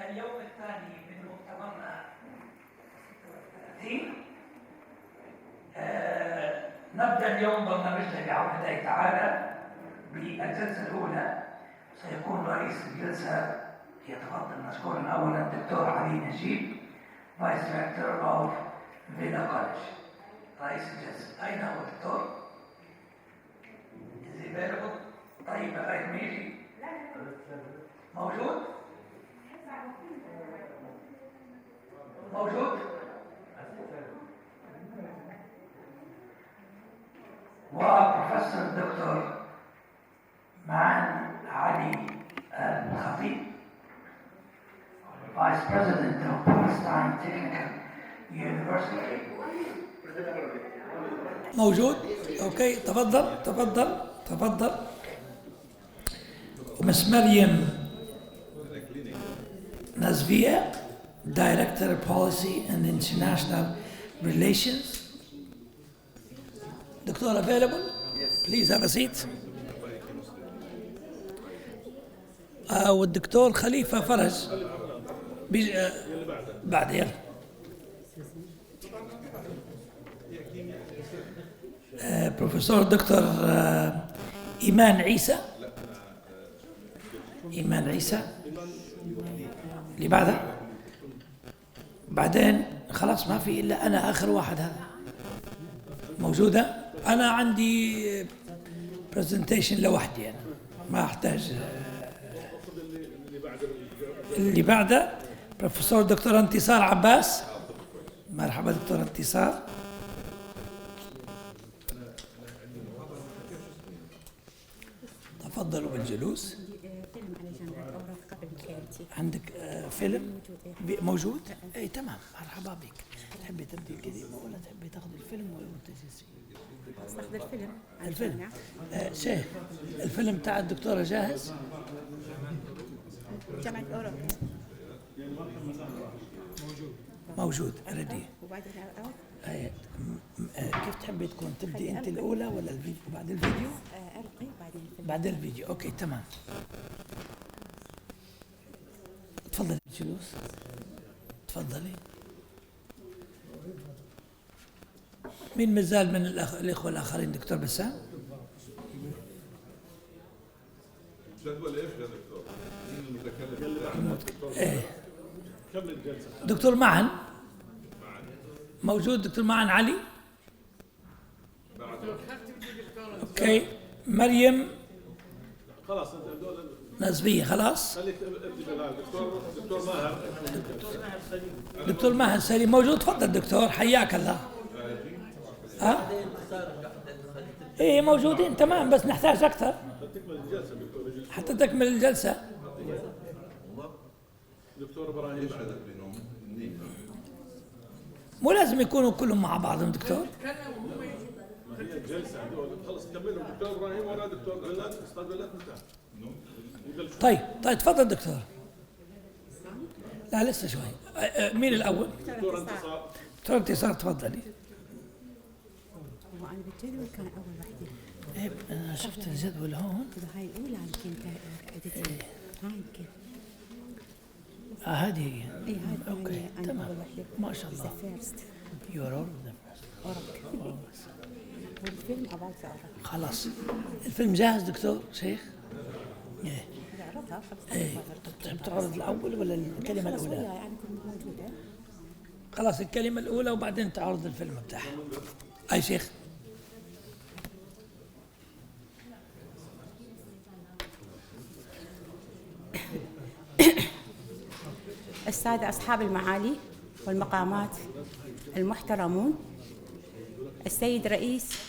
اليوم الثاني من مؤتمرنا 30. نبدأ اليوم برنامجنا بعودة تعالى بالجلسة الأولى. سيكون رئيس الجلسة يتفضل مشكورا أولا الدكتور علي نجيب، فايس دايركتور أوف فيلا كولج، رئيس الجلسة. أين هو الدكتور؟ إذا available؟ طيب لغاية ما يجي موجود؟ موجود؟ وبروفيسور الدكتور معن علي الخطيب، Vice President of Palestine Technical University. موجود؟ اوكي، تفضل تفضل تفضل. ومس مريم نظمه، Director of Policy and International Relations. Doctor available? Yes. Please have a seat. والدكتور خليفة فرج بعد يلا. بروفيسور دكتور إيمان عيسى. إيمان عيسى اللي بعدها. بعدين خلاص ما في إلا أنا آخر واحد. هذا موجودة. أنا عندي برزنتيشن لوحدي، أنا ما أحتاج. اللي بعده بروفيسور دكتور انتصار عباس. مرحبا دكتور انتصار. تفضلوا بالجلوس. عندك فيلم موجود؟ اي تمام، مرحبا بك. تحبي تبدي الكلمة ولا تحبي تاخذ الفيلم ولا تجلسي؟ أخذ الفيلم. الفيلم. شيخ، الفيلم تاع الدكتورة جاهز؟ جامعة أوروبا موجود ريدي. وبعدين كيف تحبي تكون؟ تبدي انت الاولى ولا الفيديو بعد الفيديو؟ ألقي بعدين الفيلم. بعد الفيديو. اوكي تمام. تفضلي بالجلوس. تفضلي. مين مازال من الاخوه الاخرين؟ دكتور بسام. جدول ايش يا دكتور؟ كمل الجلسه. دكتور معن موجود. دكتور معن علي. اوكي. مريم خلاص نظميه. خلاص. خليك دكتور ماهر. دكتور ماهر سليم موجود. تفضل دكتور، حياك الله. ايه موجودين تمام، بس نحتاج اكثر حتى تكمل الجلسه. دكتور ابراهيم مو لازم يكونوا كلهم مع بعضهم دكتور. هي الجلسه خلص كملوا. دكتور ابراهيم ولا دكتور غلات استاذ غلات انتهى. طيب تفضل دكتور. لا لسه شوي. مين الاول؟ دكتور انتصار. دكتور انتصار تفضلي. وأنا بالجدول كان أول وحدة. إيه أنا شفت الجدول هون. هاي الأولى يمكن عدتين. هاي يمكن. هذه هي. إيه هاي. أوكي تمام. ما شاء الله. You're all of them. والفيلم about the خلاص. الفيلم جاهز دكتور شيخ؟ إيه. عرضها. إيه. تحب تعرض الأول ولا الكلمة الأولى؟ يعني كنت موجودة. خلاص الكلمة الأولى وبعدين تعرض الفيلم بتاعها. أي شيخ. السادة أصحاب المعالي والمقامات المحترمون، السيد رئيس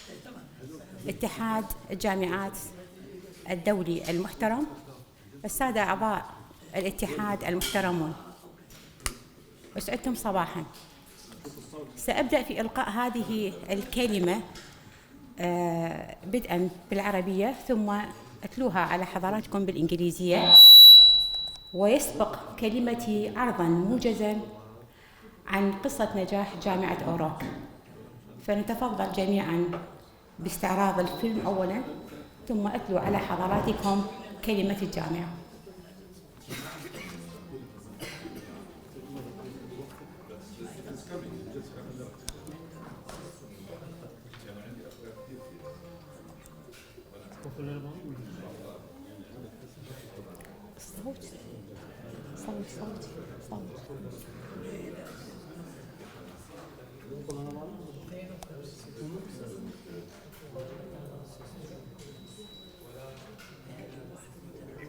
اتحاد الجامعات الدولي المحترم، السادة أعضاء الاتحاد المحترمون، أسعدتم صباحا. سأبدأ في إلقاء هذه الكلمة بدءا بالعربية ثم أتلوها على حضراتكم بالإنجليزية، ويسبق كلمتي عرضا موجزا عن قصة نجاح جامعة أوروبا. فنتفضل جميعا باستعراض الفيلم أولا ثم أتلو على حضراتكم كلمة الجامعة. في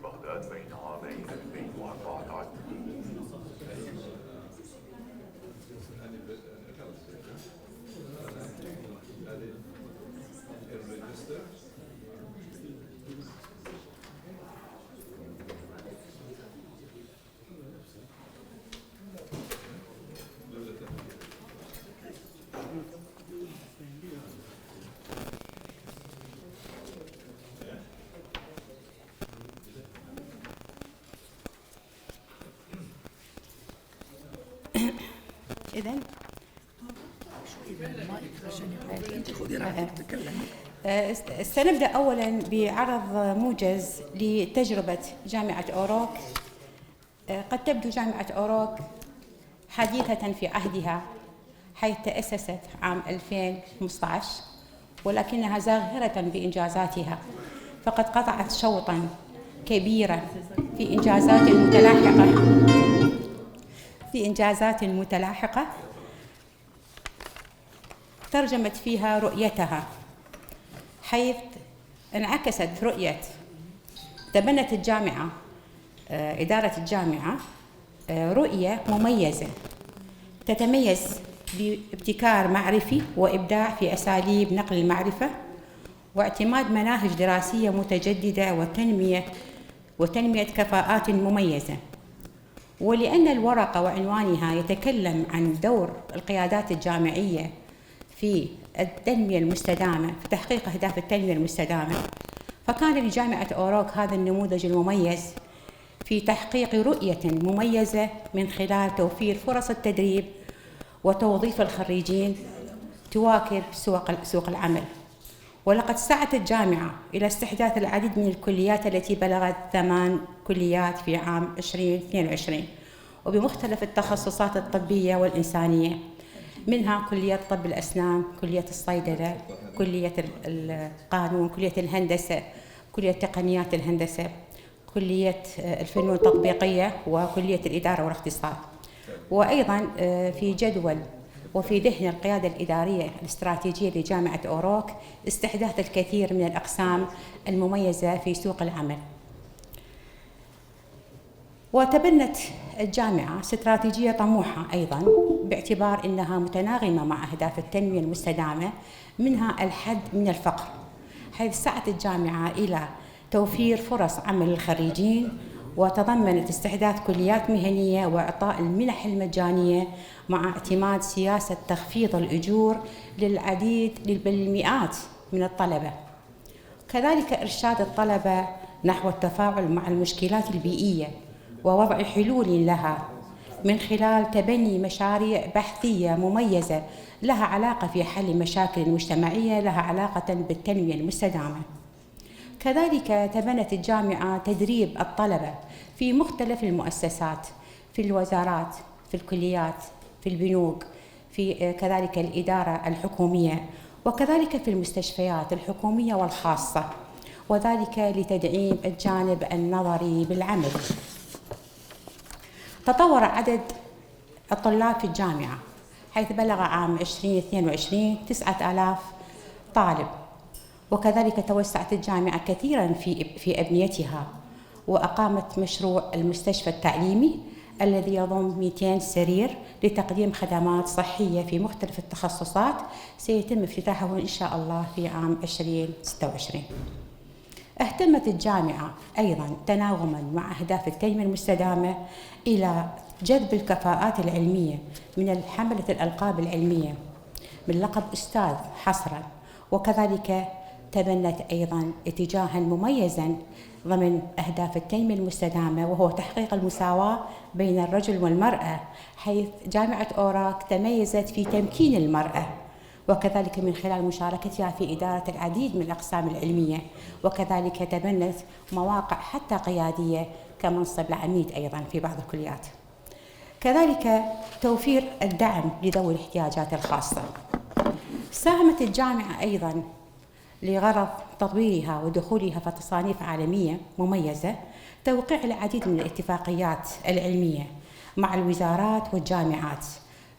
بغداد بين عامين 2014 إذن سنبدأ أولاً بعرض موجز لتجربة جامعة أوروك. قد تبدو جامعة أوروك حديثة في عهدها، حيث تأسست عام 2015، ولكنها زاهرة بإنجازاتها، فقد قطعت شوطاً كبيراً في إنجازات متلاحقة ترجمت فيها رؤيتها، حيث انعكست تبنت الجامعة إدارة الجامعة رؤية مميزة تتميز بابتكار معرفي وإبداع في أساليب نقل المعرفة، واعتماد مناهج دراسية متجددة وتنمية كفاءات مميزة. ولأن الورقة وعنوانها يتكلم عن دور القيادات الجامعية في التنمية المستدامة، في تحقيق أهداف التنمية المستدامة، فكان لجامعة أوروك هذا النموذج المميز في تحقيق رؤية مميزة من خلال توفير فرص التدريب وتوظيف الخريجين تواكب سوق العمل. ولقد سعت الجامعة إلى استحداث العديد من الكليات التي بلغت 8 كليات في عام 2022، وبمختلف التخصصات الطبية والإنسانية، منها كلية طب الأسنان، كلية الصيدلة، كلية القانون، كلية الهندسة، كلية تقنيات الهندسة، كلية الفنون التطبيقية، وكلية الإدارة والاقتصاد. وأيضاً في جدول وفي ذهن القيادة الإدارية الاستراتيجية لجامعة أوروك استحداث الكثير من الأقسام المميزة في سوق العمل. وتبنت الجامعة استراتيجية طموحة أيضاً، باعتبار أنها متناغمة مع أهداف التنمية المستدامة، منها الحد من الفقر، حيث سعت الجامعة إلى توفير فرص عمل للخريجين، وتضمنت استحداث كليات مهنية وإعطاء المنح المجانية، مع اعتماد سياسة تخفيض الأجور بالمئات من الطلبة. كذلك إرشاد الطلبة نحو التفاعل مع المشكلات البيئية ووضع حلول لها من خلال تبني مشاريع بحثية مميزة لها علاقة في حل مشاكل مجتمعية لها علاقة بالتنمية المستدامة. كذلك تبنت الجامعة تدريب الطلبة في مختلف المؤسسات، في الوزارات، في الكليات، في البنوك، في كذلك الإدارة الحكومية، وكذلك في المستشفيات الحكومية والخاصة، وذلك لتدعيم الجانب النظري بالعمل. تطور عدد الطلاب في الجامعة، حيث بلغ عام 2022 9000 طالب. وكذلك توسعت الجامعة كثيراً في أبنيتها، وأقامت مشروع المستشفى التعليمي الذي يضم 200 سرير لتقديم خدمات صحية في مختلف التخصصات، سيتم افتتاحه إن شاء الله في عام 2026. اهتمت الجامعة أيضاً تناغماً مع أهداف التنمية المستدامة إلى جذب الكفاءات العلمية من حملة الألقاب العلمية من لقب أستاذ حصراً، وكذلك تبنت أيضاً اتجاهاً مميزاً ضمن أهداف التنمية المستدامة، وهو تحقيق المساواة بين الرجل والمرأة، حيث جامعة أوروك تميزت في تمكين المرأة، وكذلك من خلال مشاركتها في إدارة العديد من الأقسام العلمية، وكذلك تبنت مواقع حتى قيادية كمنصب العميد أيضاً في بعض الكليات. كذلك توفير الدعم لذوي الاحتياجات الخاصة. ساهمت الجامعة أيضاً لغرض تطويرها ودخولها في تصانيف عالمية مميزة، توقيع العديد من الاتفاقيات العلمية مع الوزارات والجامعات،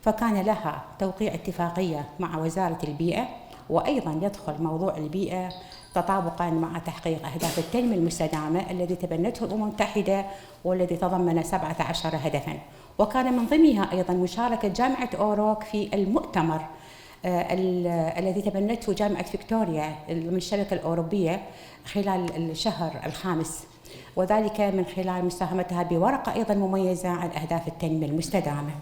فكان لها توقيع اتفاقية مع وزارة البيئة، وأيضا يدخل موضوع البيئة تطابقا مع تحقيق أهداف التنمية المستدامة الذي تبنته الأمم المتحدة والذي تضمن 17 هدفا. وكان من ضمنها أيضا مشاركة جامعة أوروك في المؤتمر الذي تبنته جامعة فيكتوريا من الشركة الأوروبية خلال الشهر الخامس، وذلك من خلال مساهمتها بورقة أيضا مميزة عن أهداف التنمية المستدامة.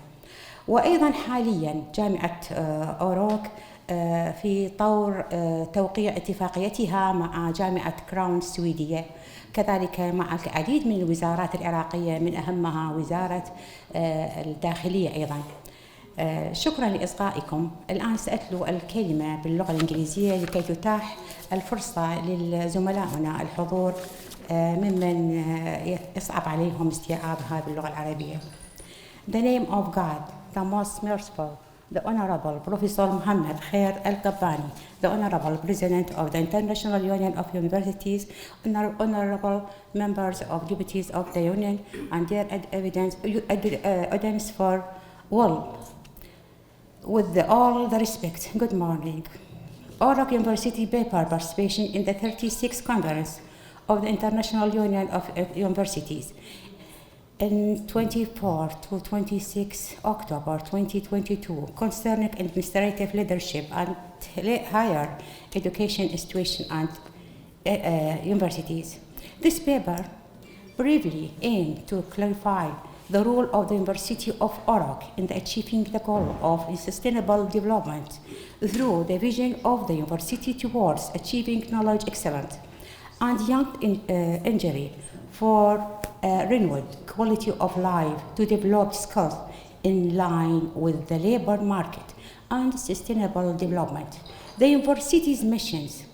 وأيضا حاليا جامعة أوروك في طور توقيع اتفاقيتها مع جامعة كراون السويدية، كذلك مع العديد من الوزارات العراقية من أهمها وزارة الداخلية أيضا. شكرا لإصغائكم. الآن سأتلو الكلمة باللغة الإنجليزية لكي تتاح الفرصة لزملائنا الحضور ممن يصعب عليهم استيعابها باللغة العربية. The name of God, the most merciful, the Honorable Professor Mohammed Khair Al-Qabbani, the Honorable President of the International Union of Universities, Honorable members of deputies of the Union, and their audience for all. With all the respect, good morning. Orak University paper participation in the 36th Conference of the International Union of Universities in 24 to 26 October 2022 concerning administrative leadership and higher education institutions and universities. This paper briefly aimed to clarify the role of the University of Orak in achieving the goal of sustainable development through the vision of the university towards achieving knowledge excellence and young injury for renewed quality of life to develop skills in line with the labor market and sustainable development. The university's missions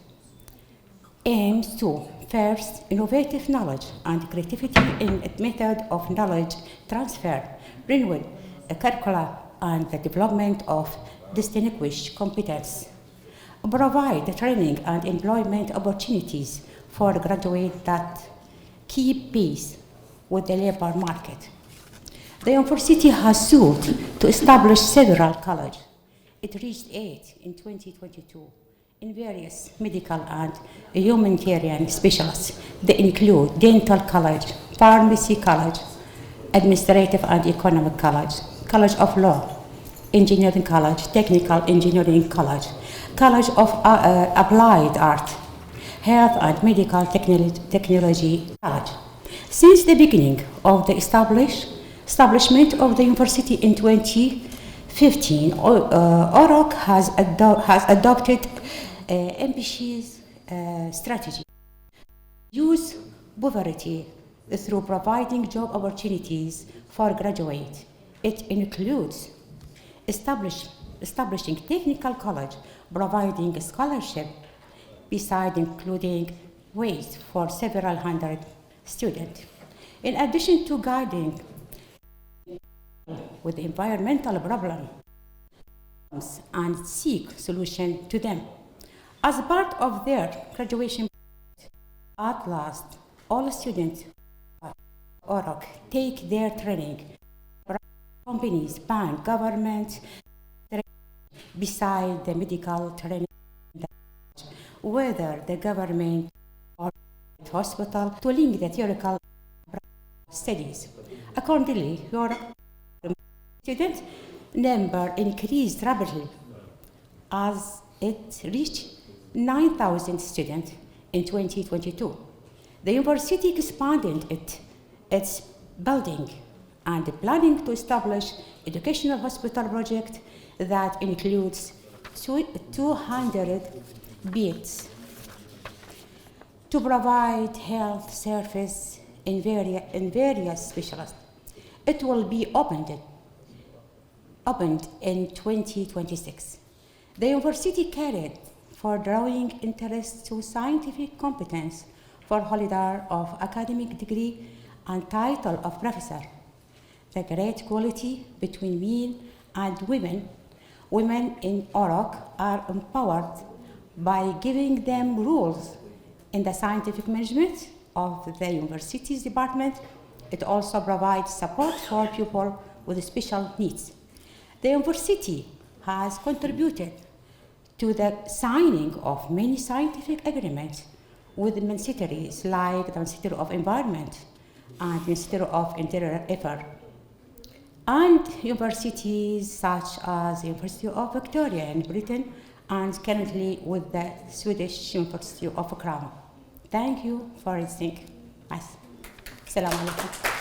aims to first, innovative knowledge and creativity in a method of knowledge transfer, renewed curricula, and the development of distinguished competence. Provide the training and employment opportunities for graduates that keep pace with the labor market. The university has sought to establish several colleges. It reached 8 in 2022 in various medical and humanitarian specialties. They include Dental College, Pharmacy College, Administrative and Economic College, College of Law, Engineering College, Technical Engineering College, College of Applied Art, Health and Medical Technology College. Since the beginning of the establishment of the university in 2015, Orak has adopted ambitious strategy. Use poverty through providing job opportunities for graduates. It includes establishing technical college, providing scholarship, besides including ways for several hundred students. In addition to guiding with environmental problems and seek solution to them. As part of their graduation, at last, all students at Orak take their training. Companies, bank, government, beside the medical training, whether the government or hospital, to link the theoretical studies. Accordingly, your student number increased rapidly as it reached 9,000 students in 2022. The university expanded its building and planning to establish educational hospital project that includes 200 beds to provide health service in various specialists. It will be opened in 2026. The university carried for drawing interest to scientific competence for holder of academic degree and title of professor. The great quality between men and women in Orak are empowered by giving them rules in the scientific management of the university's department. It also provides support for people with special needs. The university has contributed to the signing of many scientific agreements with ministries like the Ministry of Environment and Ministry of Interior Affairs, and universities such as the University of Victoria in Britain, and currently with the Swedish University of Crown. Thank you for listening. Assalamu alaikum.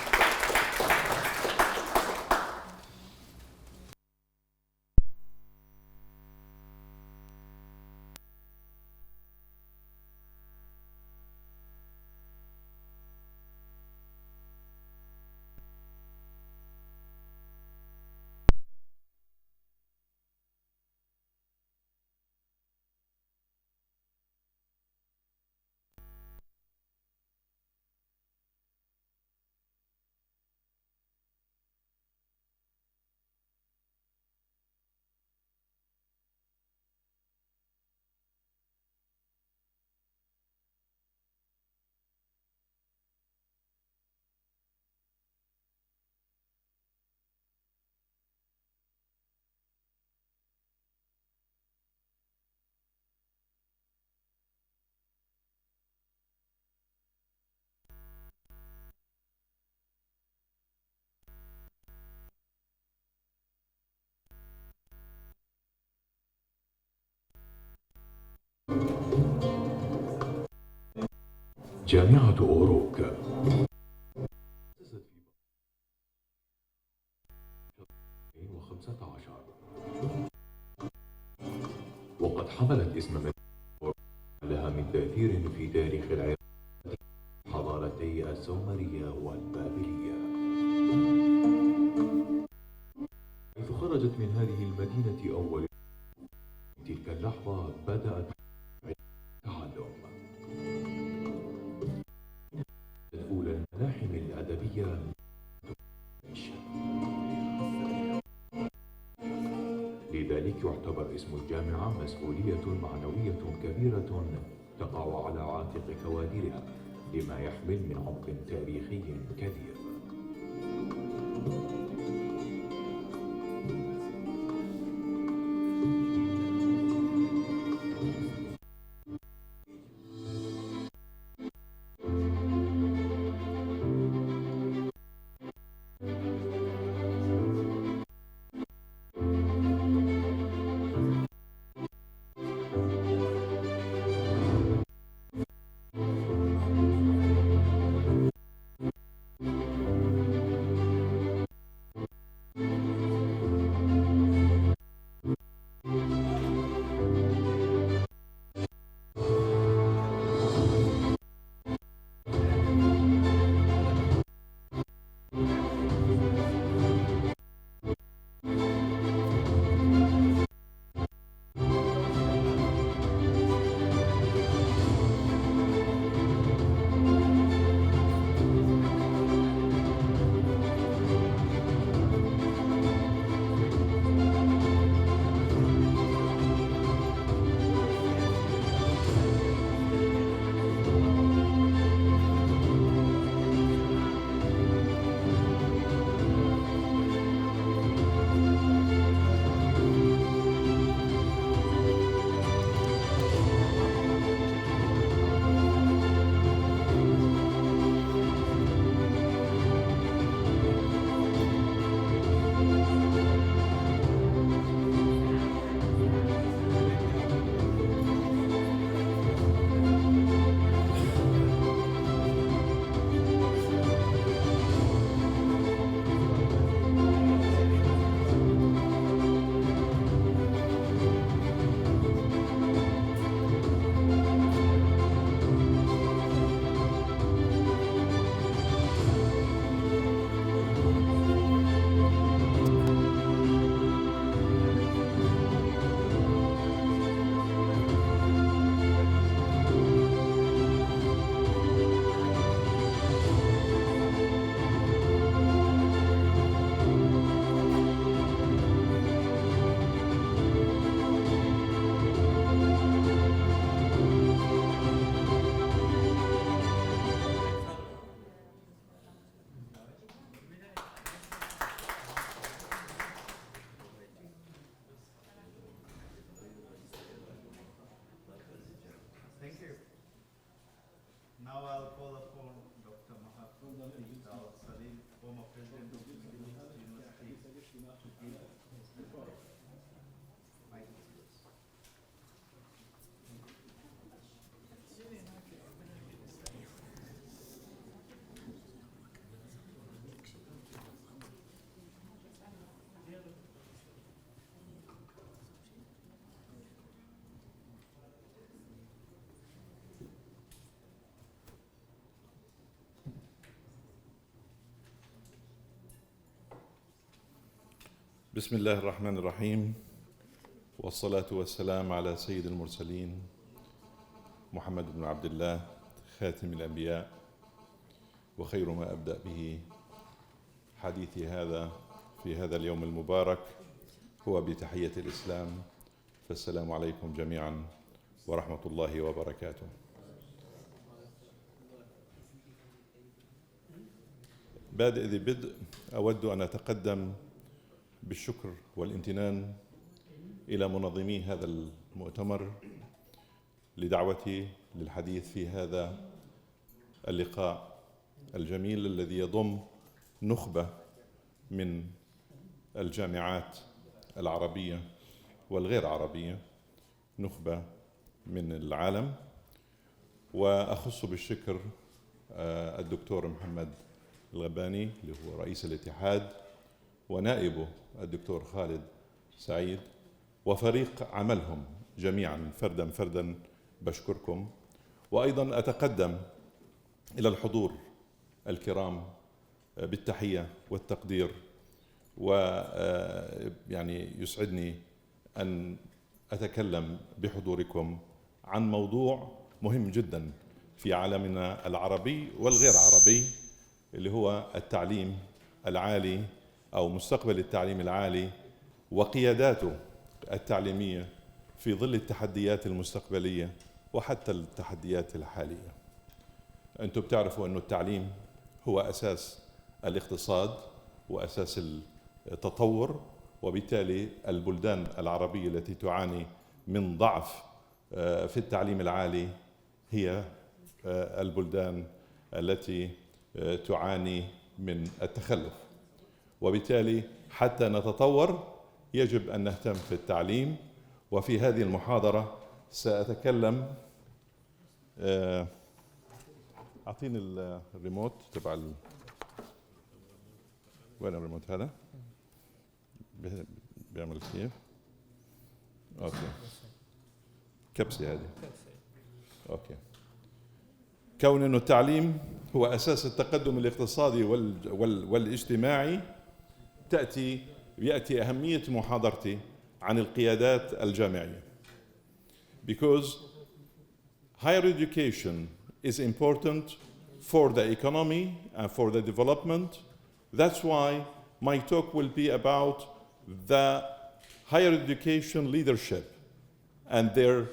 جامعة أوروكا تأسست في 2015 وقد حملت اسم مدينة لها من تأثير في تاريخ العراق حضارتي السومرية والبابلية، حيث خرجت من هذه المدينة أول تلك اللحظة بدأت التعلم. أولى الملاحم الأدبية لذلك يعتبر اسم الجامعة مسؤولية معنوية كبيرة تقع على عاتق كوادرها لما يحمل من عمق تاريخي كبير. بسم الله الرحمن الرحيم، والصلاة والسلام على سيد المرسلين محمد بن عبد الله خاتم الأنبياء، وخير ما أبدأ به حديثي هذا في هذا اليوم المبارك هو بتحية الإسلام، فالسلام عليكم جميعا ورحمة الله وبركاته. بادئ ذي بدء، أود أن أتقدم بالشكر والامتنان إلى منظمي هذا المؤتمر لدعوتي للحديث في هذا اللقاء الجميل الذي يضم نخبة من الجامعات العربية والغير عربية، نخبة من العالم. وأخص بالشكر الدكتور محمد الغباني اللي هو رئيس الاتحاد، ونائبه الدكتور خالد سعيد، وفريق عملهم جميعا فردا فردا بشكركم. وأيضا أتقدم إلى الحضور الكرام بالتحية والتقدير، ويعني يسعدني أن أتكلم بحضوركم عن موضوع مهم جدا في عالمنا العربي والغير عربي، اللي هو التعليم العالي أو مستقبل التعليم العالي وقياداته التعليمية في ظل التحديات المستقبلية وحتى التحديات الحالية. أنتم بتعرفوا أن التعليم هو أساس الاقتصاد وأساس التطور، وبالتالي البلدان العربية التي تعاني من ضعف في التعليم العالي هي البلدان التي تعاني من التخلف. وبالتالي حتى نتطور يجب أن نهتم في التعليم. وفي هذه المحاضرة سأتكلم أعطيني الريموت تبع وين الريموت هذا؟ بيعمل كيف؟ أوكي، كبسة هذه. أوكي. كون أنه التعليم هو أساس التقدم الاقتصادي والاجتماعي، يأتي أهمية محاضرتي عن القيادات الجامعية. Because higher education is important for the economy and for the development. That's why my talk will be about the higher education leadership and their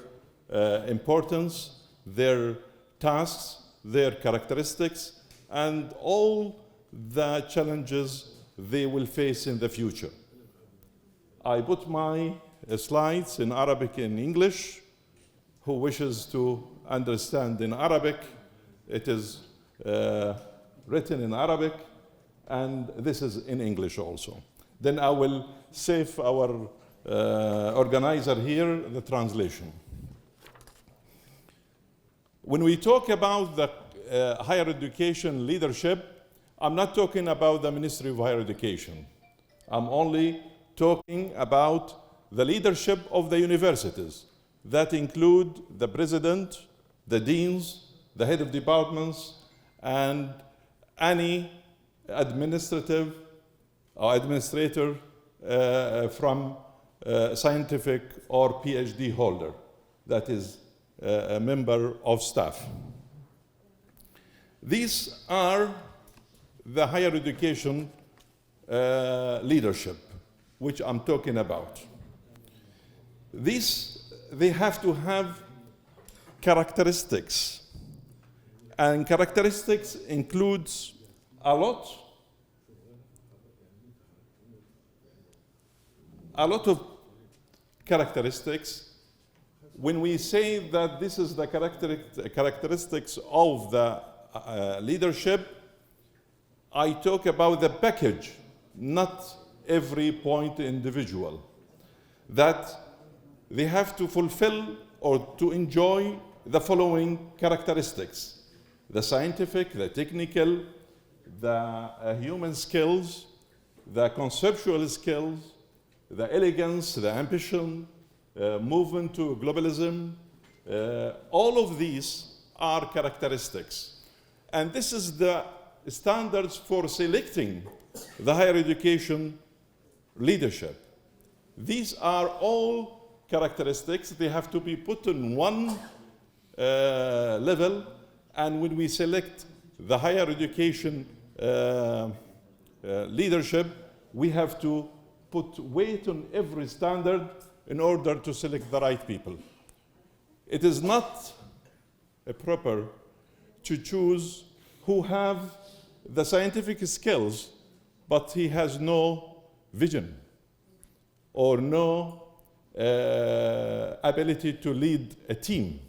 importance, their tasks, their characteristics, and all the challenges they will face in the future. I put my slides in Arabic and English. Who wishes to understand in Arabic, it is written in Arabic, and this is in English also. Then I will save our organizer here the translation. When we talk about the higher education leadership, I'm not talking about the Ministry of Higher Education. I'm only talking about the leadership of the universities. That include the president, the deans, the head of departments, and any administrator from scientific or PhD holder that is a member of staff. These are the higher education leadership, which I'm talking about. They have to have characteristics, and characteristics includes a lot of characteristics. When we say that this is the characteristics of the leadership, I talk about the package, not every point individual. That they have to fulfill or to enjoy the following characteristics: the scientific, the technical, the human skills, the conceptual skills, the elegance, the ambition, movement to globalism. All of these are characteristics. And this is the standards for selecting the higher education leadership. These are all characteristics. They have to be put in one level, and when we select the higher education leadership, we have to put weight on every standard in order to select the right people. It is not proper to choose who have the scientific skills, but he has no vision or no ability to lead a team,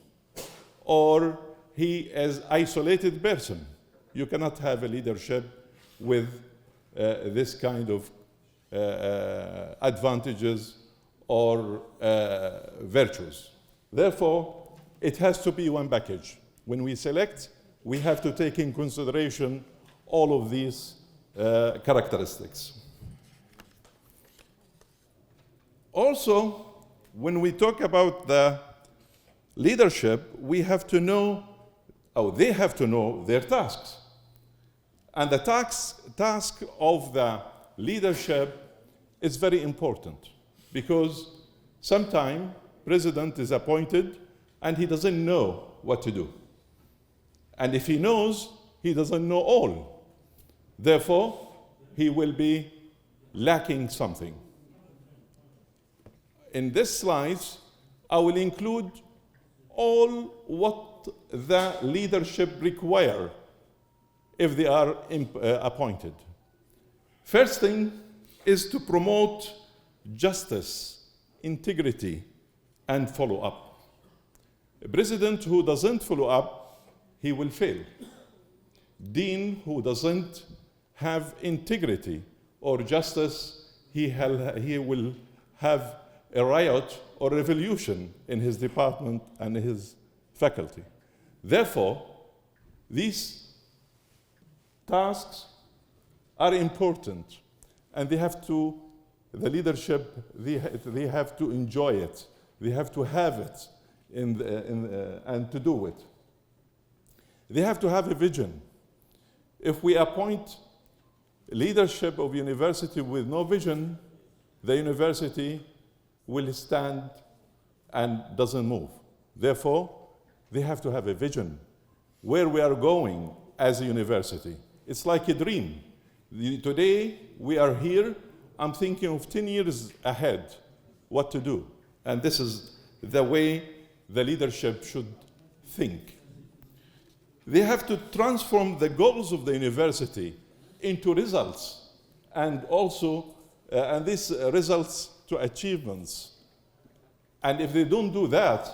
or he is an isolated person. You cannot have a leadership with this kind of advantages or virtues. Therefore, it has to be one package. When we select, we have to take in consideration all of these characteristics. Also, when we talk about the leadership, we have to know, or they have to know their tasks. And the task of the leadership is very important, because sometimes president is appointed and he doesn't know what to do. And if he knows, he doesn't know all. Therefore, he will be lacking something. In this slides, I will include all what the leadership require if they are appointed. First thing is to promote justice, integrity, and follow up. A president who doesn't follow up, he will fail. Dean who doesn't have integrity or justice, he will have a riot or revolution in his department and his faculty. Therefore, these tasks are important, and they have to, the leadership, they have to enjoy it. They have to have it and to do it. They have to have a vision. If we appoint leadership of university with no vision, the university will stand and doesn't move. Therefore, they have to have a vision where we are going as a university. It's like a dream. Today, we are here. I'm thinking of 10 years ahead, what to do. And this is the way the leadership should think. They have to transform the goals of the university into results, and also, and these results to achievements. And if they don't do that,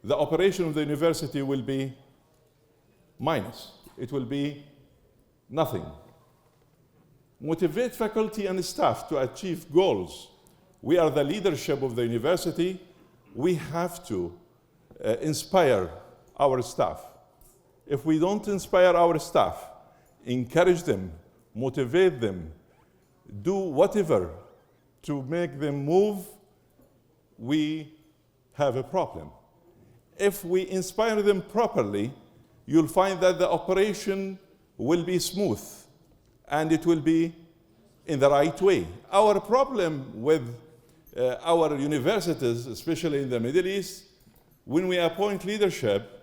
the operation of the university will be minus. It will be nothing. Motivate faculty and staff to achieve goals. We are the leadership of the university. We have to inspire our staff. If we don't inspire our staff, encourage them, motivate them, do whatever to make them move, we have a problem. If we inspire them properly, you'll find that the operation will be smooth and it will be in the right way. Our problem with our universities, especially in the Middle East, when we appoint leadership,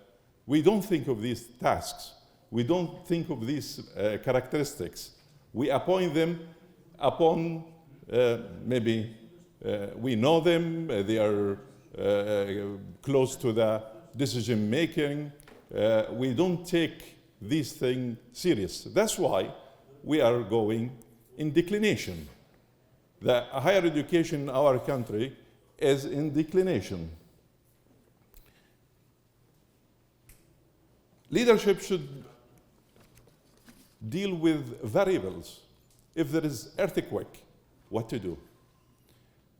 we don't think of these tasks. We don't think of these characteristics. We appoint them upon maybe we know them, they are close to the decision making. We don't take these things serious. That's why we are going in declination. The higher education in our country is in declination. Leadership should deal with variables. If there is earthquake, what to do?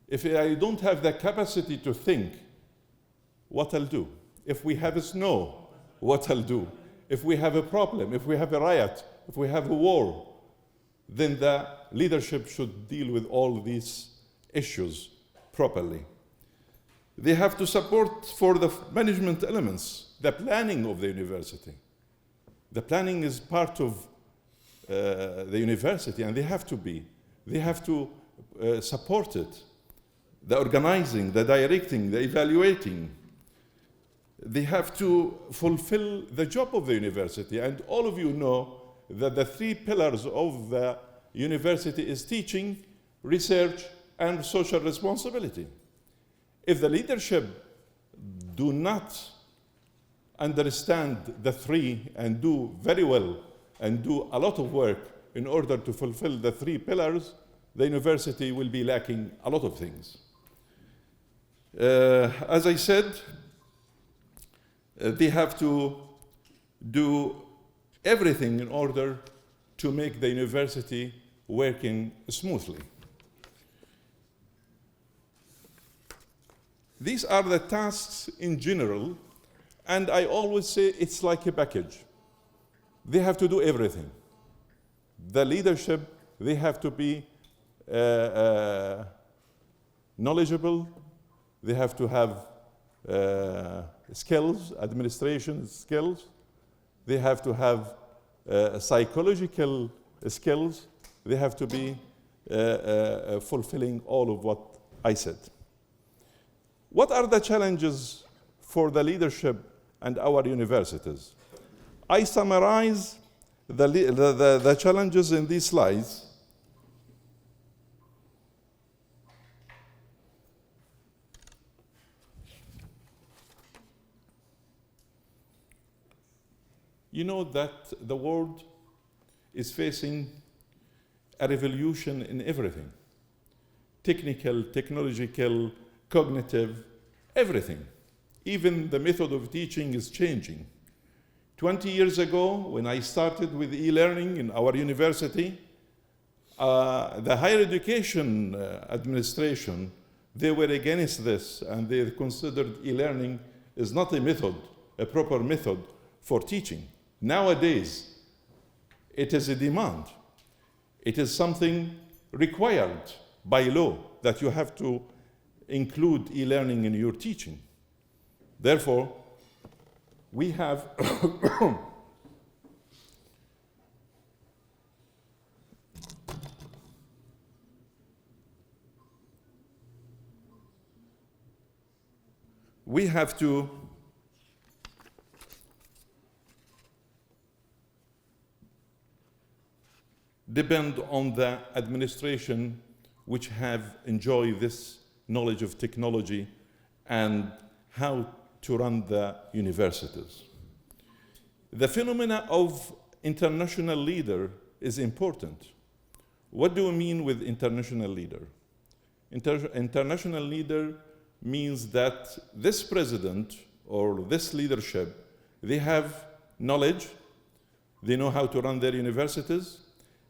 If I don't have the capacity to think, what I'll do? If we have snow, what I'll do? If we have a problem, if we have a riot, if we have a war, then the leadership should deal with all these issues properly. They have to support for the management elements, the planning of the university. The planning is part of the university, and they have to be. They have to support it, the organizing, the directing, the evaluating. They have to fulfill the job of the university. And all of you know that the three pillars of the university is teaching, research, and social responsibility. If the leadership do not understand the three and do very well and do a lot of work in order to fulfill the three pillars, the university will be lacking a lot of things. As I said, they have to do everything in order to make the university working smoothly. These are the tasks in general, and I always say it's like a package. They have to do everything. The leadership, they have to be knowledgeable, they have to have skills, administration skills, they have to have psychological skills, they have to be fulfilling all of what I said. What are the challenges for the leadership and our universities? I summarize the challenges in these slides. You know that the world is facing a revolution in everything. Technical, technological, cognitive, everything. Even the method of teaching is changing. 20 years ago, when I started with e-learning in our university, the higher education administration, they were against this, and they considered e-learning is not a method, a proper method for teaching. Nowadays, it is a demand. It is something required by law that you have to include e-learning in your teaching. Therefore, we have we have to depend on the administration which have enjoyed this knowledge of technology and how to run the universities. The phenomena of international leader is important. What do we mean with international leader? International leader means that this president or this leadership, they have knowledge, they know how to run their universities,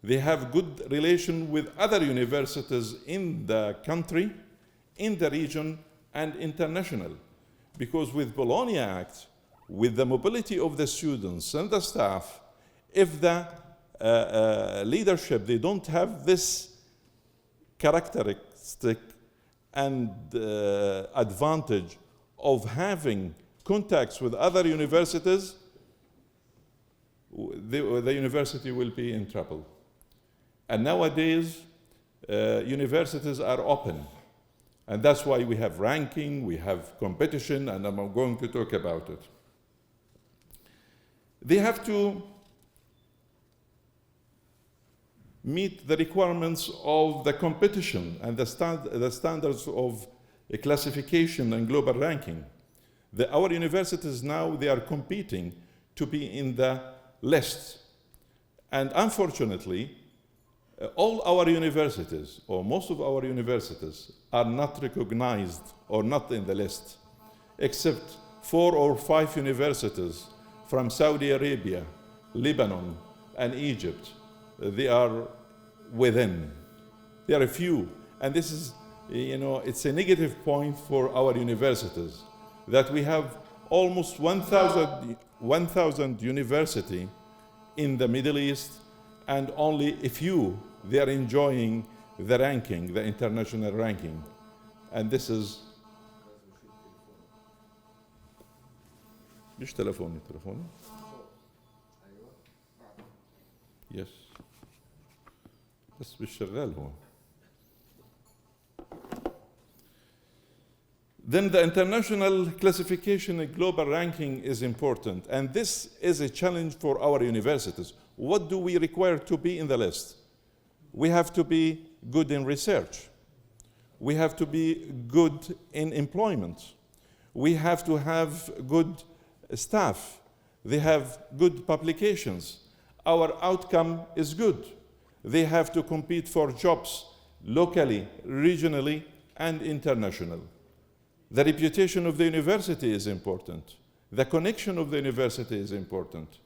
they have good relation with other universities in the country, in the region, and international. Because with Bologna Act, with the mobility of the students and the staff, if the leadership, they don't have this characteristic and advantage of having contacts with other universities, the university will be in trouble. And nowadays, universities are open. And that's why we have ranking, we have competition, and I'm going to talk about it. They have to meet the requirements of the competition and the standards of classification and global ranking. Our universities now, they are competing to be in the list. And unfortunately, all our universities, or most of our universities, are not recognized or not in the list, except 4 or 5 universities from Saudi Arabia, Lebanon, and Egypt. They are within. There are a few, and this is, it's a negative point for our universities, that we have almost 1,000 universities in the Middle East, and only a few, they are enjoying the ranking, the international ranking. And this is... ليش تلفوني؟ Yes. بس مش شغال هو. Then the international classification and global ranking is important, and this is a challenge for our universities. What do we require to be in the list? We have to be good in research. We have to be good in employment. We have to have good staff. They have good publications. Our outcome is good. They have to compete for jobs locally, regionally, and international. The reputation of the university is important. The connection of the university is important.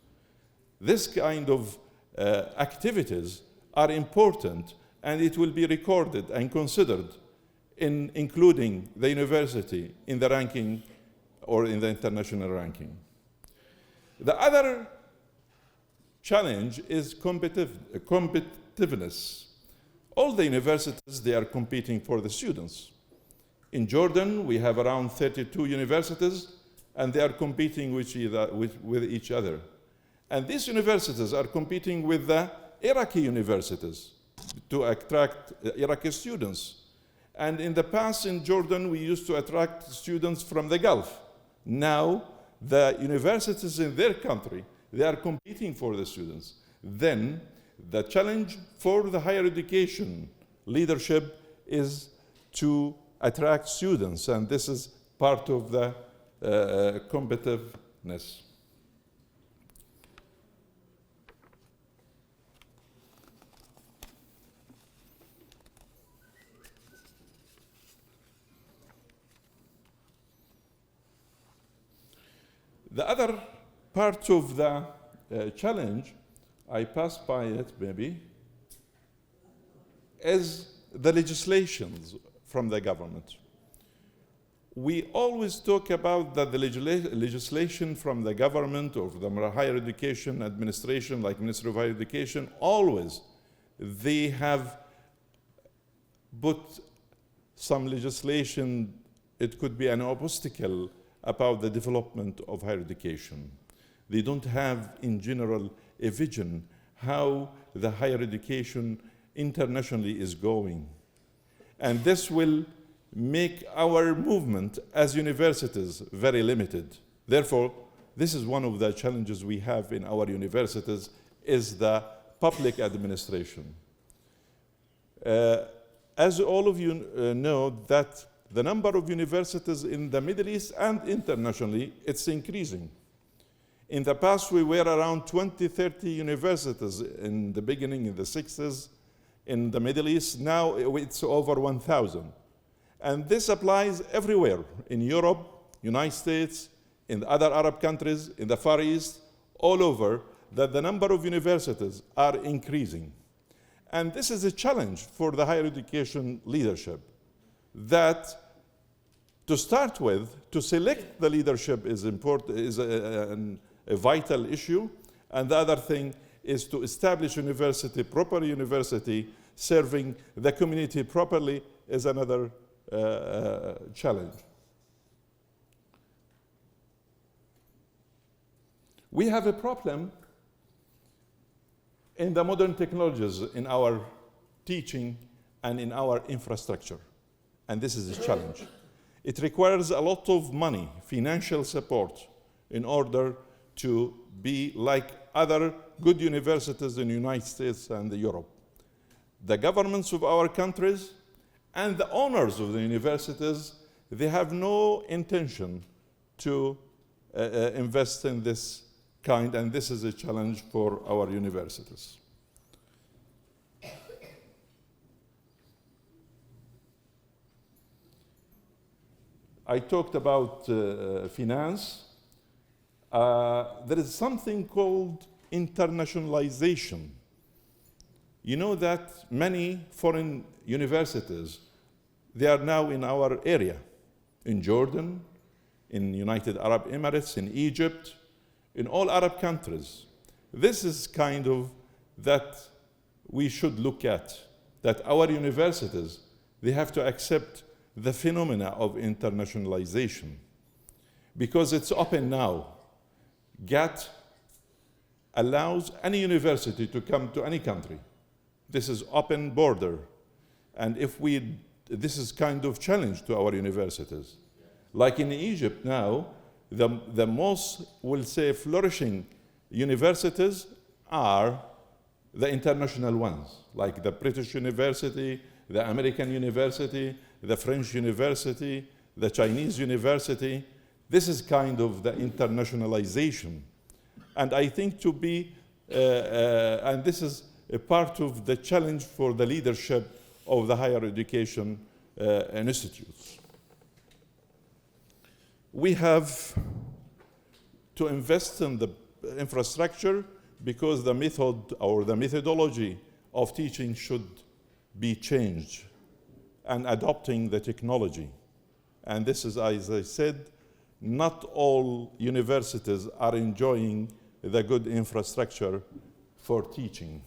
This kind of activities are important, and it will be recorded and considered in including the university in the ranking or in the international ranking. The other challenge is competitiveness. All the universities, they are competing for the students. In Jordan, we have around 32 universities, and they are competing with each other. And these universities are competing with the Iraqi universities to attract Iraqi students. And in the past in Jordan, we used to attract students from the Gulf. Now, the universities in their country, they are competing for the students. Then, the challenge for the higher education leadership is to attract students, and this is part of the competitiveness. The other part of the challenge, I passed by it maybe, is the legislations from the government. We always talk about that the legislation from the government or the higher education administration, like Ministry of Higher Education, always they have put some legislation, it could be an obstacle about the development of higher education. They don't have, in general, a vision how the higher education internationally is going. And this will make our movement as universities very limited. Therefore, this is one of the challenges we have in our universities, is the public administration. As all of you know, that the number of universities in the Middle East and internationally, it's increasing. In the past, we were around 20, 30 universities in the beginning, in the 60s, in the Middle East. Now it's over 1,000. And this applies everywhere, in Europe, United States, in the other Arab countries, in the Far East, all over, that the number of universities are increasing. And this is a challenge for the higher education leadership, that to start with, to select the leadership is important, is a vital issue. And the other thing is to establish university, proper university, serving the community properly is another challenge. We have a problem in the modern technologies in our teaching and in our infrastructure. And this is a challenge. It requires a lot of money, financial support, in order to be like other good universities in the United States and Europe. The governments of our countries and the owners of the universities, they have no intention to invest in this kind, and this is a challenge for our universities. I talked about finance. There is something called internationalization. You know that many foreign universities, they are now in our area, in Jordan, in United Arab Emirates, in Egypt, in all Arab countries. This is kind of that we should look at, that our universities, they have to accept the phenomena of internationalization, because it's open now. GATT allows any university to come to any country. This is open border. And if this is kind of challenge to our universities. Like in Egypt now, the most, we'll say, flourishing universities are the international ones, like the British University, the American University, the French University, the Chinese University. This is kind of the internationalization. And I think to be, and this is a part of the challenge for the leadership of the higher education institutes. We have to invest in the infrastructure because the method or the methodology of teaching should be changed and adopting the technology. And this is, as I said, not all universities are enjoying the good infrastructure for teaching.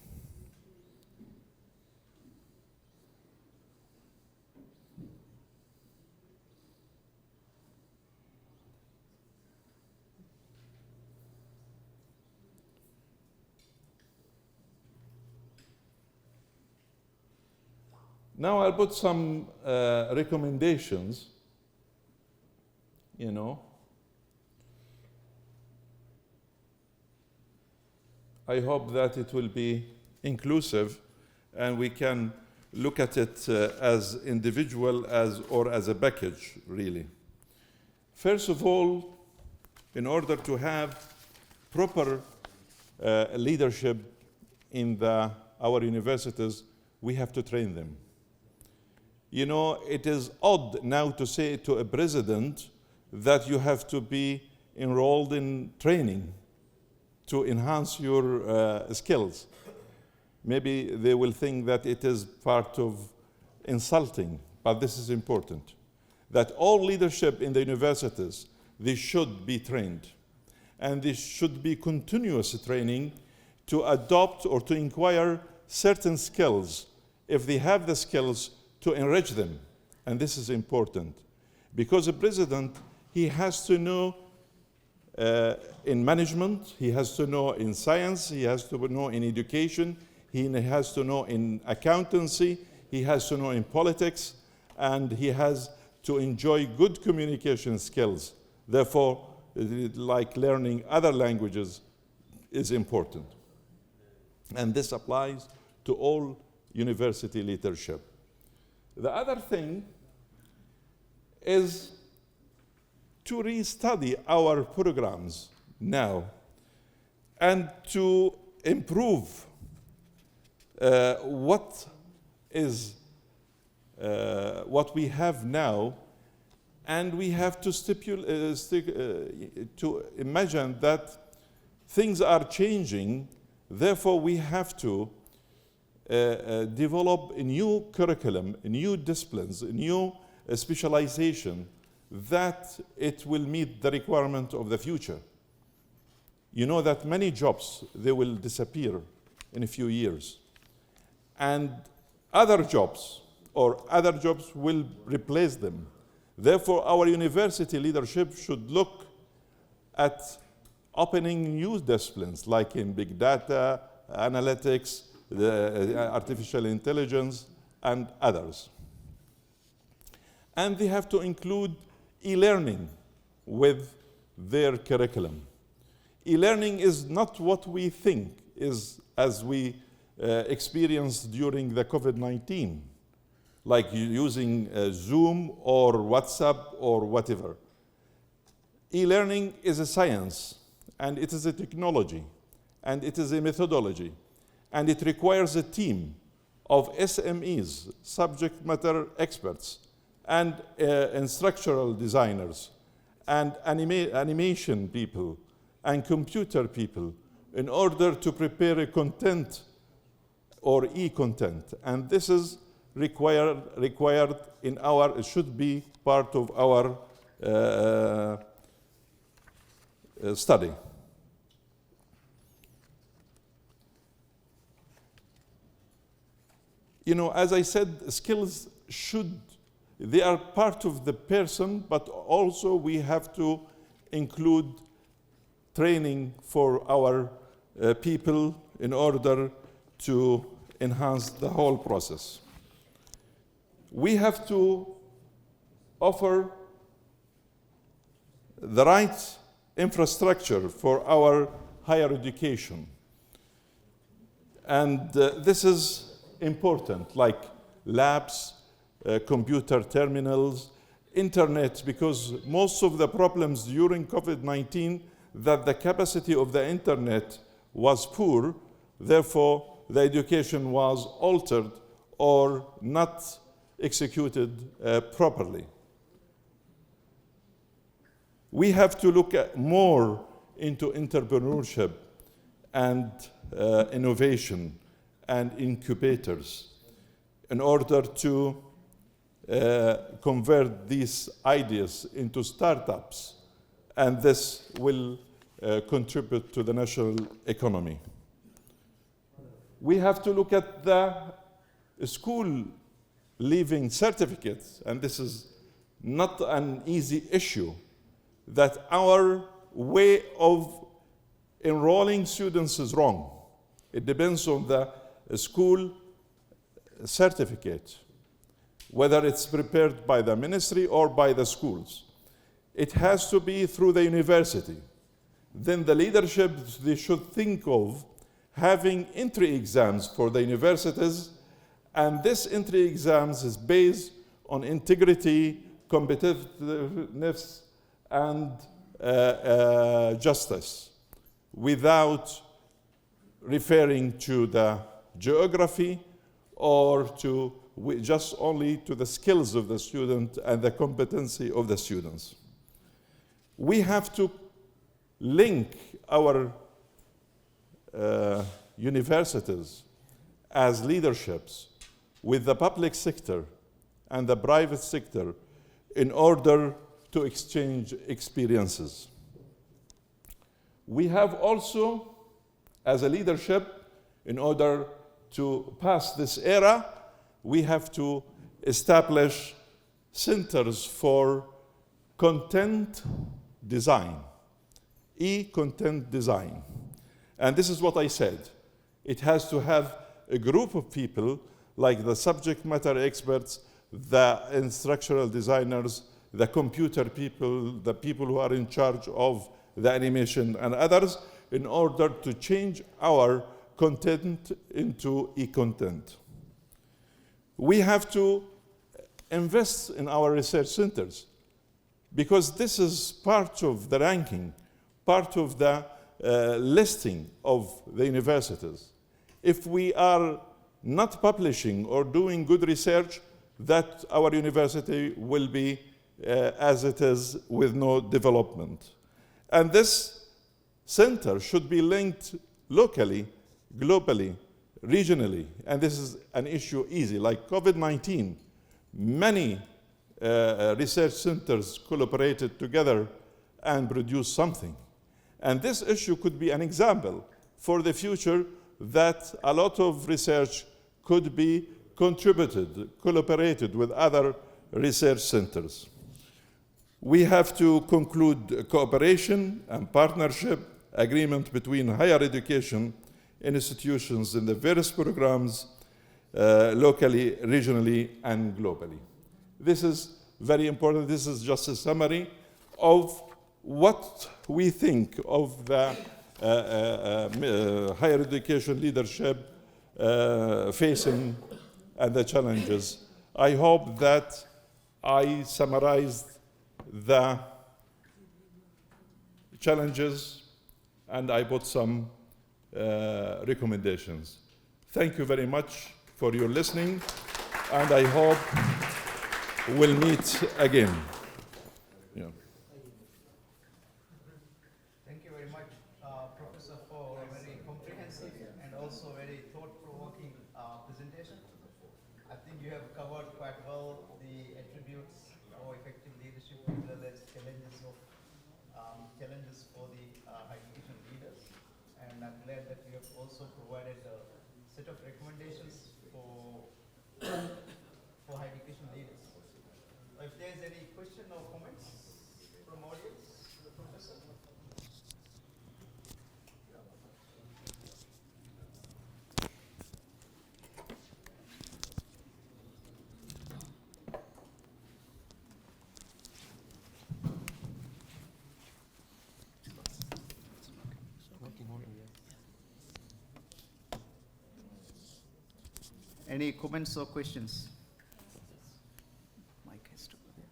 Now I'll put some recommendations, I hope that it will be inclusive and we can look at it as individual or as a package, really. First of all, in order to have proper leadership in our universities, we have to train them. It is odd now to say to a president that you have to be enrolled in training to enhance your skills. Maybe they will think that it is part of insulting, but this is important. That all leadership in the universities, they should be trained. And there should be continuous training to adopt or to inquire certain skills, if they have the skills, to enrich them. And this is important. Because a president, he has to know in management, he has to know in science, he has to know in education, he has to know in accountancy, he has to know in politics, and he has to enjoy good communication skills. Therefore, like learning other languages is important. And this applies to all university leadership. The other thing is to restudy our programs now and to improve what we have now, and we have to to imagine that things are changing. Therefore, we have to develop a new curriculum, new disciplines, a new specialization that it will meet the requirement of the future. You know that many jobs, they will disappear in a few years. And other jobs will replace them. Therefore, our university leadership should look at opening new disciplines like in big data, analytics, artificial intelligence, and others. And they have to include e-learning with their curriculum. E-learning is not what we think is as we experienced during the COVID-19, like using Zoom or WhatsApp or whatever. E-learning is a science, and it is a technology, and it is a methodology, and it requires a team of SMEs, subject matter experts, and instructional designers, and animation people, and computer people, in order to prepare a content or e-content. And this is required in it should be part of our study. As I said, skills they are part of the person, but also we have to include training for our people in order to enhance the whole process. We have to offer the right infrastructure for our higher education. And this is important, like labs, computer terminals, internet, because most of the problems during COVID-19 that the capacity of the internet was poor, therefore the education was altered or not executed properly. We have to look at more into entrepreneurship and innovation and incubators in order to convert these ideas into startups, and this will contribute to the national economy. We have to look at the school leaving certificates, and this is not an easy issue, that our way of enrolling students is wrong. It depends on the school certificate, whether it's prepared by the ministry or by the schools. It has to be through the university. Then the leadership, they should think of having entry exams for the universities, and this entry exams is based on integrity, competitiveness, and justice, without referring to the geography or to just only to the skills of the student and the competency of the students. We have to link our universities as leaderships with the public sector and the private sector in order to exchange experiences. We have also, as a leadership, in order to pass this era, we have to establish centers for content design, e-content design. And this is what I said. It has to have a group of people like the subject matter experts, the instructional designers, the computer people, the people who are in charge of the animation and others, in order to change our content into e-content. We have to invest in our research centers, because this is part of the ranking, part of the listing of the universities. If we are not publishing or doing good research, that our university will be as it is with no development. And this center should be linked locally, globally, regionally, and this is an issue easy. Like COVID-19, many research centers collaborated together and produced something. And this issue could be an example for the future that a lot of research could be contributed, collaborated with other research centers. We have to conclude cooperation and partnership agreement between higher education institutions in the various programs, locally, regionally, and globally. This is very important. This is just a summary of what we think of the higher education leadership facing and the challenges. I hope that I summarized the challenges and I put some recommendations. Thank you very much for your listening, and I hope we'll meet again. Yeah. Thank you very much, Professor, for a very comprehensive and also very thought-provoking presentation. I think you have covered quite well the attributes for effective leadership as well as challenges for the higher education leaders. And I'm glad that you have also provided a set of recommendations for higher education leaders. If there is any question or comments from audience, Professor? Any comments or questions? Mic has to go there.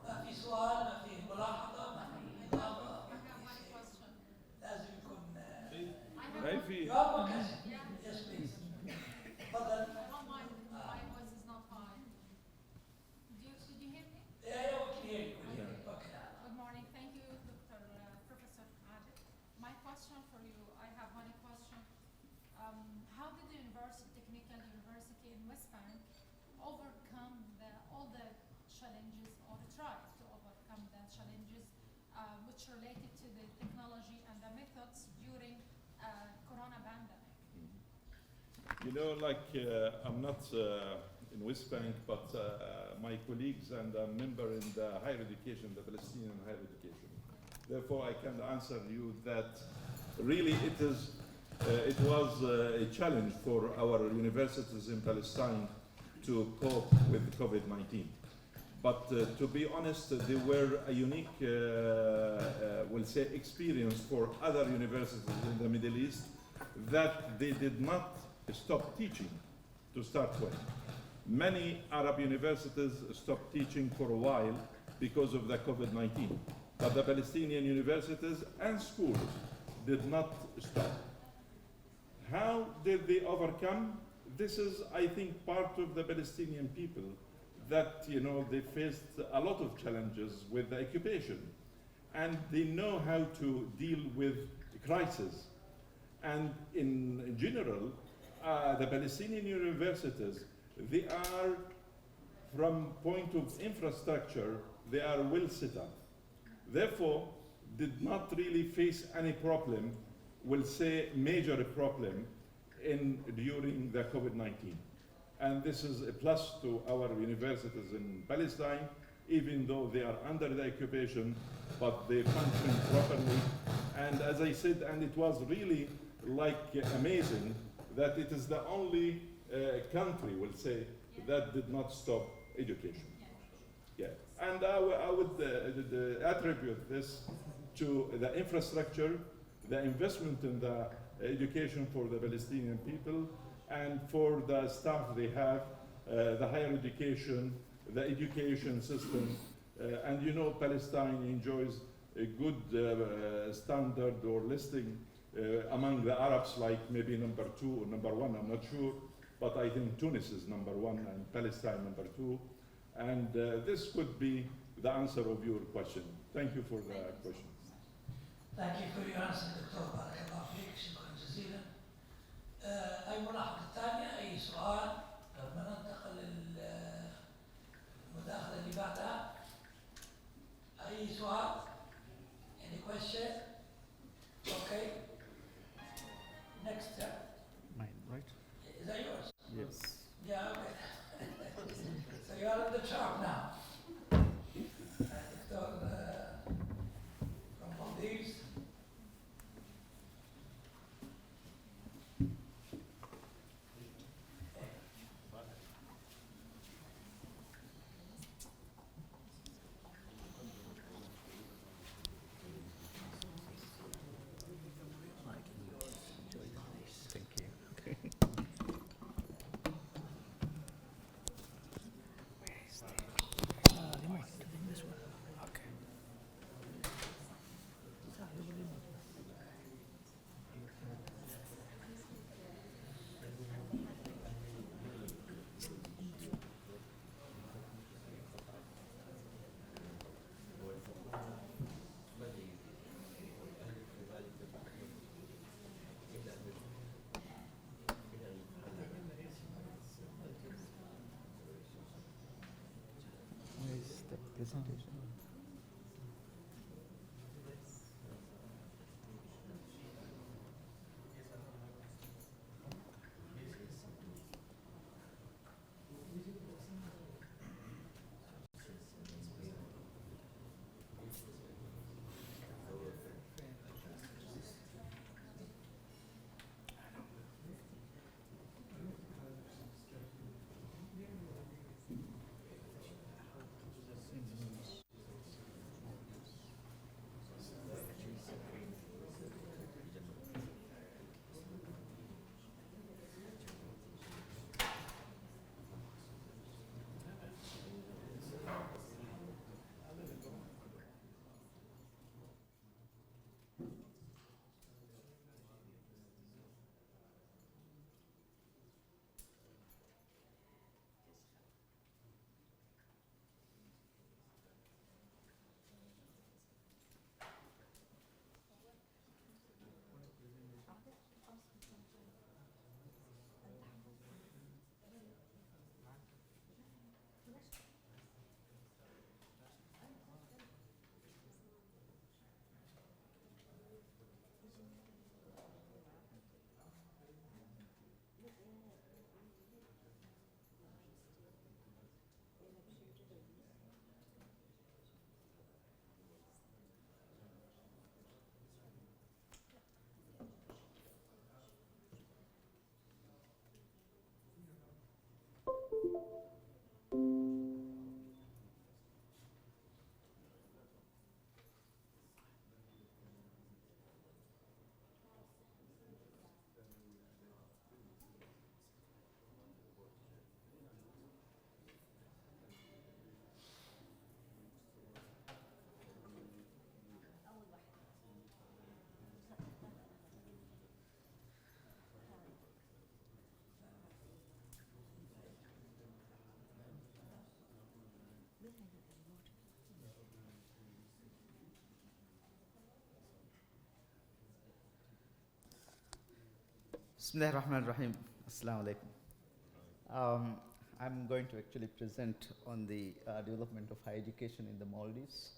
ما في سؤال، ما في ملاحظة، ما في إضافة، ما في شيء. لازم يكون ما في جواب مكشف. Yes, please. تفضل. My voice is not high. Did you hear me? Yeah, we can hear you. We can hear you. Okay. Good morning. Thank you, Dr. Professor Adil. My question for you, I have one question. How did the technical university in West Bank overcome all the challenges, or try to overcome the challenges which related to the technology and the methods during corona pandemic? You know, like I'm not in West Bank, but my colleagues and a member in the higher education, the Palestinian higher education. Therefore, I can answer you that really it was a challenge for our universities in Palestine to cope with COVID-19. But to be honest, they were a unique, we'll say, experience for other universities in the Middle East, that they did not stop teaching to start with. Many Arab universities stopped teaching for a while because of the COVID-19. But the Palestinian universities and schools did not stop. How did they overcome? This is, I think, part of the Palestinian people, that, you know, they faced a lot of challenges with the occupation, and they know how to deal with crisis. And in general, the Palestinian universities, they are, from point of infrastructure, they are well set up. Therefore, did not really face any problem, we'll say major problem, during the COVID-19. And this is a plus to our universities in Palestine, even though they are under the occupation, but they function properly. And as I said, and it was really like amazing that it is the only country, we'll say, that did not stop education. Yeah, and I would attribute this to the infrastructure, the investment in the education for the Palestinian people, and for the staff they have, the higher education, the education system. And you know, Palestine enjoys a good standard or listing among the Arabs, like maybe number 2 or number 1, I'm not sure. But I think Tunis is number 1 and Palestine number 2. And this could be the answer of your question. Thank you for the question. Thank you for your answer, دكتور. بارك الله فيك. شكرا جزيلا. أي ملاحظة ثانية؟ أي سؤال؟ قبل ما ننتقل للمداخلة اللي بعدها. أي سؤال؟ Any question? Okay. Next step. Mine, right? Is that yours? Yes. Yeah, okay. So you are on the chart now. Dr. From Maldives. Thank you. Okay. This one. Okay. Where is the presentation? Bismillahirrahmanirrahim. Assalamu alaikum. I'm going to actually present on the development of higher education in the Maldives,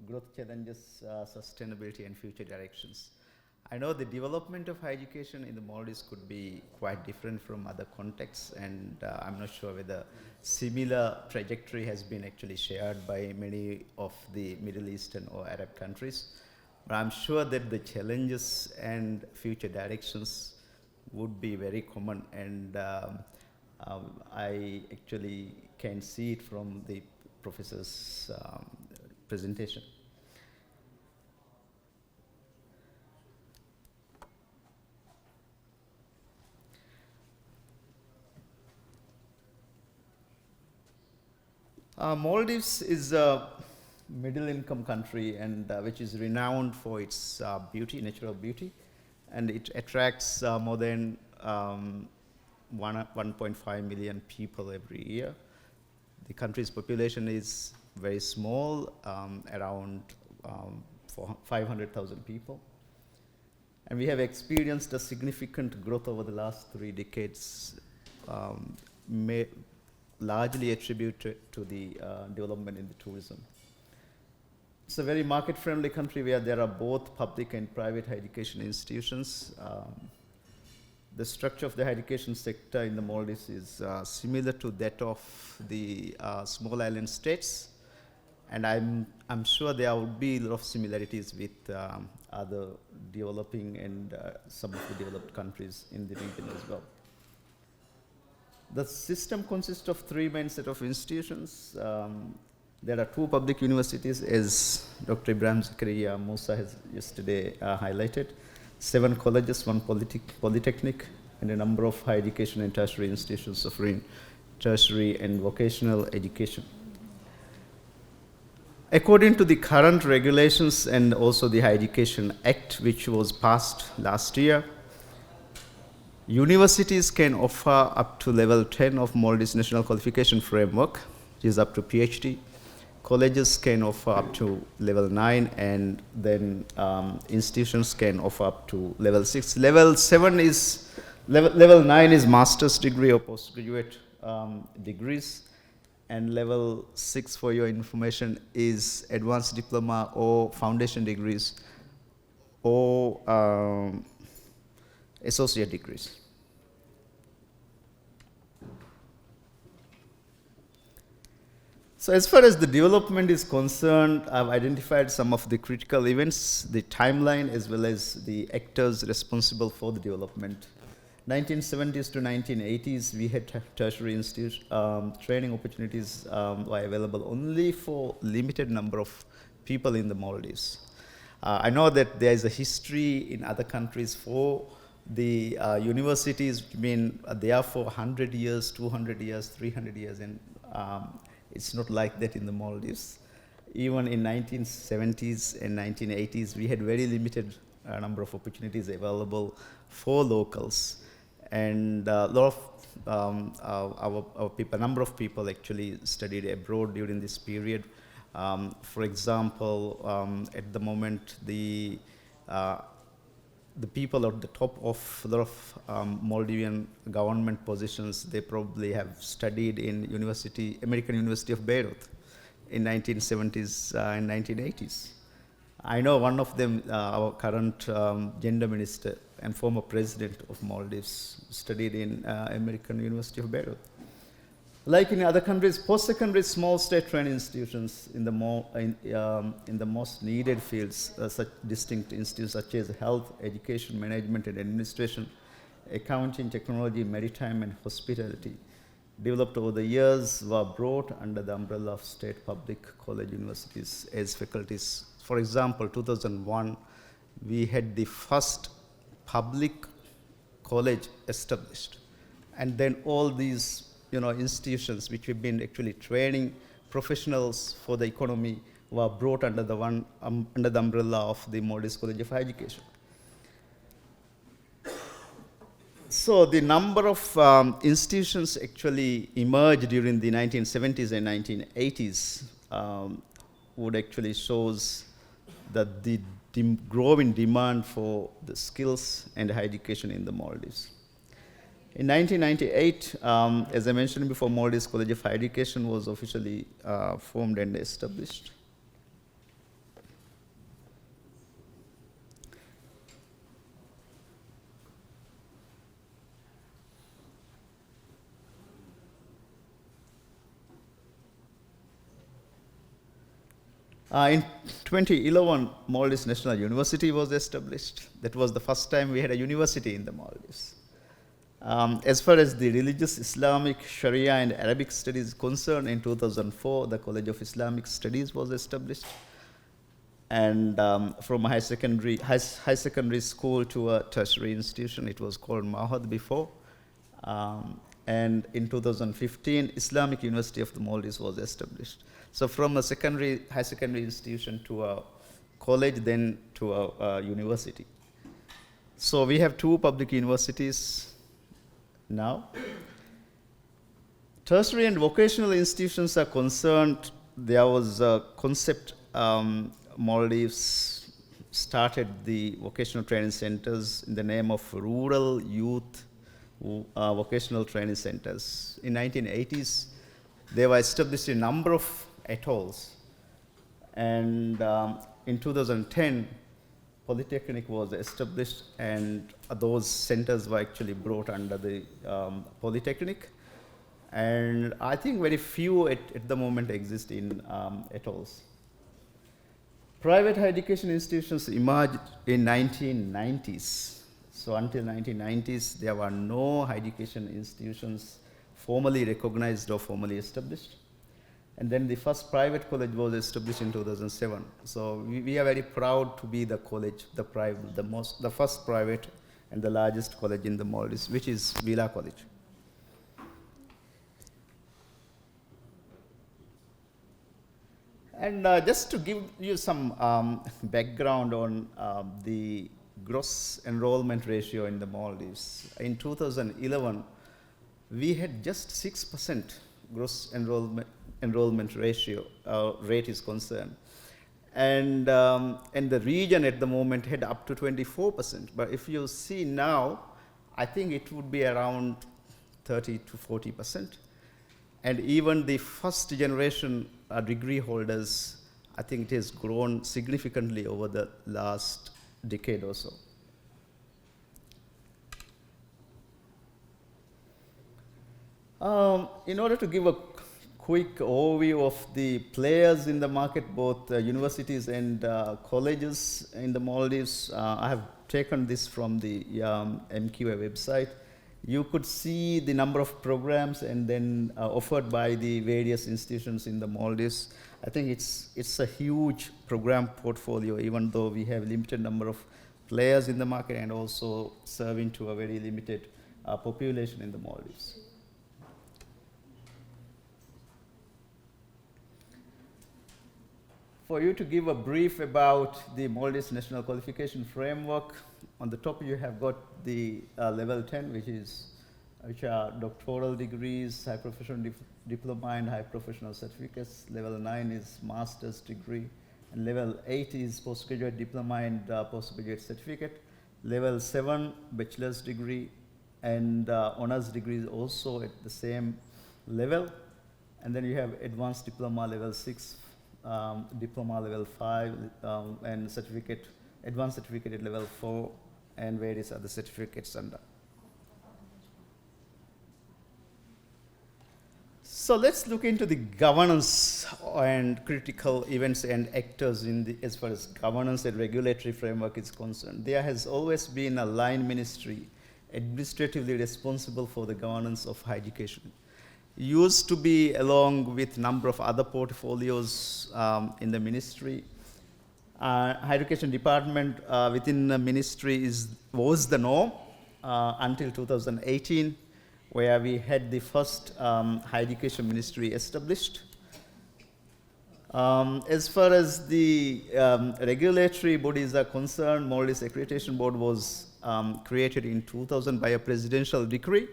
growth challenges, sustainability, and future directions. I know the development of higher education in the Maldives could be quite different from other contexts, and I'm not sure whether similar trajectory has been actually shared by many of the Middle Eastern or Arab countries. But I'm sure that the challenges and future directions would be very common, and I actually can see it from the professor's presentation. Maldives is a middle-income country, and which is renowned for its beauty, natural beauty, and it attracts more than 1.5 million people every year. The country's population is very small, around 500,000 people. And we have experienced a significant growth over the last 3 decades, largely attributed to the development in the tourism. It's a very market-friendly country where there are both public and private higher education institutions. The structure of the higher education sector in the Maldives is similar to that of the small island states, and I'm sure there would be a lot of similarities with other developing and some of the developed countries in the region as well. The system consists of 3 main set of institutions. There are 2 public universities, as Dr. Ibrahim Zakaria Musa has yesterday highlighted, 7 colleges, 1 polytechnic, and a number of higher education and tertiary institutions offering tertiary and vocational education. According to the current regulations and also the Higher Education Act, which was passed last year, universities can offer up to level 10 of Maldives National Qualification Framework, which is up to PhD. Colleges can offer up to level 9, and then institutions can offer up to level 6. Level 9 is master's degree or postgraduate degrees, and level 6, for your information, is advanced diploma or foundation degrees or associate degrees. So as far as the development is concerned, I've identified some of the critical events, the timeline, as well as the actors responsible for the development. 1970s to 1980s, we had tertiary training opportunities were available only for limited number of people in the Maldives. I know that there is a history in other countries for the universities, been there for 100 years, 200 years, 300 years, and it's not like that in the Maldives. Even in 1970s and 1980s, we had very limited number of opportunities available for locals. And a lot of our people, a number of people actually studied abroad during this period. For example, at the moment, the people at the top of a lot of Maldivian government positions, they probably have studied in American University of Beirut in 1970s and 1980s. I know one of them, our current gender minister and former president of Maldives, studied in American University of Beirut. Like in other countries, post-secondary small state training institutions in the most needed fields, such distinct institutes such as health, education, management and administration, accounting, technology, maritime and hospitality. developed over the years were brought under the umbrella of state public college universities as faculties. For example, 2001, we had the first public college established. And then all these institutions which have been actually training professionals for the economy were brought under the under the umbrella of the Maldives College of Higher Education. So the number of institutions actually emerged during the 1970s and 1980s would actually shows that the growing demand for the skills and higher education in the Maldives. In 1998, as I mentioned before, Maldives College of Higher Education was officially formed and established. In 2011, Maldives National University was established. That was the first time we had a university in the Maldives. As far as the religious, Islamic, Sharia, and Arabic studies concerned, in 2004, the College of Islamic Studies was established. And from a high secondary school to a tertiary institution, it was called Mahad before. And in 2015, Islamic University of the Maldives was established. So from a high secondary institution to a college, then to a university. So we have 2 public universities now. Tertiary and vocational institutions are concerned. There was a concept, Maldives started the vocational training centers in the name of Rural Youth Vocational Training Centers. In 1980s, they were established in a number of atolls. And in 2010, Polytechnic was established, and those centers were actually brought under the Polytechnic. And I think very few at the moment exist in atolls. Private higher education institutions emerged in 1990s. So until 1990s, there were no higher education institutions formally recognized or formally established. And then the first private college was established in 2007. So we are very proud to be the college, the first private and the largest college in the Maldives, which is Villa College. And just to give you some background on the gross enrollment ratio in the Maldives, in 2011, we had just 6% gross enrollment ratio rate is concerned. And the region at the moment had up to 24%. But if you see now, I think it would be around 30 to 40%. And even the first generation degree holders, I think it has grown significantly over the last decade or so. In order to give a quick overview of the players in the market, both universities and colleges in the Maldives, I have taken this from the MQA website. You could see the number of programs and then offered by the various institutions in the Maldives. I think it's a huge program portfolio, even though we have limited number of players in the market and also serving to a very limited population in the Maldives. For you to give a brief about the Maldives National Qualification Framework, on the top you have got the level 10, which are doctoral degrees, high professional diploma and high professional certificates. Level 9 is master's degree, and level 8 is postgraduate diploma and postgraduate certificate. Level 7, bachelor's degree, and honors degree is also at the same level. And then you have advanced diploma level 6, diploma level 5, and advanced certificate at level 4, and various other certificates under. So let's look into the governance and critical events and actors as far as governance and regulatory framework is concerned. There has always been a line ministry administratively responsible for the governance of higher education. used to be along with number of other portfolios in the ministry. Higher education department within the ministry was the norm until 2018, where we had the first higher education ministry established. As far as the regulatory bodies are concerned, Maldives Accreditation Board was created in 2000 by a presidential decree.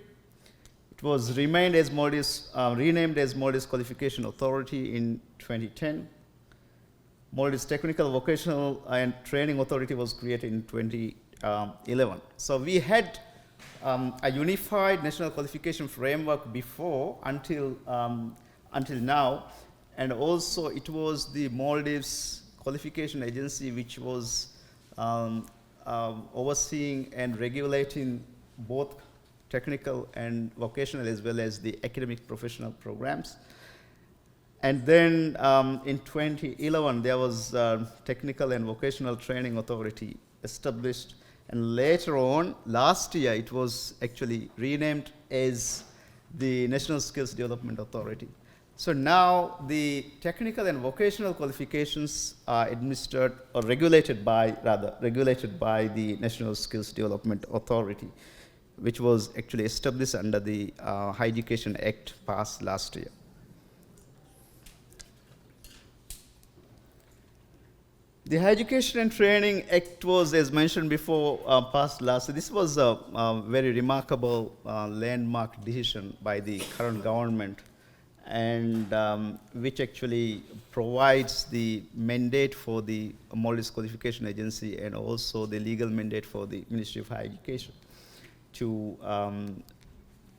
It was renamed as Maldives Qualification Authority in 2010. Maldives Technical, Vocational and Training Authority was created in 2011. So we had a unified national qualification framework before until now, and also it was the Maldives Qualification Agency which was overseeing and regulating both technical and vocational as well as the academic professional programs. And then in 2011, there was Technical and Vocational Training Authority established. And later on, last year, it was actually renamed as the National Skills Development Authority. So now the technical and vocational qualifications are administered or regulated by the National Skills Development Authority, which was actually established under the Higher Education Act passed last year. The Higher Education and Training Act was, as mentioned before, passed last year. This was a very remarkable landmark decision by the current government, and which actually provides the mandate for the Maldives Qualification Agency and also the legal mandate for the Ministry of Higher Education to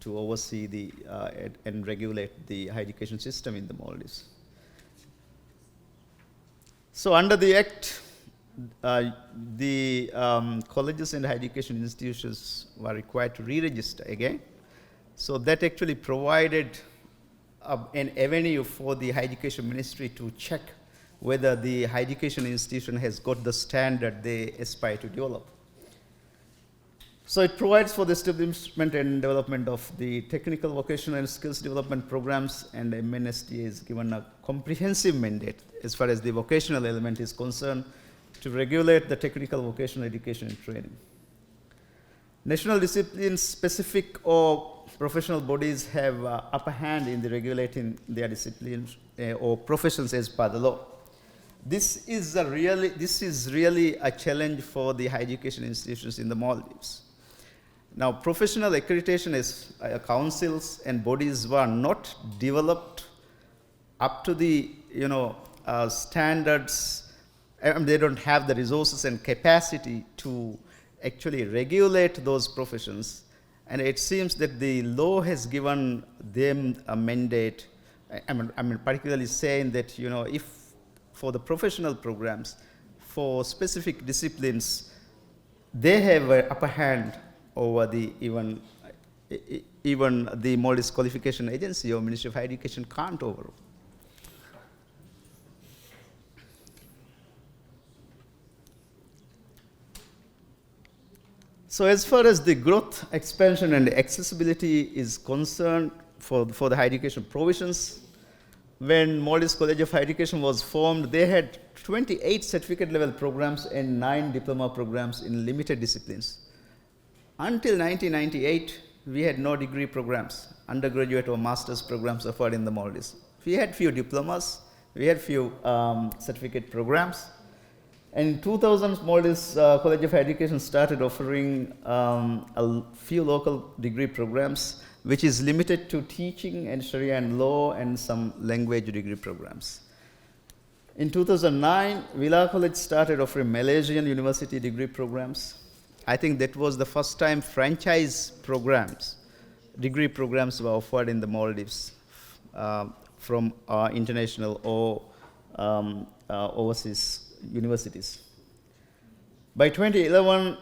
oversee the and regulate the higher education system in the Maldives. So under the Act, the colleges and higher education institutions were required to re-register again. So that actually provided an avenue for the Higher Education Ministry to check whether the higher education institution has got the standard they aspire to develop. So it provides for the establishment and development of the technical, vocational, and skills development programs, and MNSD is given a comprehensive mandate as far as the vocational element is concerned to regulate the technical vocational education and training. National discipline specific or professional bodies have upper hand in the regulating their disciplines or professions as per the law. This is really a challenge for the higher education institutions in the Maldives. Now, professional accreditation is councils and bodies were not developed up to the standards. They don't have the resources and capacity to actually regulate those professions, and it seems that the law has given them a mandate. I mean, particularly saying that if for the professional programs, for specific disciplines, they have an upper hand over the even the Maldives Qualification Agency or Ministry of Higher Education can't overrule. So as far as the growth, expansion, and accessibility is concerned for the higher education provisions, when Maldives College of Higher Education was formed, they had 28 certificate level programs and 9 diploma programs in limited disciplines. Until 1998, we had no degree programs, undergraduate or master's programs offered in the Maldives. We had few diplomas, we had few certificate programs. And in 2000, Maldives College of Higher Education started offering a few local degree programs, which is limited to teaching and Sharia and law and some language degree programs. In 2009, Villa College started offering Malaysian university degree programs. I think that was the first time franchise programs, degree programs were offered in the Maldives from international or overseas universities. By 2011,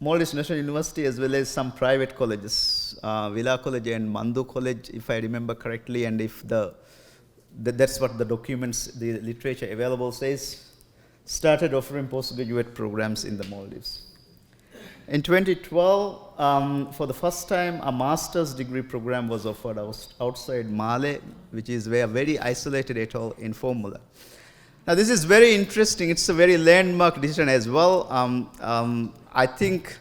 Maldives National University as well as some private colleges, Villa College and Mandu College, if I remember correctly, and if that's what the documents, the literature available says, started offering postgraduate programs in the Maldives. In 2012, for the first time, a master's degree program was offered outside Male, which is a very isolated atoll in Formula. Now, this is very interesting. It's a very landmark decision as well. I think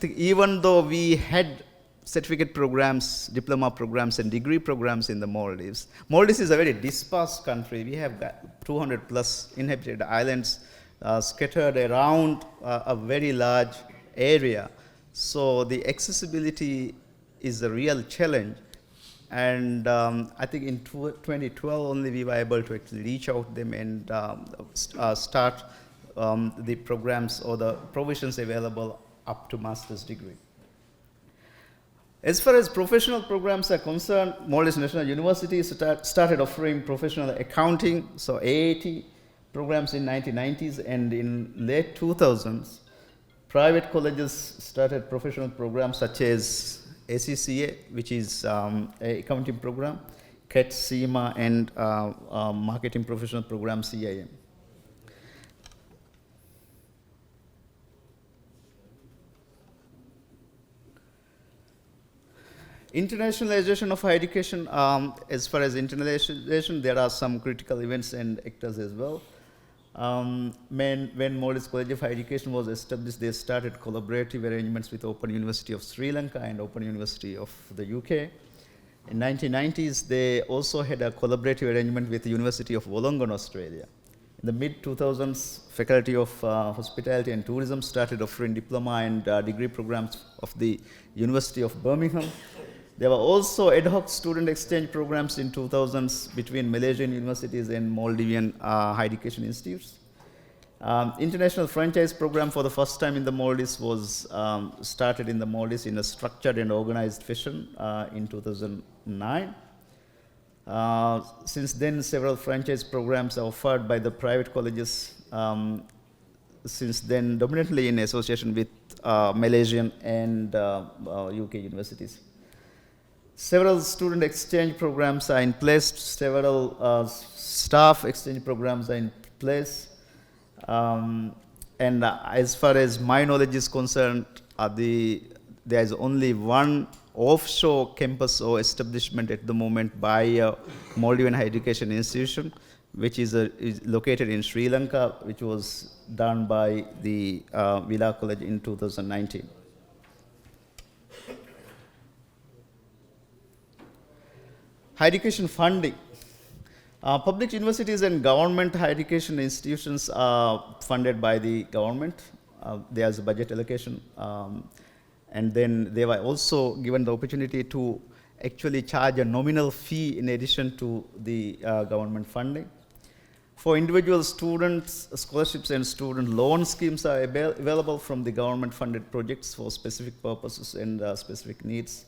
even though we had certificate programs, diploma programs, and degree programs in the Maldives. Maldives is a very dispersed country. We have got 200 plus inhabited islands scattered around a very large area. So the accessibility is a real challenge. And I think in 2012 only we were able to actually reach out them and start the programs or the provisions available up to master's degree. As far as professional programs are concerned, Maldives National University started offering professional accounting, so AAT programs in 1990s, and in late 2000s, private colleges started professional programs such as ACCA, which is an accounting program, CAT, CIMA, and marketing professional program, CIM. Internationalization of higher education, as far as internationalization, there are some critical events and actors as well. When Maldives College of Higher Education was established, they started collaborative arrangements with Open University of Sri Lanka and Open University of the UK. In 1990s, they also had a collaborative arrangement with the University of Wollongong, Australia. In the mid-2000s, Faculty of Hospitality and Tourism started offering diploma and degree programs of the University of Birmingham. There were also ad hoc student exchange programs in 2000s between Malaysian universities and Maldivian higher education institutes. International franchise program for the first time in the Maldives was started in the Maldives in a structured and organized fashion in 2009. Since then, several franchise programs are offered by the private colleges, since then dominantly in association with Malaysian and UK universities. Several student exchange programs are in place, several staff exchange programs are in place. And as far as my knowledge is concerned, there is only one offshore campus or establishment at the moment by a Maldivian higher education institution, which is located in Sri Lanka, which was done by the Villa College in 2019. Higher education funding. Public universities and government higher education institutions are funded by the government. There's a budget allocation. And then they were also given the opportunity to actually charge a nominal fee in addition to the government funding. For individual students, scholarships and student loan schemes are available from the government-funded projects for specific purposes and specific needs,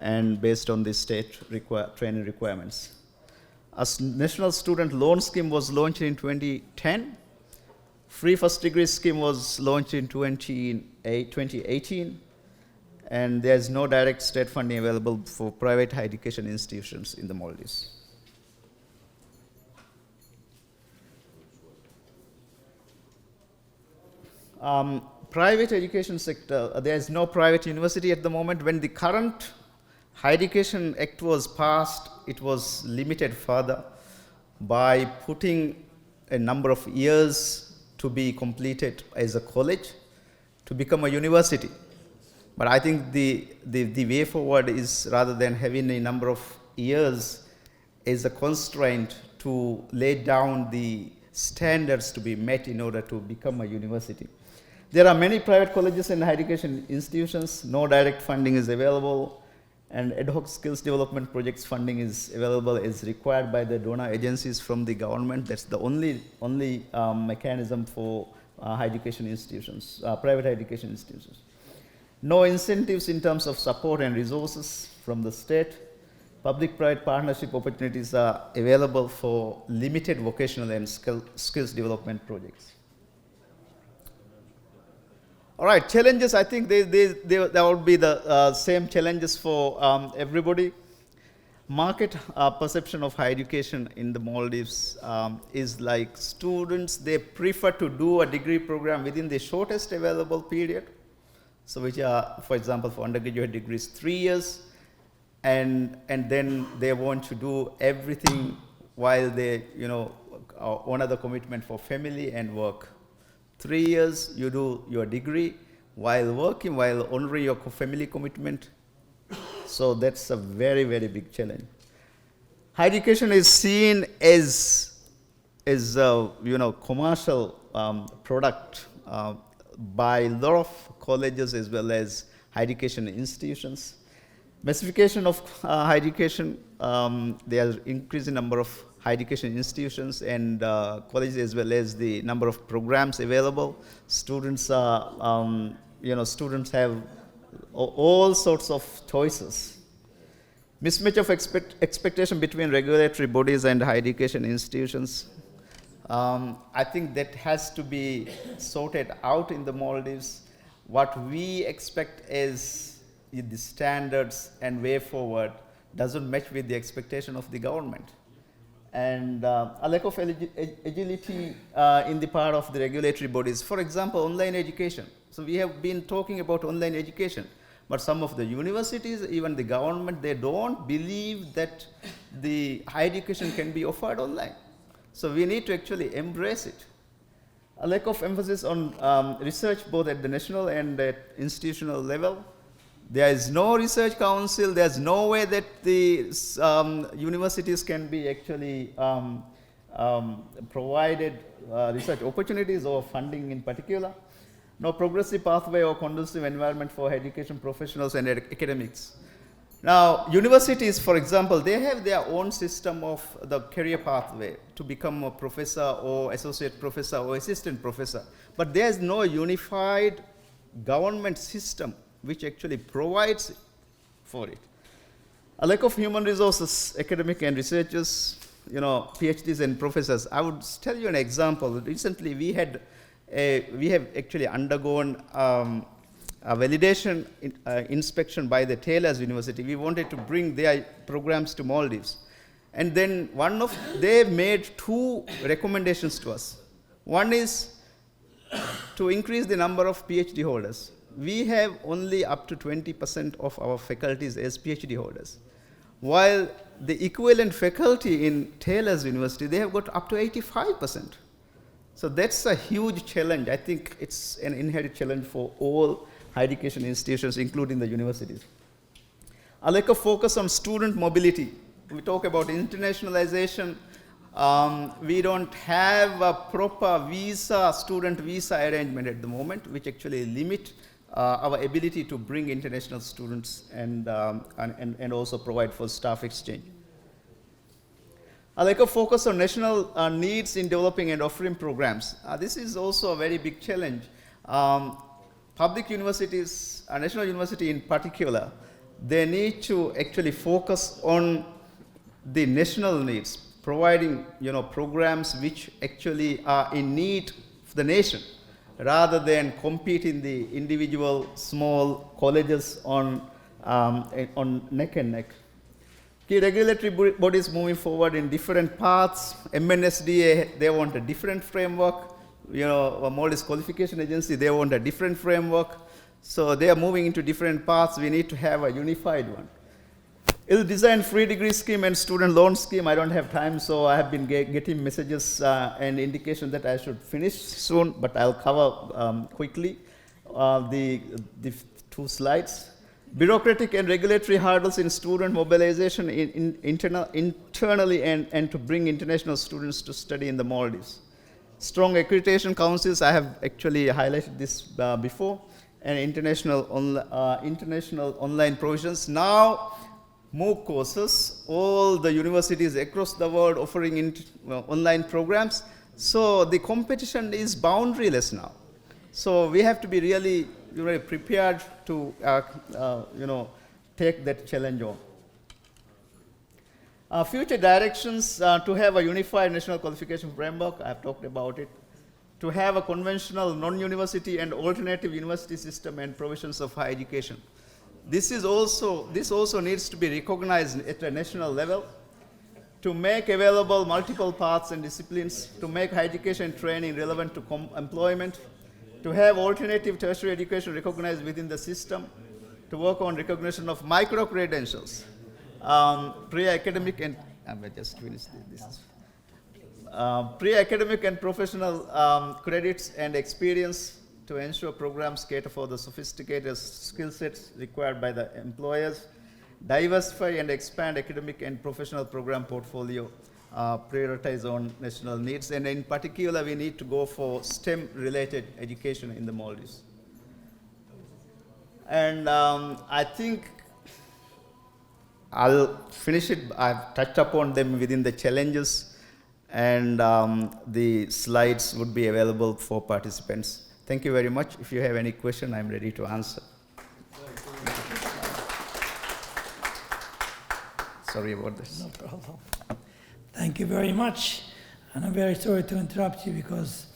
and based on the state training requirements. A national student loan scheme was launched in 2010. Free first degree scheme was launched in 2018. And there is no direct state funding available for private higher education institutions in the Maldives. Private education sector, there is no private university at the moment. When the current Higher Education Act was passed, it was limited further by putting a number of years to be completed as a college to become a university. But I think the way forward is, rather than having a number of years as a constraint, to lay down the standards to be met in order to become a university. There are many private colleges and higher education institutions. No direct funding is available, and ad hoc skills development projects funding is available as required by the donor agencies from the government. That's the only mechanism for higher education institutions, private higher education institutions. No incentives in terms of support and resources from the state. Public-private partnership opportunities are available for limited vocational and skills development projects. All right, challenges, I think there would be the same challenges for everybody. Market perception of higher education in the Maldives is like students, they prefer to do a degree program within the shortest available period, So which are, for example, for undergraduate degrees, 3 years, and then they want to do everything while they, honor the commitment for family and work. 3 years, you do your degree while working, while honoring your family commitment. So that's a very, very big challenge. Higher education is seen as commercial product by a lot of colleges as well as higher education institutions. Massification of higher education, there are increasing number of higher education institutions and colleges as well as the number of programs available. Students are, students have all sorts of choices. Mismatch of expectation between regulatory bodies and higher education institutions. I think that has to be sorted out in the Maldives. What we expect is the standards and way forward doesn't match with the expectation of the government. And a lack of agility in the part of the regulatory bodies. For example, online education. So we have been talking about online education, but some of the universities, even the government, they don't believe that the higher education can be offered online. So we need to actually embrace it. A lack of emphasis on research both at the national and at institutional level. There is no research council. There's no way that the universities can be actually provided research opportunities or funding in particular. No progressive pathway or conducive environment for education professionals and academics. Now, universities, for example, they have their own system of the career pathway to become a professor or associate professor or assistant professor. But there is no unified government system which actually provides for it. A lack of human resources, academic and researchers, PhDs and professors. I would tell you an example. Recently, we have actually undergone a validation inspection by the Taylor's University. We wanted to bring their programs to Maldives. And then they made 2 recommendations to us. One is to increase the number of PhD holders. We have only up to 20% of our faculties as PhD holders, while the equivalent faculty in Taylor's University, they have got up to 85%. So that's a huge challenge. I think it's an inherent challenge for all higher education institutions, including the universities. A lack of focus on student mobility. We talk about internationalization. We don't have a proper student visa arrangement at the moment, which actually limit our ability to bring international students and also provide for staff exchange. A lack of focus on national needs in developing and offering programs. This is also a very big challenge. Public universities, national university in particular, they need to actually focus on the national needs, providing programs which actually are in need of the nation, rather than competing the individual small colleges on neck and neck. Key regulatory bodies moving forward in different paths. MNSDA, they want a different framework. A Maldives Qualification Agency, they want a different framework. So they are moving into different paths. We need to have a unified one. Ill-designed free degree scheme and student loan scheme, I don't have time, so I have been getting messages and indication that I should finish soon, but I'll cover quickly the 2 slides. Bureaucratic and regulatory hurdles in student mobilization internally and to bring international students to study in the Maldives. Strong accreditation councils, I have actually highlighted this before, and international online provisions. Now, MOOC courses, all the universities across the world offering online programs. So the competition is boundaryless now. So we have to be really prepared to take that challenge on. Future directions to have a unified national qualification framework, I've talked about it. To have a conventional non-university and alternative university system and provisions of higher education. This also needs to be recognized at a national level. To make available multiple paths and disciplines, to make higher education training relevant to employment, to have alternative tertiary education recognized within the system, to work on recognition of micro-credentials, pre-academic and, just finish this. Pre-academic and professional credits and experience to ensure programs cater for the sophisticated skill sets required by the employers, diversify and expand academic and professional program portfolio, prioritize on national needs, and in particular we need to go for STEM-related education in the Maldives. And I think I'll finish it. I've touched upon them within the challenges, and the slides would be available for participants. Thank you very much. If you have any question, I'm ready to answer. Sorry about this. No problem. Thank you very much. And I'm very sorry to interrupt you because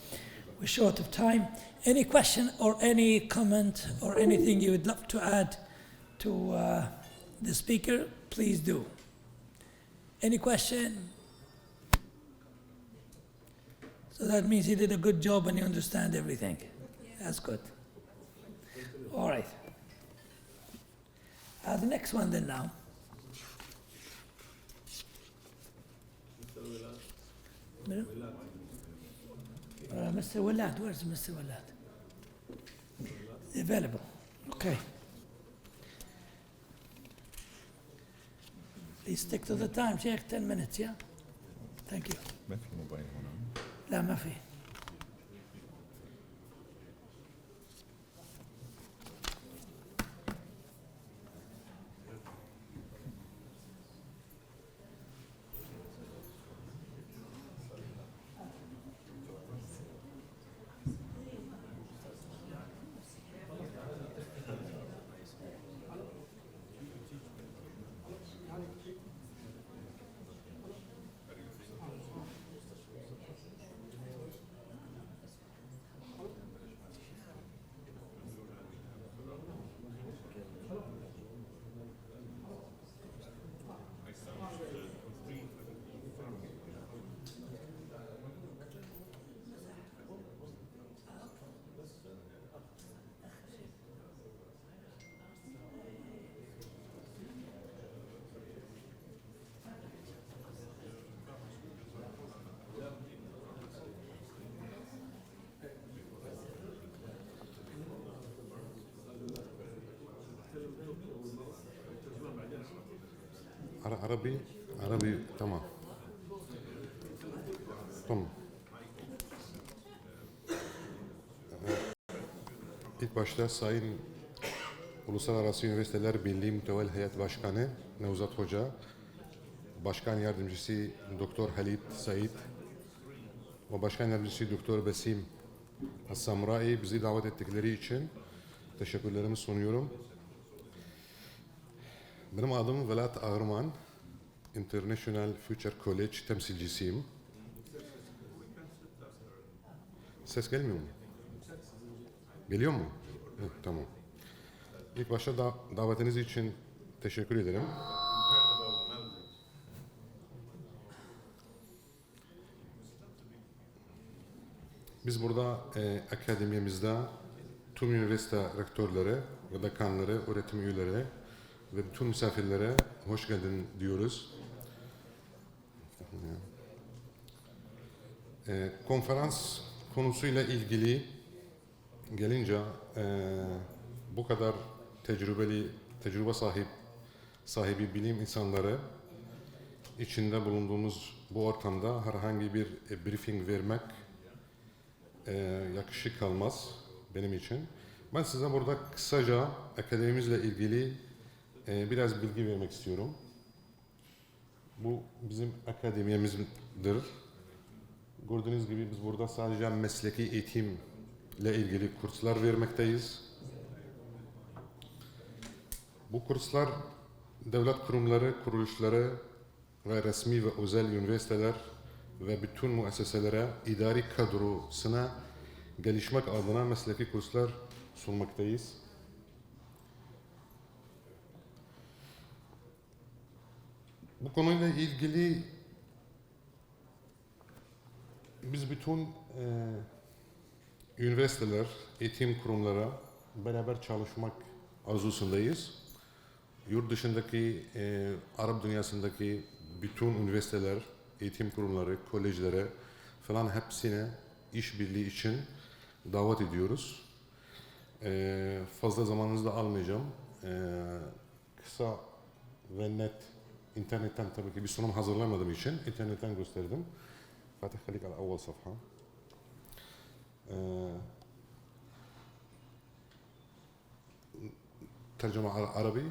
we're short of time. Any question or any comment or anything you would love to add to the speaker, please do. Any question? So that means he did a good job and you understand everything. That's good. All right. The next one then now. Mr. Walad, where's Mr. Walad? Available. Okay. Please stick to the time, Sheikh. 10 minutes, yeah? Thank you. ما في موبايل هنا. لا ما في. عربي tamam. İlk başta Sayın Uluslararası Üniversiteler Birliği Mütevel Heyet Başkanı Nevzat Hoca, Başkan Yardımcısı Doktor Halit Said ve Başkan Yardımcısı Doktor Besim As-Samrai bizi davet ettikleri için teşekkürlerimi sunuyorum. Benim adım Velat Ağırman, International Future College temsilcisiyim. Ses gelmiyor mu? Geliyor mu? Evet, tamam. İlk başta davetiniz için teşekkür ederim. Biz burada akademimizde tüm üniversite rektörleri ve dekanları, öğretim üyeleri ve bütün misafirlere hoş geldin diyoruz. Konferans konusuyla ilgili gelince bu kadar tecrübe sahibi bilim insanları içinde bulunduğumuz bu ortamda herhangi bir briefing vermek yakışık kalmaz benim için. Ben size burada kısaca akademimizle ilgili biraz bilgi vermek istiyorum. Bu bizim akademiyemizdir. Gördüğünüz gibi biz burada sadece mesleki eğitimle ilgili kurslar vermekteyiz. Bu kurslar devlet kurumları, kuruluşları ve resmi ve özel üniversiteler ve bütün müesseselere idari kadrosuna gelişmek adına mesleki kurslar sunmaktayız. Bu konuyla ilgili biz bütün üniversiteler, eğitim kurumları beraber çalışmak arzusundayız. Yurt dışındaki, Arap dünyasındaki bütün üniversiteler, eğitim kurumları, kolejlere falan hepsine işbirliği için davet ediyoruz. Fazla zamanınızı da almayacağım. Kısa ve net internetten tabii ki bir sunum hazırlamadığım için internetten gösterdim. Fatih خليك على أول صفحة. ترجمة عربي.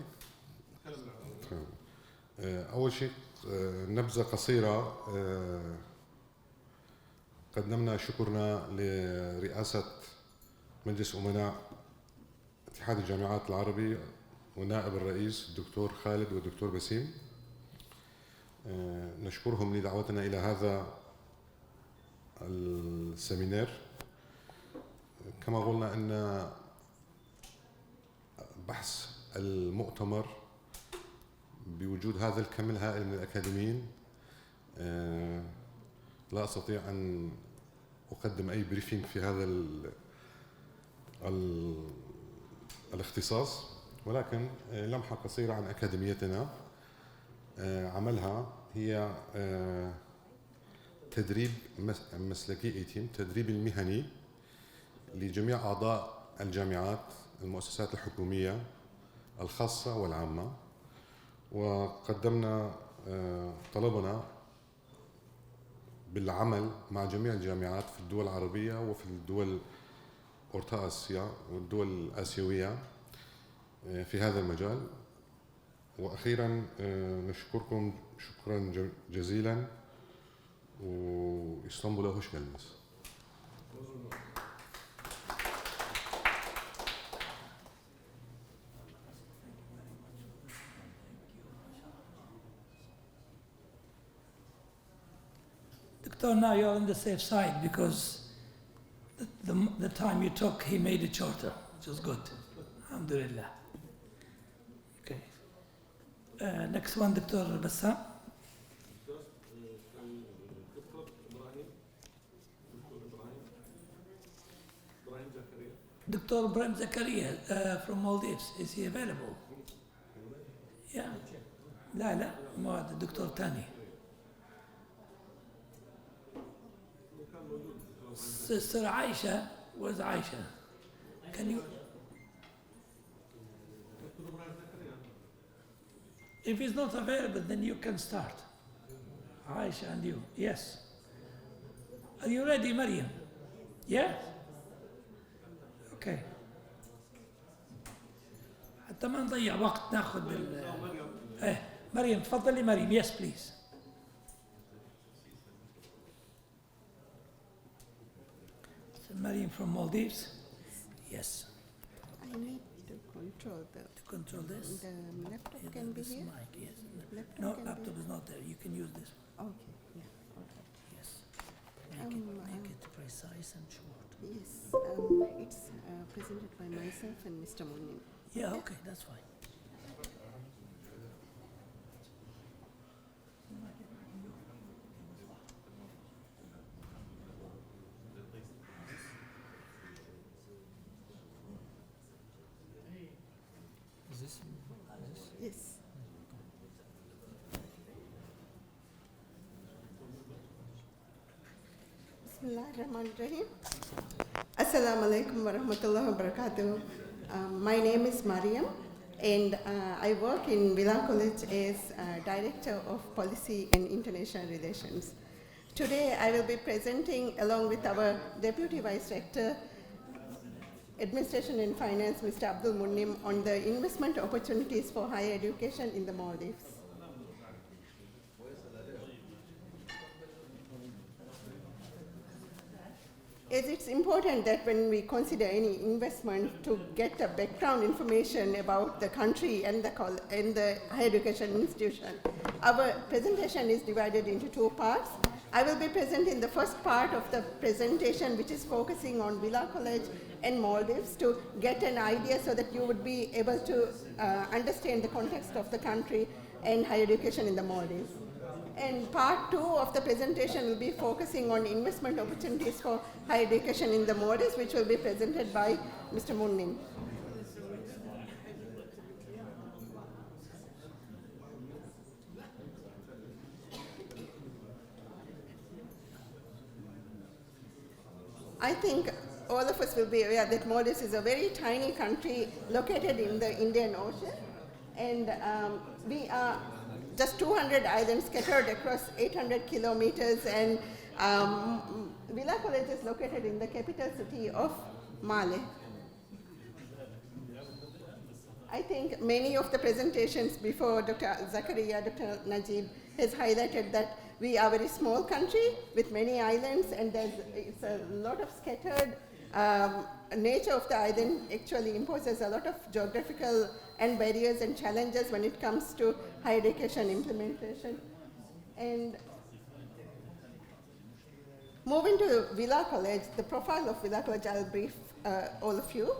أول شيء نبذة قصيرة. قدمنا شكرنا لرئاسة مجلس أمناء اتحاد الجامعات العربي ونائب الرئيس الدكتور خالد والدكتور بسيم. نشكرهم لدعوتنا إلى هذا السمينار. كما قلنا أن بحث المؤتمر بوجود هذا الكم الهائل من الأكاديميين لا أستطيع أن أقدم أي بريفينج في هذا الاختصاص، ولكن لمحة قصيرة عن أكاديميتنا. عملها هي تدريب مسلكي ايتيم، تدريب المهني لجميع أعضاء الجامعات، المؤسسات الحكومية الخاصة والعامة. وقدمنا طلبنا بالعمل مع جميع الجامعات في الدول العربية وفي الدول أورتا آسيا والدول الآسيوية في هذا المجال. وأخيرا نشكركم شكرا جزيلا وإسطنبول'a hoş geldiniz. Doctor, now you're on the safe side because the time you took, he made it shorter, which was good. Alhamdulillah. Okay. Next one, Dr. Bassam. Dr. Ibrahim Zakaria from Maldives, is he available? Yeah. لا مو هذا الدكتور الثاني. Sister Aisha, where's Aisha? Can you? If he's not available, then you can start. Aisha and you, yes. Are you ready, Maryam? Yeah? Okay. حتى ما نضيع وقت ناخذ مريم تفضلي مريم. Yes, please. So Maryam from Maldives. Yes. I need to control this. The laptop can be here. Mic, yes. Laptop Laptop is not there. You can use this. Okay. Yeah. Okay. Yes. Make it precise and short. Yes. It's presented by myself and Mr. Munnim. Yeah. Okay. That's fine. Yes. Bismillahirrahmanirrahim. Assalamu alaikum wa rahmatullahi wa barakatuh. My name is Mariam, and I work in Villa College as Director of Policy and International Relations. Today I will be presenting along with our Deputy Vice Rector, Administration and Finance, Mr. Abdul Munnim, on the investment opportunities for higher education in the Maldives. As it's important that when we consider any investment to get a background information about the country and the higher education institution. Our presentation is divided into two parts. I will be presenting the first part of the presentation, which is focusing on Villa College and Maldives, to get an idea so that you would be able to understand the context of the country and higher education in the Maldives. And part 2 of the presentation will be focusing on investment opportunities for higher education in the Maldives, which will be presented by Mr. Munnin. I think all of us will be aware that Maldives is a very tiny country located in the Indian Ocean, and we are just 200 islands scattered across 800 kilometers, and Villa College is located in the capital city of Male. I think many of the presentations before Dr. Zakaria, Dr. Najib has highlighted that we are a very small country with many islands, and it's a lot of scattered nature of the island actually imposes a lot of geographical and barriers and challenges when it comes to higher education implementation. And moving to Villa College, the profile of Villa College, I'll brief all of you.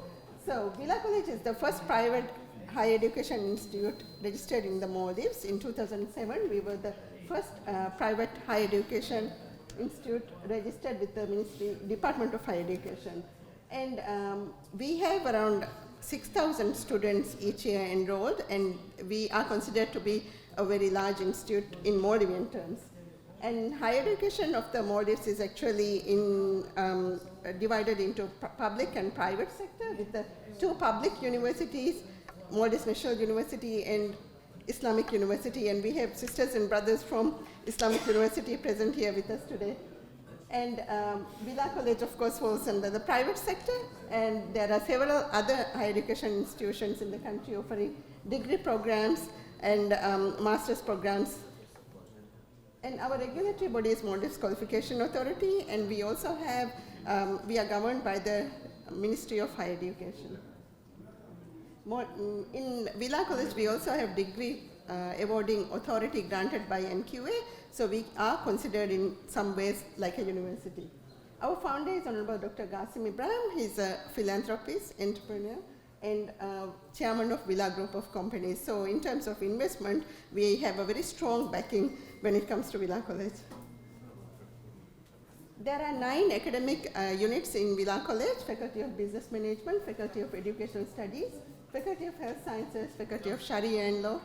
So Villa College is the first private higher education institute registered in the Maldives. In 2007, we were the first private higher education institute registered with the Department of Higher Education. And we have around 6,000 students each year enrolled, and we are considered to be a very large institute in Maldivian terms. And higher education of the Maldives is actually divided into public and private sector, with the 2 public universities, Maldives National University and Islamic University, and we have sisters and brothers from Islamic University present here with us today. And Villa College, of course, falls under the private sector, and there are several other higher education institutions in the country offering degree programs and master's programs. And our regulatory body is Maldives Qualification Authority, and we also have, we are governed by the Ministry of Higher Education. In Villa College, we also have degree awarding authority granted by MQA, so we are considered in some ways like a university. Our founder is Honorable Dr. Qasim Ibrahim. He's a philanthropist, entrepreneur, and chairman of Villa Group of Companies. So in terms of investment, we have a very strong backing when it comes to Villa College. There are 9 academic units in Villa College: Faculty of Business Management, Faculty of Educational Studies, Faculty of Health Sciences, Faculty of Sharia and Law,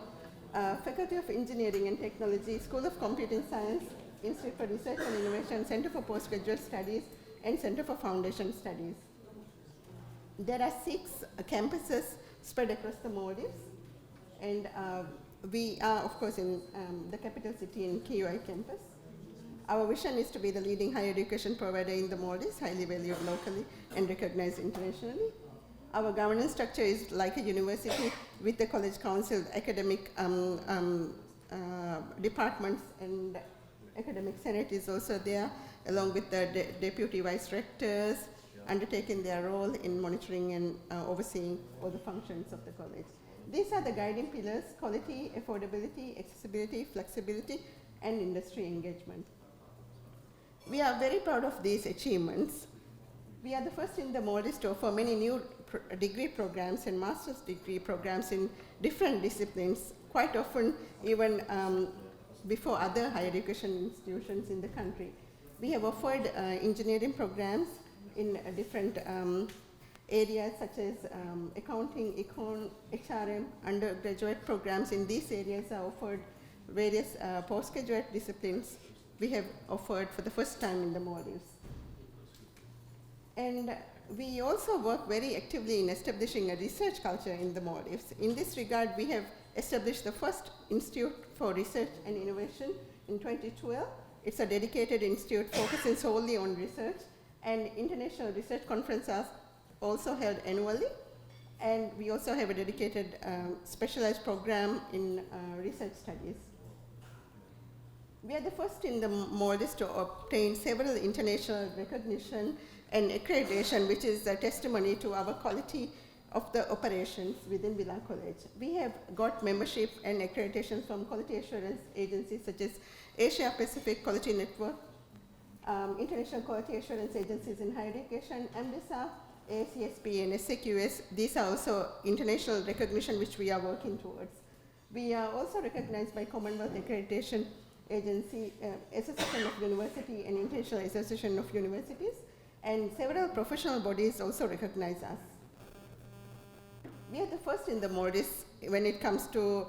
Faculty of Engineering and Technology, School of Computing Science, Institute for Research and Innovation, Center for Postgraduate Studies, and Center for Foundation Studies. There are 6 campuses spread across the Maldives, and we are, of course, in the capital city in KUI campus. Our vision is to be the leading higher education provider in the Maldives, highly valued locally and recognized internationally. Our governance structure is like a university with the college council, academic departments, and academic senate is also there, along with the deputy vice rectors, undertaking their role in monitoring and overseeing all the functions of the college. These are the guiding pillars: quality, affordability, accessibility, flexibility, and industry engagement. We are very proud of these achievements. We are the first in the Maldives to offer many new degree programs and master's degree programs in different disciplines, quite often even before other higher education institutions in the country. We have offered engineering programs in different areas such as accounting, econ, HRM, undergraduate programs. In these areas are offered various postgraduate disciplines we have offered for the first time in the Maldives. And we also work very actively in establishing a research culture in the Maldives. In this regard, we have established the first Institute for Research and Innovation in 2012. It's a dedicated institute focusing solely on research, and international research conferences are also held annually. And we also have a dedicated specialized program in research studies. We are the first in the Maldives to obtain several international recognition and accreditation, which is a testimony to our quality of the operations within Villa College. We have got membership and accreditation from quality assurance agencies such as Asia Pacific Quality Network, International Quality Assurance Agencies in Higher Education, AMDISA, ACSP, and SAQS. These are also international recognition which we are working towards. We are also recognized by Commonwealth accreditation Agency, Association of University and International Association of Universities, and several professional bodies also recognize us. We are the first in the Maldives when it comes to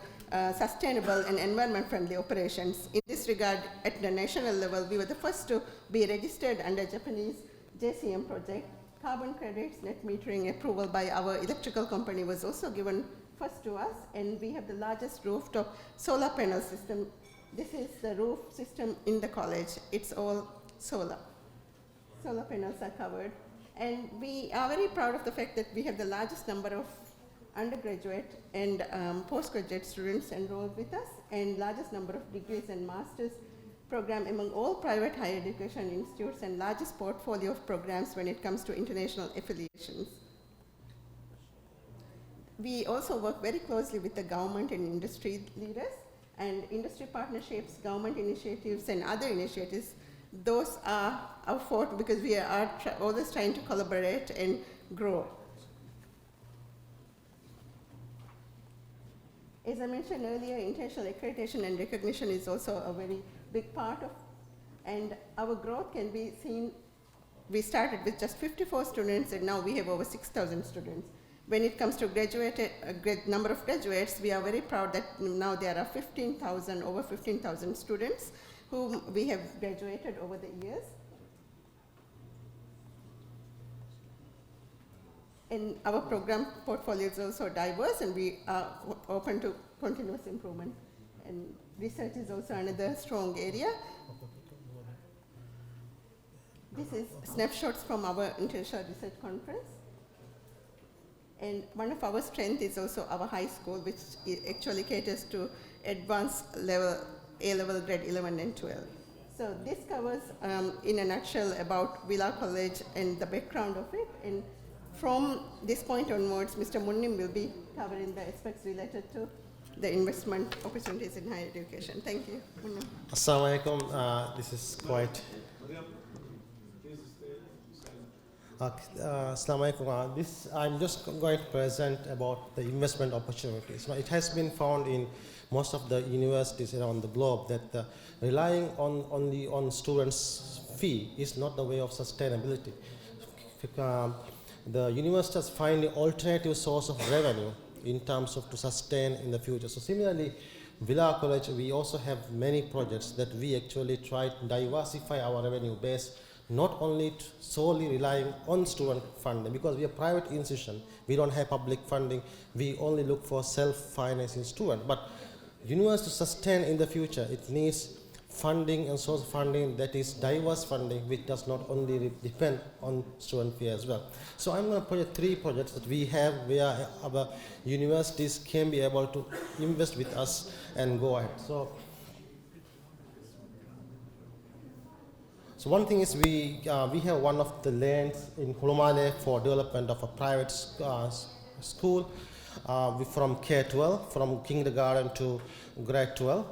sustainable and environment-friendly operations. In this regard, at the national level, we were the first to be registered under Japanese JCM project. Carbon credits, net metering approval by our electrical company was also given first to us, and we have the largest rooftop solar panel system. This is the roof system in the college. It's all solar. Solar panels are covered. And we are very proud of the fact that we have the largest number of undergraduate and postgraduate students enrolled with us, and largest number of degrees and masters program among all private higher education institutes, and largest portfolio of programs when it comes to international affiliations. We also work very closely with the government and industry leaders, and industry partnerships, government initiatives, and other initiatives. Those are our forte because we are always trying to collaborate and grow. As I mentioned earlier, international accreditation and recognition is also a very big part of, and our growth can be seen. We started with just 54 students, and now we have over 6,000 students. When it comes to number of graduates, we are very proud that now there are over 15,000 students whom we have graduated over the years. And our program portfolio is also diverse, and we are open to continuous improvement. And research is also another strong area. This is snapshots from our International Research Conference. And one of our strengths is also our high school, which actually caters to advanced level, A-level grade 11 and 12. So this covers, in a nutshell, about Villa College and the background of it. And from this point onwards, Mr. Munnim will be covering the aspects related to the investment opportunities in higher education. Thank you. Munnim. Assalamu alaikum. This is quite... Assalamu alaikum. I'm just going to present about the investment opportunities. It has been found in most of the universities around the globe that relying only on students' fee is not the way of sustainability. The universities find an alternative source of revenue in terms of to sustain in the future. So similarly, Villa College, we also have many projects that we actually try to diversify our revenue base, not only solely relying on student funding, because we are a private institution, we don't have public funding, we only look for self-financing students. But university to sustain in the future, it needs funding and source of funding that is diverse funding, which does not only depend on student fee as well. So I'm going to put 3 projects that we have where our universities can be able to invest with us and go ahead. So one thing is we have one of the lands in Hulumale for development of a private school from K-12, from kindergarten to grade 12.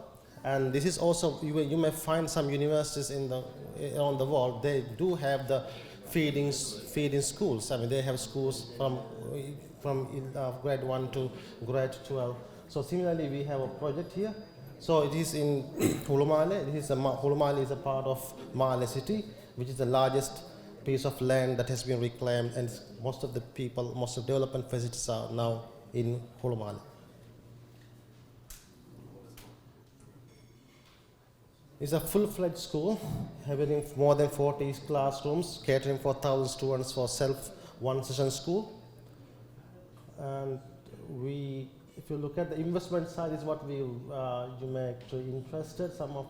And this is also, you may find some universities around the world, they do have the feeding schools. I mean, they have schools from grade 1 to grade 12. So similarly, we have a project here. So it is in Hulumale. Hulumale is a part of Male city, which is the largest piece of land that has been reclaimed, and most of the development facilities are now in Hulumale. It's a full-fledged school, having more than 40 classrooms, catering for 1,000 students for one-session school. And if you look at the investment side, is what you may actually interested. Some of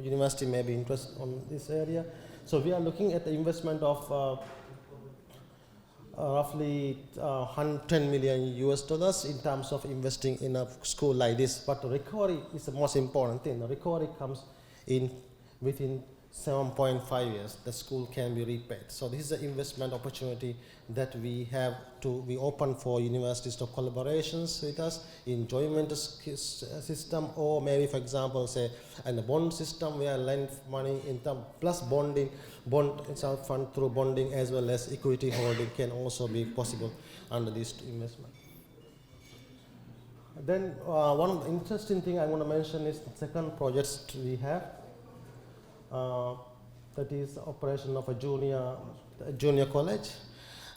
university may be interested on this area. So we are looking at the investment of roughly $110 million in terms of investing in a school like this. But the recovery is the most important thing. The recovery comes within 7.5 years, the school can be repaid. So this is an investment opportunity that we have to be open for universities to collaborations with us in joint system, or maybe, for example, say, in the bond system where lend money in term plus bond itself fund through bonding as well as equity holding can also be possible under this investment. Then one of the interesting thing I want to mention is the second project we have. that is operation of a junior college.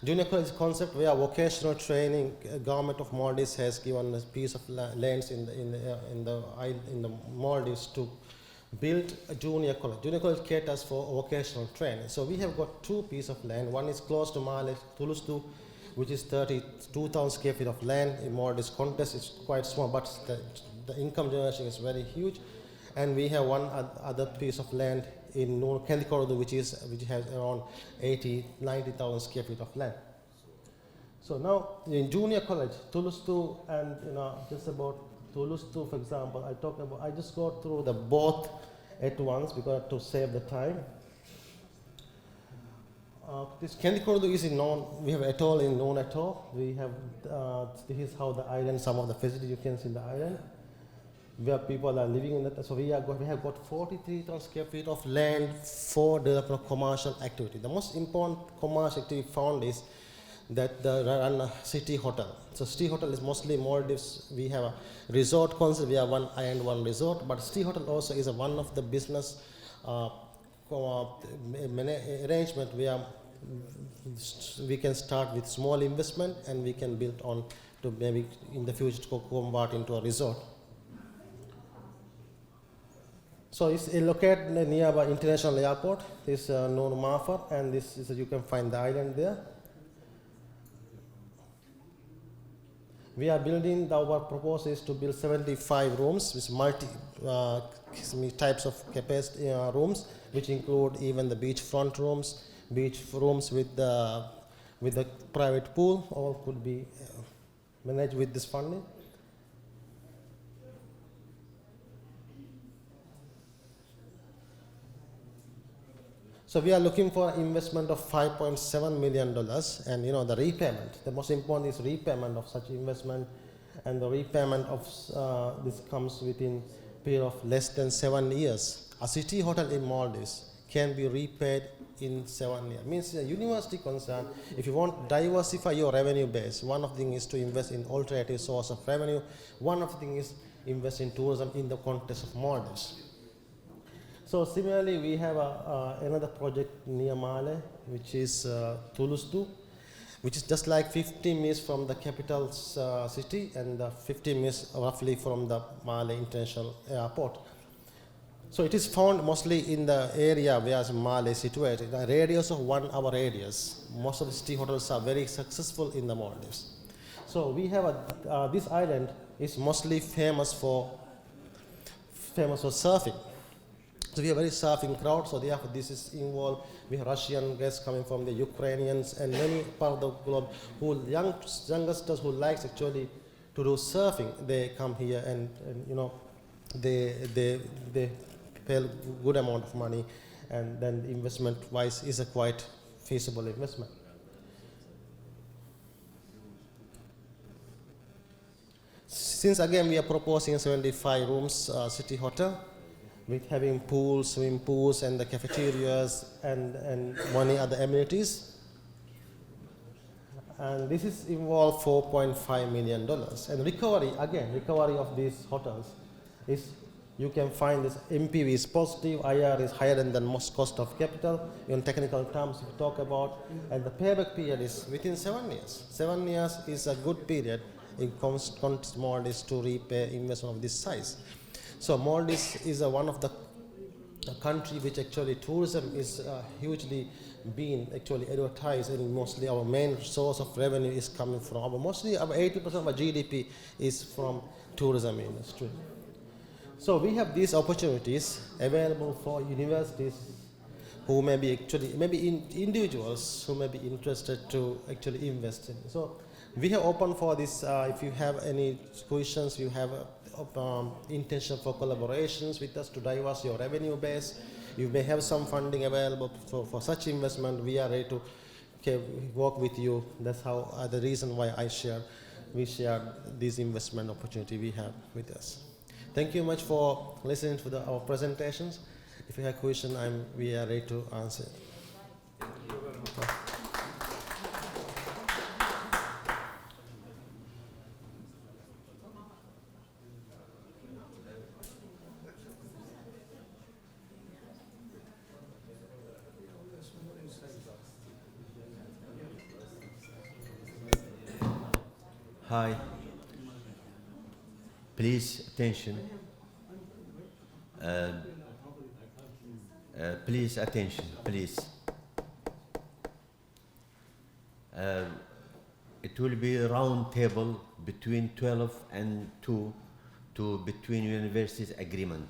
Junior college concept where vocational training, government of Maldives has given a piece of lands in the Maldives to build a junior college. Junior college caters for vocational training. So we have got 2 pieces of land. One is close to Male, Tulustu, which is 32,000 square feet of land. In Maldives context, it's quite small, but the income generation is very huge. And we have one other piece of land in Kendikorodu, which has around 90,000 square feet of land. So now in junior college, Tulustu and just about Tulustu, for example, I just go through the both at once because to save the time. This Kendikorodu is we have atoll in known atoll. We have this is how the island, some of the facilities you can see in the island, where people are living in that. So we have got 43,000 square feet of land for development of commercial activity. The most important commercial activity found is that the run a city hotel. So city hotel is mostly Maldives. We have a resort concept. We have one island, one resort. But city hotel also is one of the business arrangement where we can start with small investment and we can build on to maybe in the future to convert into a resort. So it's located nearby international airport. This is known Mafar, and this is you can find the island there. We are building, our proposal is to build 75 rooms with multi types of capacity rooms, which include even the beachfront rooms, with the private pool, all could be managed with this funding. So we are looking for investment of $5.7 million, and the repayment. The most important is repayment of such investment, and the repayment of this comes within a period of less than 7 years. A city hotel in Maldives can be repaid in 7 years. Means a university concern, if you want to diversify your revenue base, one of the things is to invest in alternative source of revenue. One of the things is invest in tourism in the context of Maldives. So similarly, we have another project near Male, which is Tulustu, which is just like 15 minutes from the capital city and 15 minutes roughly from the Male International Airport. So it is found mostly in the area where Male is situated, a radius of 1 hour radius. Most of the city hotels are very successful in the Maldives. So we have this island is mostly famous for surfing. So we have a very surfing crowd, so therefore this is involved. We have Russian guests coming from the Ukrainians and many parts of the globe youngsters who likes actually to do surfing. They come here and they pay a good amount of money, and then investment wise is a quite feasible investment. Since again we are proposing 75 rooms city hotel, with having pools, swimming pools, and the cafeterias, and many other amenities. And this is involved $4.5 million. And recovery of these hotels is, you can find this MPV is positive, IR is higher than the most cost of capital, in technical terms we talk about, and the payback period is within 7 years. 7 years is a good period in context Maldives to repay investment of this size. So Maldives is one of the country which actually tourism is hugely being actually advertised, and mostly our main source of revenue is coming from mostly about 80% of our GDP is from tourism industry. So we have these opportunities available for universities who may be individuals who may be interested to actually invest in. So we have opened for this. If you have any questions, you have intention for collaborations with us to diversify your revenue base. You may have some funding available for such investment. We are ready to work with you. That's how the reason why we share this investment opportunity we have with us. Thank you much for listening to our presentations. If you have questions, we are ready to answer. Thank you very much. Hi. Please attention. Please attention, please. It will be a round table between 12 and 2 to between universities agreement.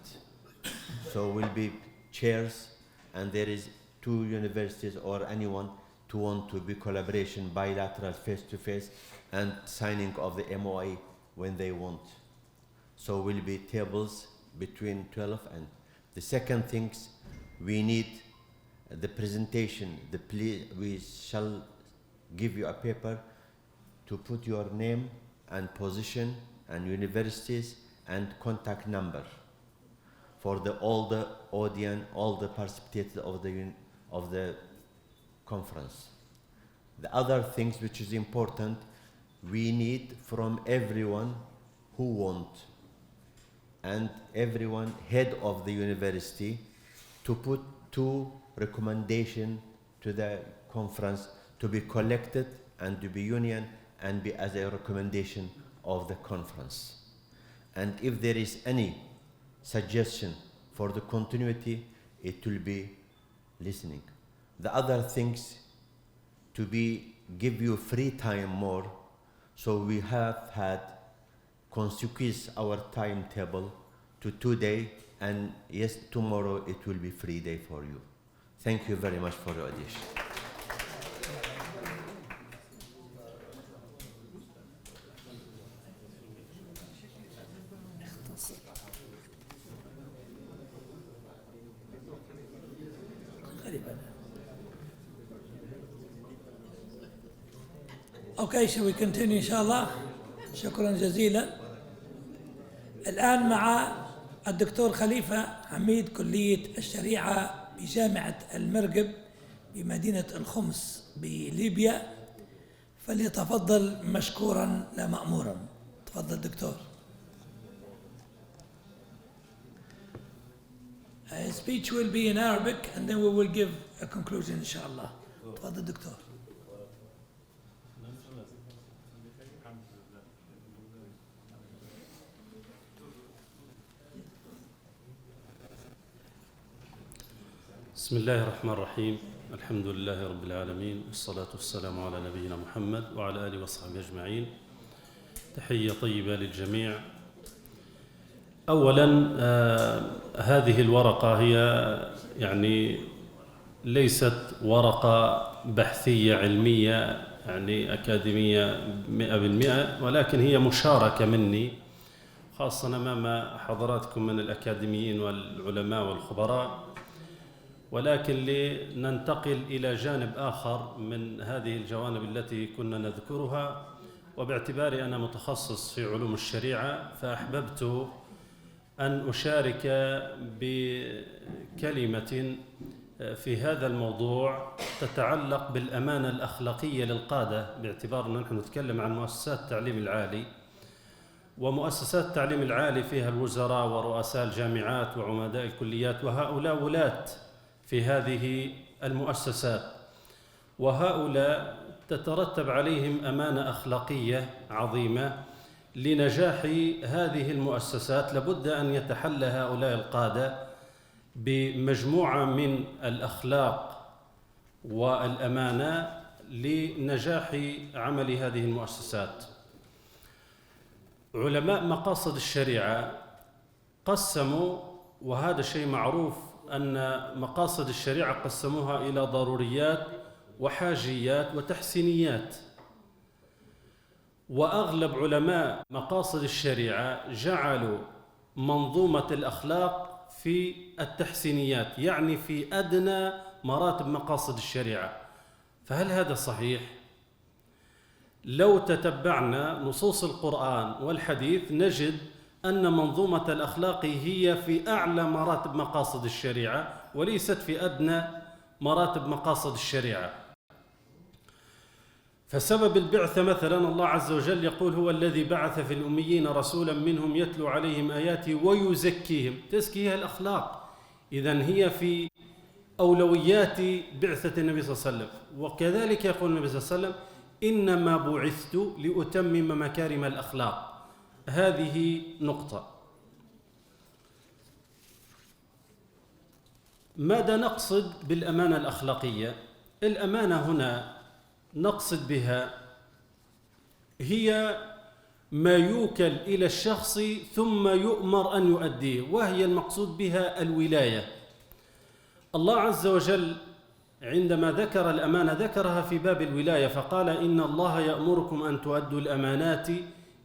So will be chairs, and there is 2 universities or anyone to want to be collaboration, bilateral, face-to-face, and signing of the MOA when they want. So will be tables between 12 and. The second things, we need the presentation. We shall give you a paper to put your name and position and universities and contact number for all the audience, all the participants of the conference. The other things which is important, we need from everyone who want and everyone head of the university to put 2 recommendations to the conference to be collected and to be union and be as a recommendation of the conference. And if there is any suggestion for the continuity, it will be listening. The other things to be give you free time more, so we have had consequence our timetable to 2 days, and yes, tomorrow it will be free day for you. Thank you very much for your audition. Okay, shall we continue inshallah? شكرا جزيلا. الآن مع الدكتور خليفة حميد كلية الشريعة بجامعة المرقب بمدينة الخمس بليبيا، فليتفضل مشكورا لا مأمورا. تفضل دكتور. His speech will be in Arabic and then we will give a conclusion inshallah. تفضل دكتور. بسم الله الرحمن الرحيم. الحمد لله رب العالمين، والصلاة والسلام على نبينا محمد وعلى آله وصحبه أجمعين. تحية طيبة للجميع. أولا هذه الورقة هي يعني ليست ورقة بحثية علمية يعني أكاديمية 100%، ولكن هي مشاركة مني خاصة أمام حضراتكم من الأكاديميين والعلماء والخبراء، ولكن لننتقل إلى جانب آخر من هذه الجوانب التي كنا نذكرها. وباعتباري أنا متخصص في علوم الشريعة، فأحببت أن أشارك بكلمة في هذا الموضوع تتعلق بالأمانة الأخلاقية للقادة، باعتبار أن نحن نتكلم عن مؤسسات التعليم العالي. ومؤسسات التعليم العالي فيها الوزراء ورؤساء الجامعات وعمداء الكليات، وهؤلاء ولاة في هذه المؤسسات، وهؤلاء تترتب عليهم أمانة أخلاقية عظيمة. لنجاح هذه المؤسسات لابد أن يتحلى هؤلاء القادة بمجموعة من الأخلاق والأمانة لنجاح عمل هذه المؤسسات. علماء مقاصد الشريعة قسموا، وهذا شيء معروف، أن مقاصد الشريعة قسموها إلى ضروريات وحاجيات وتحسينيات. وأغلب علماء مقاصد الشريعة جعلوا منظومة الأخلاق في التحسينيات، يعني في أدنى مراتب مقاصد الشريعة. فهل هذا صحيح؟ لو تتبعنا نصوص القرآن والحديث نجد أن منظومة الأخلاق هي في أعلى مراتب مقاصد الشريعة وليست في أدنى مراتب مقاصد الشريعة. فسبب البعثة مثلا الله عز وجل يقول: هو الذي بعث في الأميين رسولا منهم يتلو عليهم آياته ويزكيهم. تزكية الأخلاق، إذن هي في أولويات بعثة النبي صلى الله عليه وسلم. وكذلك يقول النبي صلى الله عليه وسلم: إنما بعثت لأتمم مكارم الأخلاق. هذه نقطة. ماذا نقصد بالأمانة الأخلاقية؟ الأمانة هنا نقصد بها هي ما يوكل إلى الشخص ثم يؤمر أن يؤديه، وهي المقصود بها الولاية. الله عز وجل عندما ذكر الأمانة ذكرها في باب الولاية، فقال إن الله يأمركم أن تؤدوا الأمانات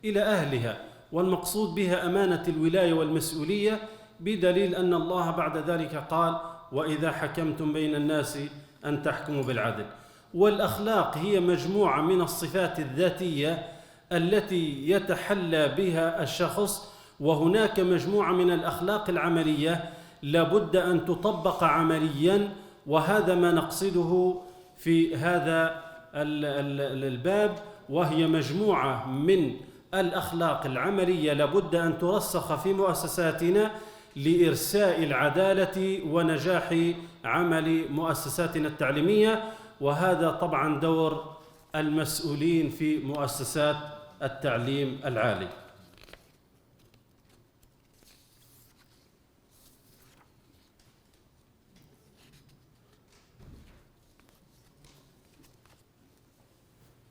إلى أهلها، والمقصود بها أمانة الولاية والمسؤولية، بدليل أن الله بعد ذلك قال وإذا حكمتم بين الناس أن تحكموا بالعدل. والأخلاق هي مجموعة من الصفات الذاتية التي يتحلى بها الشخص، وهناك مجموعة من الأخلاق العملية لابد أن تطبق عملياً، وهذا ما نقصده في هذا الباب، وهي مجموعة من الأخلاق العملية لابد أن ترسخ في مؤسساتنا لإرساء العدالة ونجاح عمل مؤسساتنا التعليمية، وهذا طبعاً دور المسؤولين في مؤسسات التعليم العالي.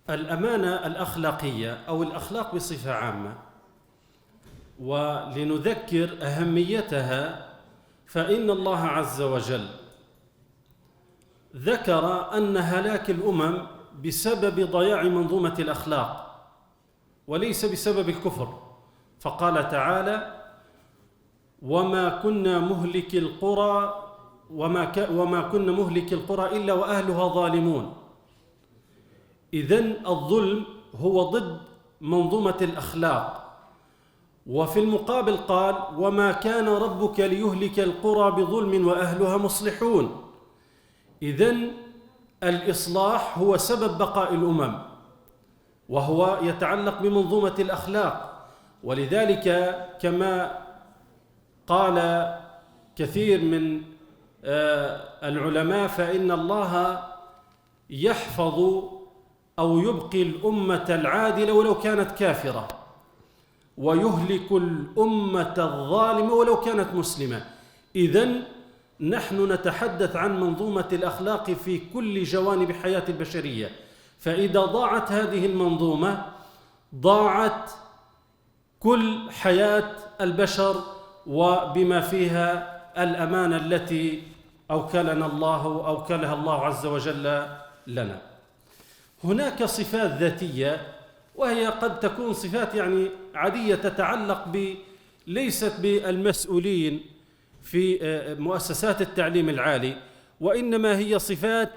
الأمانة الأخلاقية أو الأخلاق بصفة عامة، ولنذكر أهميتها، فإن الله عز وجل ذكر أن هلاك الأمم بسبب ضياع منظومة الأخلاق وليس بسبب الكفر، فقال تعالى وما كنا مهلك القرى وما كنا مهلك القرى إلا وأهلها ظالمون. إذن الظلم هو ضد منظومة الأخلاق. وفي المقابل قال وما كان ربك ليهلك القرى بظلم وأهلها مصلحون. إذن الإصلاح هو سبب بقاء الأمم، وهو يتعلق بمنظومة الأخلاق. ولذلك كما قال كثير من العلماء فإن الله يحفظ أو يبقي الأمة العادلة ولو كانت كافرة، ويهلك الأمة الظالمة ولو كانت مسلمة. إذن نحن نتحدث عن منظومة الأخلاق في كل جوانب حياة البشرية، فإذا ضاعت هذه المنظومة ضاعت كل حياة البشر وبما فيها الأمانة التي أوكلها الله عز وجل لنا. هناك صفات ذاتية، وهي قد تكون صفات عادية تتعلق ليست بالمسؤولين في مؤسسات التعليم العالي، وإنما هي صفات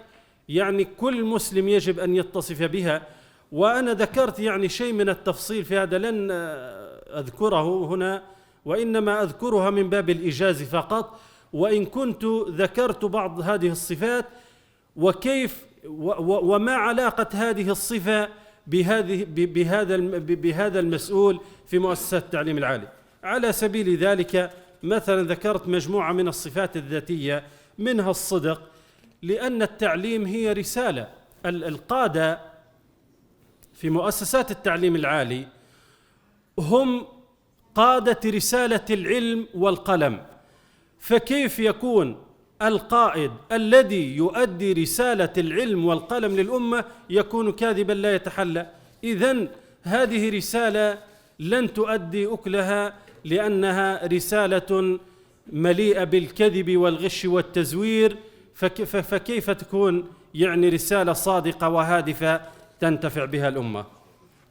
كل مسلم يجب أن يتصف بها. وأنا ذكرت شيء من التفصيل في هذا، لن أذكره هنا، وإنما أذكرها من باب الإيجاز فقط، وإن كنت ذكرت بعض هذه الصفات وكيف وما علاقة هذه الصفة بهذا المسؤول في مؤسسات التعليم العالي. على سبيل ذلك مثلا ذكرت مجموعة من الصفات الذاتية، منها الصدق، لأن التعليم هي رسالة. القادة في مؤسسات التعليم العالي هم قادة رسالة العلم والقلم، فكيف يكون القائد الذي يؤدي رسالة العلم والقلم للأمة يكون كاذبا لا يتحلى؟ إذن هذه رسالة لن تؤدي أكلها، لأنها رسالة مليئة بالكذب والغش والتزوير، فكيف تكون رسالة صادقة وهادفة تنتفع بها الأمة؟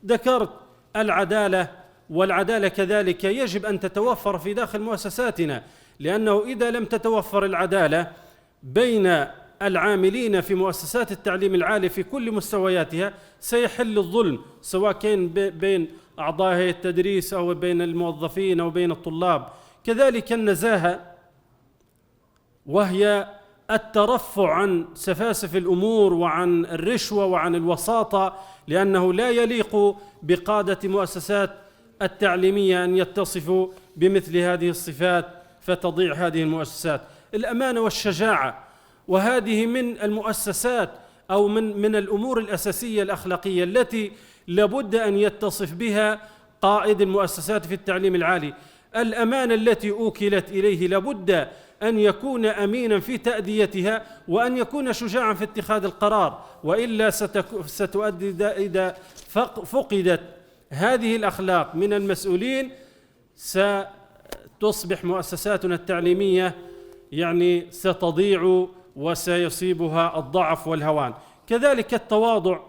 ذكرت العدالة، والعدالة كذلك يجب أن تتوفر في داخل مؤسساتنا، لأنه إذا لم تتوفر العدالة بين العاملين في مؤسسات التعليم العالي في كل مستوياتها سيحل الظلم، سواء كان بين أعضاء هيئة التدريس أو بين الموظفين أو بين الطلاب. كذلك النزاهة، وهي الترفع عن سفاسف الأمور وعن الرشوة وعن الوساطة، لأنه لا يليق بقادة مؤسسات التعليمية أن يتصفوا بمثل هذه الصفات فتضيع هذه المؤسسات. الأمانة والشجاعة، وهذه من المؤسسات أو من الأمور الأساسية الأخلاقية التي لابد أن يتصف بها قائد المؤسسات في التعليم العالي. الأمانة التي أوكلت إليه لابد أن يكون أمينا في تأديتها، وأن يكون شجاعا في اتخاذ القرار، وإلا ستؤدي إذا فقدت هذه الأخلاق من المسؤولين ستصبح مؤسساتنا التعليمية يعني ستضيع وسيصيبها الضعف والهوان. كذلك التواضع،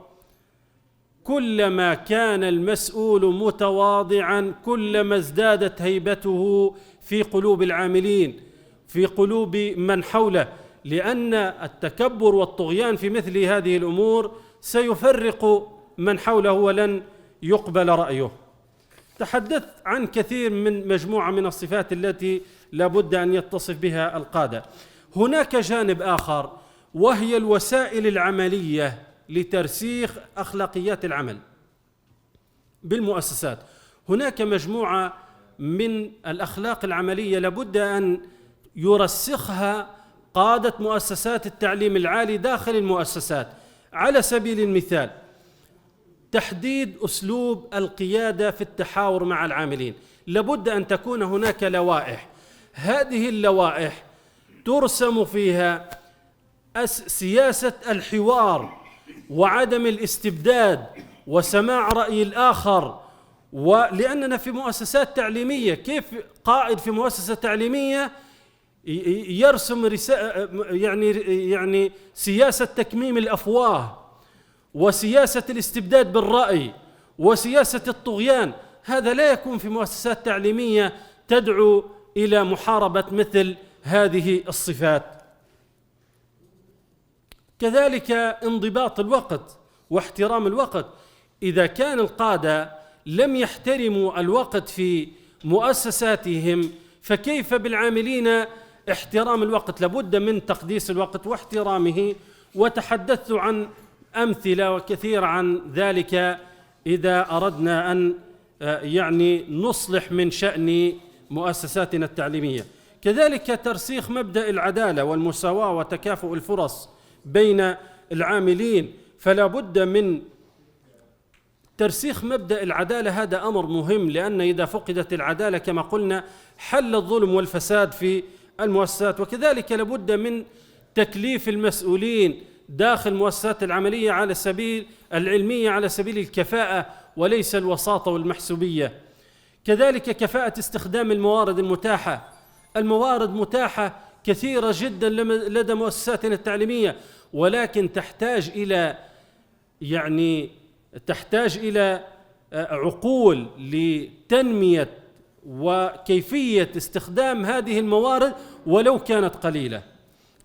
كلما كان المسؤول متواضعا كلما ازدادت هيبته في قلوب العاملين، في قلوب من حوله، لأن التكبر والطغيان في مثل هذه الأمور سيفرق من حوله ولن يقبل رأيه. تحدثت عن كثير من مجموعة من الصفات التي لابد أن يتصف بها القادة. هناك جانب آخر وهي الوسائل العملية لترسيخ أخلاقيات العمل بالمؤسسات. هناك مجموعة من الأخلاق العملية لابد أن يرسخها قادة مؤسسات التعليم العالي داخل المؤسسات. على سبيل المثال تحديد أسلوب القيادة في التحاور مع العاملين، لابد أن تكون هناك لوائح، هذه اللوائح ترسم فيها سياسة الحوار وعدم الاستبداد وسماع رأي الآخر. ولأننا في مؤسسات تعليمية، كيف قائد في مؤسسة تعليمية يرسم يعني سياسة تكميم الأفواه وسياسة الاستبداد بالرأي وسياسة الطغيان؟ هذا لا يكون في مؤسسات تعليمية تدعو إلى محاربة مثل هذه الصفات. كذلك انضباط الوقت واحترام الوقت. إذا كان القادة لم يحترموا الوقت في مؤسساتهم فكيف بالعاملين احترام الوقت؟ لابد من تقديس الوقت واحترامه، وتحدثت عن أمثلة وكثير عن ذلك إذا أردنا أن يعني نصلح من شأن مؤسساتنا التعليمية. كذلك ترسيخ مبدأ العدالة والمساواة وتكافؤ الفرص بين العاملين، فلا بد من ترسيخ مبدأ العدالة. هذا أمر مهم، لأن إذا فقدت العدالة كما قلنا حل الظلم والفساد في المؤسسات. وكذلك لابد من تكليف المسؤولين داخل المؤسسات العملية على سبيل العلمية على سبيل الكفاءة وليس الوساطة والمحسوبية. كذلك كفاءة استخدام الموارد المتاحة. الموارد متاحة كثيرة جدا لدى مؤسساتنا التعليمية، ولكن تحتاج إلى عقول لتنمية وكيفية استخدام هذه الموارد ولو كانت قليلة.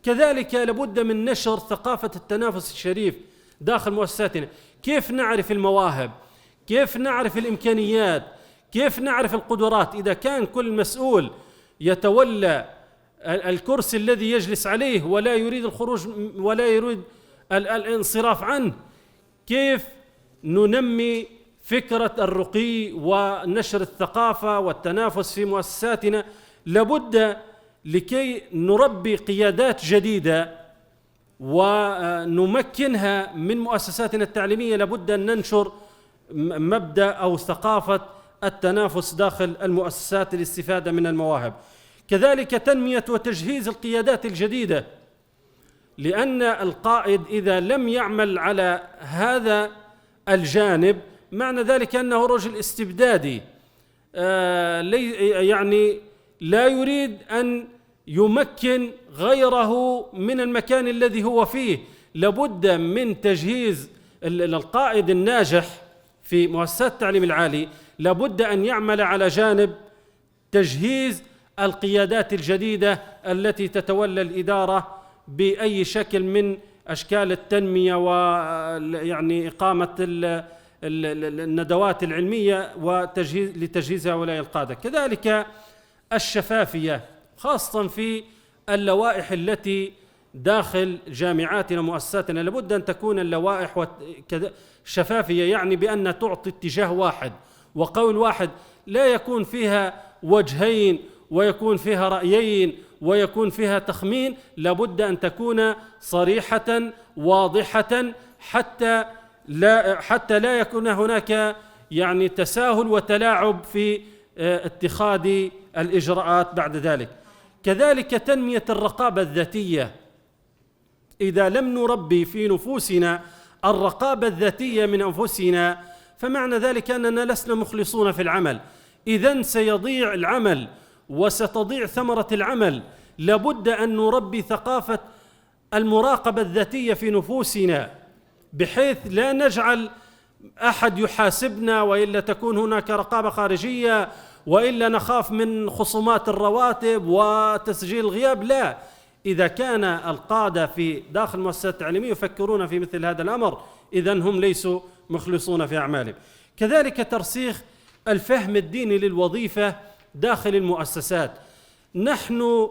كذلك لابد من نشر ثقافة التنافس الشريف داخل مؤسساتنا. كيف نعرف المواهب؟ كيف نعرف الإمكانيات؟ كيف نعرف القدرات؟ إذا كان كل مسؤول يتولى الكرسي الذي يجلس عليه ولا يريد الخروج ولا يريد الانصراف عنه، كيف ننمي فكرة الرقي ونشر الثقافة والتنافس في مؤسساتنا؟ لابد لكي نربي قيادات جديدة ونمكنها من مؤسساتنا التعليمية لابد أن ننشر مبدأ أو ثقافة التنافس داخل المؤسسات للاستفادة من المواهب. كذلك تنمية وتجهيز القيادات الجديدة، لأن القائد إذا لم يعمل على هذا الجانب معنى ذلك أنه رجل استبدادي، يعني لا يريد أن يمكن غيره من المكان الذي هو فيه. لابد من تجهيز القائد الناجح في مؤسسات التعليم العالي، لابد أن يعمل على جانب تجهيز القيادات الجديدة التي تتولى الإدارة بأي شكل من أشكال التنمية ويعني إقامة الندوات العلمية لتجهيز هؤلاء القادة. كذلك الشفافية خاصة في اللوائح التي داخل جامعاتنا ومؤسساتنا، لابد أن تكون اللوائح شفافية، يعني بأن تعطي اتجاه واحد وقول واحد، لا يكون فيها وجهين ويكون فيها رأيين ويكون فيها تخمين، لابد أن تكون صريحة واضحة حتى لا يكون هناك يعني تساهل وتلاعب في اتخاذ الإجراءات بعد ذلك. كذلك تنمية الرقابة الذاتية. إذا لم نربي في نفوسنا الرقابة الذاتية من أنفسنا فمعنى ذلك أننا لسنا مخلصون في العمل، إذن سيضيع العمل وستضيع ثمرة العمل. لابد أن نربي ثقافة المراقبة الذاتية في نفوسنا، بحيث لا نجعل أحد يحاسبنا، وإلا تكون هناك رقابة خارجية، وإلا نخاف من خصومات الرواتب وتسجيل الغياب. لا، إذا كان القادة في داخل المؤسسات التعليمية يفكرون في مثل هذا الأمر إذن هم ليسوا مخلصون في أعمالهم. كذلك ترسيخ الفهم الديني للوظيفة داخل المؤسسات. نحن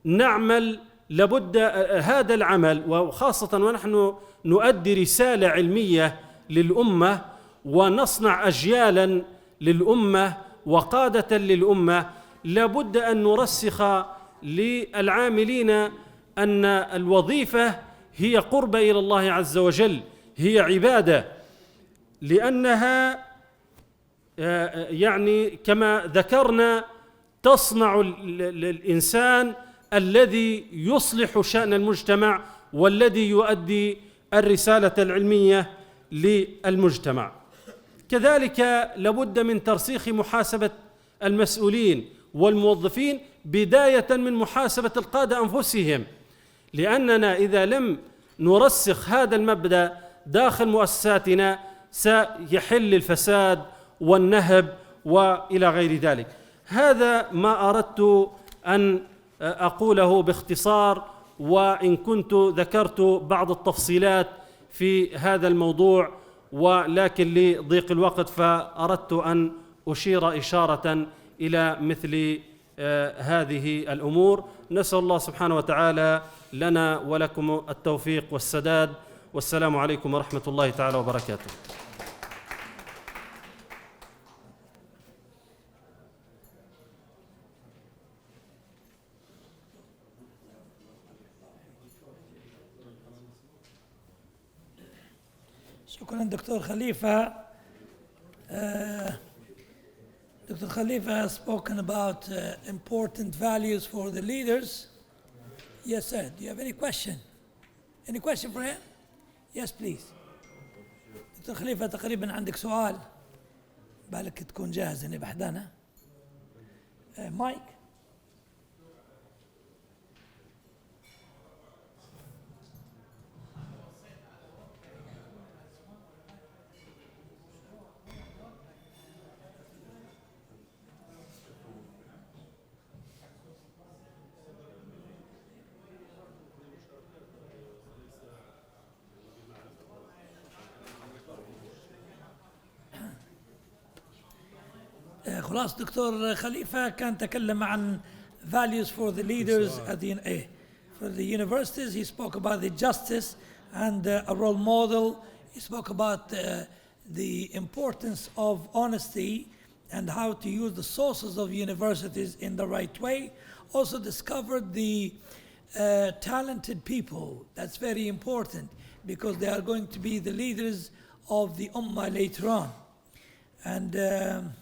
نعمل، لابد هذا العمل، وخاصة ونحن نؤدي رسالة علمية للأمة ونصنع أجيالا للأمة وقادة للأمة، لابد أن نرسخ للعاملين أن الوظيفة هي قربة إلى الله عز وجل، هي عبادة، لأنها يعني كما ذكرنا تصنع الإنسان الذي يصلح شأن المجتمع والذي يؤدي الرسالة العلمية للمجتمع. كذلك لابد من ترسيخ محاسبة المسؤولين والموظفين، بداية من محاسبة القادة أنفسهم، لأننا إذا لم نرسخ هذا المبدأ داخل مؤسساتنا سيحل الفساد والنهب وإلى غير ذلك. هذا ما أردت أن أقوله باختصار، وإن كنت ذكرت بعض التفصيلات في هذا الموضوع ولكن لضيق الوقت فأردت أن أشير إشارة إلى مثل هذه الأمور. نسأل الله سبحانه وتعالى لنا ولكم التوفيق والسداد، والسلام عليكم ورحمة الله تعالى وبركاته. شكرا دكتور خليفة. Dr. Khalifa has spoken about important values for the leaders. Yes, sir. Do you have any question? Any question for him? Yes, please. Dr. Khalifa, تقريبا عندك سؤال، بالك تكون جاهز إني بحضانه. مايك. خلاص دكتور خليفة كان تكلم عن values for the leaders at the for the universities. He spoke about the justice and a role model. He spoke about the importance of honesty and how to use the sources of universities in the right way. Also discovered the talented people. That's very important because they are going to be the leaders of the Ummah later on. And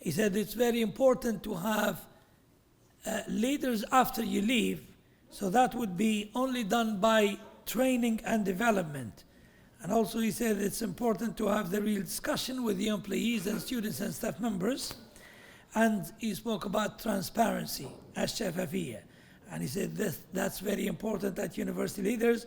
he said it's very important to have leaders after you leave, so that would be only done by training and development. And also he said it's important to have the real discussion with the employees and students and staff members. And he spoke about transparency, الشفافية. And he said that's very important at university leaders.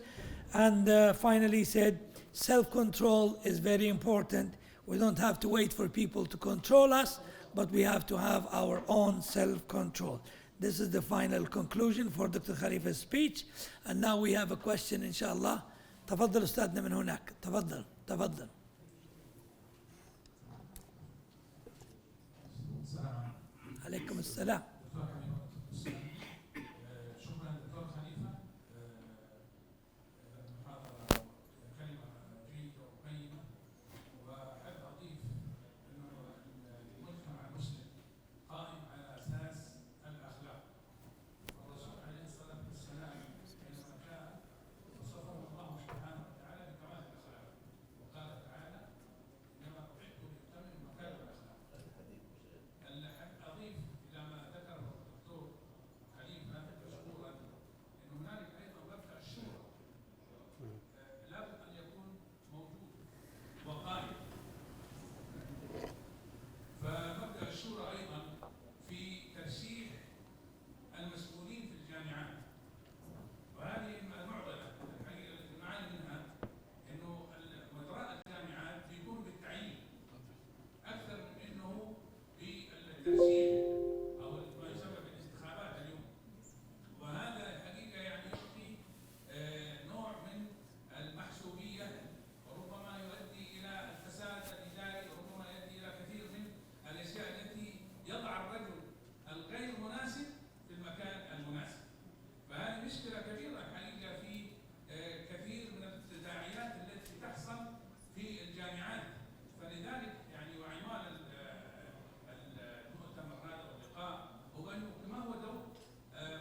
And finally he said self-control is very important. We don't have to wait for people to control us, but we have to have our own self-control. This is the final conclusion for Dr. Khalifa's speech. And now we have a question, inshallah. تفضل أستاذنا من هناك. تفضل. تفضل. عليكم السلام. الترشيح او ما يسمى بالانتخابات اليوم، وهذا الحقيقه يعني يعطي نوع من المحسوبيه، وربما يؤدي الى الفساد الاداري، وربما يؤدي الى كثير من الاشياء التي يضع الرجل الغير مناسب في المكان المناسب. فهذه مشكله كبيره الحقيقه في كثير من التداعيات التي تحصل في الجامعات. فلذلك يعني وعنوان المؤتمر هذا واللقاء هو انه ما هو دور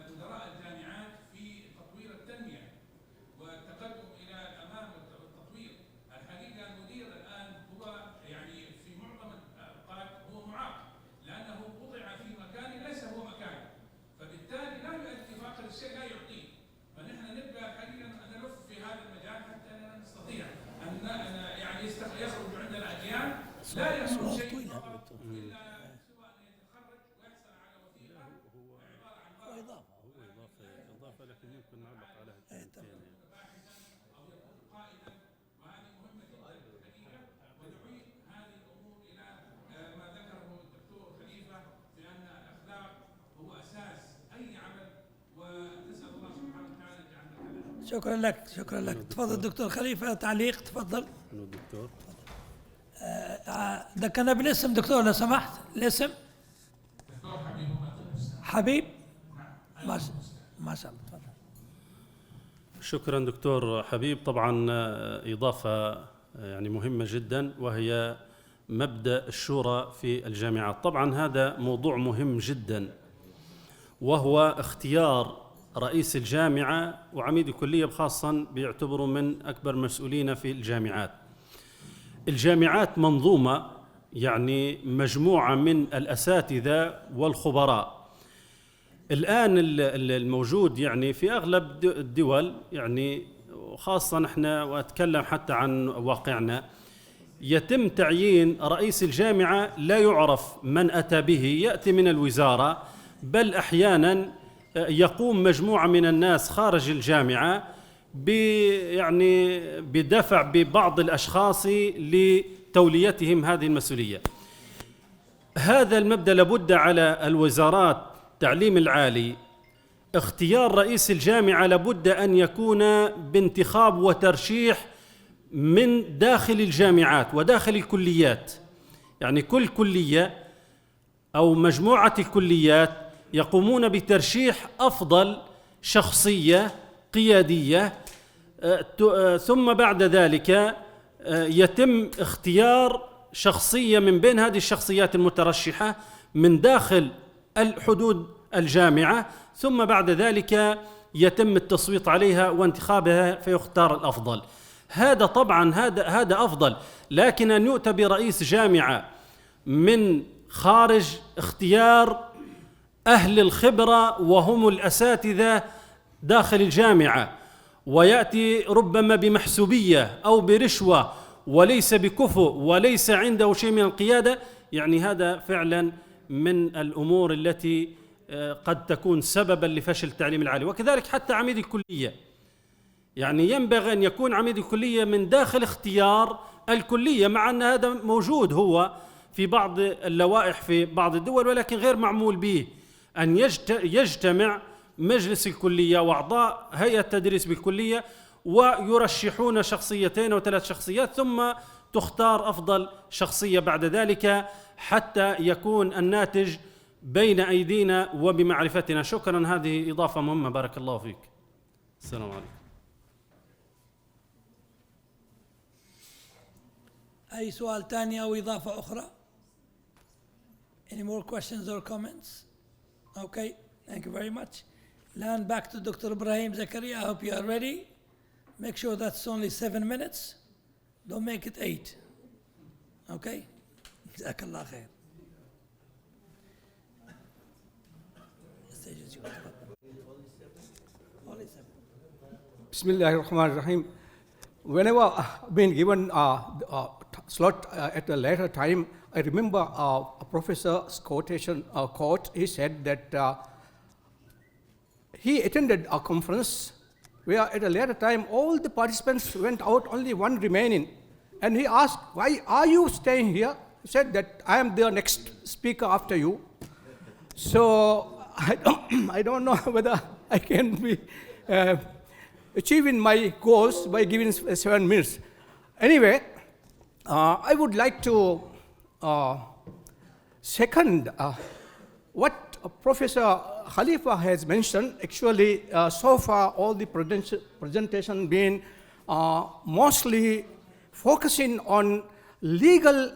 مدراء الجامعات في تطوير التنميه والتقدم الى الامام والتطوير. الحقيقه المدير الان هو يعني في معظم الاوقات هو معاق، لانه وضع في مكان ليس هو مكانه، فبالتالي لا يؤدي فاقد الشيء لا يعطيه. فنحن نبدا الحقيقه ان نلف في هذا المجال حتى نستطيع ان يعني يخرج عندنا اجيال لا يهم شيء فقط الا سوى ان يتخرج ويحصل على وثيقه عباره عن اضافه لكن يمكن نعلق على باحثا او يكون قائدا، وهذه مهمه جدا الحقيقه. ونعيد هذه الامور الى ما ذكره الدكتور خليفه بان الاخلاق هو اساس اي عمل، ونسال الله سبحانه وتعالى ان يجعلنا كذلك. شكرا لك، شكرا لك. تفضل دكتور خليفة، تعليق تفضل. دكتور ذكرنا بالاسم دكتور لو سمحت، الاسم دكتور حبيب. ما شاء الله، تفضل. شكرا دكتور حبيب. طبعا إضافة يعني مهمة جدا، وهي مبدأ الشورى في الجامعات. طبعا هذا موضوع مهم جدا، وهو اختيار رئيس الجامعة وعميد الكلية خاصة بيعتبروا من أكبر مسؤولين في الجامعات. الجامعات منظومة، يعني مجموعة من الأساتذة والخبراء. الآن الموجود يعني في أغلب الدول، يعني خاصة احنا وأتكلم حتى عن واقعنا، يتم تعيين رئيس الجامعة لا يعرف من أتى به، يأتي من الوزارة، بل أحيانا يقوم مجموعة من الناس خارج الجامعة يعني بدفع ببعض الأشخاص لتوليتهم هذه المسؤولية. هذا المبدأ لابد على الوزارات التعليم العالي. اختيار رئيس الجامعة لابد أن يكون بانتخاب وترشيح من داخل الجامعات وداخل الكليات، يعني كل كلية أو مجموعة الكليات يقومون بترشيح أفضل شخصية قيادية، ثم بعد ذلك يتم اختيار شخصية من بين هذه الشخصيات المترشحة من داخل الحدود الجامعة، ثم بعد ذلك يتم التصويت عليها وانتخابها فيختار الأفضل. هذا طبعا هذا أفضل، لكن أن يؤتى برئيس جامعة من خارج اختيار أهل الخبرة وهم الأساتذة داخل الجامعة، ويأتي ربما بمحسوبية أو برشوة وليس بكفؤ وليس عنده شيء من القيادة، يعني هذا فعلا من الأمور التي قد تكون سببا لفشل التعليم العالي. وكذلك حتى عميد الكلية، يعني ينبغي أن يكون عميد الكلية من داخل اختيار الكلية، مع أن هذا موجود هو في بعض اللوائح في بعض الدول، ولكن غير معمول به. أن يجتمع مجلس الكلية وأعضاء هيئة التدريس بالكلية ويرشحون شخصيتين أو 3 شخصيات، ثم تختار أفضل شخصية بعد ذلك حتى يكون الناتج بين أيدينا وبمعرفتنا. شكرا، هذه إضافة مهمة. بارك الله فيك. السلام عليكم. أي سؤال ثاني أو إضافة أخرى؟ Any more questions or comments? Okay, thank you very much. Land back to Dr. Ibrahim Zakaria. I hope you are ready. Make sure that's only 7 minutes. Don't make it 8. Okay? جزاك الله خير. Bismillah ar-Rahman ar-Rahim. Whenever been given slot at a later time, I remember a professor's quotation quote. He said that he attended a conference where at a later time all the participants went out, only one remaining. And he asked, why are you staying here? He said that I am the next speaker after you. So I don't know whether I can be achieving my goals by giving 7 minutes. Anyway, I would like to second what Professor Khalifa has mentioned. Actually, so far all the presentation been mostly focusing on legal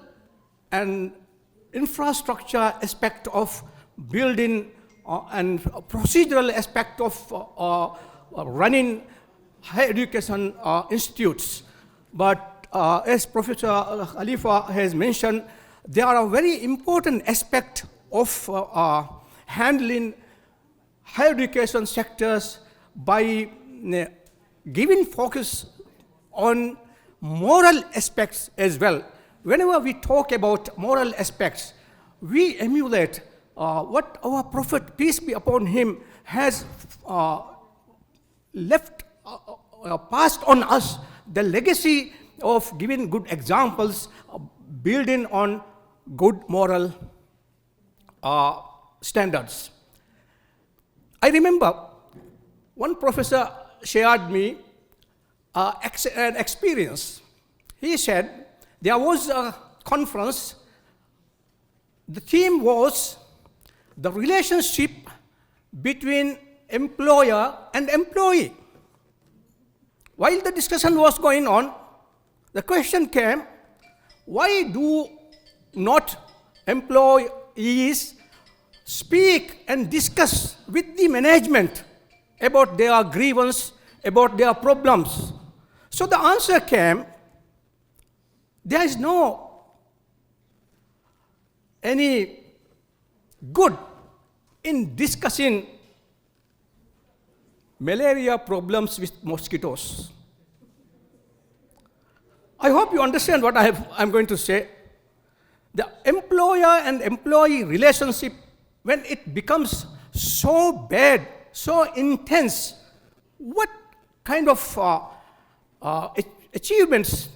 and infrastructure aspect of building and procedural aspect of running higher education institutes. But as Professor Khalifa has mentioned, there are a very important aspect of handling higher education sectors by giving focus on moral aspects as well. Whenever we talk about moral aspects, we emulate what our Prophet, peace be upon him, has left, passed on us, the legacy of giving good examples, building on good moral standards. I remember one professor shared me an experience. He said there was a conference. The theme was the relationship between employer and employee. While the discussion was going on, the question came, why do not employees speak and discuss with the management about their grievance, about their problems? So the answer came, there is no any good in discussing malaria problems with mosquitoes. I hope you understand what I'm going to say. The employer and employee relationship, when it becomes so bad, so intense, what kind of achievements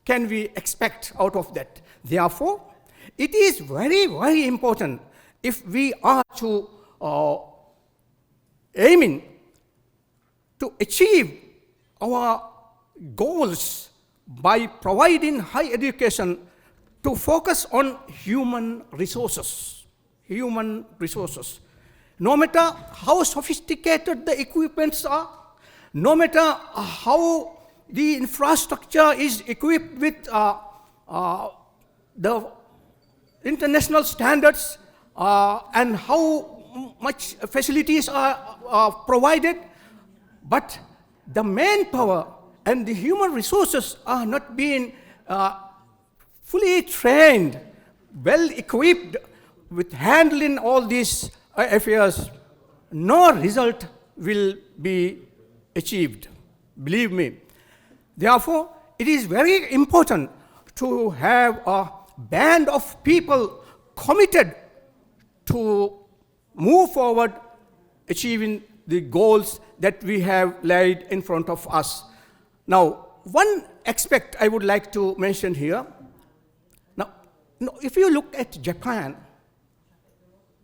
can we expect out of that? Therefore, it is very, very important if we are to aiming to achieve our goals by providing high education to focus on human resources. Human resources. No matter how sophisticated the equipments are, no matter how the infrastructure is equipped with the international standards and how much facilities are provided, but the manpower and the human resources are not being fully trained, well equipped with handling all these affairs, no result will be achieved, believe me. Therefore, it is very important to have a band of people committed to move forward achieving the goals that we have laid in front of us. Now, one aspect I would like to mention here. Now, if you look at Japan,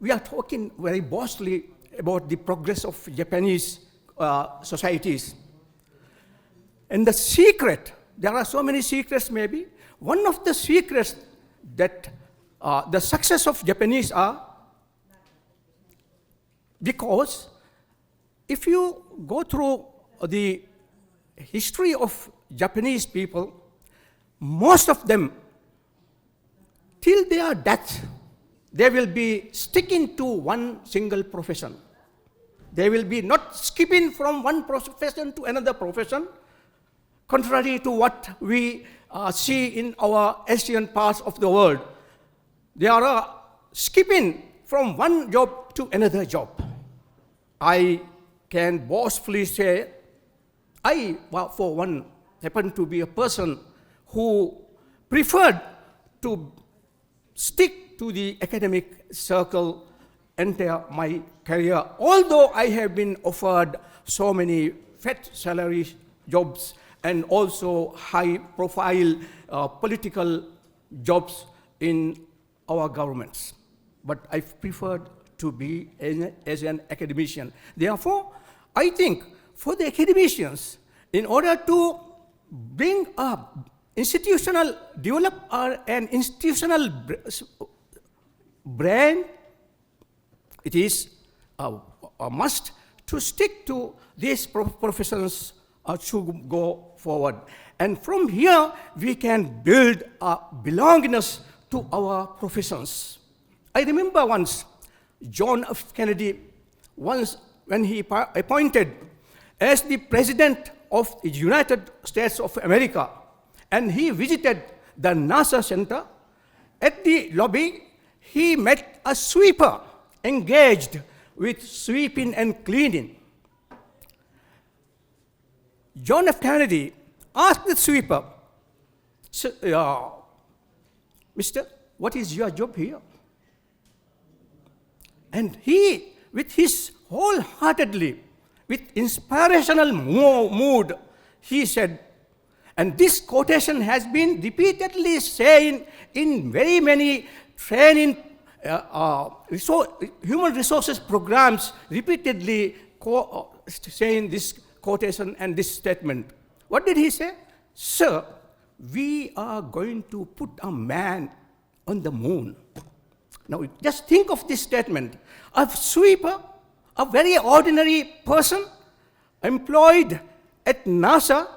we are talking very boastfully about the progress of Japanese societies. And the secret, there are so many secrets maybe. One of the secrets that the success of Japanese are, because if you go through the history of Japanese people, most of them, till their death, they will be sticking to one single profession. They will be not skipping from one profession to another profession, contrary to what we see in our Asian parts of the world. They are skipping from one job to another job. I can boastfully say, I, for one, happen to be a person who preferred to stick to the academic circle entire my career, although I have been offered so many fat salary jobs and also high-profile political jobs in our governments. But I preferred to be as an academician. Therefore, I think for the academicians, in order to bring up develop an institutional brand, it is a must to stick to these professions to go forward. And from here, we can build a belongingness to our professions. I remember once, John F. Kennedy, once when he appointed as the President of the United States of America, and he visited the NASA Center. At the lobby, he met a sweeper engaged with sweeping and cleaning. John F. Kennedy asked the sweeper, Mister, what is your job here? And he, with his wholeheartedly, with inspirational mood, he said, and this quotation has been repeatedly saying in very many training human resources programs, repeatedly saying this quotation and this statement. What did he say? Sir, we are going to put a man on the moon. Now just think of this statement. A sweeper, a very ordinary person employed at NASA,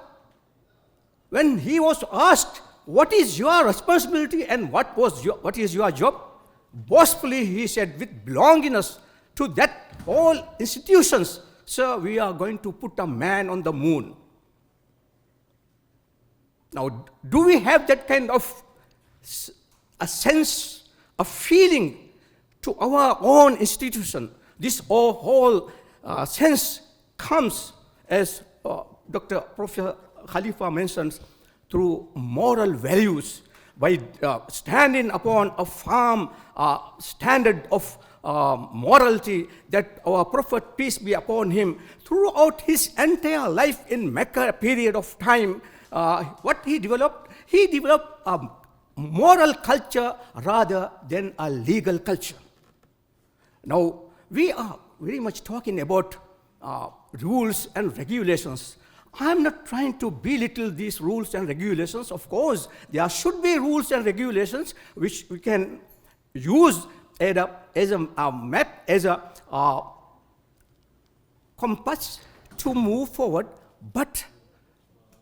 when he was asked, what is your responsibility and what is your job? Boastfully he said, with belongingness to that whole institutions, sir, we are going to put a man on the moon. Now, do we have that kind of a sense, a feeling to our own institution? This whole sense comes, as Dr. Professor Khalifa mentions, through moral values, by standing upon a firm standard of morality that our Prophet, peace be upon him, throughout his entire life in Mecca period of time, what he developed a moral culture rather than a legal culture. Now, we are very much talking about rules and regulations. I'm not trying to belittle these rules and regulations. Of course, there should be rules and regulations which we can use as a map, as a compass to move forward, but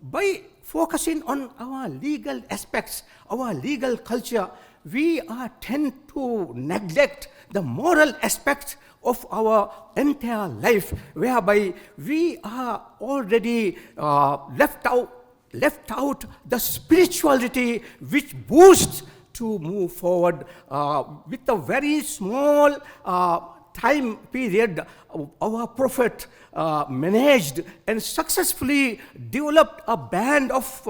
by focusing on our legal aspects, our legal culture, we tend to neglect the moral aspect of our entire life, whereby we are already left out the spirituality which boosts to move forward with a very small time period. Our Prophet managed and successfully developed a band of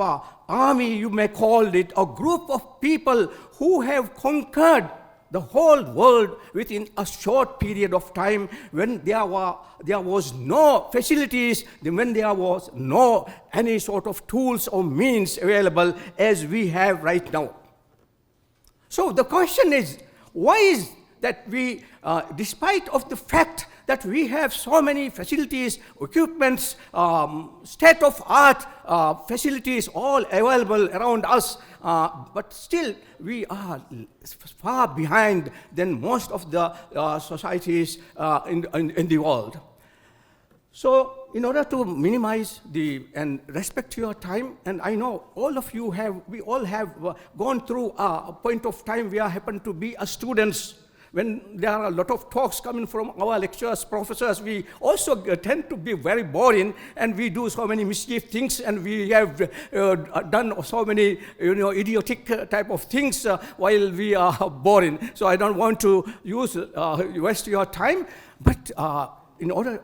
army, you may call it, a group of people who have conquered the whole world within a short period of time, when there was no facilities, when there was no any sort of tools or means available as we have right now. So the question is, why is that we, despite of the fact that we have so many facilities, equipments, state-of-art facilities all available around us, but still we are far behind than most of the societies in the world. So in order to minimize and respect your time, and I know all of you we all have gone through a point of time where I happen to be a students. When there are a lot of talks coming from our lecturers, professors, we also tend to be very boring, and we do so many mischief things, and we have done so many idiotic type of things while we are boring. So I don't want to waste your time, but in order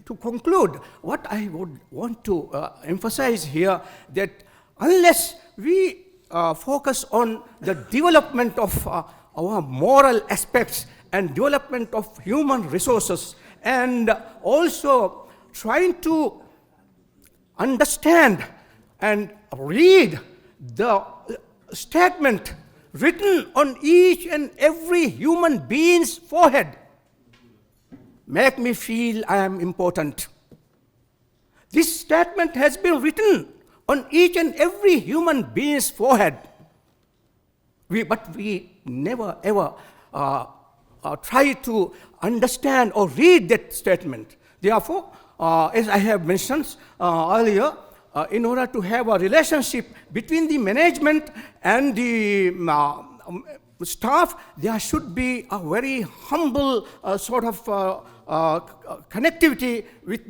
to conclude, what I would want to emphasize here, that unless we focus on the development of our moral aspects and development of human resources, and also trying to understand and read the statement written on each and every human being's forehead, make me feel I am important. This statement has been written on each and every human being's forehead. But we never ever try to understand or read that statement. Therefore, as I have mentioned earlier, in order to have a relationship between the management and the staff, there should be a very humble sort of connectivity with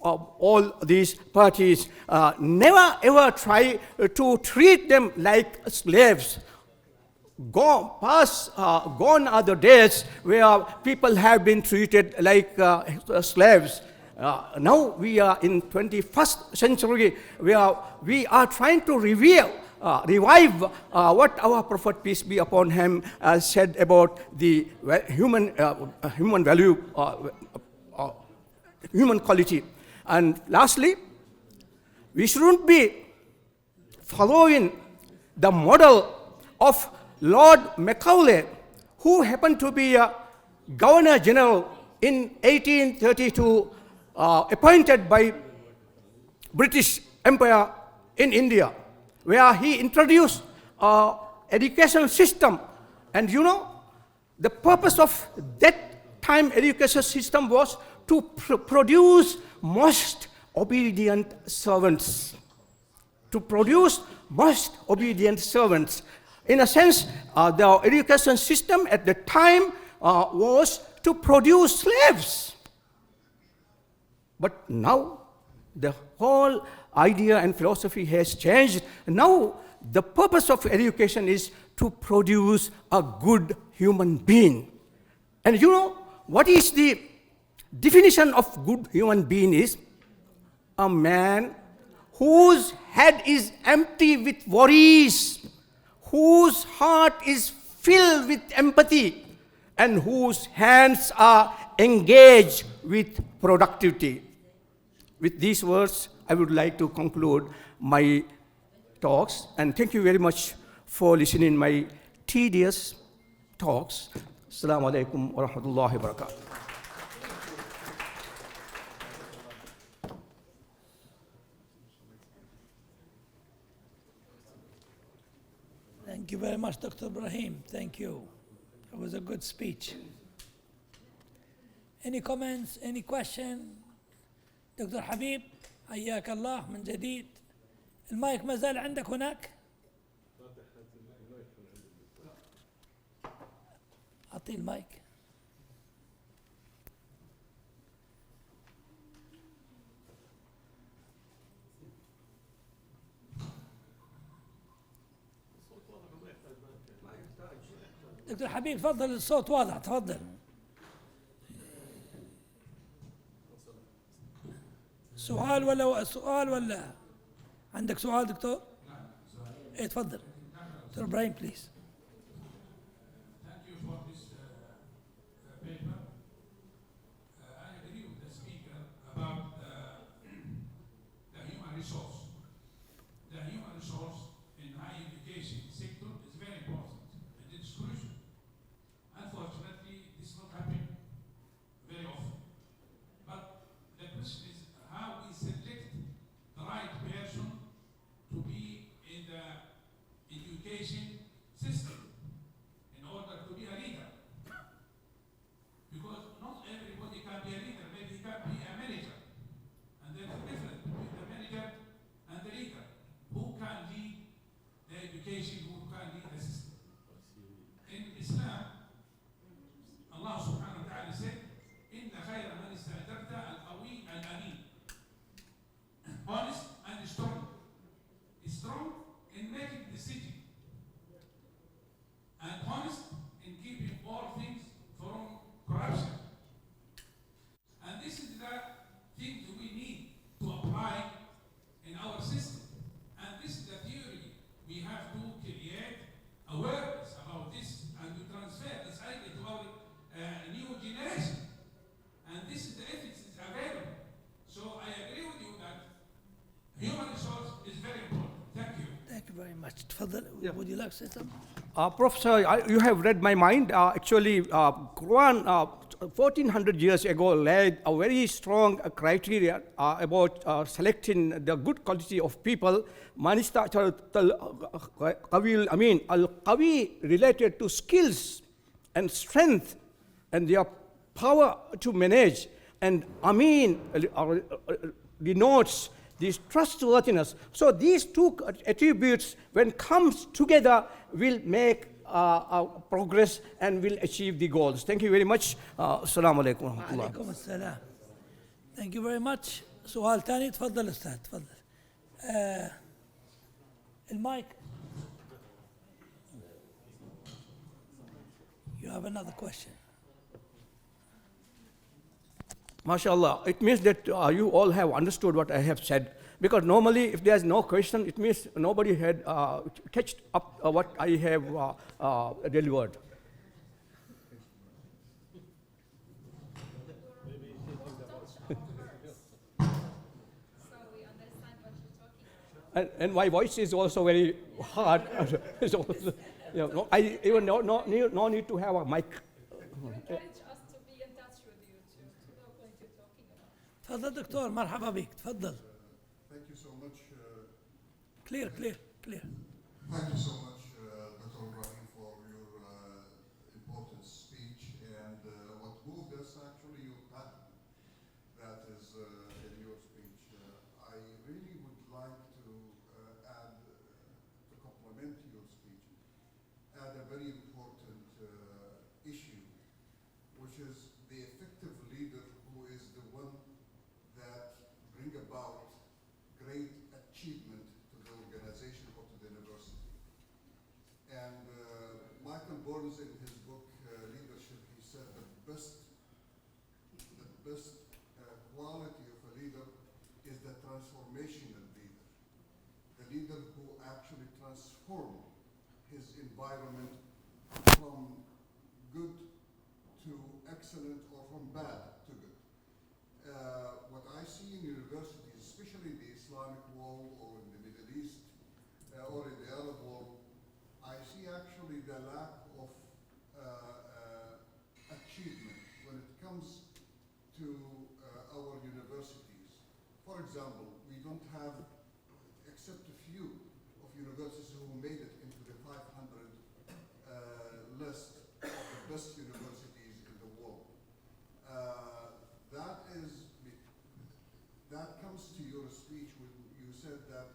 all these parties. Never ever try to treat them like slaves. Gone are the days where people have been treated like slaves. Now we are in 21st century where we are trying to revive what our Prophet, peace be upon him, said about the human value, human quality. And lastly, we shouldn't be following the model of Lord Macaulay, who happened to be a Governor General in 1832, appointed by British Empire in India, where he introduced education system. And you know, the purpose of that time education system was to produce most obedient servants. To produce most obedient servants. In a sense, the education system at the time was to produce slaves. But now, the whole idea and philosophy has changed. Now, the purpose of education is to produce a good human being. And you know, what is the definition of good human being is? A man whose head is empty with worries, whose heart is filled with empathy, and whose hands are engaged with productivity. With these words, I would like to conclude my talks, and thank you very much for listening my tedious talks. Assalamu alaikum wa rahmatullahi wa barakatuh. Thank you very much, Dr. Ibrahim. Thank you. It was a good speech. Any comments, any question? دكتور حبيب حياك الله من جديد. المايك ما زال عندك هناك؟ أعطيه المايك. دكتور حبيب تفضل، الصوت واضح، تفضل. سؤال ولا عندك سؤال دكتور؟ ايه تفضل. دكتور ابراهيم بليز. Thank you for this paper. I agree with the speaker about the human resource. The human resource in higher education sector is very important and it's crucial. Unfortunately, this not happen very often. But the question is how we select the right person to be in the education system in order to be a leader. Because not everybody can be a leader, maybe he can be a manager. And there's a difference between the manager and the leader. Who can lead the education, who can lead the system? In Islam, Allah subhanahu wa ta'ala said, إِنَّ خَيْرَ مَنِ اسْتَأْجَرْتَ الْقَوِيُّ الْأَمِينُ. Honest and strong. Strong in making decisions. And honest in keeping all things from corruption. And this is the thing that we need to apply in our system. And this is the theory we have to create awareness about this and to transfer this idea to our new generation. And this is the ethics is available. So I agree with you that human resource is very important. Thank you. Thank you very much. تفضل. Would you like to say something? Professor, you have read my mind. Actually, Quran 1400 years ago laid a very strong criteria about selecting the good quality of people. Al-Qawi related to skills and strength and their power to manage, and Amin denotes this trustworthiness. So these two attributes, when comes together, will make progress and will achieve the goals. Thank you very much. Assalamu alaikum wa rahmatullah. عليكم السلام. Thank you very much. سؤال ثاني تفضل أستاذ تفضل. المايك. You have another question. MashaAllah, it means that you all have understood what I have said. Because normally, if there's no question, it means nobody had catched up what I have delivered. And my voice is also very hard. So, you know, I even no need to have a mic. تفضل دكتور مرحبا بك تفضل. Thank you so much. Clear. Thank you so much, Dr. Ibrahim, for your important speech, and what moved us actually your pattern that is in your speech. I really would like to add, to complement your speech, add a very important issue, which is the effective leader who is the one that bring about great achievement to the organization or to the university. And Michael Burns, in his book Leadership, he said the best quality of a leader is the transformational leader, the leader who actually transforms his environment from good to excellent or from bad to good. What I see in universities, especially in the Islamic world or in the Middle East or in the Arab world, I see actually the lack of achievement when it comes to our universities. For example, we don't have, except a few of universities who made it into the 500 list of the best universities in the world. That comes to your speech when you said that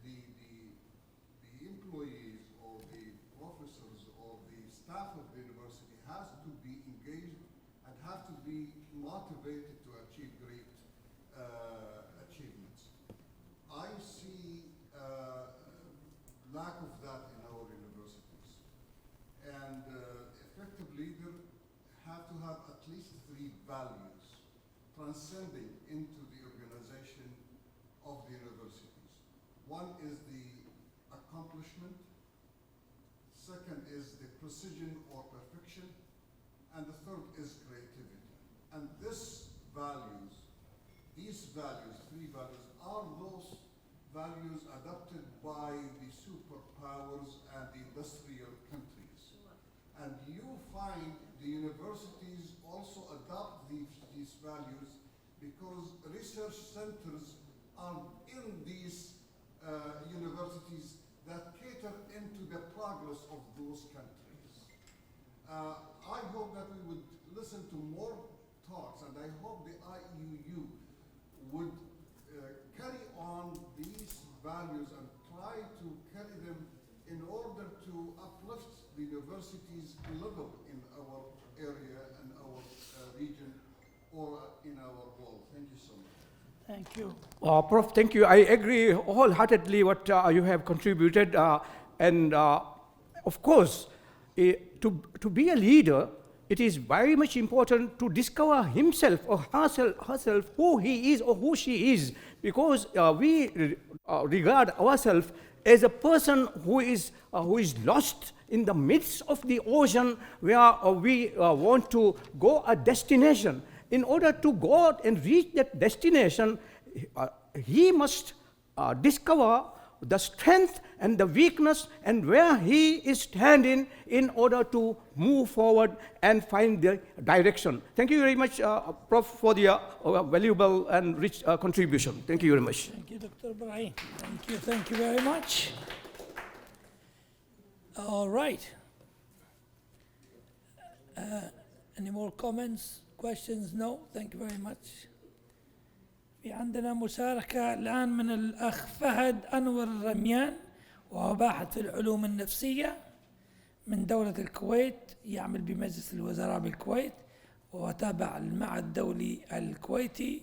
the employees or the professors or the staff of the university has to be engaged and have to be motivated to achieve great achievements. I see lack of that in our universities. And effective leaders have to have at least 3 values transcending into the organization of the universities. One is the accomplishment, second is the precision or perfection, and the third is creativity. And these values, 3 values, are those values adopted by the superpowers and the industrial countries. And you find the universities also adopt these values because research centers are in these universities that cater into the progress of those countries. I hope that we would listen to more talks, and I hope the IUU would carry on these values and try to carry them in order to uplift the university's level in our area and our region or in our world. Thank you so much. Thank you. Prof, thank you. I agree wholeheartedly what you have contributed. And of course, to be a leader, it is very much important to discover himself or herself who he is or who she is, because we regard ourselves as a person who is lost in the midst of the ocean where we want to go a destination. In order to go out and reach that destination, he must discover the strength and the weakness and where he is standing in order to move forward and find the direction. Thank you very much, Prof, for the valuable and rich contribution. Thank you very much. Thank you, Dr. Ibrahim. Thank you very much. All right. Any more comments, questions? No? Thank you very much. في عندنا مشاركة الآن من الأخ فهد أنور الرميان، وهو باحث في العلوم النفسية من دولة الكويت، يعمل بمجلس الوزراء بالكويت وهو تابع المعهد الدولي الكويتي،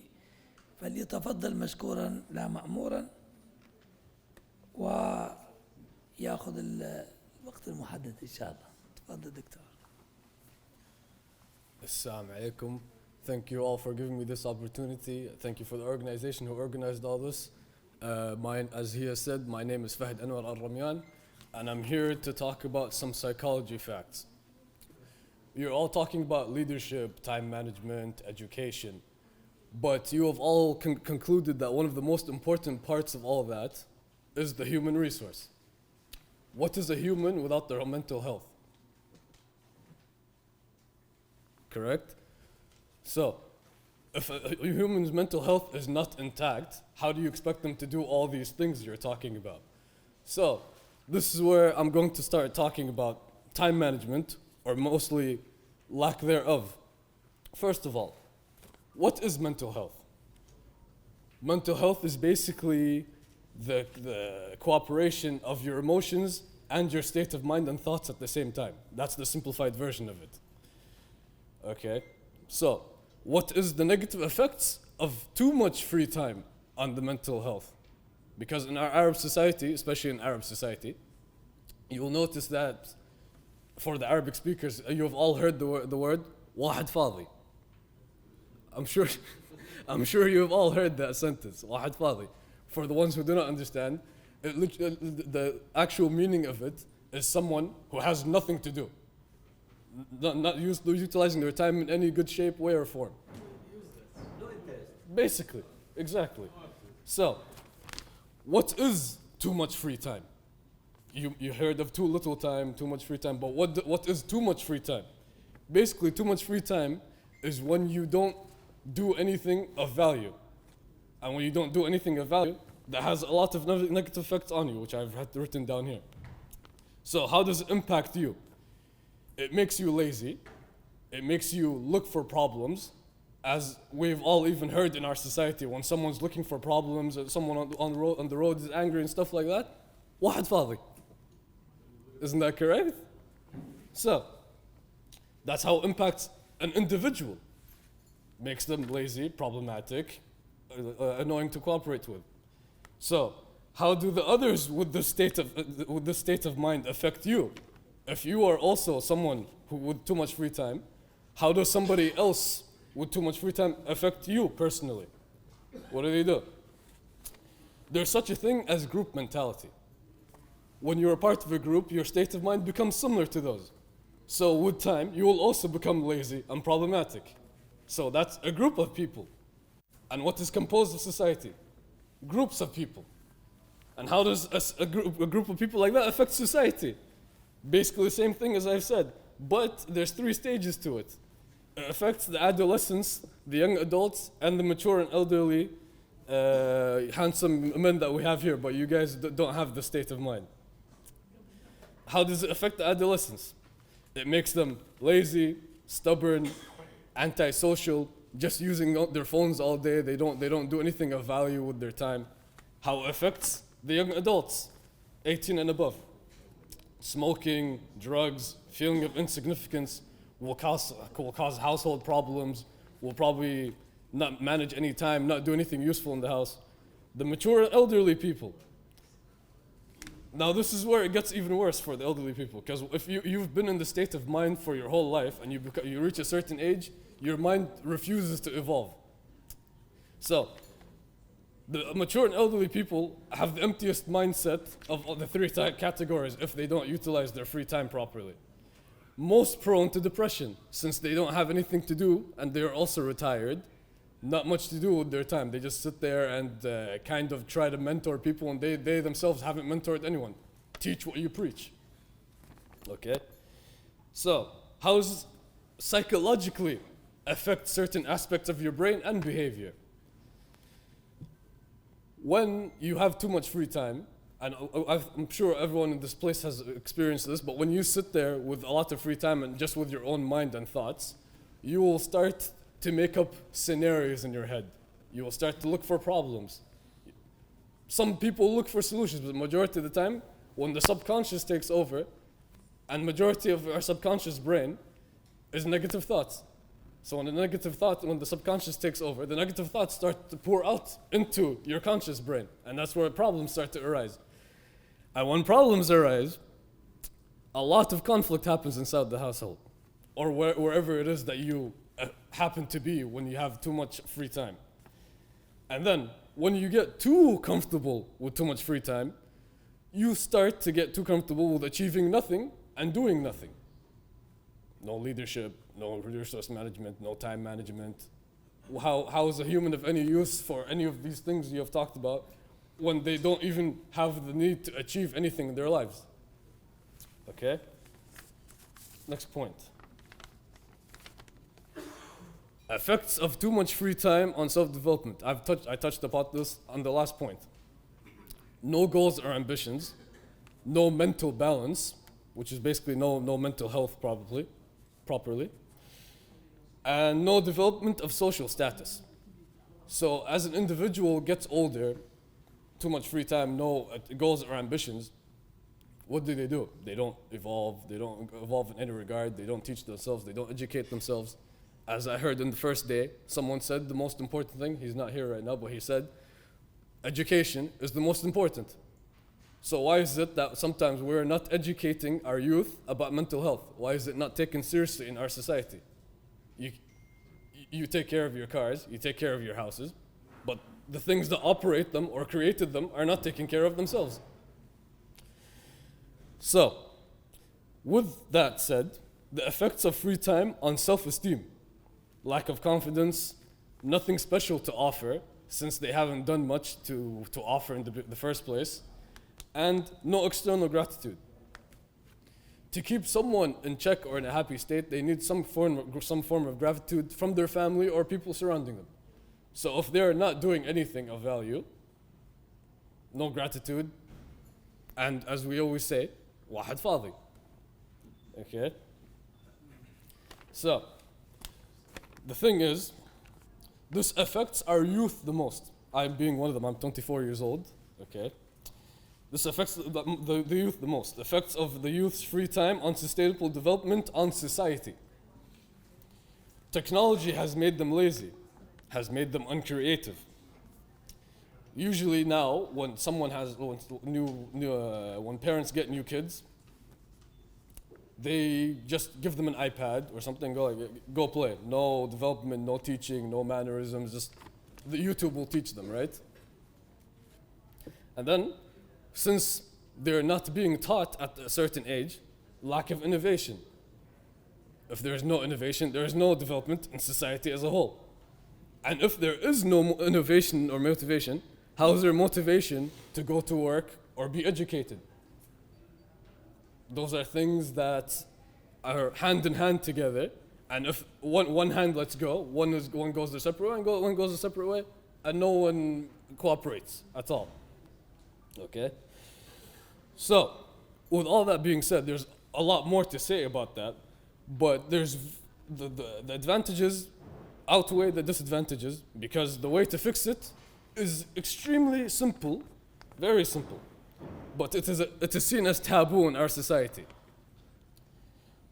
فليتفضل مشكورا لا مأمورا ويأخذ الوقت المحدد إن شاء الله. تفضل دكتور. Assalamu alaikum. Thank you all for giving me this opportunity. Thank you for the organization who organized all this. As he has said, my name is Fahd Anwar Al-Ramyan, and I'm here to talk about some psychology facts. You're all talking about leadership, time management, education, but you have all concluded that one of the most important parts of all that is the human resource. What is a human without their mental health? Correct? So, if a human's mental health is not intact, how do you expect them to do all these things you're talking about? So, this is where I'm going to start talking about time management, or mostly lack thereof. First of all, what is mental health? Mental health is basically the cooperation of your emotions and your state of mind and thoughts at the same time. That's the simplified version of it. Okay, so what is the negative effects of too much free time on the mental health? Because in our Arab society, especially in Arab society, you will notice that for the Arabic speakers, you have all heard the word واحد فاضي. I'm sure you have all heard that sentence, واحد فاضي. For the ones who do not understand, the actual meaning of it is someone who has nothing to do. Not utilizing their time in any good shape, way, or form. Basically, exactly. So, what is too much free time? You heard of too little time, too much free time, but what is too much free time? Basically, too much free time is when you don't do anything of value. And when you don't do anything of value, that has a lot of negative effects on you, which I've written down here. So, how does it impact you? It makes you lazy. It makes you look for problems. As we've all even heard in our society, when someone's looking for problems, or someone on the road is angry and stuff like that, واحد فاضي. Isn't that correct? So, that's how it impacts an individual. Makes them lazy, problematic, annoying to cooperate with. So, how do the others with this state of mind affect you? If you are also someone who with too much free time, how does somebody else with too much free time affect you personally? What do? There's such a thing as group mentality. When you're a part of a group, your state of mind becomes similar to those. So with time, you will also become lazy and problematic. So that's a group of people. And what is composed of society? Groups of people. And how does a group of people like that affect society? Basically the same thing as I've said, but there's 3 stages to it. It affects the adolescents, the young adults, and the mature and elderly, handsome men that we have here, but you guys don't have the state of mind. How does it affect the adolescents? It makes them lazy, stubborn, antisocial, just using their phones all day. They don't do anything of value with their time. How it affects the young adults, 18 and above. Smoking, drugs, feeling of insignificance will cause household problems, will probably not manage any time, not do anything useful in the house. The mature elderly people. Now this is where it gets even worse for the elderly people, because if you've been in the state of mind for your whole life and you reach a certain age, your mind refuses to evolve. So, the mature and elderly people have the emptiest mindset of the 3 categories if they don't utilize their free time properly. Most prone to depression, since they don't have anything to do and they're also retired, not much to do with their time. They just sit there and kind of try to mentor people, and they themselves haven't mentored anyone. Teach what you preach. Okay? So, how does psychologically affect certain aspects of your brain and behavior? When you have too much free time, and I'm sure everyone in this place has experienced this, but when you sit there with a lot of free time and just with your own mind and thoughts, you will start to make up scenarios in your head. You will start to look for problems. Some people look for solutions, but the majority of the time, when the subconscious takes over, and majority of our subconscious brain is negative thoughts. So when the subconscious takes over, the negative thoughts start to pour out into your conscious brain, and that's where problems start to arise. And when problems arise, a lot of conflict happens inside the household, or wherever it is that you happen to be when you have too much free time. And then, when you get too comfortable with too much free time, you start to get too comfortable with achieving nothing and doing nothing. No leadership, no resource management, no time management. How is a human of any use for any of these things you have talked about when they don't even have the need to achieve anything in their lives? Okay? Next point. Effects of too much free time on self-development. I touched upon this on the last point. No goals or ambitions, no mental balance, which is basically no mental health properly, and no development of social status. So as an individual gets older, too much free time, no goals or ambitions, what do? They don't evolve in any regard, they don't teach themselves, they don't educate themselves. As I heard in the first day, someone said the most important thing, he's not here right now, but he said, education is the most important. So why is it that sometimes we're not educating our youth about mental health? Why is it not taken seriously in our society? You take care of your cars, you take care of your houses, but the things that operate them or created them are not taking care of themselves. So, with that said, the effects of free time on self-esteem. Lack of confidence, nothing special to offer, since they haven't done much to offer in the first place, and no external gratitude. To keep someone in check or in a happy state, they need some form of gratitude from their family or people surrounding them. So if they're not doing anything of value, no gratitude, and as we always say, واحد فاضي. Okay? So, the thing is, this affects our youth the most. I'm being one of them, I'm 24 years old, okay? This affects the youth the most. Effects of the youth's free time on sustainable development on society. Technology has made them lazy, has made them uncreative. Usually now, when when parents get new kids, they just give them an iPad or something, go play. No development, no teaching, no mannerisms, just the YouTube will teach them, right? And then, since they're not being taught at a certain age, lack of innovation. If there is no innovation, there is no development in society as a whole. And if there is no innovation or motivation, how is there motivation to go to work or be educated? Those are things that are hand in hand together, and if one hand lets go, one goes the separate way, and one goes the separate way, and no one cooperates at all. Okay? So, with all that being said, there's a lot more to say about that, but there's the advantages outweigh the disadvantages, because the way to fix it is extremely simple, very simple. But it is seen as taboo in our society.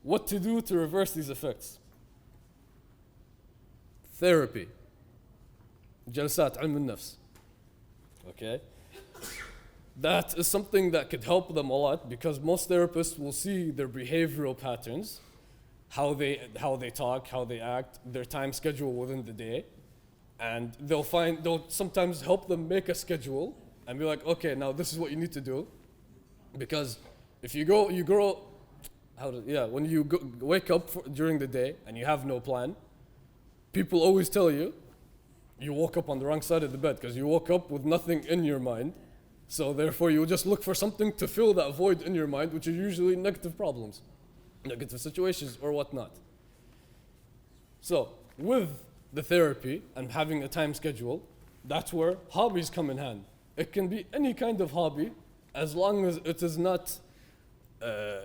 What to do to reverse these effects? Therapy. جلسات علم النفس. Okay? That is something that could help them a lot, because most therapists will see their behavioral patterns, how they talk, how they act, their time schedule within the day, and they'll sometimes help them make a schedule and be like, okay, now this is what you need to do, because if when you wake up during the day and you have no plan, people always tell you, you woke up on the wrong side of the bed because you woke up with nothing in your mind. So therefore you just look for something to fill that void in your mind, which is usually negative problems, negative situations or whatnot. So with the therapy and having a time schedule, that's where hobbies come in hand. It can be any kind of hobby as long as it is not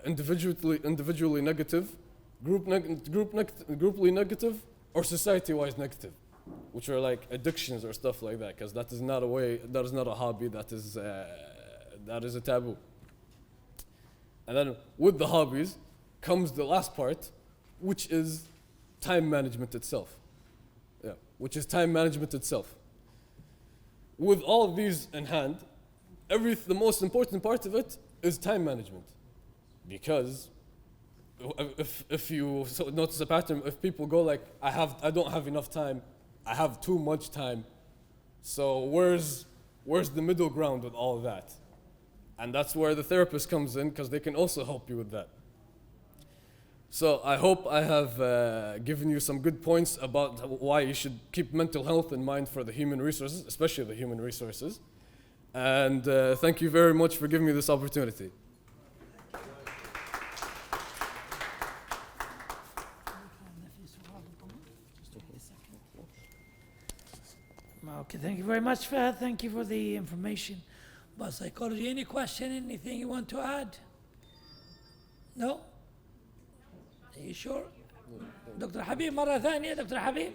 individually negative, grouply negative, or society-wise negative, which are like addictions or stuff like that, because that is not a hobby, that is a taboo. And then with the hobbies comes the last part, which is time management itself. Which is time management itself. With all of these in hand, the most important part of it is time management. Because if you notice a pattern, if people go like, I don't have enough time, I have too much time, so where's the middle ground with all of that? And that's where the therapist comes in, because they can also help you with that. So I hope I have given you some good points about why you should keep mental health in mind for the human resources, especially the human resources. And thank you very much for giving me this opportunity. Okay, thank you very much, Fahad. Thank you for the information about psychology. Any question, anything you want to add? No? Are you sure? Dr. Habib, مرة ثانية, Dr. Habib.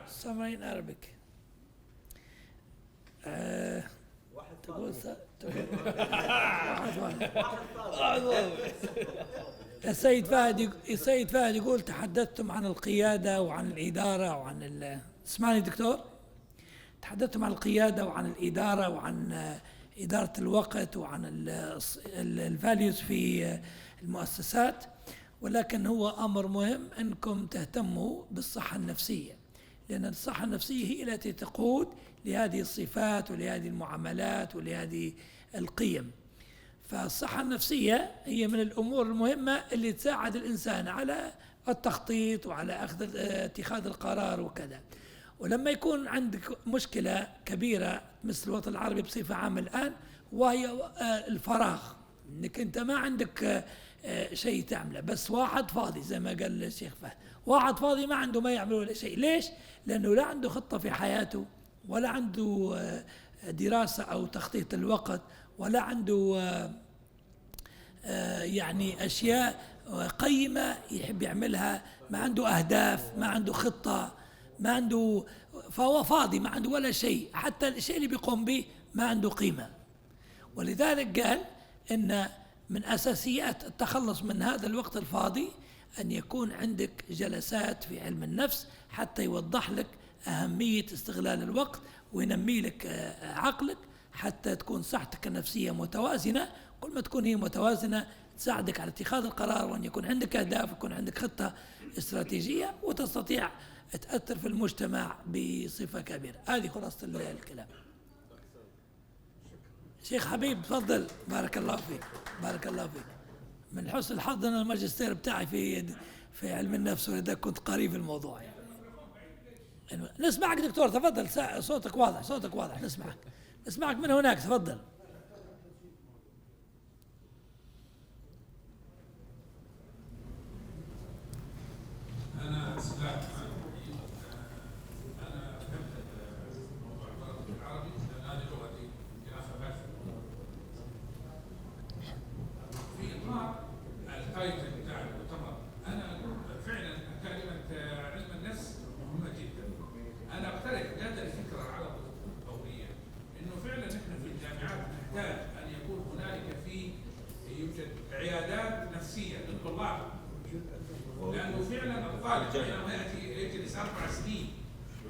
Summary in Arabic. تقول السيد فهد يقول تحدثتم عن القيادة وعن الإدارة وعن اسمعني دكتور. تحدثتم عن القيادة وعن الإدارة وعن إدارة الوقت وعن الفاليوز في المؤسسات، ولكن هو أمر مهم أنكم تهتموا بالصحة النفسية، لأن الصحة النفسية هي التي تقود لهذه الصفات ولهذه المعاملات ولهذه القيم. فالصحة النفسية هي من الأمور المهمة اللي تساعد الإنسان على التخطيط وعلى اتخاذ القرار وكذا. ولما يكون عندك مشكلة كبيرة مثل الوطن العربي بصفة عامة الآن، وهي الفراغ، انك انت ما عندك شيء تعمله، بس واحد فاضي زي ما قال الشيخ فهد، واحد فاضي ما عنده ما يعمل ولا شيء. ليش؟ لأنه لا عنده خطة في حياته، ولا عنده دراسة أو تخطيط الوقت، ولا عنده يعني أشياء قيمة يحب يعملها، ما عنده أهداف، ما عنده خطة، ما عنده، فهو فاضي، ما عنده ولا شيء، حتى الشيء اللي بيقوم به ما عنده قيمة. ولذلك قال إن من أساسيات التخلص من هذا الوقت الفاضي أن يكون عندك جلسات في علم النفس حتى يوضح لك أهمية استغلال الوقت وينمي لك عقلك حتى تكون صحتك النفسية متوازنة. كل ما تكون هي متوازنة تساعدك على اتخاذ القرار، وأن يكون عندك أهداف ويكون عندك خطة استراتيجية وتستطيع تأثر في المجتمع بصفة كبيرة. هذه خلاصة الكلام. شيخ حبيب تفضل. بارك الله فيك، بارك الله فيك. من حسن الحظ أن الماجستير بتاعي في علم النفس، ولذلك كنت قريب الموضوع يعني. نسمعك دكتور، تفضل، صوتك واضح، صوتك واضح، نسمعك من هناك، تفضل. أنا أسلام، أنا فهمت الموضوع العربي لأن هذه لغتي كأخ في إطار التايتل بتاع المؤتمر. أنا أقول فعلا كلمة علم النفس مهمة جدا. أنا أقترح هذا الفكرة على الضرورية إنه فعلا نحن في الجامعات نحتاج أن يكون هنالك يوجد عيادات نفسية للطلاب، لأنه فعلا الطالب حينما يجلس 4 سنين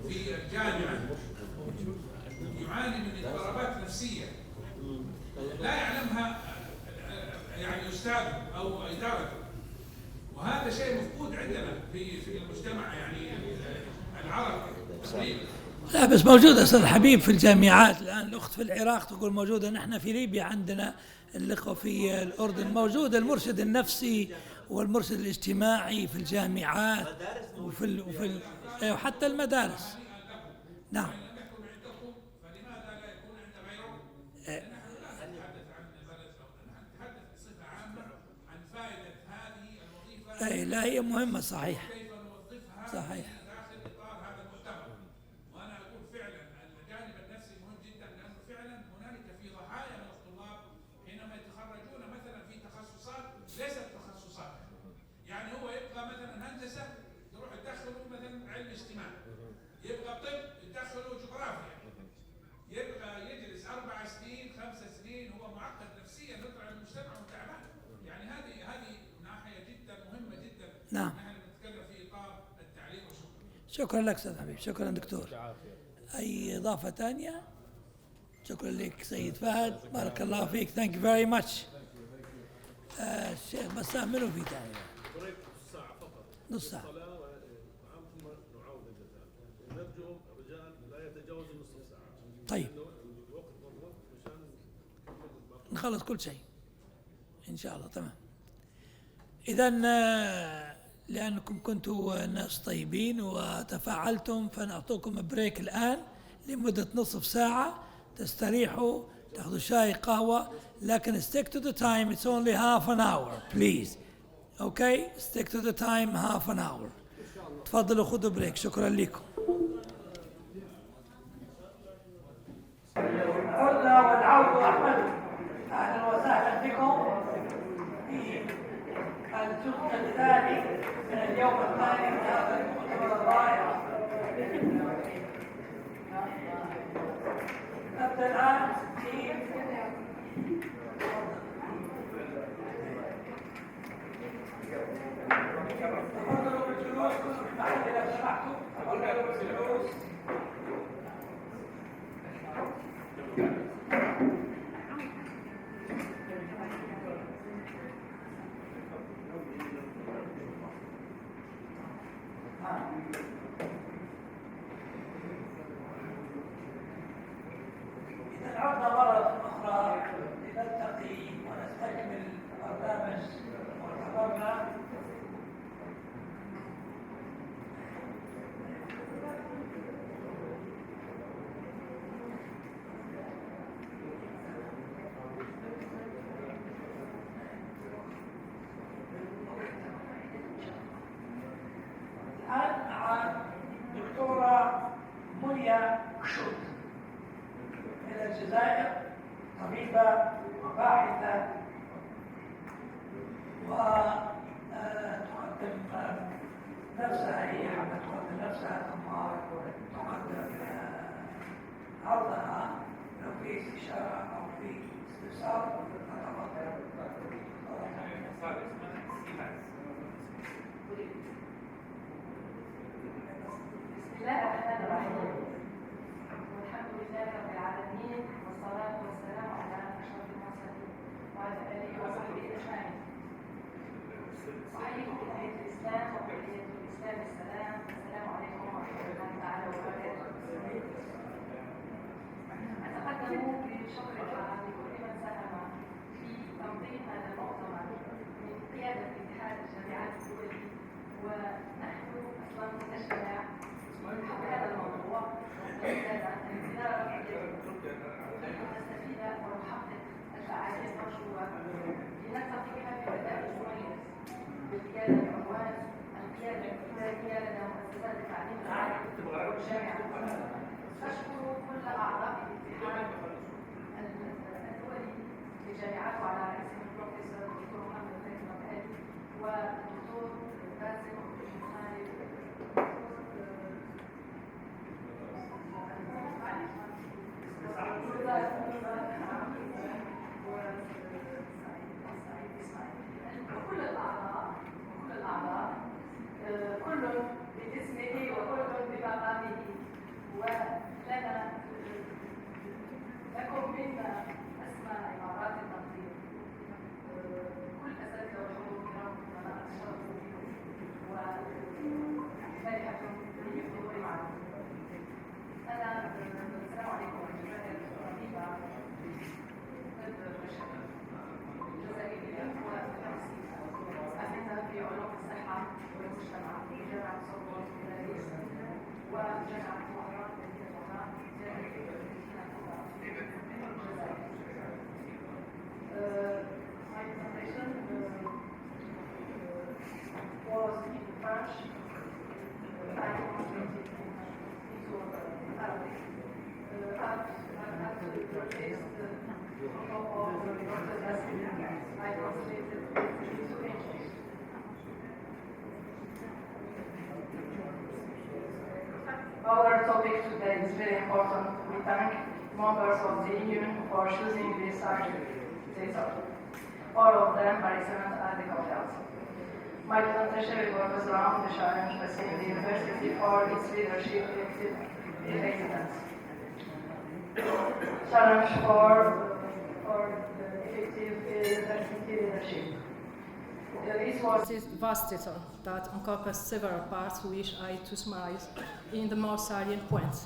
في الجامعة يعاني من اضطرابات نفسية لا يعلمها يعني أستاذه أو إدارته، وهذا شيء مفقود عندنا في المجتمع يعني العربي تقريبا. لا بس موجودة أستاذ حبيب في الجامعات الآن. الأخت في العراق تقول موجودة، نحن في ليبيا عندنا، الأخوة في الأردن موجود المرشد النفسي والمرشد الاجتماعي في الجامعات وحتى المدارس. نعم. أي لا، هي مهمة صحيح. صحيح. وانا اقول فعلا الجانب النفسي مهم جدا، لانه فعلا هنالك في ضحايا من الطلاب حينما يتخرجون مثلا في تخصصات ليست تخصصات. يعني هو يبقى مثلا هندسه يروح يدخله مثلا علم اجتماع، يبقى طب يدخله جغرافيا، يبقى يجلس 4 سنين 5 سنين هو معقد نفسيا يطلع المجتمع وتعبان. يعني هذه ناحيه جدا مهمه جدا. نعم. نحن نتكلم في اطار التعليم. وشكرا. شكرا لك استاذ حبيب. شكرا دكتور. اي اضافه ثانيه؟ شكرا لك سيد فهد. بارك الله فيك. ثانك يو فيري ماتش. الشيخ بسام منو في ثاني؟ نص ساعه. طيب نخلص كل شيء ان شاء الله. تمام. اذا لأنكم كنتوا ناس طيبين وتفاعلتم، فنعطوكم بريك الآن لمدة نصف ساعة تستريحوا، تأخذوا شاي قهوة، لكن stick to the time. It's only half an hour please. Okay, stick to the time, half an hour. تفضلوا خذوا بريك. شكرا لكم. عدنا والعود أحمد، أهلا وسهلا بكم في الجزء الثاني من اليوم الثاني من هذا المؤتمر الرائع. نبدأ الآن في تفضلوا بالجلوس كل محل لو سمحتوا. تفضلوا بالجلوس. إذا عدنا مرة أخرى لنلتقي ونستكمل برنامج مؤتمرنا. الآن مع دكتورة منيا كشوت من الجزائر، طبيبة وباحثة، وتقدم نفسها، هي حابة تقدم نفسها ثم تقدم عرضها. لو في استشارة أو في استفسار بسم الله الرحمن الرحيم، والحمد لله رب العالمين، والصلاة والسلام على أشرف المرسلين وعلى آله وصحبه أجمعين. أحييكم بتحية الإسلام وتحية الإسلام السلام. السلام عليكم ورحمة الله تعالى وبركاته. أتقدم بشكر العام لكل من ساهم في تنظيم هذا المؤتمر من قيادة اتحاد الجامعات الدولي، ونحن أصلا نجتمع حول هذا الموضوع ونستفيد ونحقق الفعالية المرجوة لنلتقي بها ببدائل مميز بالقيادة بعنوان القيادة الإدارية لدى مؤسسات التعليم العالي والجامعات. أشكر كل أعضاء الاتحاد الدولي للجامعات وعلى رئيسهم البروفيسور الدكتور محمد والدكتور باسم وكل الأعضاء كل باسمه وكل بمقامه، ولنا لكم منا أسماء عبارات التقدير. كل أساتذة والحضور الكرام أنا أتشرف بكم was in French. I translated into Arabic. After the protest of the protest, I translated into English. Our topic today is very important. We thank members of the Union for choosing this subject. All of them are excellent at the conference. My presentation will focus around the challenge facing the university for its leadership effectiveness. Challenge for the effective university leadership. This was a vast title that encompassed several parts which I to summarize in the most salient points.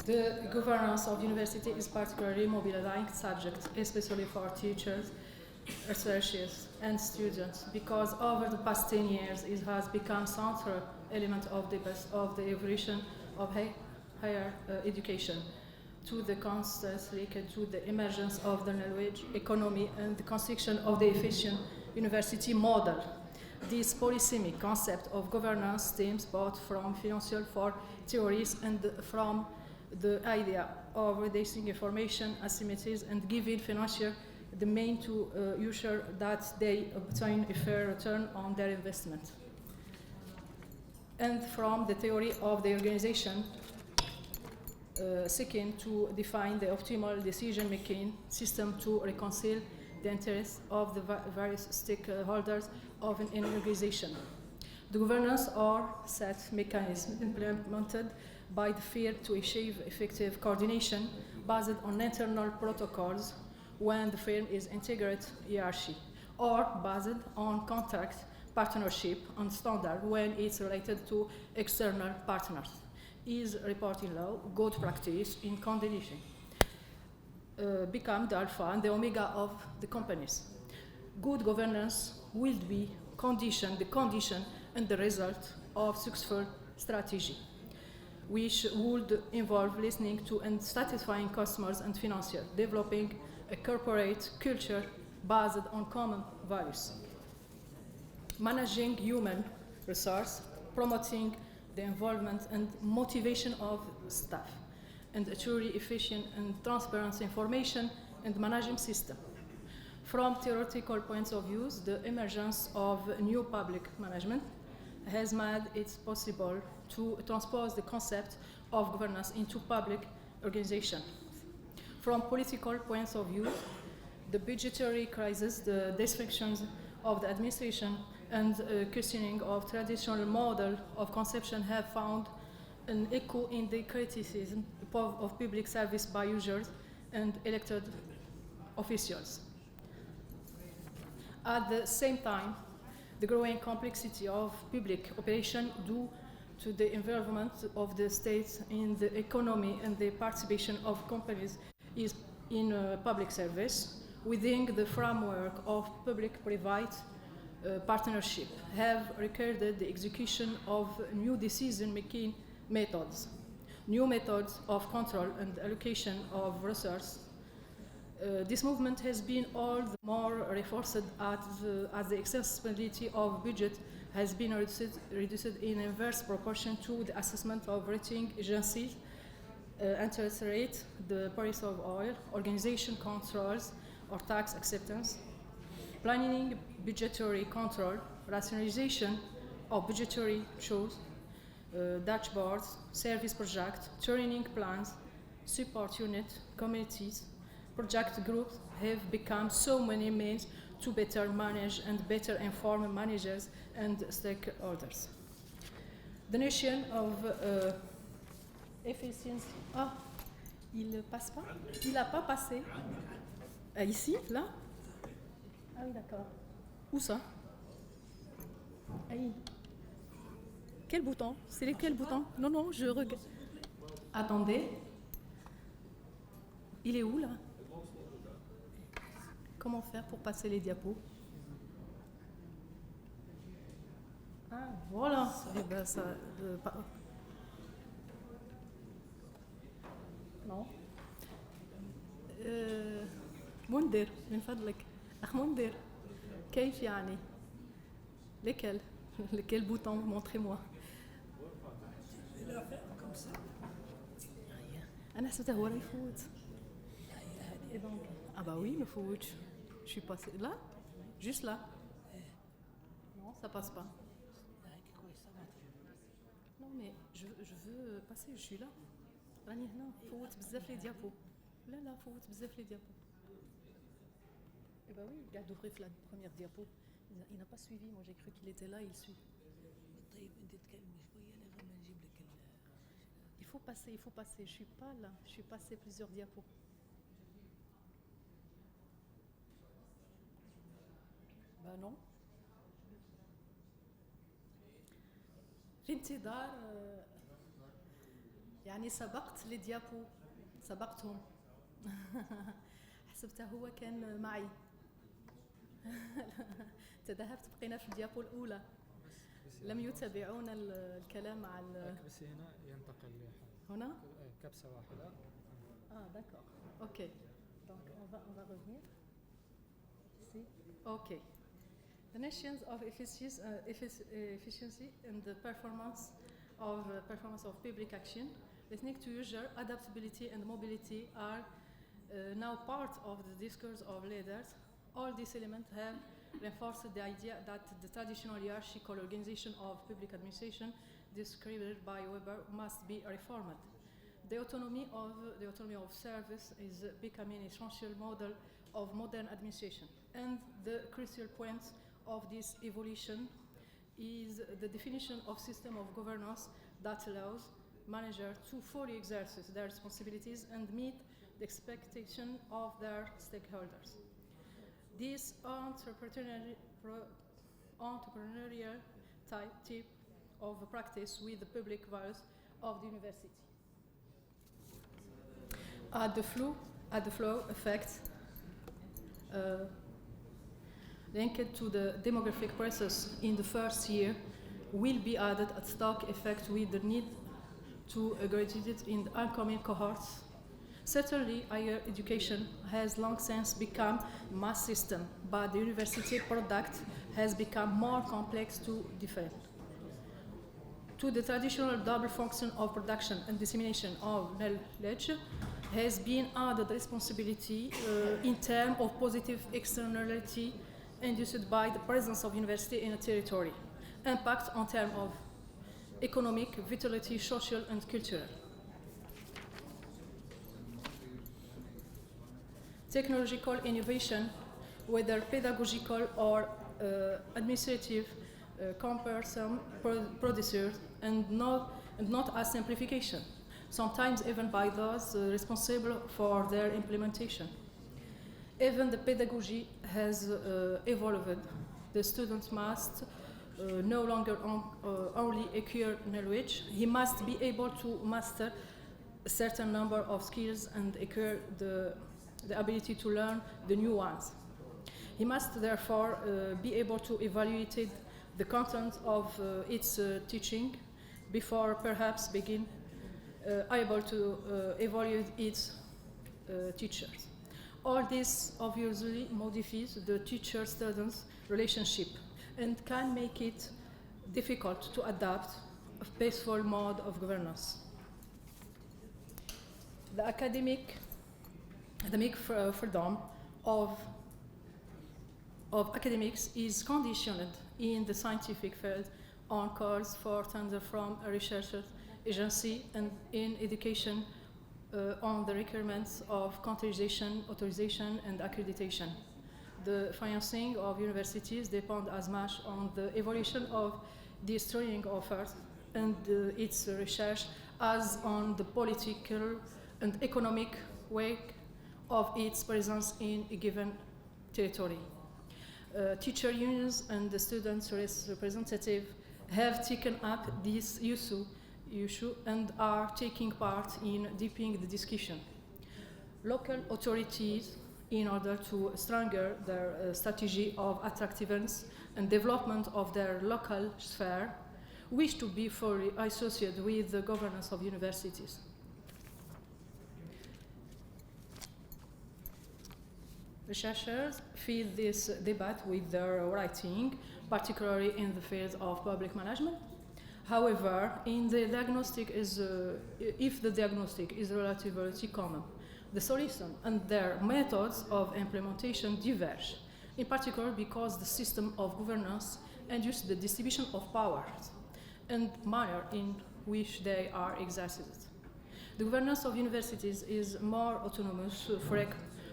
The governance of university is particularly mobilizing subject, especially for teachers, researchers, and students, because over the past 10 years it has become central element of the evolution of higher education, to the constant link to the emergence of the knowledge economy and the construction of the efficient university model. This polysemic concept of governance stems both from financial for theories and from the idea of reducing information asymmetries and giving financiers the means to ensure that they obtain a fair return on their investment. And from the theory of the organization seeking to define the optimal decision-making system to reconcile the interests of the various stakeholders of an organization. The governance or set mechanisms implemented by the field to achieve effective coordination based on internal protocols when the firm is integrated hierarchy, or based on contract partnership and standard when it's related to external partners, is reporting law, good practice in coordination, become the alpha and the omega of the companies. Good governance will be the condition and the result of successful strategy, which would involve listening to and satisfying customers and financiers, developing a corporate culture based on common values, managing human resources, promoting the involvement and motivation of staff, and a truly efficient and transparent information and management system. From theoretical points of view, the emergence of new public management has made it possible to transpose the concept of governance into public organization. From political points of view, the budgetary crisis, the dysfunctions of the administration, and questioning of traditional model of conception have found an echo in the criticism of public service by users and elected officials. At the same time, the growing complexity of public operation due to the involvement of the state in the economy and the participation of companies is in public service within the framework of public-private partnership have recorded the execution of new decision-making methods, new methods of control and allocation of resources. This movement has been all the more reinforced as the accessibility of budget has been reduced in inverse proportion to the assessment of rating agencies, interest rate, the price of oil, organization controls or tax acceptance, planning budgetary control, rationalization of budgetary shows, dashboards, service projects, training plans, support unit, committees, project groups have become so many means to better manage and better inform managers and stakeholders. The notion of efficiency. Ah, il ne passe pas? Il n'a pas passé. Ici, là? Ah oui, d'accord. Où ça? Aïe. Quel bouton? C'est lequel bouton? Non, non, je regarde. Attendez. Il est où, là? Comment faire pour passer les diapos? Ah, voilà. Eh ben, ça, non. منذر من فضلك أخ منذر كيف يعني lequel bouton montrez-moi أنا حسبته هو اللي يفوت ah bah oui نفوت je suis passée là juste là non ça passe pas non mais je veux passer je suis là راني هنا فوت بزاف لي ديابو لا فوت بزاف لي ديابو eh bah oui il a d'ouvrir la première diapo il n'a pas suivi moi j'ai cru qu'il était là il suit il faut passer je suis pas là je suis passé plusieurs diapos bah non في انتظار يعني سبقت لي ديابو سبقتهم حسبته هو كان معي تذهبت بقينا في الديابو الأولى لم يتابعون الكلام مع بس هنا ينتقل هنا كبسة واحدة d'accord ok donc on va revenir ici ok the notions of efficiency and the performance of public action listening to user adaptability and mobility are now part of the discourse of leaders. All these elements have reinforced the idea that the traditional hierarchical organization of public administration described by Weber must be reformed. The autonomy of service is becoming an essential model of modern administration, and the crucial point of this evolution is the definition of system of governance that allows managers to fully exercise their responsibilities and meet the expectation of their stakeholders. This entrepreneurial type of practice with the public values of the university. At the flow effect linked to the demographic process in the first year will be added at stock effect with the need to graduate in the incoming cohorts. Certainly, higher education has long since become mass system, but the university product has become more complex to defend. To the traditional double function of production and dissemination of knowledge has been added responsibility in terms of positive externality induced by the presence of university in a territory, impact on terms of economic, vitality, social and cultural. Technological innovation, whether pedagogical or administrative, cumbersome producers and not as simplification, sometimes even by those responsible for their implementation. Even the pedagogy has evolved. The student must no longer only acquire knowledge, he must be able to master a certain number of skills and acquire the ability to learn the new ones. He must therefore be able to evaluate the content of its teaching before perhaps begin able to evaluate its teachers. All this obviously modifies the teacher-student relationship and can make it difficult to adapt a peaceful mode of governance. The academic freedom of academics is conditioned in the scientific field on calls for tender from a research agency and in education on the requirements of categorization, authorization and accreditation. The financing of universities depend as much on the evaluation of the studying offers and its research as on the political and economic weight of its presence in a given territory. Teacher unions and the students' representatives have taken up this issue and are taking part in deepening the discussion. Local authorities, in order to strengthen their strategy of attractiveness and development of their local sphere, wish to be fully associated with the governance of universities. researchers feed this debate with their writing, particularly in the field of public management. However, in the diagnostic if the diagnostic is relatively common, the solution and their methods of implementation diverge, in particular because the system of governance induces the distribution of powers and manner in which they are exercised. The governance of universities is more autonomous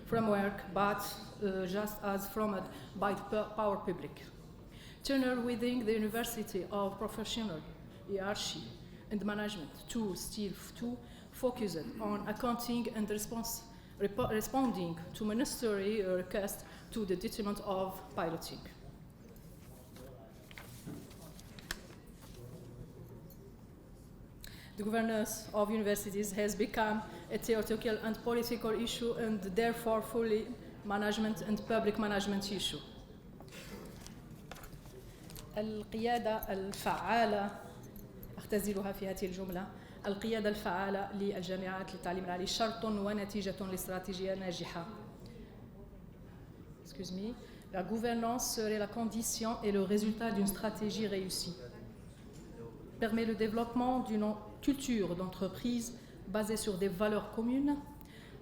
framework, but just as formed by the power public. Turner within the University of Professional Hierarchy and Management still focused on accounting and responding to ministerial requests to the detriment of piloting. The governance of universities has become a theoretical and political issue and therefore fully management and public management issue. القيادة الفعالة أختزلها في هذه الجملة: القيادة الفعالة للجامعات للتعليم العالي شرط ونتيجة لاستراتيجية ناجحة. Excuse me. La gouvernance serait la condition et le résultat d'une stratégie réussie. Permet le développement d'une culture d'entreprise basée sur des valeurs communes.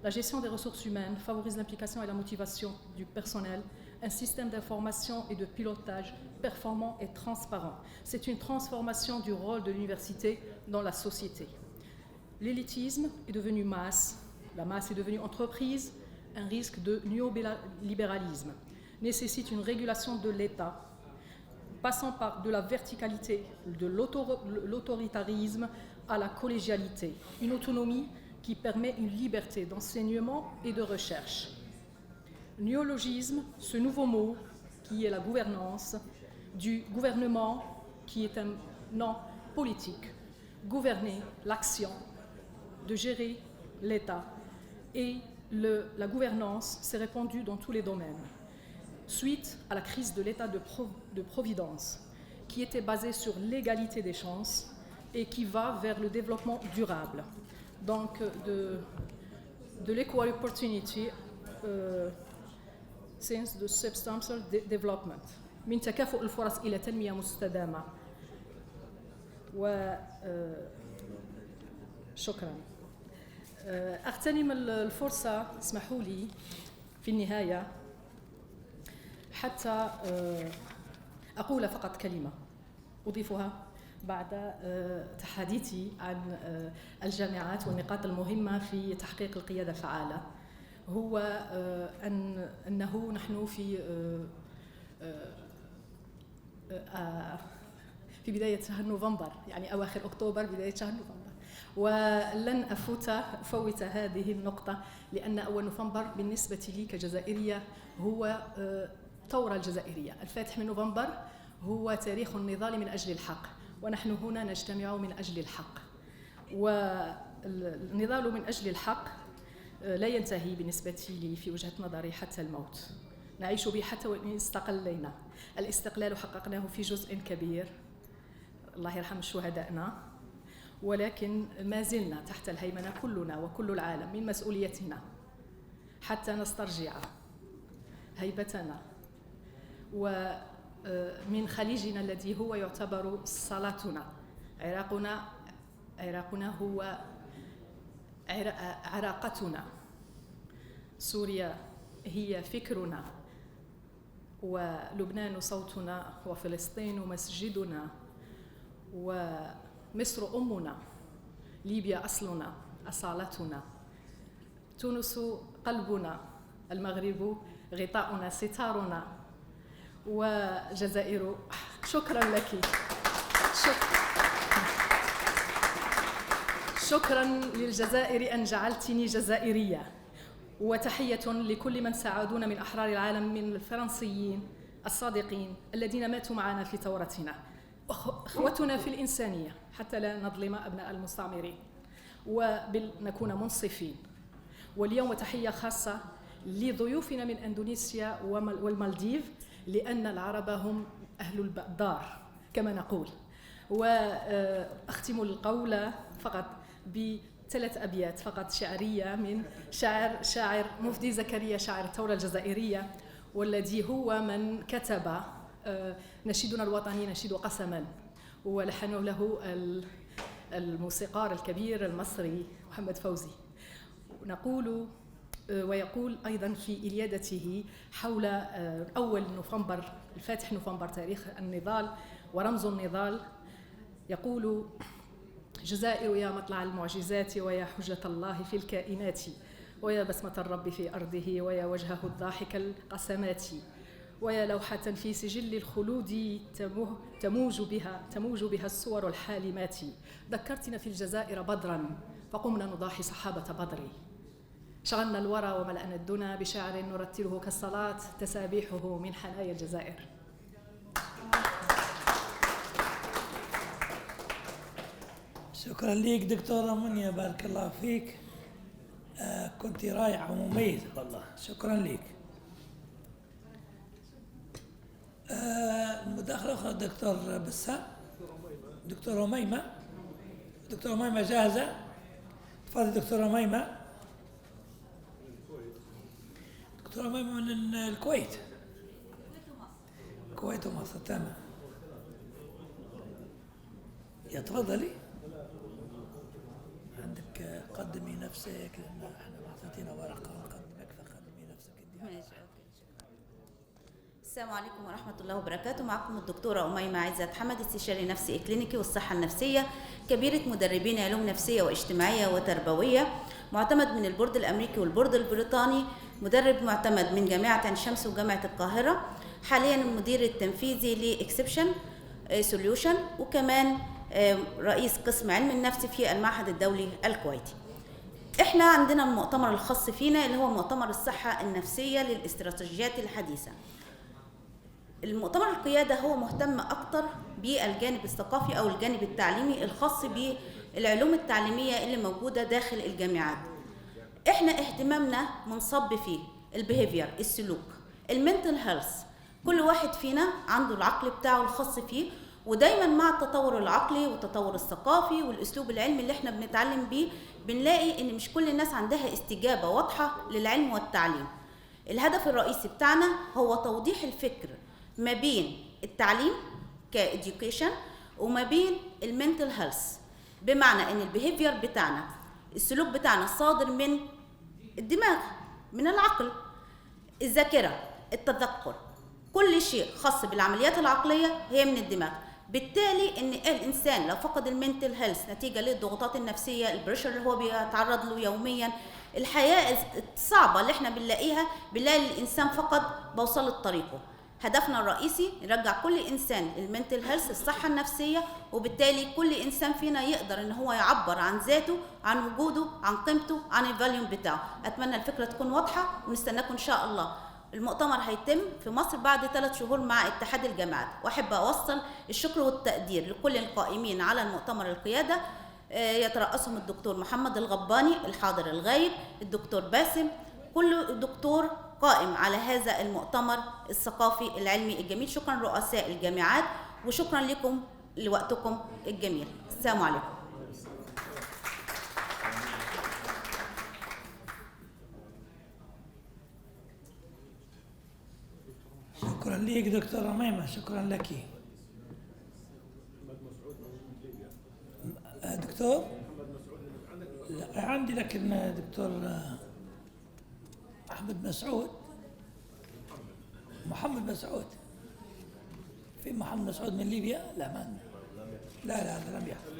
La gestion des ressources humaines favorise l'implication et la motivation du personnel. Un système d'information et de pilotage performant et transparent. C'est une transformation du rôle de l'université dans la société. L'élitisme est devenu masse, la masse est devenue entreprise, un risque de néolibéralisme nécessite une régulation de l'État, passant par de la verticalité, de l'autoritarisme à la collégialité, une autonomie qui permet une liberté d'enseignement et de recherche. Néologisme, ce nouveau mot qui est la gouvernance, du gouvernement qui est un nom politique, gouverner l'action, de gérer l'État. Et la gouvernance s'est répandue dans tous les domaines. Suite à la crise de l'État de Providence, qui était basée sur l'égalité des chances et qui va vers le développement durable. Donc, de l'equal opportunity since the substantial development. من تكافؤ الفرص إلى تنمية مستدامة. شكرا. أغتنم الفرصة، اسمحوا لي في النهاية حتى أقول فقط كلمة أضيفها بعد تحديثي عن الجامعات والنقاط المهمة في تحقيق القيادة الفعالة. هو أنه نحن في بداية شهر نوفمبر، يعني أواخر أكتوبر بداية شهر نوفمبر، ولن أفوت هذه النقطة، لأن أول نوفمبر بالنسبة لي كجزائرية هو الثورة الجزائرية. الفاتح من نوفمبر هو تاريخ النضال من أجل الحق، ونحن هنا نجتمع من أجل الحق. والنضال من أجل الحق لا ينتهي بالنسبة لي في وجهة نظري حتى الموت، نعيش به حتى وإن استقلينا. الاستقلال حققناه في جزء كبير، الله يرحم شهدائنا، ولكن ما زلنا تحت الهيمنة كلنا وكل العالم. من مسؤوليتنا حتى نسترجع هيبتنا، ومن خليجنا الذي هو يعتبر صلاتنا. عراقنا هو عراقتنا، سوريا هي فكرنا، ولبنان صوتنا، وفلسطين مسجدنا، ومصر أمنا، ليبيا أصلنا أصالتنا، تونس قلبنا، المغرب غطاؤنا ستارنا، وجزائر. شكرا لك. شكرا للجزائر أن جعلتني جزائرية، وتحية لكل من ساعدونا من أحرار العالم، من الفرنسيين الصادقين الذين ماتوا معنا في ثورتنا، أخوتنا في الإنسانية، حتى لا نظلم أبناء المستعمرين ونكون منصفين. واليوم تحية خاصة لضيوفنا من أندونيسيا والمالديف، لأن العرب هم أهل الدار كما نقول. وأختم القول فقط 3 أبيات فقط شعرية من شاعر مفدي زكريا، شاعر الثورة الجزائرية، والذي هو من كتب نشيدنا الوطني نشيد قسما، ولحنه له الموسيقار الكبير المصري محمد فوزي. نقول ويقول أيضا في إليادته حول أول نوفمبر، الفاتح نوفمبر، تاريخ النضال ورمز النضال، يقول: جزائر يا مطلع المعجزات، ويا حجة الله في الكائنات، ويا بسمة الرب في أرضه، ويا وجهه الضاحك القسمات، ويا لوحة في سجل الخلود تموج بها الصور الحالمات. ذكرتنا في الجزائر بدرا فقمنا نضاحي صحابة بدر، شغلنا الورى وملأنا الدنا بشعر نرتله كالصلاة تسابيحه من حنايا الجزائر. شكرا لك دكتورة منيا، بارك الله فيك. كنت رائعة ومميزة والله، شكرا لك. المداخلة أخرى دكتور بسام، دكتورة أميمة. دكتورة أميمة جاهزة؟ تفضل دكتورة أميمة. دكتورة أميمة من الكويت. الكويت ومصر، تمام. يا تفضلي. عندك قدمي نفسك، لأن احنا معطينا ورقة ونقدمك، فقدمي نفسك. ماشي، اوكي، شكرا. السلام عليكم ورحمة الله وبركاته. معكم الدكتورة أميمة عزت حمد، استشاري نفسي إكلينيكي والصحة النفسية، كبيرة مدربين علوم نفسية واجتماعية وتربوية، معتمد من البورد الأمريكي والبورد البريطاني، مدرب معتمد من جامعة عين شمس وجامعة القاهرة، حاليا المدير التنفيذي لإكسبشن سوليوشن، وكمان رئيس قسم علم النفس في المعهد الدولي الكويتي. احنا عندنا المؤتمر الخاص فينا اللي هو مؤتمر الصحة النفسية للاستراتيجيات الحديثة. المؤتمر القيادة هو مهتم أكتر بالجانب الثقافي أو الجانب التعليمي الخاص بالعلوم التعليمية اللي موجودة داخل الجامعات. احنا اهتمامنا منصب فيه البيهيفير، السلوك، المنتل هيلث. كل واحد فينا عنده العقل بتاعه الخاص فيه، ودايما مع التطور العقلي والتطور الثقافي والاسلوب العلمي اللي احنا بنتعلم بيه بنلاقي ان مش كل الناس عندها استجابة واضحة للعلم والتعليم. الهدف الرئيسي بتاعنا هو توضيح الفكر ما بين التعليم كإديوكيشن وما بين المنتل هيلث، بمعنى ان البيهيفير بتاعنا، السلوك بتاعنا صادر من الدماغ، من العقل، الذاكرة، التذكر، كل شيء خاص بالعمليات العقلية هي من الدماغ. بالتالي ان الانسان لو فقد المنتل هيلث نتيجة للضغوطات النفسية، البريشر اللي هو بيتعرض له يوميا، الحياة الصعبة اللي احنا بنلاقي الانسان فقد بوصلة طريقه. هدفنا الرئيسي نرجع كل انسان المنتل هيلث، الصحة النفسية، وبالتالي كل انسان فينا يقدر ان هو يعبر عن ذاته، عن وجوده، عن قيمته، عن الفاليوم بتاعه. اتمنى الفكرة تكون واضحة ونستناكم ان شاء الله. المؤتمر هيتم في مصر بعد 3 شهور مع اتحاد الجامعات، واحب اوصل الشكر والتقدير لكل القائمين على المؤتمر القيادة، يترأسهم الدكتور محمد الغباني الحاضر الغايب، الدكتور باسم، كل دكتور قائم على هذا المؤتمر الثقافي العلمي الجميل. شكرا رؤساء الجامعات، وشكرا لكم لوقتكم الجميل. السلام عليكم. شكرا لك دكتورة ميمة، شكرا لك. دكتور؟ لا عندي، لكن دكتور أحمد مسعود، محمد مسعود، في محمد مسعود من ليبيا؟ لا ما لا لم يحضر.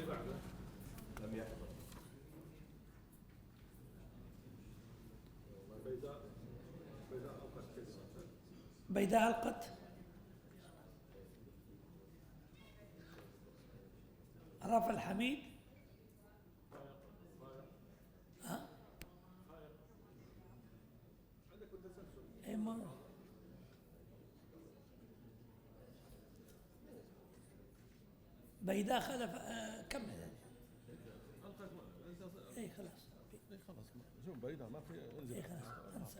بيداء القت، رافع الحميد، بيداء خلف. كمل. اي خلاص شوف بيداء ما في. اي خلاص.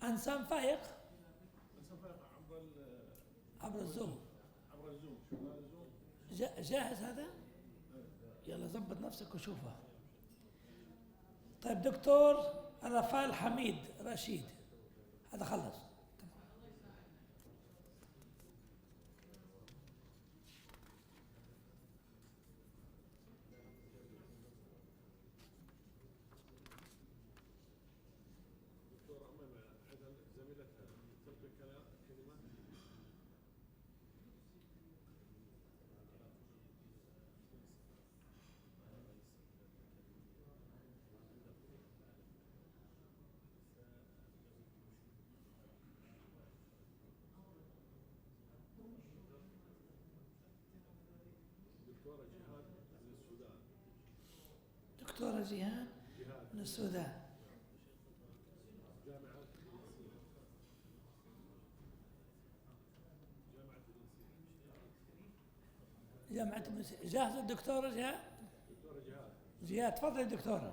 انسان فايق عبر الزوم. جاهز هذا؟ يلا ظبط نفسك وشوفها. طيب دكتور رفال حميد رشيد، هذا خلص. دكتورة جيهان من السودان. جامعة جاهزة الدكتورة جهاد؟ جهاد تفضلي دكتورة.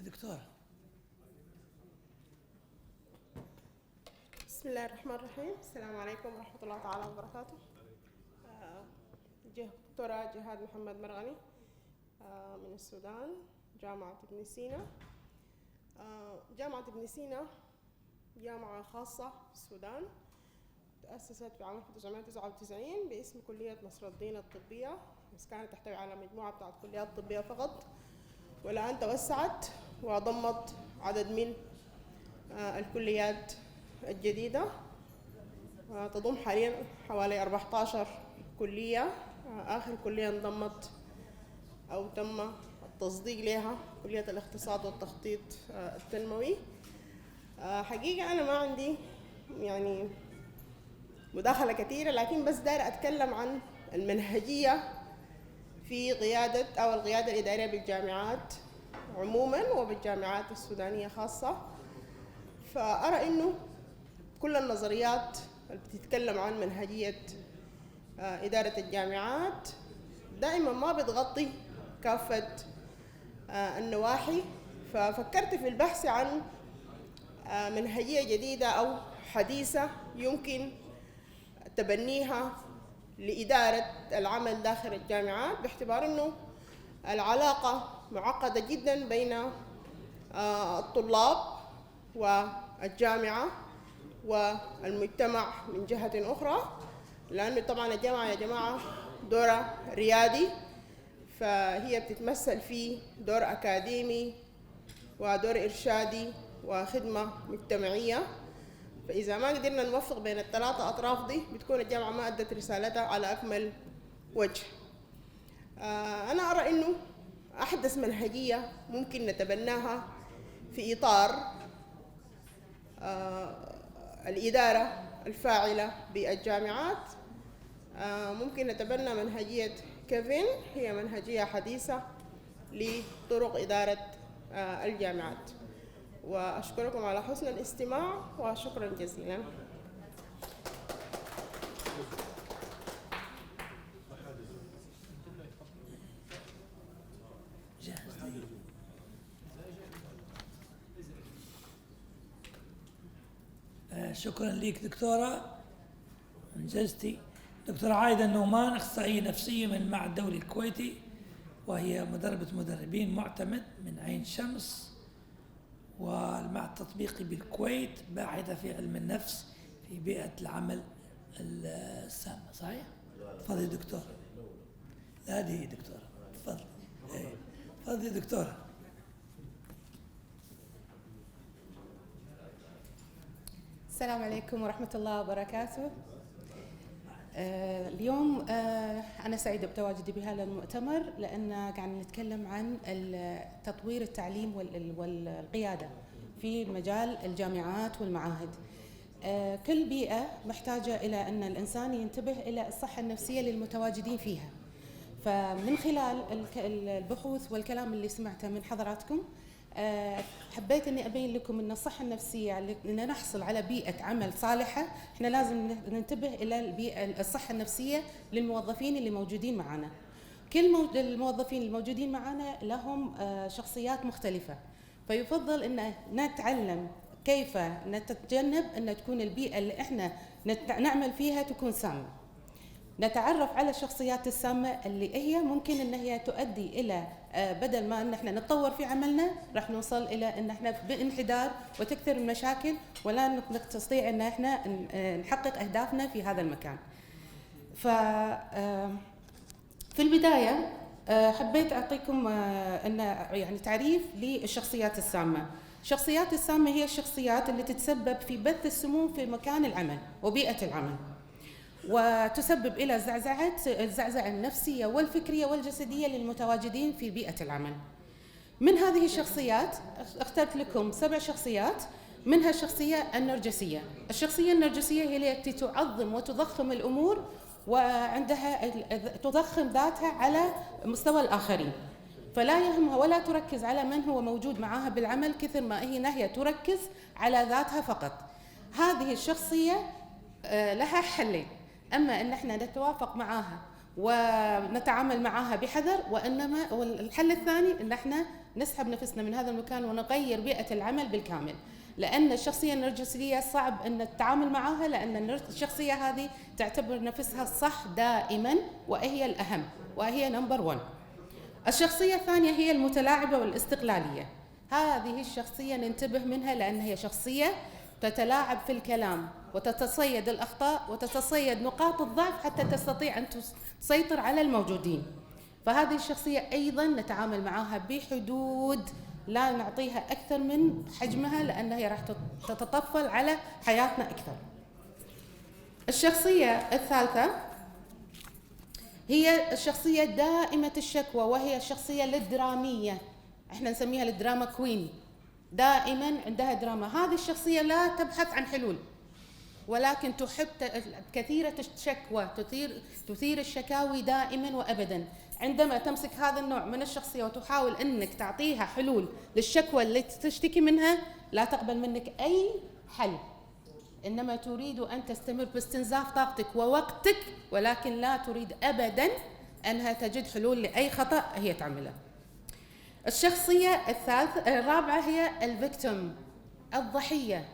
دكتورة. بسم الله الرحمن الرحيم. السلام عليكم ورحمة الله تعالى وبركاته. دكتورة جهاد محمد مرغني من السودان، جامعة ابن سينا. جامعة ابن سينا جامعة خاصة في السودان، تأسست في عام 1999 باسم كلية نصر الدين الطبية، بس كانت تحتوي على مجموعة بتاعت كليات طبية فقط، والآن توسعت وضمت عدد من الكليات الجديدة. تضم حاليا حوالي 14 كلية. آخر كلية انضمت أو تم التصديق لها كلية الاقتصاد والتخطيط التنموي. حقيقة أنا ما عندي يعني مداخلة كثيرة، لكن بس داير أتكلم عن المنهجية في قيادة أو القيادة الإدارية بالجامعات عموما وبالجامعات السودانية خاصة. فأرى إنه كل النظريات اللي بتتكلم عن منهجية إدارة الجامعات دائما ما بتغطي كافة النواحي. ففكرت في البحث عن منهجية جديدة أو حديثة يمكن تبنيها لإدارة العمل داخل الجامعات، باعتبار أنه العلاقة معقدة جدا بين الطلاب والجامعة والمجتمع من جهة أخرى، لأنه طبعا الجامعة يا جماعة دورها ريادي، فهي بتتمثل في دور أكاديمي ودور إرشادي وخدمة مجتمعية. فإذا ما قدرنا نوفق بين الثلاثة أطراف دي بتكون الجامعة ما أدت رسالتها على أكمل وجه. أنا أرى إنه أحدث منهجية ممكن نتبناها في إطار الإدارة الفاعلة بالجامعات، ممكن نتبنى منهجية كيفن. هي منهجية حديثة لطرق إدارة الجامعات. وأشكركم على حسن الاستماع وشكرا جزيلا. شكرا لك دكتورة، انجزتي. دكتورة عايدة النومان، اخصائية نفسية من المعهد الدولي الكويتي، وهي مدربة مدربين معتمد من عين شمس والمعهد التطبيقي بالكويت، باحثة في علم النفس في بيئة العمل السامة. صحيح؟ تفضلي دكتورة. لا دي دكتورة، تفضلي. تفضلي دكتورة. السلام عليكم ورحمة الله وبركاته. اليوم أنا سعيدة بتواجدي بهذا المؤتمر، لأن قاعد نتكلم عن تطوير التعليم والقيادة في مجال الجامعات والمعاهد. كل بيئة محتاجة إلى أن الإنسان ينتبه إلى الصحة النفسية للمتواجدين فيها. فمن خلال البحوث والكلام اللي سمعته من حضراتكم حبيت أني أبين لكم أن الصحة النفسية أن نحصل على بيئة عمل صالحة، إحنا لازم ننتبه إلى الصحة النفسية للموظفين اللي موجودين معنا. كل الموظفين الموجودين معنا لهم شخصيات مختلفة، فيفضل أن نتعلم كيف نتجنب أن تكون البيئة اللي إحنا نعمل فيها تكون سامة. نتعرف على الشخصيات السامة اللي هي ممكن أن هي تؤدي إلى بدل ما أن احنا نتطور في عملنا راح نوصل إلى أن احنا بانحدار وتكثر المشاكل ولا نستطيع أن احنا نحقق أهدافنا في هذا المكان. في البداية حبيت أعطيكم أن يعني تعريف للشخصيات السامة. الشخصيات السامة هي الشخصيات اللي تتسبب في بث السموم في مكان العمل وبيئة العمل، وتسبب إلى الزعزعة النفسية والفكرية والجسدية للمتواجدين في بيئة العمل. من هذه الشخصيات اخترت لكم 7 شخصيات، منها الشخصية النرجسية. الشخصية النرجسية هي التي تعظم وتضخم الأمور وعندها تضخم ذاتها على مستوى الآخرين، فلا يهمها ولا تركز على من هو موجود معها بالعمل كثر ما هي تركز على ذاتها فقط. هذه الشخصية لها حلين، أما أن احنا نتوافق معها ونتعامل معها بحذر، والحل الثاني أن احنا نسحب نفسنا من هذا المكان ونغير بيئة العمل بالكامل. لأن الشخصية النرجسية صعب أن التعامل معها، لأن الشخصية هذه تعتبر نفسها الصح دائما وهي الأهم وهي نمبر 1. الشخصية الثانية هي المتلاعبة والاستقلالية. هذه الشخصية ننتبه منها لأن هي شخصية تتلاعب في الكلام وتتصيد الأخطاء وتتصيد نقاط الضعف حتى تستطيع أن تسيطر على الموجودين. فهذه الشخصية أيضا نتعامل معها بحدود، لا نعطيها أكثر من حجمها لأنها هي راح تتطفل على حياتنا أكثر. الشخصية الثالثة هي الشخصية دائمة الشكوى، وهي الشخصية الدرامية، احنا نسميها الدراما كوين، دائما عندها دراما. هذه الشخصية لا تبحث عن حلول ولكن تحب كثيرة الشكوى، تثير الشكاوي دائما وأبدا. عندما تمسك هذا النوع من الشخصية وتحاول أنك تعطيها حلول للشكوى اللي تشتكي منها لا تقبل منك أي حل، إنما تريد أن تستمر باستنزاف طاقتك ووقتك، ولكن لا تريد أبدا أنها تجد حلول لأي خطأ هي تعمله. الشخصية الرابعة هي الفيكتيم، الضحية.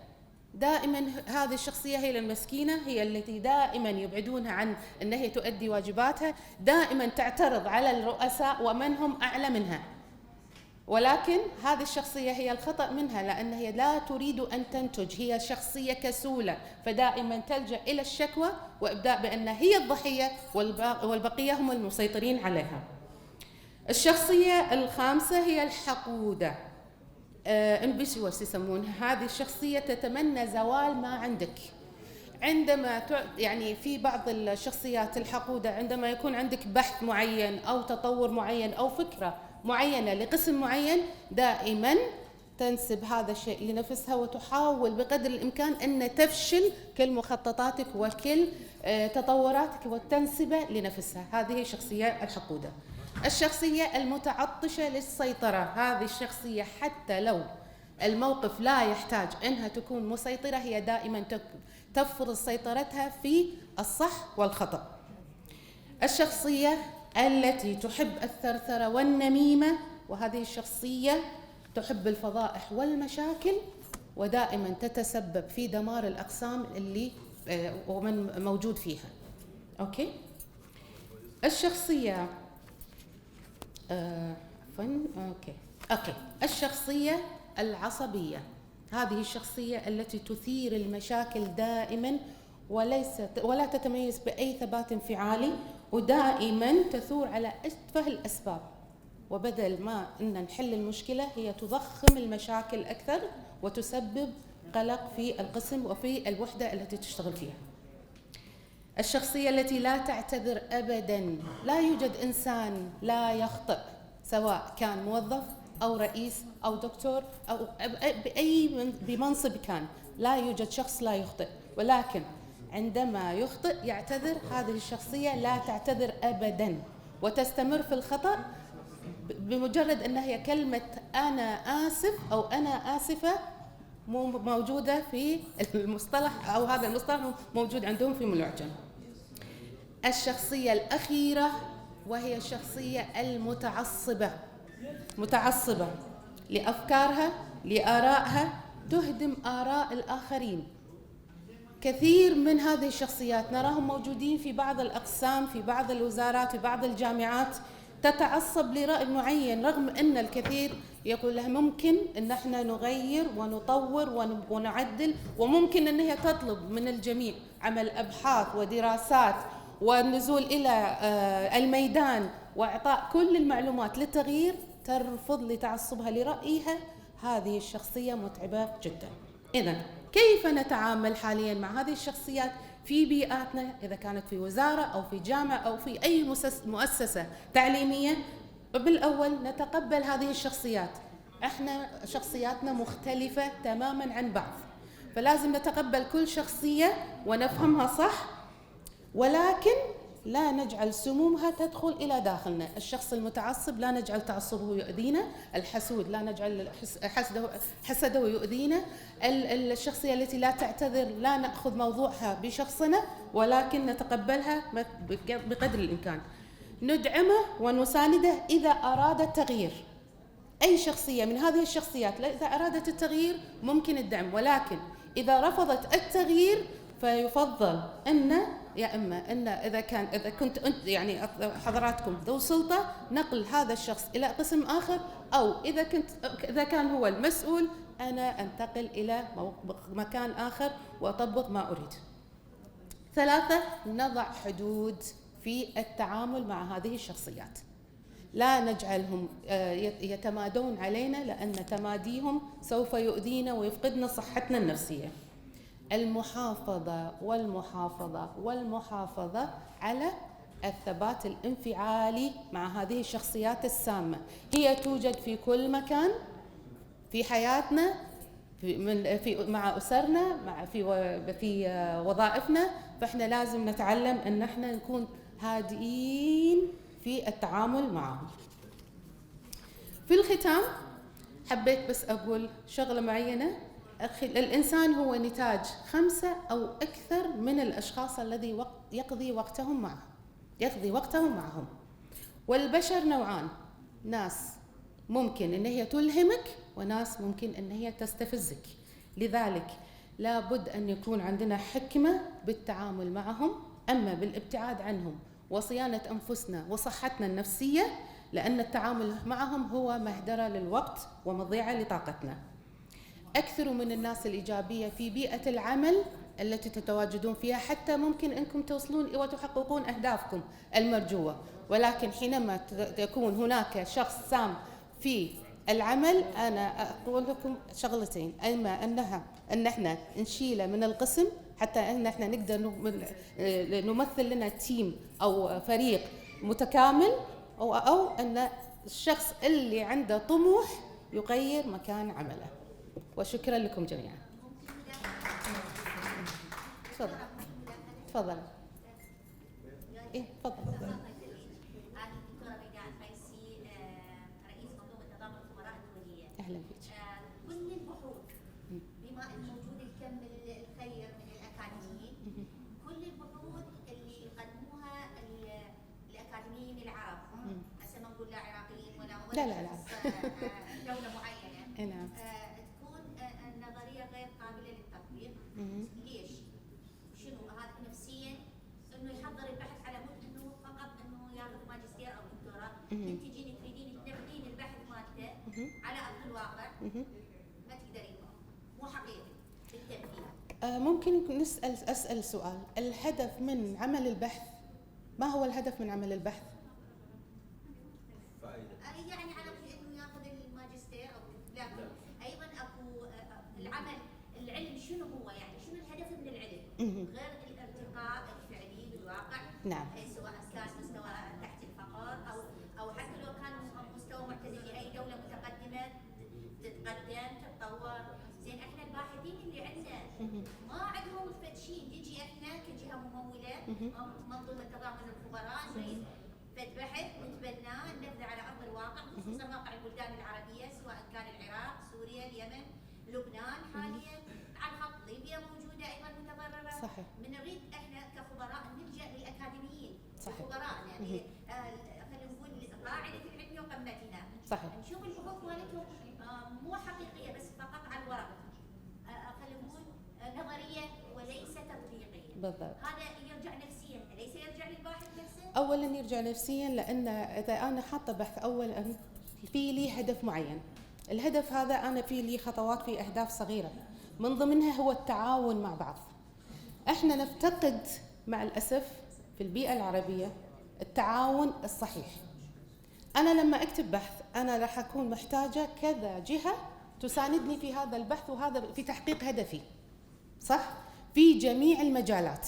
دائما هذه الشخصية هي المسكينة، هي التي دائما يبعدونها عن أن هي تؤدي واجباتها، دائما تعترض على الرؤساء ومن هم أعلى منها، ولكن هذه الشخصية هي الخطأ منها لأن هي لا تريد أن تنتج، هي شخصية كسولة، فدائما تلجأ إلى الشكوى وإبداء بأن هي الضحية والبقية هم المسيطرين عليها. الشخصية الخامسة هي الحقودة، امبيشوس يسمونها. هذه الشخصية تتمنى زوال ما عندك. عندما يعني في بعض الشخصيات الحقودة عندما يكون عندك بحث معين أو تطور معين أو فكرة معينة لقسم معين، دائما تنسب هذا الشيء لنفسها وتحاول بقدر الإمكان أن تفشل كل مخططاتك وكل تطوراتك وتنسبه لنفسها. هذه الشخصية الحقودة. الشخصية المتعطشة للسيطرة، هذه الشخصية حتى لو الموقف لا يحتاج أنها تكون مسيطرة هي دائما تفرض سيطرتها في الصح والخطأ. الشخصية التي تحب الثرثرة والنميمة، وهذه الشخصية تحب الفضائح والمشاكل ودائما تتسبب في دمار الأقسام اللي ومن موجود فيها. أوكي. الشخصية الشخصية العصبية، هذه الشخصية التي تثير المشاكل دائما ولا تتميز بأي ثبات انفعالي، ودائما تثور على أتفه الأسباب، وبدل ما أن نحل المشكلة هي تضخم المشاكل أكثر وتسبب قلق في القسم وفي الوحدة التي تشتغل فيها. الشخصية التي لا تعتذر أبدا، لا يوجد إنسان لا يخطئ سواء كان موظف أو رئيس أو دكتور أو بمنصب كان، لا يوجد شخص لا يخطئ، ولكن عندما يخطئ يعتذر. هذه الشخصية لا تعتذر أبدا وتستمر في الخطأ بمجرد أنها هي كلمة أنا آسف أو أنا آسفة مو موجودة في المصطلح، أو هذا المصطلح موجود عندهم في المعجم. الشخصية الأخيرة وهي الشخصية المتعصبة، متعصبة لأفكارها لآرائها، تهدم آراء الآخرين. كثير من هذه الشخصيات نراهم موجودين في بعض الأقسام، في بعض الوزارات، في بعض الجامعات، تتعصب لرأي معين رغم أن الكثير يقول لها ممكن أن احنا نغير ونطور ونعدل، وممكن أن هي تطلب من الجميع عمل أبحاث ودراسات والنزول إلى الميدان وإعطاء كل المعلومات للتغيير. ترفض لتعصبها لرأيها. هذه الشخصية متعبة جدا. إذن كيف نتعامل حاليا مع هذه الشخصيات في بيئاتنا، إذا كانت في وزارة أو في جامعة أو في أي مؤسسة تعليمية؟ بالأول نتقبل هذه الشخصيات. احنا شخصياتنا مختلفة تماما عن بعض، فلازم نتقبل كل شخصية ونفهمها صح، ولكن لا نجعل سمومها تدخل إلى داخلنا. الشخص المتعصب لا نجعل تعصبه يؤذينا، الحسود لا نجعل حسده يؤذينا، الشخصية التي لا تعتذر لا نأخذ موضوعها بشخصنا، ولكن نتقبلها بقدر الإمكان. ندعمه ونسانده إذا أراد التغيير. أي شخصية من هذه الشخصيات إذا أرادت التغيير ممكن الدعم، ولكن إذا رفضت التغيير فيفضل أن يا إما أن إذا كنت أنت يعني حضراتكم ذو سلطة نقل هذا الشخص إلى قسم آخر، أو إذا كان هو المسؤول أنا أنتقل إلى مكان آخر وأطبق ما أريد. 3، نضع حدود في التعامل مع هذه الشخصيات. لا نجعلهم يتمادون علينا، لأن تماديهم سوف يؤذينا ويفقدنا صحتنا النفسية. المحافظة والمحافظة والمحافظة على الثبات الانفعالي مع هذه الشخصيات السامة. هي توجد في كل مكان في حياتنا، مع أسرنا، في وظائفنا، فإحنا لازم نتعلم أن احنا نكون هادئين في التعامل معهم. في الختام حبيت بس أقول شغلة معينة. الإنسان هو نتاج 5 أو أكثر من الأشخاص الذي يقضي وقتهم معهم. والبشر نوعان، ناس ممكن أن هي تلهمك وناس ممكن أن هي تستفزك. لذلك لابد أن يكون عندنا حكمة بالتعامل معهم، أما بالابتعاد عنهم وصيانة أنفسنا وصحتنا النفسية، لأن التعامل معهم هو مهدرة للوقت ومضيعة لطاقتنا. أكثروا من الناس الإيجابية في بيئة العمل التي تتواجدون فيها، حتى ممكن أنكم توصلون وتحققون أهدافكم المرجوة. ولكن حينما تكون هناك شخص سام في العمل، أنا أقول لكم شغلتين: إما أن احنا نشيله من القسم حتى أن احنا نقدر نمثل لنا تيم أو فريق متكامل، أو أن الشخص اللي عنده طموح يغير مكان عمله. وشكرا لكم جميعا. تفضل. إيه تفضل. أهلا بك. كل البحوث بما أن موجود الكم الخير من الأكاديميين، كل البحوث اللي يقدموها الأكاديميين العرب، هسه ما نقول لا عراقيين ولا لا دولة معينة، نعم، تكون النظرية غير قابلة للتطبيق. ليش؟ شنو هذا نفسيا إنه يحضر البحث على مود إنه فقط إنه ياخذ ماجستير أو دكتوراه، أنت تجيني تريدين تنفذين البحث مالته على أرض الواقع، ما تقدرين، مو حقيقي بالتنفيذ. ممكن أسأل سؤال: الهدف من عمل البحث، ما هو الهدف من عمل البحث؟ يعني على انه ياخذ الماجستير او لا، ايضا اكو العمل العلم شنو هو، يعني شنو الهدف من العلم غير الارتقاء الفعلي بالواقع. نعم. سواء كان مستوى تحت الفقر او حتى لو كان مستوى معتدل لاي دوله متقدمه تتقدم تتطور. زين احنا الباحثين اللي عندنا ما عندهم شيء، نجي احنا كجهه مموله منظومه تضامن الخبراء فد بحث نتبناه نبذ على ارض الواقع، خصوصا واقع البلدان العربيه سواء كان العراق، سوريا، اليمن، لبنان حاليا، على الخط ليبيا موجوده ايضا متضرره. صحيح. نريد احنا كخبراء نلجا للاكاديميين، صحيح. خبراء يعني خلينا نقول قاعده العلم وقمتنا. صحيح. نشوف البحوث مالتهم مو حقيقيه بس فقط على الورق، خلينا نقول نظريه وليس تطبيقيه. بالضبط. هذا يرجع نفسيا، اليس يرجع للباحث نفسه؟ اولا يرجع نفسيا، لان اذا انا حاطه بحث اولا في لي هدف معين، الهدف هذا انا في لي خطوات، في اهداف صغيره من ضمنها هو التعاون مع بعض. احنا نفتقد مع الاسف في البيئه العربيه التعاون الصحيح. انا لما اكتب بحث انا راح اكون محتاجه كذا جهه تساندني في هذا البحث وهذا في تحقيق هدفي، صح؟ في جميع المجالات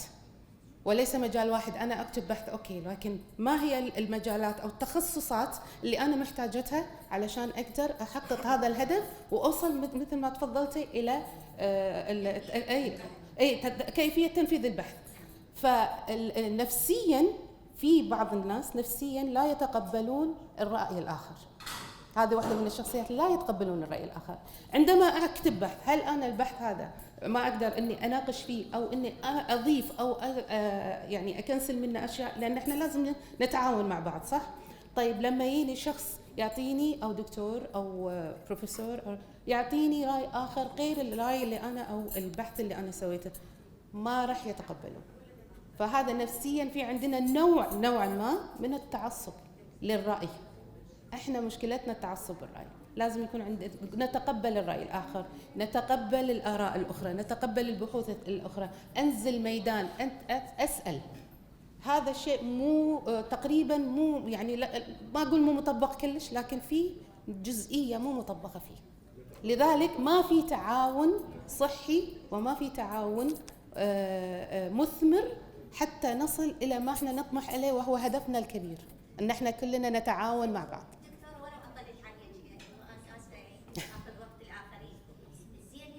وليس مجال واحد. أنا أكتب بحث أوكي، لكن ما هي المجالات أو التخصصات اللي أنا محتاجتها علشان أقدر أحقق هذا الهدف وأوصل مثل ما تفضلتي إلى كيفية تنفيذ البحث. فنفسيا في بعض الناس نفسيا لا يتقبلون الرأي الآخر، هذه واحدة من الشخصيات لا يتقبلون الرأي الآخر. عندما أكتب بحث، هل أنا البحث هذا ما أقدر إني أناقش فيه أو إني أضيف أو يعني أكنسل منه أشياء، لأن إحنا لازم نتعاون مع بعض، صح؟ طيب لما يجيني شخص يعطيني أو دكتور أو بروفيسور أو يعطيني رأي آخر غير الرأي اللي أنا أو البحث اللي أنا سويته، ما راح يتقبله. فهذا نفسيا في عندنا نوع ما من التعصب للرأي. احنا مشكلتنا التعصب بالرأي، لازم يكون عندنا نتقبل الرأي الآخر، نتقبل الآراء الأخرى، نتقبل البحوث الأخرى، أنزل ميدان، أسأل. هذا الشيء مو تقريبا مو يعني ما أقول مو مطبق كلش، لكن في جزئية مو مطبقة فيه. لذلك ما في تعاون صحي وما في تعاون مثمر حتى نصل إلى ما احنا نطمح إليه وهو هدفنا الكبير، أن احنا كلنا نتعاون مع بعض. دكتورة ولو أطلت عليك أنا آسفة آخذ وقت الآخرين. زين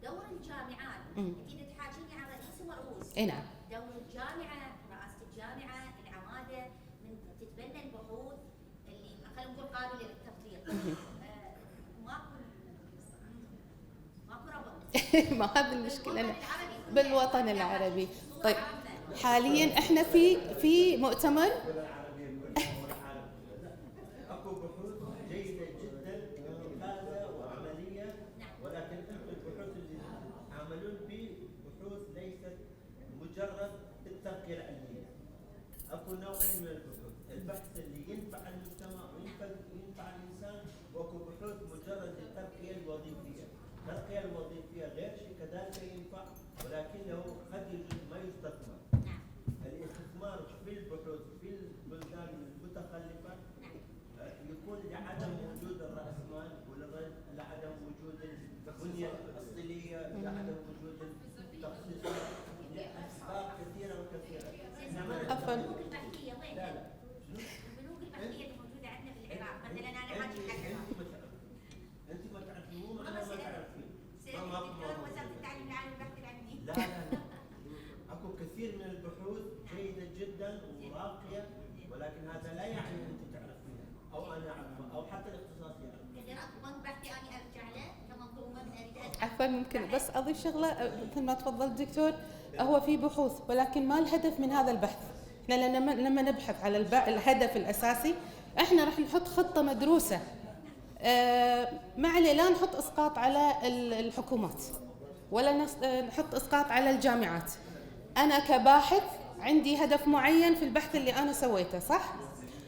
دور الجامعات أكيد تحاجيني على رئيس ورؤوس. إي نعم. دور الجامعة، رئاسة الجامعة، العمادة من تتبنى البحوث اللي خلينا نقول قابلة للتطبيق. ماكو ربط. ما هذه المشكلة بالوطن العربي. طيب حاليا احنا في مؤتمر اكو بحوث جيده جدا ممتازه وعمليه، ولكن البحوث اللي عملون به بحوث ليست مجرد الترقيه العلميه. اكو نوعين من البحوث، البحث اللي ينفع المجتمع وينفع الانسان، واكو بحوث مجرد الترقيه الوظيفيه. الترقيه الوظيفيه غير شيء كذلك ينفع، ولكنه قد يجوز ما يستثمر. الاستثمار في البحوث في البلدان المتخلفه يكون لعدم وجود الرأسمال ولعدم وجود البنية الأصلية، لعدم وجود التخصيص لأسباب كثيرة وكثيرة. عفوا. البنوك البحثية وين؟ البنوك البحثية اللي موجودة عندنا في العراق، مثلا أنا حاجي حاجة. أنت ما تعرفين أنا ما تعرفين. دكتور وزارة التعليم العالي والبحث العلمي. لا. أكو كثير من البحوث جيدة جدا وراقية، ولكن هذا لا يعني أنت تعرفينها أو أنا أعرفها أو حتى الاختصاص يعرفها. إذا أكو بنك بحثي أنا أرجع له كمنظومة أريد عفوا ممكن بس أضيف شغلة مثل ما تفضل الدكتور. هو في بحوث ولكن ما الهدف من هذا البحث؟ احنا لما نبحث على الهدف الأساسي احنا راح نحط خطة مدروسة. ما عليه لا نحط إسقاط على الحكومات ولا نحط إسقاط على الجامعات. أنا كباحث عندي هدف معين في البحث اللي أنا سويته، صح؟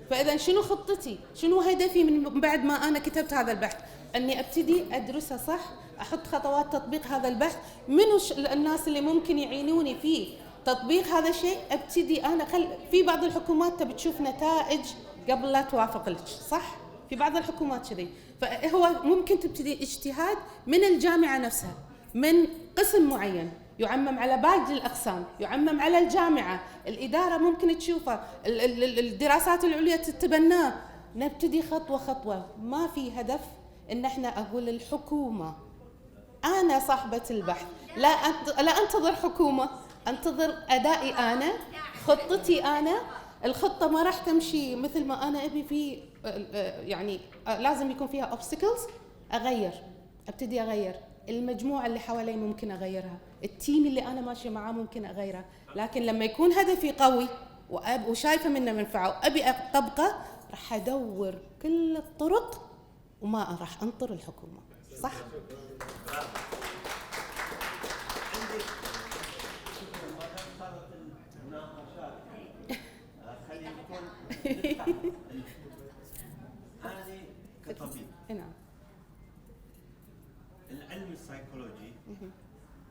فإذا شنو خطتي؟ شنو هدفي من بعد ما أنا كتبت هذا البحث؟ أني أبتدي أدرسه صح، أحط خطوات تطبيق هذا البحث، منو الناس اللي ممكن يعينوني في تطبيق هذا الشيء. أبتدي أنا في بعض الحكومات تبي تشوف نتائج قبل لا توافق لك، صح؟ في بعض الحكومات كذي. فهو ممكن تبتدي اجتهاد من الجامعة نفسها، من قسم معين يعمم على باقي الأقسام، يعمم على الجامعة، الإدارة ممكن تشوفه، الدراسات العليا تتبناه. نبتدي خطوة خطوة. ما في هدف إن احنا أقول الحكومة أنا صاحبة البحث، لا أنتظر حكومة، أنتظر أدائي أنا، خطتي أنا، الخطة ما راح تمشي مثل ما أنا أبي، في يعني لازم يكون فيها obstacles. أبتدي أغير المجموعة اللي حوالي، ممكن أغيرها التيم اللي أنا ماشية معاه، ممكن أغيره. لكن لما يكون هدفي قوي وشايفة منه منفعة وأبي أطبقه، راح أدور كل الطرق وما راح أنطر الحكومة. صح؟ أنا كطبيب، نعم، العلم السيكولوجي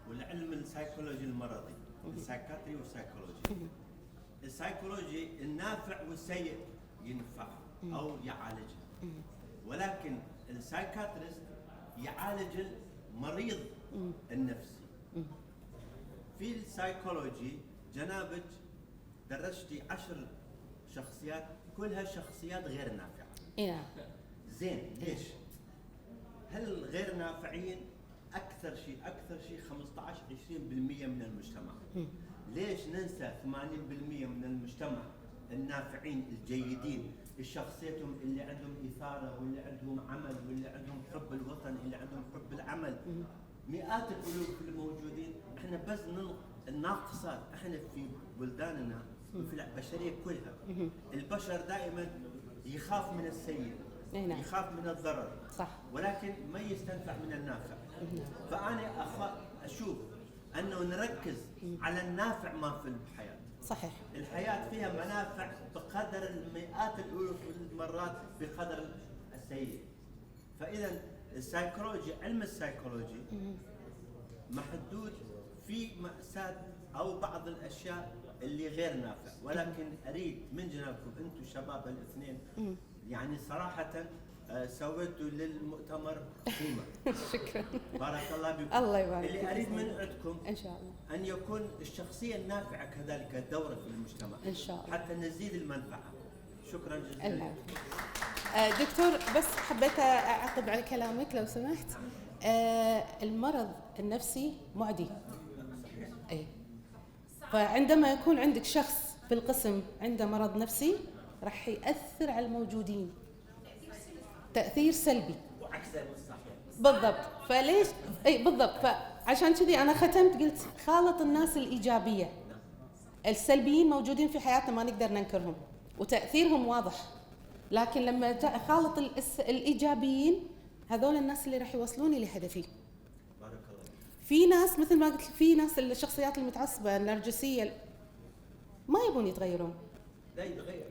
والعلم السيكولوجي المرضي، السايكاتري والسيكولوجي. السيكولوجي النافع والسيء ينفع أو يعالجها، ولكن السايكاتريست يعالج المريض النفسي. في السيكولوجي جنابك درستي 10 شخصيات، كلها شخصيات غير نافعة. زين، ليش؟ هل الغير نافعين أكثر شيء 15-20% من المجتمع؟ ليش ننسى 80% من المجتمع النافعين الجيدين، شخصيتهم اللي عندهم إثارة، واللي عندهم عمل، واللي عندهم حب الوطن، اللي عندهم حب العمل. مئات الألوف الموجودين، احنا بس الناقصات. احنا في بلداننا وفي البشرية كلها، البشر دائما يخاف من السيء، يخاف من الضرر، صح، ولكن ما يستنفع من النافع. فأنا أشوف أنه نركز على النافع ما في الحياة. صحيح. الحياة فيها منافع بقدر المئات الألوف المرات بقدر السيء. فإذا السيكولوجي، علم السيكولوجي محدود في مأساة أو بعض الأشياء اللي غير نافع، ولكن أريد من جنابكم أنتم الشباب الاثنين، يعني صراحة سويتوا للمؤتمر قيمة. شكرا، بارك الله بكم. الله يبارك. اللي أريد من عندكم إن شاء الله أن يكون الشخصية النافعة كذلك دورة في المجتمع، إن شاء الله، حتى نزيد المنفعة. شكرا جزيلا. دكتور، بس حبيت أعقب على كلامك لو سمحت. المرض النفسي معدي. أي. فعندما يكون عندك شخص في القسم عنده مرض نفسي، راح يأثر على الموجودين تأثير سلبي. بالضبط. فليش؟ اي بالضبط. فعشان كذي انا ختمت قلت خالط الناس الايجابيه. السلبيين موجودين في حياتنا ما نقدر ننكرهم وتاثيرهم واضح، لكن لما خالط الايجابيين، هذول الناس اللي راح يوصلوني لهدفي. في ناس مثل ما قلت، في ناس الشخصيات المتعصبه النرجسيه ما يبون يتغيرون. لا يتغير،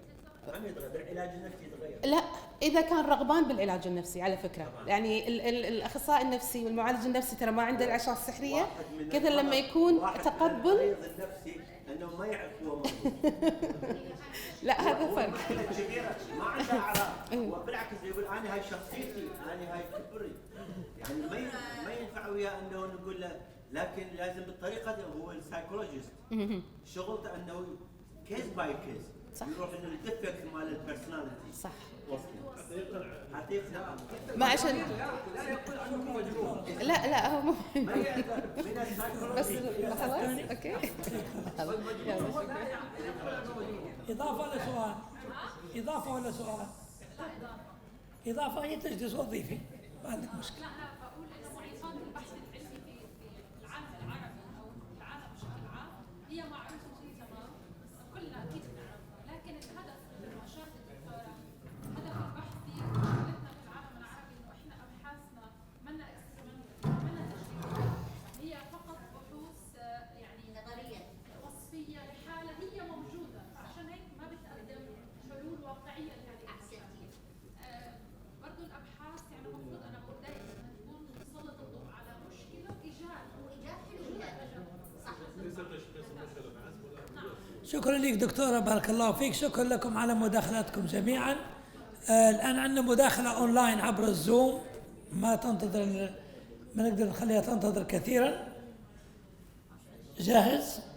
ما يتغير، بالعلاج النفسي يتغير. لا، إذا كان رغبان بالعلاج النفسي على فكرة. يعني الأخصائي النفسي والمعالج النفسي ترى ما عنده الأعشاب السحرية، كذا لما يكون تقبل. المريض النفسي أنه ما يعرف هو مريض. لا، هذا فرق. ما عنده أعراض، وبالعكس يقول أنا هاي شخصيتي، أنا هاي كبري. يعني ما ينفع وياه أنه نقول له، لكن لازم بالطريقة دي. هو السايكولوجيست شغلته أنه كيس باي كيس، صح، يروح انه الديفكت مال البيرسوناليتي، صح، حقيقة ما عشان لا هو بس خلاص اوكي. اضافه ولا سؤال؟ اضافه هي تجلس وظيفي، ما عندك مشكله. لا بقول انه معيقات البحث العلمي في العالم العربي او العالم بشكل عام هي معروفه تمام، كلنا اكيد بنعرفها، لكن الهدف من نشاط الدكتوراه، الهدف البحثي مشكلتنا في العالم العربي انه احنا ابحاثنا منا اكسبيرمنت، منا تجريبيه، هي فقط بحوث يعني نظريه وصفيه لحاله هي موجوده، فعشان هيك ما بتقدم حلول واقعيه لهذه المشكله. برضه الابحاث يعني المفروض انا بقول دائما انها تكون تسلط الضوء على مشكله وايجاد حلول. صح. شكرا لك دكتورة، بارك الله فيك. شكرا لكم على مداخلاتكم جميعا. الآن عندنا مداخلة أونلاين عبر الزوم، ما نقدر نخليها تنتظر كثيرا. جاهز؟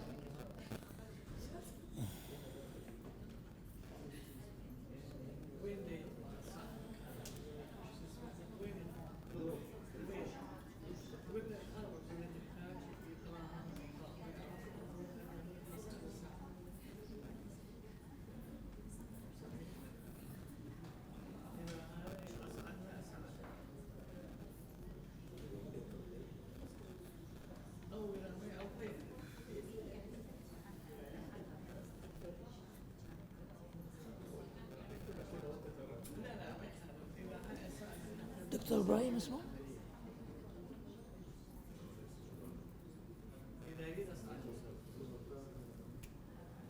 دكتور إبراهيم اسمه؟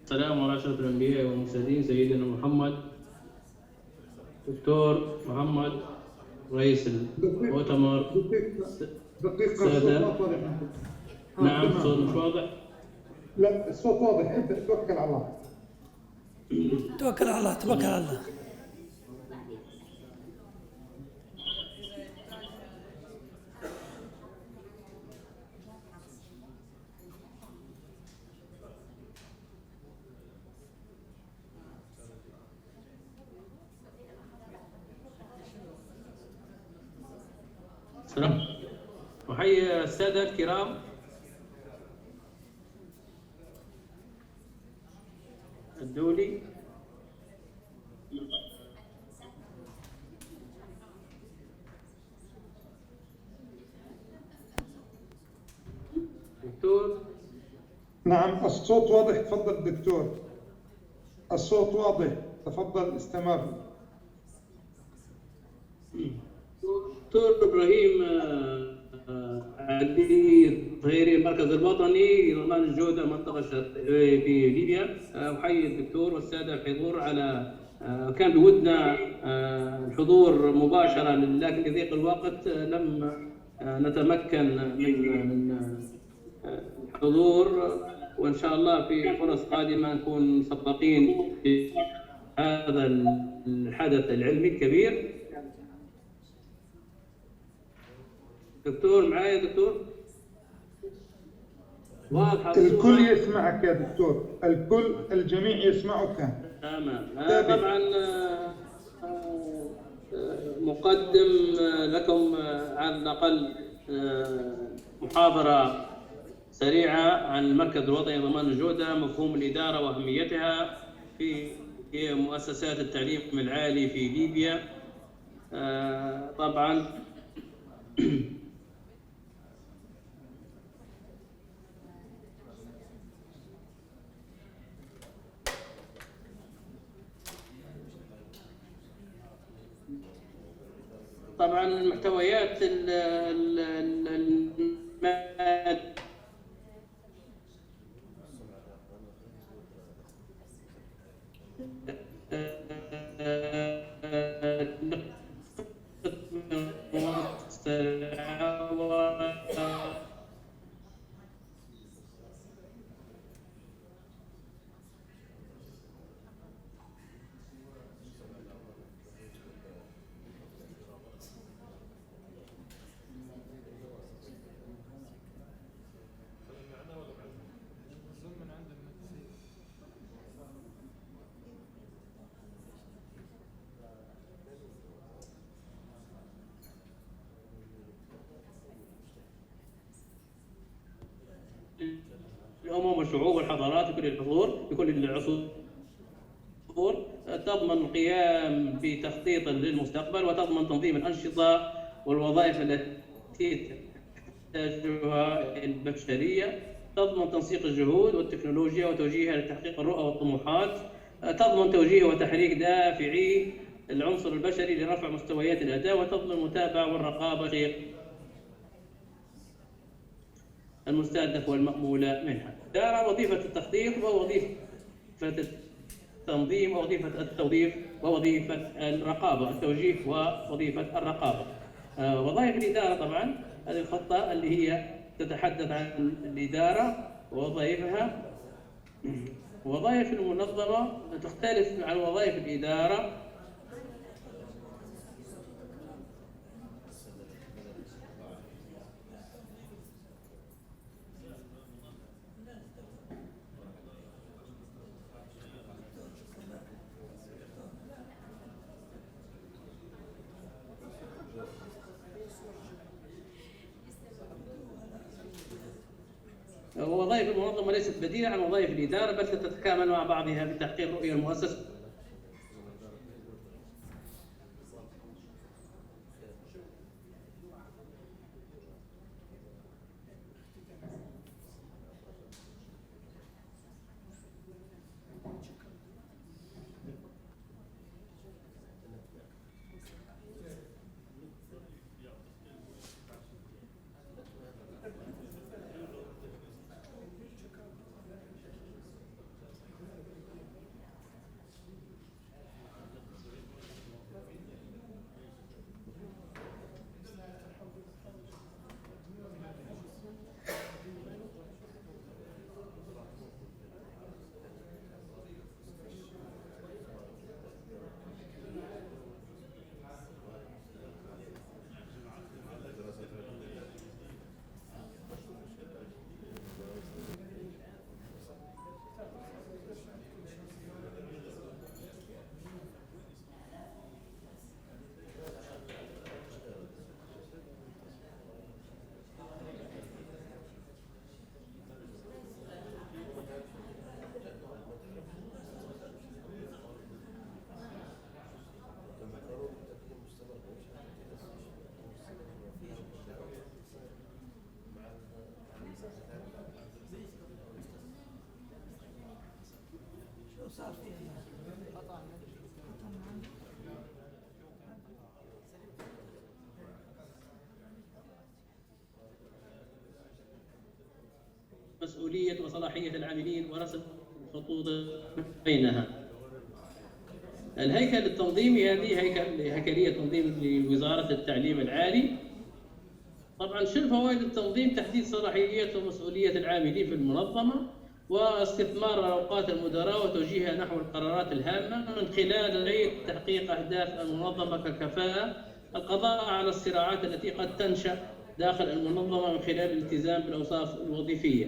السلام على أشرف الأنبياء والمرسلين سيدنا محمد. دكتور محمد رئيس المؤتمر. دقيقة نعم الصوت مش واضح؟ لا الصوت واضح، انت توكل على الله. توكل على الله، توكل على الله. سلام. أحيي السادة الكرام الدولي دكتور. نعم الصوت واضح، تفضل دكتور. الصوت واضح، تفضل استمر. دكتور إبراهيم عدي ظهيري المركز الوطني لضمان الجودة المنطقة الشرقية في ليبيا. أحيي الدكتور والسادة الحضور على كان بودنا الحضور مباشرة، لكن لضيق الوقت لم نتمكن من الحضور، وإن شاء الله في فرص قادمة نكون مسبقين في هذا الحدث العلمي الكبير. دكتور معايا دكتور؟ واضحة الكل يسمعك يا دكتور، الكل الجميع يسمعك. تمام. طبعا مقدم لكم على الأقل محاضرة سريعة عن المركز الوطني لضمان الجودة، مفهوم الإدارة وأهميتها في مؤسسات التعليم العالي في ليبيا. طبعا طبعا المحتويات الأمم والشعوب والحضارات بكل الحضور بكل العصور، تضمن القيام بتخطيط للمستقبل، وتضمن تنظيم الأنشطة والوظائف التي تحتاجها البشرية، تضمن تنسيق الجهود والتكنولوجيا وتوجيهها لتحقيق الرؤى والطموحات، تضمن توجيه وتحريك دافعي العنصر البشري لرفع مستويات الأداء، وتضمن المتابعة والرقابة المستهدف والمأمولة منها. ترى وظيفة التخطيط ووظيفة التنظيم ووظيفة التوظيف ووظيفة الرقابة، التوجيه ووظيفة الرقابة. وظائف الإدارة طبعا هذه الخطة اللي هي تتحدث عن الإدارة ووظائفها. وظائف المنظمة تختلف عن وظائف الإدارة ووظائف المنظمة ليست بديلة عن وظائف الإدارة، بل تتكامل مع بعضها بتحقيق رؤية المؤسسة. مسؤولية وصلاحية العاملين ورسم خطوط بينها. الهيكل التنظيمي هذه هيكلية تنظيم لوزارة التعليم العالي. طبعا شنو فوائد التنظيم؟ تحديد صلاحيات ومسؤولية العاملين في المنظمة، واستثمار أوقات المدراء وتوجيهها نحو القرارات الهامة من خلال تحقيق أهداف المنظمة كالكفاءة، القضاء على الصراعات التي قد تنشأ داخل المنظمة من خلال الالتزام بالأوصاف الوظيفية.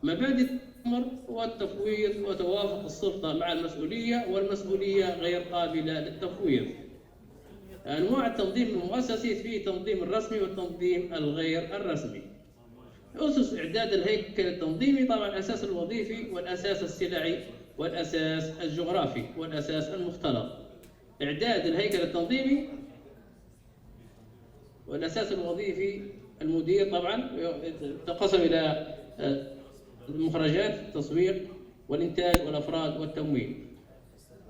مبادئ الأمر والتفويض وتوافق السلطة مع المسؤولية، والمسؤولية غير قابلة للتفويض. أنواع التنظيم المؤسسي: فيه التنظيم الرسمي والتنظيم الغير الرسمي. أسس إعداد الهيكل التنظيمي: طبعا الأساس الوظيفي والأساس السلعي والأساس الجغرافي والأساس المختلط. إعداد الهيكل التنظيمي: والأساس الوظيفي المدير طبعا تنقسم إلى المخرجات، التسويق والإنتاج والأفراد والتمويل.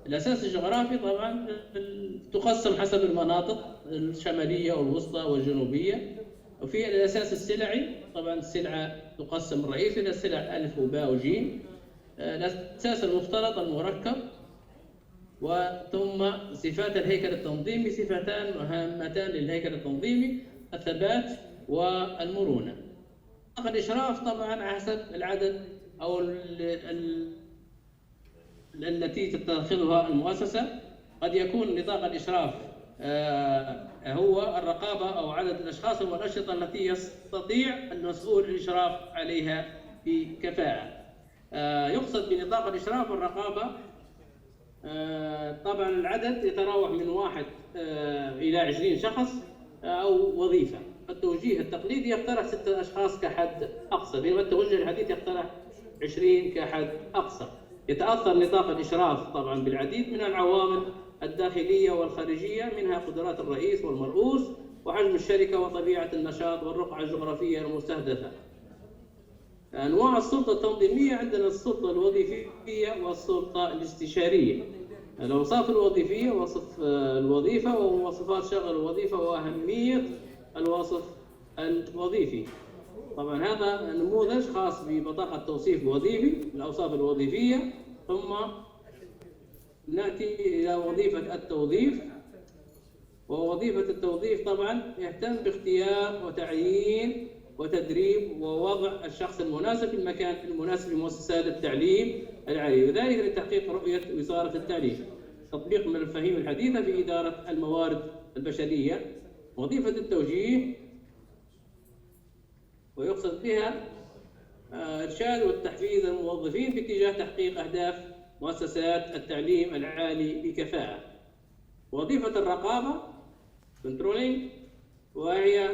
الأساس الجغرافي طبعا تقسم حسب المناطق الشمالية والوسطى والجنوبية. وفي الأساس السلعي طبعا السلعة تقسم الرئيسي إلى سلع ألف وباء وجيم. الأساس المختلط المركب. وثم صفات الهيكل التنظيمي: صفتان هامتان للهيكل التنظيمي: الثبات والمرونة. الإشراف طبعا حسب العدد أو التي تتخذها المؤسسة. قد يكون نطاق الإشراف هو الرقابة أو عدد الأشخاص والأنشطة التي يستطيع المسؤول الإشراف عليها بكفاءة. يقصد بنطاق الإشراف والرقابة طبعا العدد يتراوح من 1 إلى 20 شخص أو وظيفة. التوجيه التقليدي يقترح 6 أشخاص كحد أقصى، بينما التوجه الحديث يقترح 20 كحد أقصى. يتأثر نطاق الإشراف طبعا بالعديد من العوامل الداخلية والخارجية، منها قدرات الرئيس والمرؤوس وحجم الشركة وطبيعة النشاط والرقعة الجغرافية المستهدفة. أنواع السلطة التنظيمية: عندنا السلطة الوظيفية والسلطة الاستشارية. الأوصاف الوظيفية: وصف الوظيفة ومواصفات شغل الوظيفة وأهمية الوصف الوظيفي. طبعا هذا نموذج خاص ببطاقة توصيف وظيفي، الأوصاف الوظيفية. ثم نأتي إلى وظيفة التوظيف. ووظيفة التوظيف طبعا يهتم باختيار وتعيين وتدريب ووضع الشخص المناسب في المكان المناسب لمؤسسات التعليم العالي، وذلك لتحقيق رؤية وزارة التعليم، تطبيق المفاهيم الحديثة في إدارة الموارد البشرية. وظيفة التوجيه ويقصد بها إرشاد والتحفيز الموظفين في اتجاه تحقيق أهداف مؤسسات التعليم العالي بكفاءة. وظيفة الرقابة كنترولينج، وهي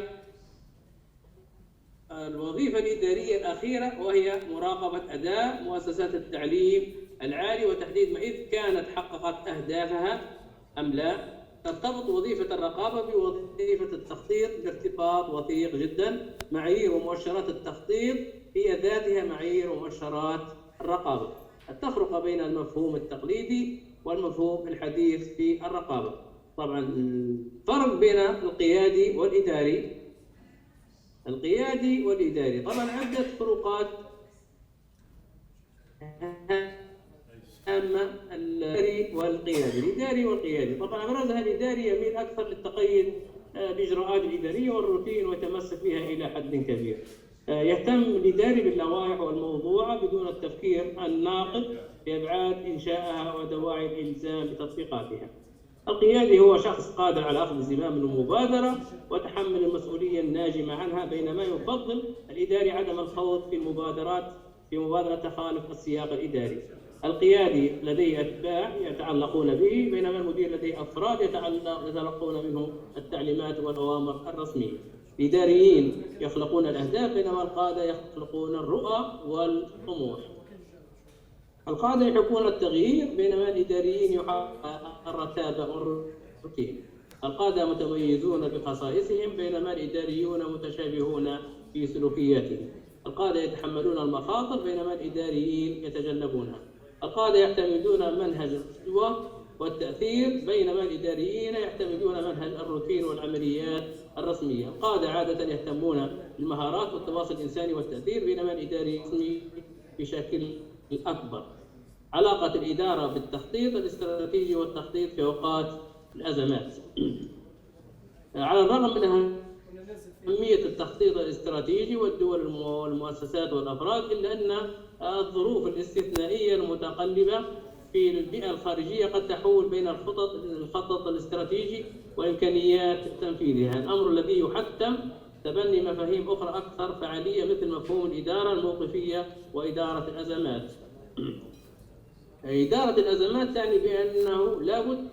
الوظيفة الإدارية الأخيرة، وهي مراقبة أداء مؤسسات التعليم العالي وتحديد ما إذا كانت حققت أهدافها أم لا. ترتبط وظيفة الرقابة بوظيفة التخطيط بارتباط وثيق جدا. معايير ومؤشرات التخطيط هي ذاتها معايير ومؤشرات الرقابة. التفرقة بين المفهوم التقليدي والمفهوم الحديث في الرقابة. طبعا الفرق بين القيادي والإداري. القيادي والإداري طبعا عدة فروقات أما الإداري والقيادي. الإداري والقيادي طبعا أبرزها الإداري يميل أكثر للتقيد بإجراءات الإدارية والروتين ويتمسك بها إلى حد كبير. يهتم الإداري باللوائح والموضوعة بدون التفكير الناقد بأبعاد إنشائها ودواعي الإلزام بتطبيقاتها. القيادي هو شخص قادر على أخذ زمام المبادرة وتحمل المسؤولية الناجمة عنها، بينما يفضل الإداري عدم الخوض في مبادرة تخالف السياق الإداري. القيادي لديه أتباع يتعلقون به، بينما المدير لديه أفراد يتلقون منه التعليمات والأوامر الرسمية. الإداريين يخلقون الأهداف، بينما القادة يخلقون الرؤى والطموح. القادة يحبون التغيير، بينما الإداريين يحبون الرتابة والروتين. القادة متميزون بخصائصهم، بينما الإداريون متشابهون في سلوكياتهم. القادة يتحملون المخاطر، بينما الإداريين يتجنبونها. القادة يعتمدون منهج القدوة، والتأثير، بينما الإداريين يعتمدون منهج الروتين والعمليات الرسمية. القادة عادة يهتمون بالمهارات والتواصل الإنساني والتأثير، بينما الإداري الرسمي بشكل أكبر. علاقة الإدارة بالتخطيط الاستراتيجي والتخطيط في أوقات الأزمات. على الرغم من أهمية التخطيط الاستراتيجي والدول والمؤسسات والأفراد، إلا أن الظروف الاستثنائية المتقلبة في البيئة الخارجية قد تحول بين الخطط الاستراتيجي وإمكانيات تنفيذها، الأمر الذي يحتم تبني مفاهيم أخرى أكثر فعالية مثل مفهوم الإدارة الموقفية وإدارة الأزمات. إدارة الأزمات تعني بأنه لا بد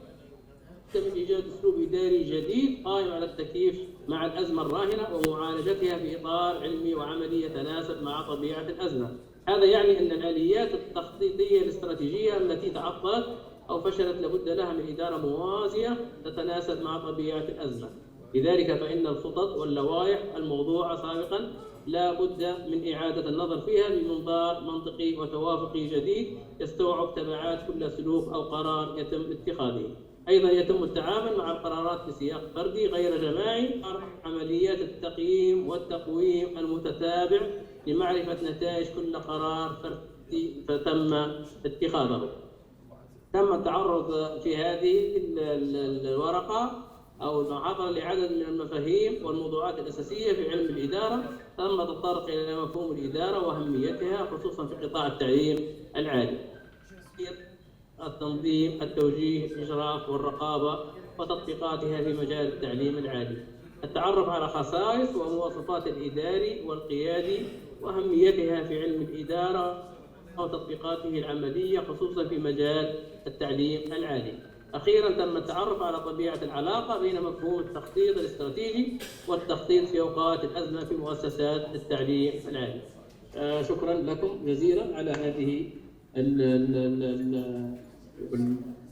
من إيجاد أسلوب إداري جديد قائم على التكييف مع الأزمة الراهنة ومعالجتها في إطار علمي وعملي يتناسب مع طبيعة الأزمة. هذا يعني أن الآليات التخطيطية الاستراتيجية التي تعطلت أو فشلت لابد لها من إدارة موازية تتناسب مع طبيعة الأزمة. لذلك فإن الخطط واللوائح الموضوعة سابقا لا بد من إعادة النظر فيها بمنظار منطقي وتوافقي جديد يستوعب تبعات كل سلوك أو قرار يتم اتخاذه. أيضا يتم التعامل مع القرارات بسياق فردي غير جماعي، عمليات التقييم والتقويم المتتابع لمعرفة نتائج كل قرار فردي فتم اتخاذه. تم التعرض في هذه الورقة أو المحاضرة لعدد من المفاهيم والموضوعات الأساسية في علم الإدارة. تم تطرق إلى مفهوم الإدارة وأهميتها خصوصا في قطاع التعليم العالي، التنظيم، التوجيه، الإشراف والرقابة وتطبيقاتها في مجال التعليم العالي. التعرف على خصائص ومواصفات الإداري والقيادي وأهميتها في علم الإدارة وتطبيقاته العملية خصوصا في مجال التعليم العالي. أخيراً تم التعرف على طبيعة العلاقة بين مفهوم التخطيط الاستراتيجي والتخطيط في أوقات الأزمة في مؤسسات التعليم العالي. شكراً لكم جزيلاً على هذه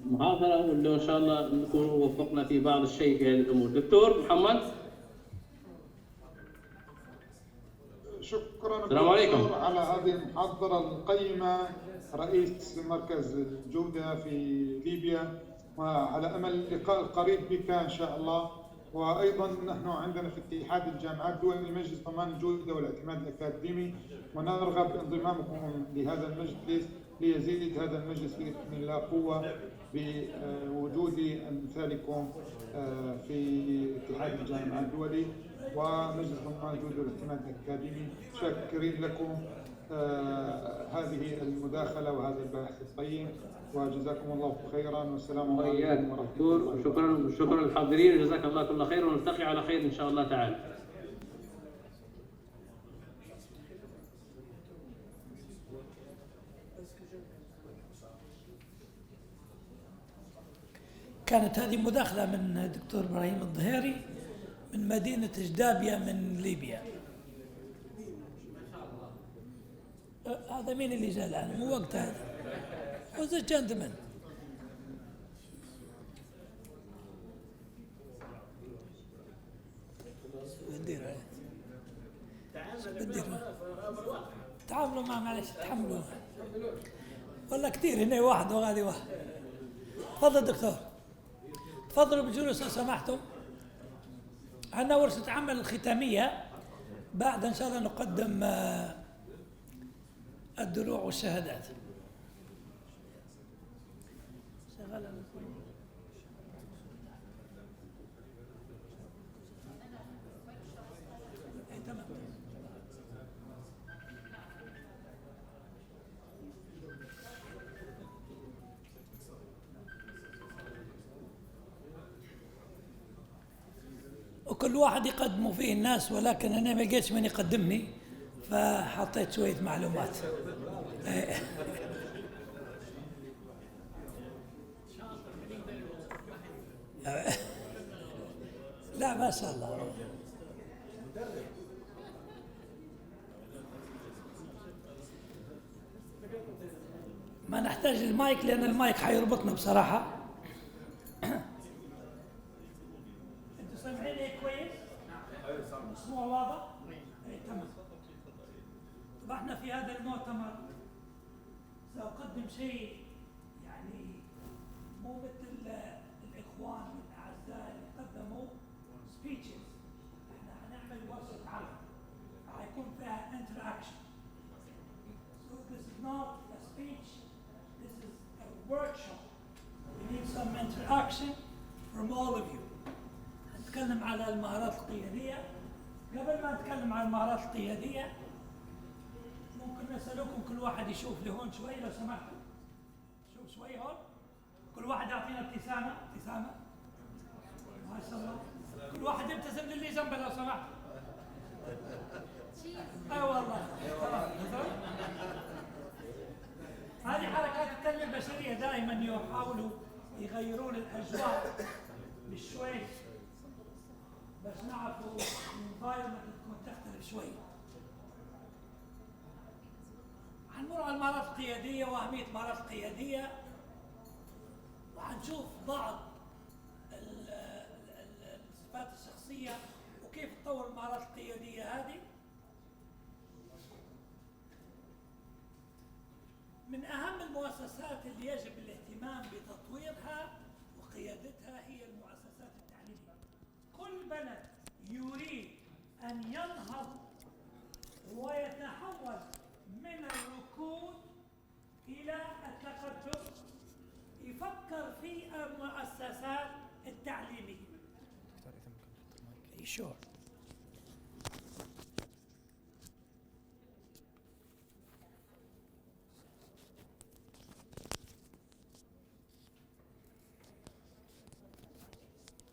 المحاضرة، واللي إن شاء الله نكون وفقنا في بعض الشيء في هذه الأمور. دكتور محمد. شكرا السلام عليكم على هذه المحاضرة القيمة، رئيس مركز الجودة في ليبيا، وعلى أمل اللقاء القريب بك إن شاء الله. وأيضا نحن عندنا في اتحاد الجامعات الدولي مجلس ضمان الجودة والاعتماد الأكاديمي، ونرغب بانضمامكم لهذا المجلس ليزيد هذا المجلس بإذن الله قوة بوجود أمثالكم في اتحاد الجامعات الدولي ومجلس ضمان الجودة والاعتماد الأكاديمي. شاكرين لكم هذه المداخلة وهذا البحث الطيب، وجزاكم الله خيرا، والسلام عليكم ورحمة الله. شكرا للحاضرين، جزاك الله كل خير، ونلتقي على خير إن شاء الله تعالى. كانت هذه مداخلة من الدكتور إبراهيم الظهيري من مدينة جدابية من ليبيا. هذا مين اللي جاء الآن؟ مو وقت هذا. Was a gentleman. تعاملوا معه، معلش تحملوا. والله كثير هنا واحد وغادي واحد. تفضل دكتور. تفضلوا بالجلوس لو سمحتم. عندنا ورشة عمل الختامية، بعد إن شاء الله نقدم الدروع والشهادات. وكل واحد يقدموا فيه الناس، ولكن أنا ما لقيتش من يقدمني فحطيت شوية معلومات. لا ما شاء الله. ما نحتاج المايك لأن المايك حيربطنا بصراحة. انتوا سامعيني كويس؟ مسموع واضح؟ اي تمام. طبعا احنا في هذا المؤتمر سأقدم شيء يعني مو مثل from all of you. هنتكلم على المهارات القيادية. قبل ما نتكلم عن المهارات القيادية ممكن نسألكم كل واحد يشوف لهون شوي لو سمحتوا. شوف شوي هون. كل واحد يعطينا ابتسامة. ما شاء الله. كل واحد يبتسم للي جنبه لو سمحت. اي والله. هذه حركات التنمية البشرية دائما يحاولوا يغيرون الأجواء بشوي بس نعرفوا الانفايرمنت تكون تختلف شوي. حنمر على المهارات القيادية وأهمية المهارات القيادية، وحنشوف بعض الصفات الشخصية وكيف تطور المهارات القيادية هذه. من أهم المؤسسات اللي يجب الاهتمام بتطويرها وقيادتها هي المؤسسات التعليمية. كل بلد يريد أن ينهض ويتحول من الركود إلى التقدم يفكر في المؤسسات التعليمية. Sure.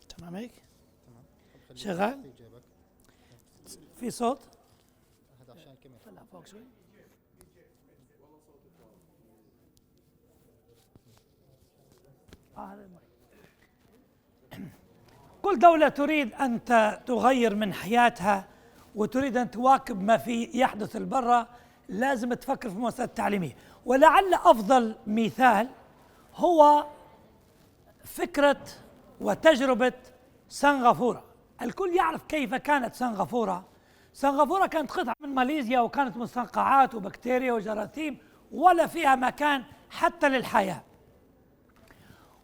تمام هيك؟ تمام. شغال؟ في صوت؟ هذا عشان الكاميرا. طلع فوق شوي. كل دولة تريد أن تغير من حياتها وتريد أن تواكب ما في يحدث برا لازم تفكر في المؤسسات التعليمية. ولعل أفضل مثال هو فكرة وتجربة سنغافورة. الكل يعرف كيف كانت سنغافورة. سنغافورة كانت قطعة من ماليزيا وكانت مستنقعات وبكتيريا وجراثيم ولا فيها مكان حتى للحياة،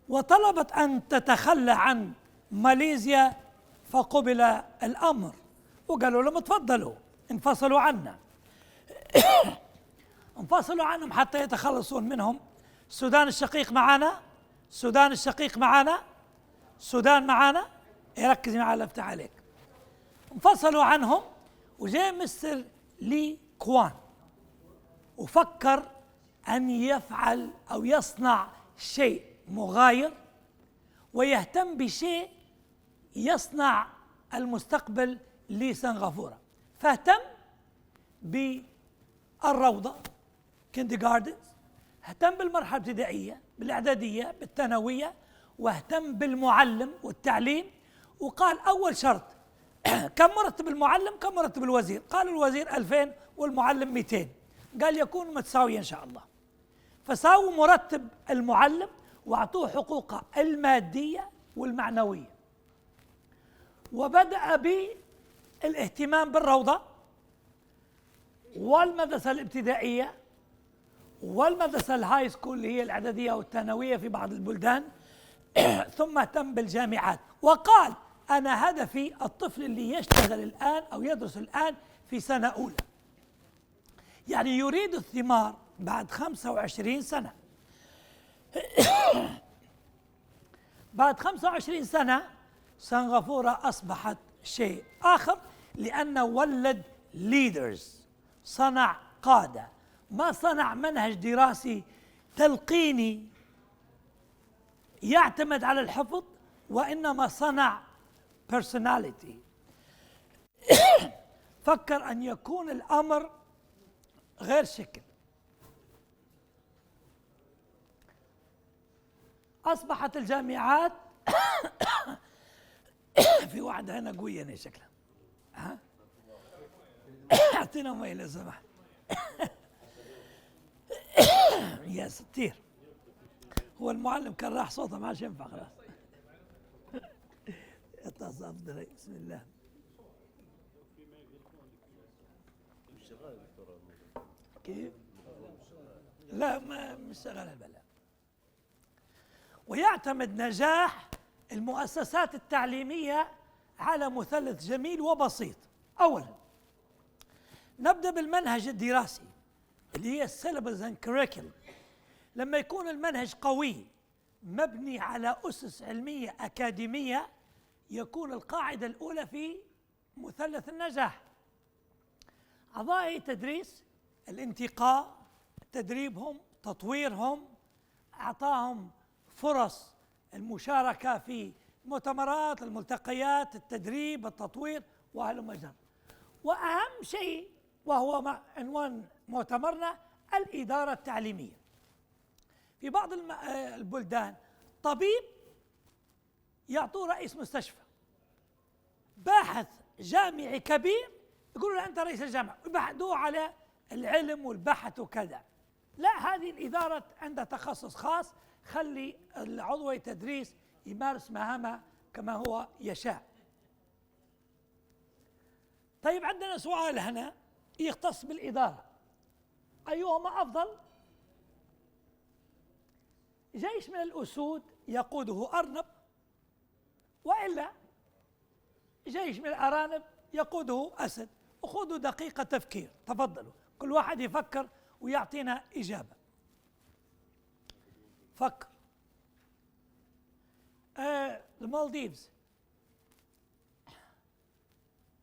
وطلبت أن تتخلى عن ماليزيا فقبل الأمر وقالوا لهم تفضلوا انفصلوا عنا. انفصلوا عنهم حتى يتخلصون منهم. السودان الشقيق معنا، السودان الشقيق معنا، السودان معنا. ركز معي الله يفتح عليك. انفصلوا عنهم وجاء مستر لي كوان وفكر أن يفعل أو يصنع شيء مغاير ويهتم بشيء يصنع المستقبل لسنغافورة. فاهتم بالروضة كيندرغاردنز، اهتم بالمرحلة الابتدائية بالإعدادية بالثانوية، واهتم بالمعلم والتعليم. وقال أول شرط كم مرتب المعلم كم مرتب الوزير؟ قال الوزير 2000 والمعلم 200. قال يكون متساوية إن شاء الله. فساووا مرتب المعلم واعطوه حقوقه الماديه والمعنويه، وبدأ بالاهتمام بالروضه والمدرسه الابتدائيه والمدرسه الهاي سكول اللي هي الاعداديه والثانويه في بعض البلدان، ثم اهتم بالجامعات وقال انا هدفي الطفل اللي يشتغل الان او يدرس الان في سنه اولى، يعني يريد الثمار بعد 25 سنه. بعد 25 سنة سنغافورة أصبحت شيء آخر، لأنه ولد ليدرز، صنع قادة، ما صنع منهج دراسي تلقيني يعتمد على الحفظ، وإنما صنع personality. فكر أن يكون الأمر غير شكل. أصبحت الجامعات في واحدة هنا قوية هنا شكلها، ها؟ أعطينا مي لو سمحت. يا ستير، هو المعلم كان راح صوته ما عادش ينفع خلاص. اتصل أفضل. بسم الله. كيف؟ لا ما مش شغال البلا. ويعتمد نجاح المؤسسات التعليمية على مثلث جميل وبسيط. أولا نبدأ بالمنهج الدراسي اللي هي السيلابس اند كريكولم. لما يكون المنهج قوي مبني على أسس علمية أكاديمية يكون القاعدة الأولى في مثلث النجاح. أعضاء التدريس الانتقاء، تدريبهم، تطويرهم، أعطاهم فرص المشاركة في المؤتمرات، الملتقيات، التدريب، التطوير وهلم جرى. وأهم شيء وهو عنوان مؤتمرنا الإدارة التعليمية. في بعض البلدان طبيب يعطوه رئيس مستشفى، باحث جامعي كبير يقولوا له أنت رئيس الجامعة، ويبعدوه على العلم والبحث وكذا. لا، هذه الإدارة عندها تخصص خاص، خلي العضو التدريس يمارس مهامه كما هو يشاء. طيب عندنا سؤال هنا يختص بالإدارة، أيهما أفضل؟ جيش من الأسود يقوده أرنب، وإلا جيش من الأرانب يقوده أسد؟ وخذوا دقيقة تفكير، تفضلوا كل واحد يفكر ويعطينا إجابة. فكر. The Maldives,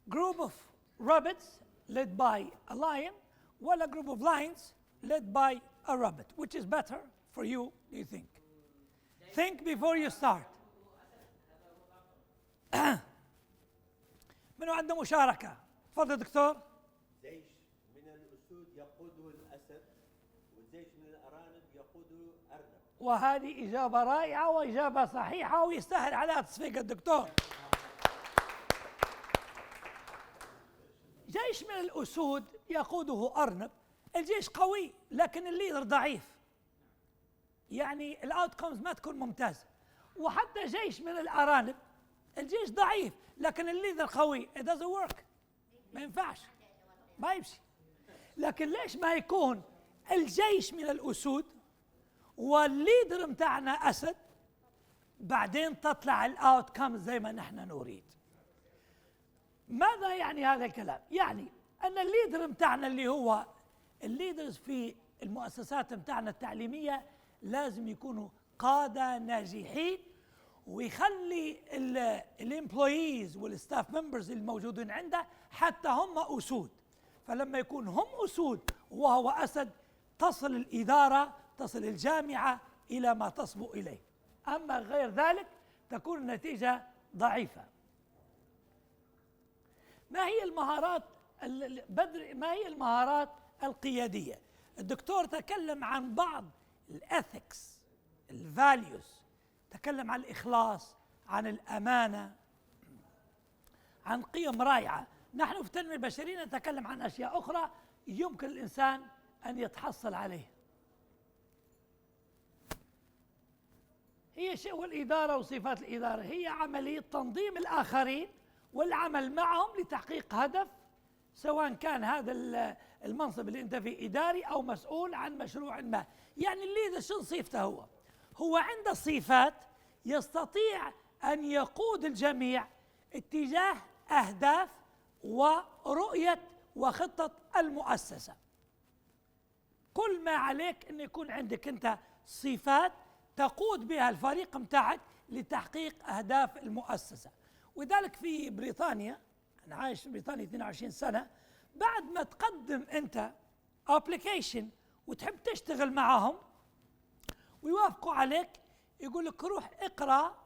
group of rabbits led by a lion, ولا group of lions led by a rabbit? Which is better for you, do you think? Think before you start. منو عنده مشاركة؟ تفضل دكتور. جيش من الأسود يقوده الأسد، وجيش من الأرانب يقوده أرنب. وهذه إجابة رائعة وإجابة صحيحة ويستاهل عليها تصفيق الدكتور. جيش من الأسود يقوده أرنب، الجيش قوي لكن الليدر ضعيف، يعني الأوتكمز ما تكون ممتازة. وحتى جيش من الأرانب الجيش ضعيف لكن الليدر قوي، it doesn't work، ما ينفعش، ما يمشي. لكن ليش ما يكون الجيش من الأسود والليدر متاعنا أسد، بعدين تطلع الأوتكم زي ما نحن نريد. ماذا يعني هذا الكلام؟ يعني أن الليدر متاعنا اللي هو الليدرز في المؤسسات متاعنا التعليمية لازم يكونوا قادة ناجحين، ويخلي الامبلويز والستاف ممبرز الموجودين عنده حتى هم أسود. فلما يكون هم أسود وهو أسد تصل الإدارة، تصل الجامعة إلى ما تصبو إليه. أما غير ذلك تكون النتيجة ضعيفة. ما هي المهارات ما هي المهارات القيادية؟ الدكتور تكلم عن بعض الإثكس، الفاليوز، تكلم عن الإخلاص، عن الأمانة، عن قيم رائعة. نحن في التنمية البشرية نتكلم عن أشياء أخرى يمكن الإنسان أن يتحصل عليها. هي شيء، والإدارة وصفات الإدارة هي عملية تنظيم الآخرين والعمل معهم لتحقيق هدف، سواء كان هذا المنصب اللي أنت فيه إداري أو مسؤول عن مشروع ما. يعني الليدر شو صفته؟ هو عنده صفات يستطيع أن يقود الجميع اتجاه أهداف ورؤية وخطة المؤسسة. كل ما عليك أن يكون عندك أنت صفات تقود بها الفريق متاعك لتحقيق أهداف المؤسسة. وذلك في بريطانيا، أنا عايش في بريطانيا 22 سنة، بعد ما تقدم أنت أبليكيشن وتحب تشتغل معهم ويوافقوا عليك، يقول لك روح اقرأ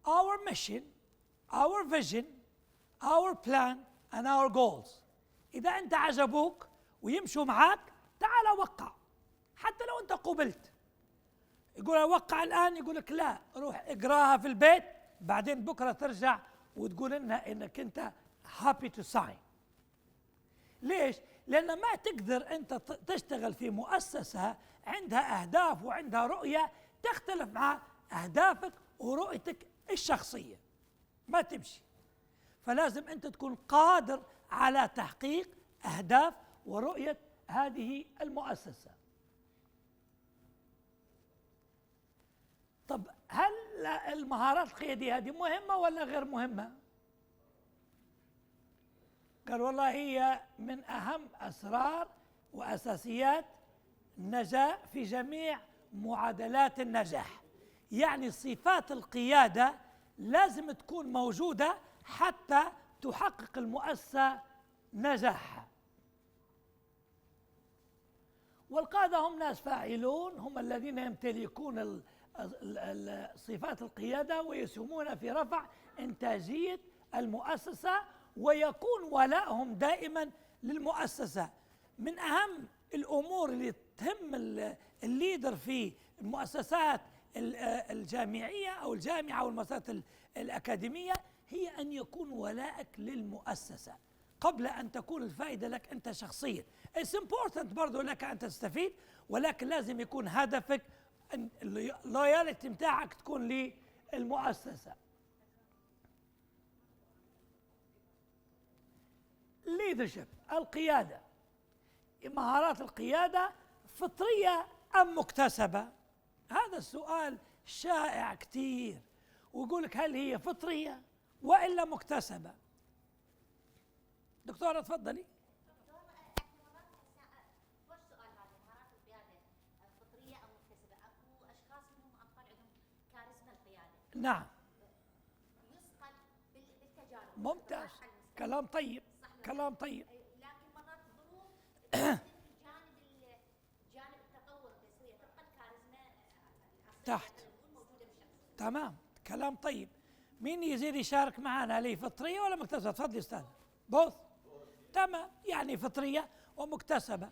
our mission, our vision, our plan and our goals. إذا أنت عجبوك ويمشوا معاك تعال وقع، حتى لو أنت قبلت. يقول وقع الآن، يقول لك لا، روح اقراها في البيت، بعدين بكرة ترجع وتقول لنا إنك أنت happy to sign. ليش؟ لأن ما تقدر أنت تشتغل في مؤسسة عندها أهداف وعندها رؤية تختلف مع أهدافك ورؤيتك الشخصية، ما تمشي. فلازم أنت تكون قادر على تحقيق أهداف ورؤية هذه المؤسسة. طب هل المهارات القيادية هذه مهمة ولا غير مهمة؟ قال والله هي من أهم أسرار وأساسيات النجاح في جميع معادلات النجاح. يعني صفات القيادة لازم تكون موجودة حتى تحقق المؤسسة نجاحها. والقادة هم ناس فاعلون، هم الذين يمتلكون صفات القيادة ويسهمون في رفع إنتاجية المؤسسة، ويكون ولائهم دائما للمؤسسة. من أهم الأمور اللي تهم الليدر في المؤسسات الجامعية أو الجامعة أو المؤسسات الأكاديمية هي أن يكون ولائك للمؤسسة قبل أن تكون الفائدة لك أنت شخصيا. It's important برضو لك أن تستفيد، ولكن لازم يكون هدفك اللويالتي متاعك تكون للمؤسسة. leadership القيادة، مهارات القيادة فطرية أم مكتسبة؟ هذا السؤال شائع كثير، ويقول لك هل هي فطرية وإلا مكتسبة؟ دكتورة تفضلي. نعم ممتاز، كلام طيب، كلام طيب. لكن مرات الظروف جانب التطور التسوية تبقى الكاريزما تحت. تمام، كلام طيب. مين يزيد يشارك معنا؟ ليه فطرية ولا مكتسبة؟ تفضلي استاذ. بوث. تمام، يعني فطرية ومكتسبة.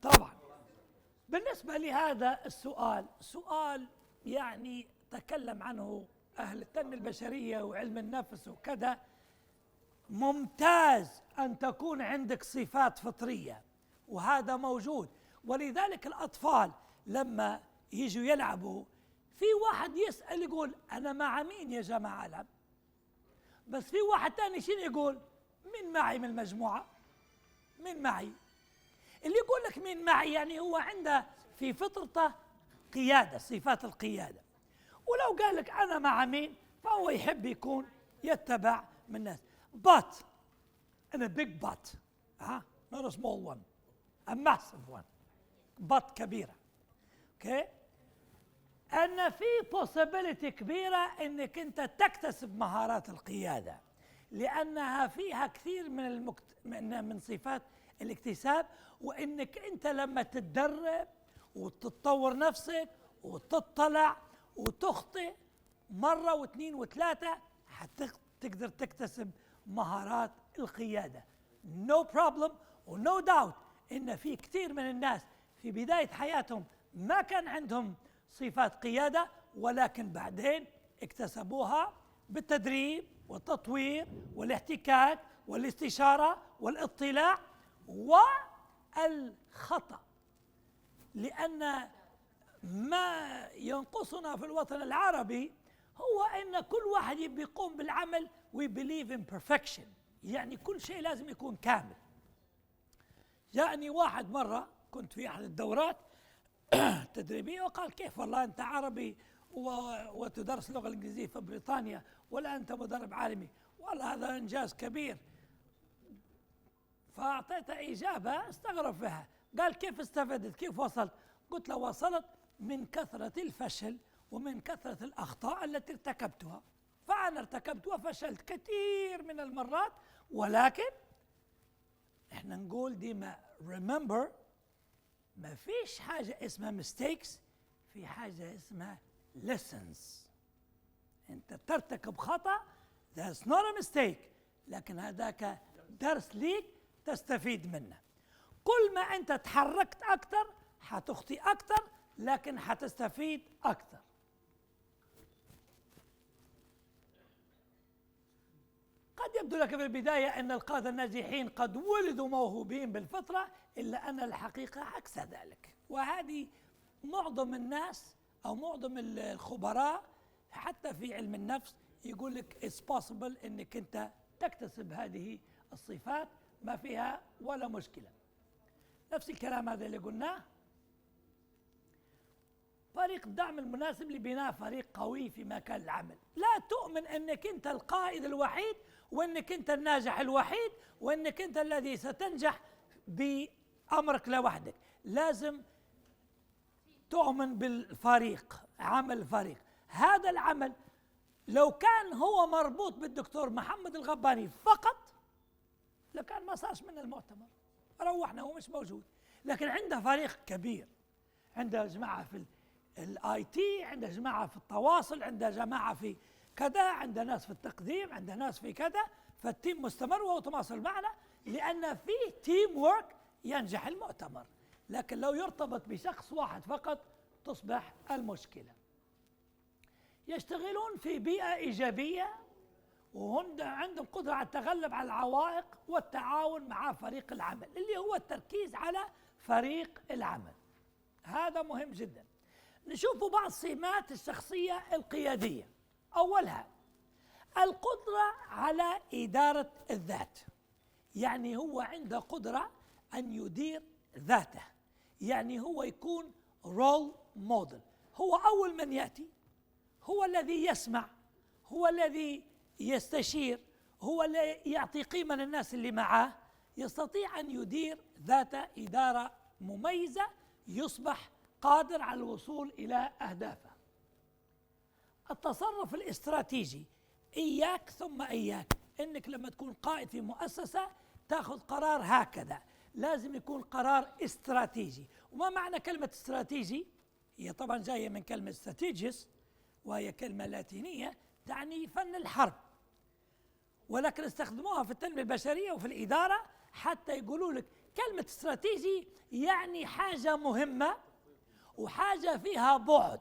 طبعا. بالنسبة لهذا السؤال، سؤال يعني تكلم عنه أهل التنمية البشرية وعلم النفس وكذا. ممتاز أن تكون عندك صفات فطرية، وهذا موجود. ولذلك الأطفال لما يجوا يلعبوا، في واحد يسأل يقول أنا مع مين يا جماعة ألعب؟ بس في واحد تاني شنو يقول؟ مين معي من المجموعة؟ مين معي؟ اللي يقول لك مين معي يعني هو عنده في فطرته قيادة، صفات القيادة. ولو قال لك أنا مع مين فهو يحب يكون يتبع من الناس. But and a big but, not a small one, a massive one, but كبيرة. Okay? أن في possibility كبيرة أنك أنت تكتسب مهارات القيادة، لأنها فيها كثير من صفات الاكتساب، وأنك أنت لما تتدرب وتتطور نفسك وتطلع وتخطئ مرة واثنين وثلاثة حتقدر تكتسب مهارات القيادة. No problem و no doubt إن في كثير من الناس في بداية حياتهم ما كان عندهم صفات قيادة، ولكن بعدين اكتسبوها بالتدريب والتطوير والاحتكاك والاستشارة والاطلاع والخطأ. لأن ما ينقصنا في الوطن العربي هو أن كل واحد يبي يقوم بالعمل we believe in perfection، يعني كل شيء لازم يكون كامل. جاءني واحد مرة كنت في أحد الدورات التدريبية وقال كيف والله أنت عربي وتدرس اللغة الإنجليزية في بريطانيا ولا أنت مدرب عالمي؟ والله هذا إنجاز كبير. فأعطيته إجابة استغرب فيها، قال كيف استفدت؟ كيف وصلت؟ قلت له وصلت من كثرة الفشل ومن كثرة الأخطاء التي ارتكبتها. فأنا ارتكبت وفشلت كثير من المرات، ولكن احنا نقول ديما remember ما فيش حاجة اسمها mistakes، في حاجة اسمها lessons. انت ترتكب خطأ that's not a mistake، لكن هذاك درس ليك تستفيد منه. كل ما انت تحركت اكثر حتخطي اكثر، لكن حتستفيد اكثر. قد يبدو لك في البداية أن القادة الناجحين قد ولدوا موهوبين بالفطرة، إلا أن الحقيقة عكس ذلك. وهذه معظم الناس أو معظم الخبراء حتى في علم النفس يقول لك it's possible أنك أنت تكتسب هذه الصفات، ما فيها ولا مشكلة. نفس الكلام هذا اللي قلناه. فريق الدعم المناسب لبناء فريق قوي في مكان العمل. لا تؤمن أنك أنت القائد الوحيد وأنك أنت الناجح الوحيد وأنك أنت الذي ستنجح بأمرك لوحدك. لازم تؤمن بالفريق، عمل الفريق. هذا العمل لو كان هو مربوط بالدكتور محمد الغباني فقط لكان ما صارش من المؤتمر، روحنا هو مش موجود. لكن عنده فريق كبير، عنده جماعة في الاي تي، عنده جماعة في التواصل، عنده جماعة في كذا، عنده ناس في التقديم، عنده ناس في كذا، فالتيم مستمر وهو تواصل معنا لأن في تيم وورك ينجح المؤتمر. لكن لو يرتبط بشخص واحد فقط تصبح المشكلة. يشتغلون في بيئة إيجابية وعندهم قدرة على التغلب على العوائق والتعاون مع فريق العمل، اللي هو التركيز على فريق العمل. هذا مهم جدا. نشوف بعض سمات الشخصية القيادية. أولها القدرة على إدارة الذات، يعني هو عنده قدرة أن يدير ذاته، يعني هو يكون رول موديل. هو أول من يأتي، هو الذي يسمع، هو الذي يستشير، هو الذي يعطي قيمة للناس اللي معاه، يستطيع أن يدير ذاته إدارة مميزة، يصبح قادر على الوصول إلى أهدافه. التصرف الاستراتيجي، إياك ثم إياك إنك لما تكون قائد في مؤسسة تأخذ قرار هكذا، لازم يكون قرار استراتيجي. وما معنى كلمة استراتيجي؟ هي طبعا جاية من كلمة استراتيجيس، وهي كلمة لاتينية تعني فن الحرب، ولكن استخدموها في التنمية البشرية وفي الإدارة حتى يقولوا لك كلمة استراتيجي يعني حاجة مهمة وحاجة فيها بعد،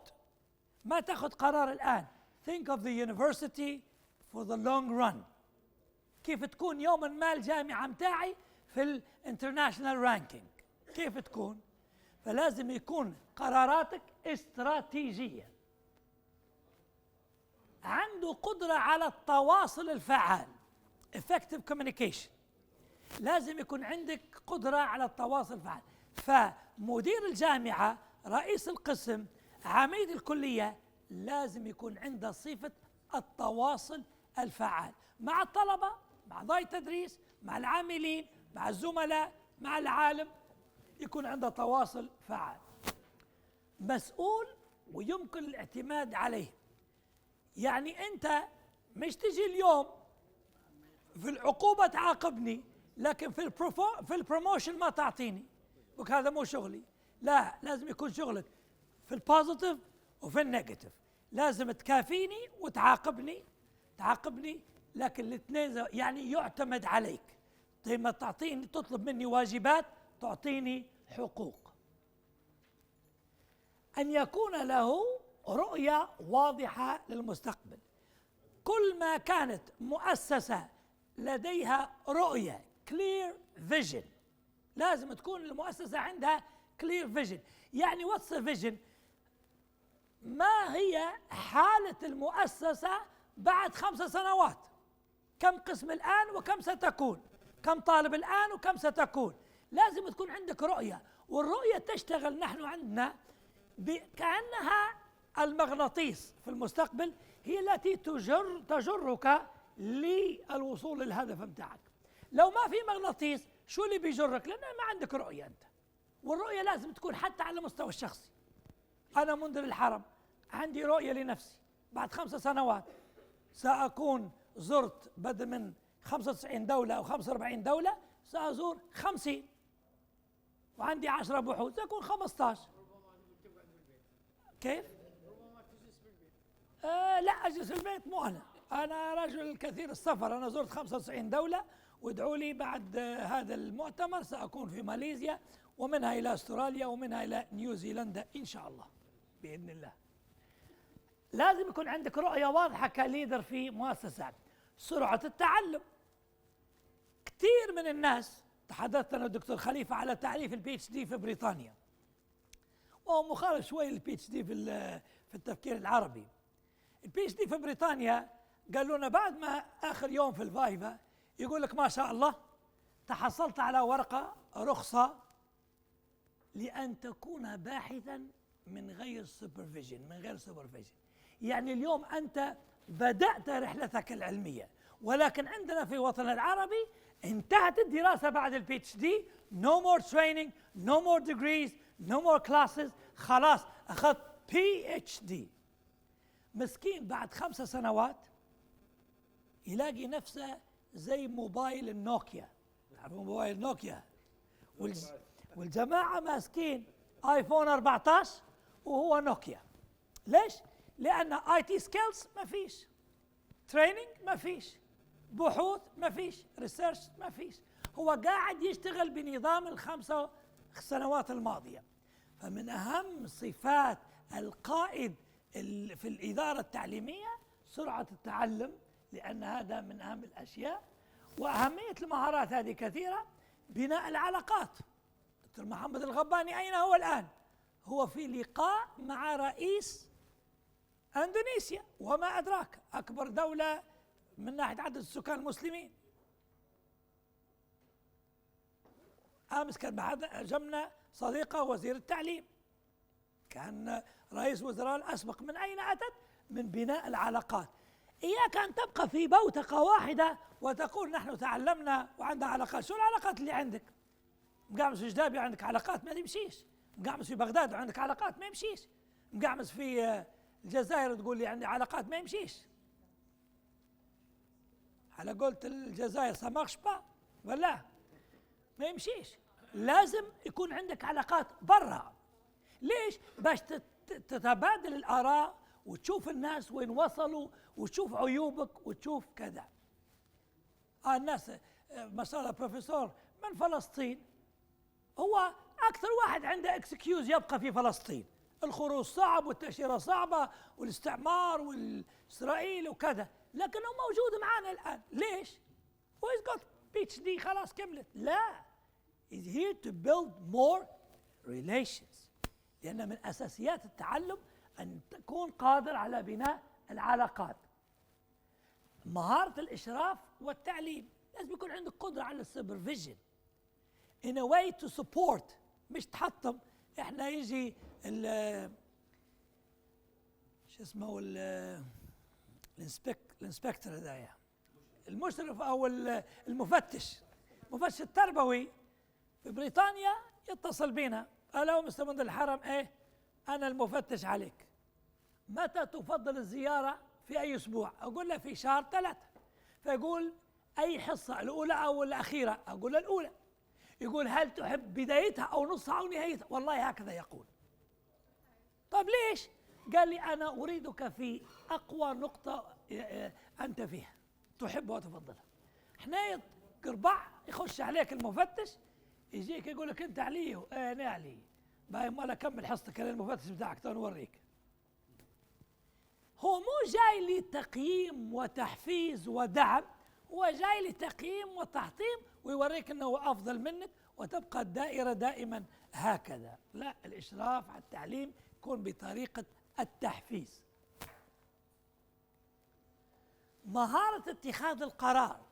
ما تأخذ قرار الآن. think of the university for the long run. كيف تكون يوما ما الجامعة متاعي في الانترناشنال رانكينج، كيف تكون؟ فلازم يكون قراراتك استراتيجية. عنده قدرة على التواصل الفعال effective communication، لازم يكون عندك قدرة على التواصل الفعال. فمدير الجامعة، رئيس القسم، عميد الكلية لازم يكون عنده صفة التواصل الفعال مع الطلبة، مع ضي التدريس، مع العاملين، مع الزملاء، مع العالم، يكون عنده تواصل فعال. مسؤول ويمكن الاعتماد عليه، يعني أنت مش تجي اليوم في العقوبة تعاقبني لكن في البروموشن ما تعطيني، وهذا مو شغلي. لا، لازم يكون شغلك في البوزيتيف وفي النيجاتيف، لازم تكافيني وتعاقبني، لكن الاثنين يعني يعتمد عليك. زي ما تعطيني تطلب مني واجبات تعطيني حقوق. أن يكون له رؤية واضحة للمستقبل. كل ما كانت مؤسسة لديها رؤية clear vision، لازم تكون المؤسسة عندها clear vision. يعني what's the vision؟ ما هي حالة المؤسسة بعد 5 سنوات؟ كم قسم الآن وكم ستكون؟ كم طالب الآن وكم ستكون؟ لازم تكون عندك رؤية، والرؤية تشتغل نحن عندنا كأنها المغناطيس في المستقبل، هي التي تجرك للوصول للهدف متاعك. لو ما في مغناطيس شو اللي بيجرك؟ لأن ما عندك رؤية أنت. والرؤية لازم تكون حتى على المستوى الشخصي. أنا منذر الحرم عندي رؤية لنفسي، بعد 5 سنوات سأكون زرت بدل من 95 دولة أو 45 دولة سأزور 50، وعندي 10 بحوث سأكون 15. كيف؟ لا أجلس في البيت، مو أنا رجل كثير السفر، أنا زرت 95 دولة، وادعوا لي بعد هذا المؤتمر سأكون في ماليزيا ومنها إلى أستراليا ومنها إلى نيوزيلندا إن شاء الله بإذن الله. لازم يكون عندك رؤية واضحة كليدر في مؤسسات. سرعة التعلم، كثير من الناس، تحدثت أنا الدكتور خليفة على تعريف البي اتش دي في بريطانيا، وهو مخالف شوي للبي اتش دي في التفكير العربي. البي اتش دي في بريطانيا قالوا لنا بعد ما آخر يوم في الفايفا يقول لك ما شاء الله تحصلت على ورقة رخصة لأن تكون باحثا من غير سوبرفيجن، يعني اليوم أنت بدأت رحلتك العلمية ولكن عندنا في وطننا العربي انتهت الدراسة بعد البي اتش دي. no more training, no more degrees, no more classes. خلاص أخذت بي اتش دي. مسكين بعد 5 سنوات يلاقي نفسه زي موبايل النوكيا. تعرفون موبايل النوكيا؟ والجماعة ماسكين ايفون 14 وهو نوكيا. ليش؟ لأن اي تي سكيلز ما فيش، تريننج ما فيش، بحوث ما فيش، ريسيرش ما فيش. هو قاعد يشتغل بنظام ال5 سنوات الماضية. فمن أهم صفات القائد في الإدارة التعليمية سرعة التعلم، لأن هذا من أهم الأشياء. وأهمية المهارات هذه كثيرة. بناء العلاقات. دكتور محمد الغباني أين هو الآن؟ هو في لقاء مع رئيس أندونيسيا، وما أدراك أكبر دولة من ناحية عدد السكان المسلمين. أمس كان جمنا صديقة وزير التعليم، كان رئيس وزراء الأسبق. من أين أتت؟ من بناء العلاقات. إياك أن تبقى في بوتقة واحدة وتقول نحن تعلمنا وعندنا علاقات. شو العلاقات اللي عندك؟ مقامس في جدابي عندك علاقات ما يمشيش، مقامس في بغداد وعندك علاقات ما يمشيش، مقامس في الجزائر تقول لي عندي علاقات ما يمشيش. على قولة الجزائر سامارش با ولا ما يمشيش. لازم يكون عندك علاقات برا. ليش؟ باش تتبادل الآراء وتشوف الناس وين وصلوا وتشوف عيوبك وتشوف كذا. الناس ما شاء الله بروفيسور من فلسطين، هو أكثر واحد عنده اكسكيوز يبقى في فلسطين. الخروج صعب والتأشيرة صعبة والاستعمار والإسرائيل وكذا، لكنه موجود معنا الآن. ليش؟ he's got PhD خلاص كملت. لا، he's here to build more relations. لأن من أساسيات التعلم أن تكون قادر على بناء العلاقات. مهارة الإشراف والتعليم، لازم يكون عندك قدرة على السوبرفيجن in a way to support، مش تحطم. احنا يجي شو اسمه الانسبكتور هذايا، المشرف او المفتش التربوي في بريطانيا يتصل بينا، الو مستر مندل الحرم، ايه انا المفتش عليك، متى تفضل الزياره في اي اسبوع؟ اقول له في شهر 3. فيقول اي حصه، الاولى او الاخيره؟ اقول له الاولى. يقول هل تحب بدايتها او نصها او نهايتها؟ والله هكذا يقول. طب ليش؟ قال لي انا اريدك في اقوى نقطه انت فيها تحبها وتفضلها. حناية قربع يخش عليك المفتش يجيك يقول لك انت علي، انا علي، باي ما كمل حصتك المفتش بتاعك تو نوريك. هو مو جاي لتقييم وتحفيز ودعم، هو جاي لتقييم وتحطيم ويوريك انه هو افضل منك، وتبقى الدائره دائما هكذا. لا، الاشراف على التعليم يكون بطريقه التحفيز. مهاره اتخاذ القرار،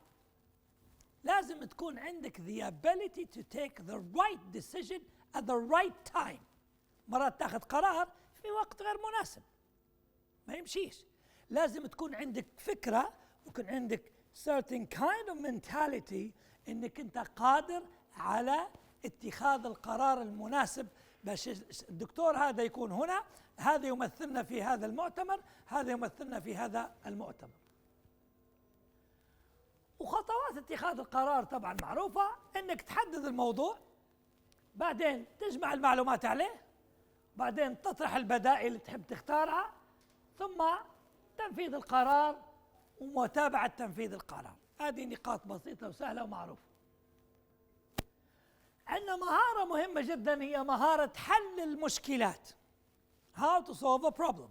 لازم تكون عندك the ability to take the right decision at the right time. مرات تاخذ قرار في وقت غير مناسب ما يمشيش. لازم تكون عندك فكره ويكون عندك certain kind of mentality انك انت قادر على اتخاذ القرار المناسب. باش الدكتور هذا يكون هنا، هذا يمثلنا في هذا المؤتمر، هذا يمثلنا في هذا المؤتمر. وخطوات اتخاذ القرار طبعا معروفة، انك تحدد الموضوع، بعدين تجمع المعلومات عليه، بعدين تطرح البدائل اللي تحب تختارها، ثم تنفيذ القرار ومتابعة تنفيذ القرار. هذه نقاط بسيطة وسهلة ومعروفة. عندنا مهارة مهمة جدا هي مهارة حل المشكلات. How to solve a problem.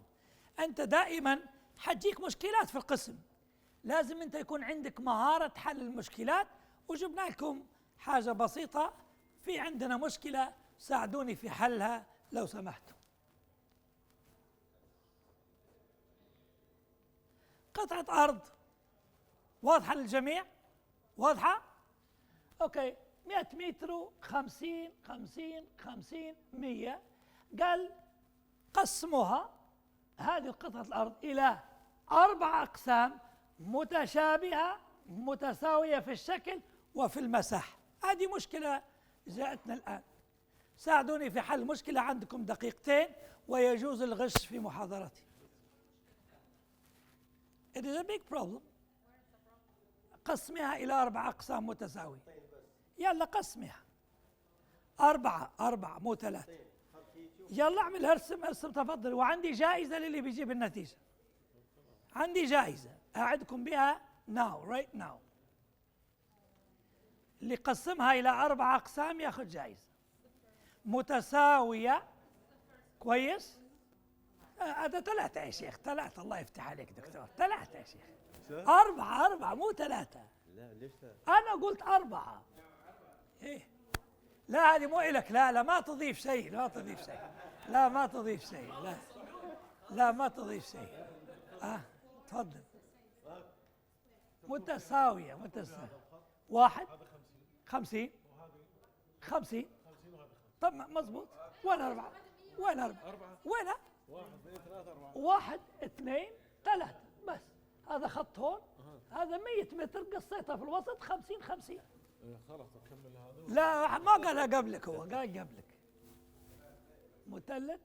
أنت دائما حتجيك مشكلات في القسم، لازم أنت يكون عندك مهارة حل المشكلات. وجبنا لكم حاجة بسيطة، في عندنا مشكلة ساعدوني في حلها لو سمحتوا. قطعة أرض واضحة للجميع؟ واضحة؟ أوكي، 100 متر 50 50 50 100. قال قسموها هذه قطعة الأرض إلى 4 أقسام متشابهة متساوية في الشكل وفي المساحة. هذه مشكلة جاءتنا الآن. ساعدوني في حل مشكلة. عندكم دقيقتين ويجوز الغش في محاضرتي. It is a big problem. قسمها إلى 4 أقسام متساوية. يلا قسمها 4 مو 3. يلا اعمل ارسم تفضل. وعندي جائزة للي بيجيب النتيجة. عندي جائزة أعدكم بها right now. اللي قسمها إلى 4 أقسام ياخذ جائزة متساوية. كويس؟ هذا 3 يا شيخ، 3. الله يفتح عليك دكتور، 3 يا شيخ. 4 مو 3. لا ليش أنا قلت 4. إيه؟ لا هذه مو إلك. لا ما تضيف شيء. لا ما تضيف شيء. لا ما تضيف شيء. تفضل. متساوية. 1 50. طب مضبوط. وين 4؟ وين 1 2 3 بس. هذا خط هون، هذا 100 متر قصيتها في الوسط 50. خلاص اكمل هذا. لا ما قالها قبلك، هو قال قبلك. مثلث.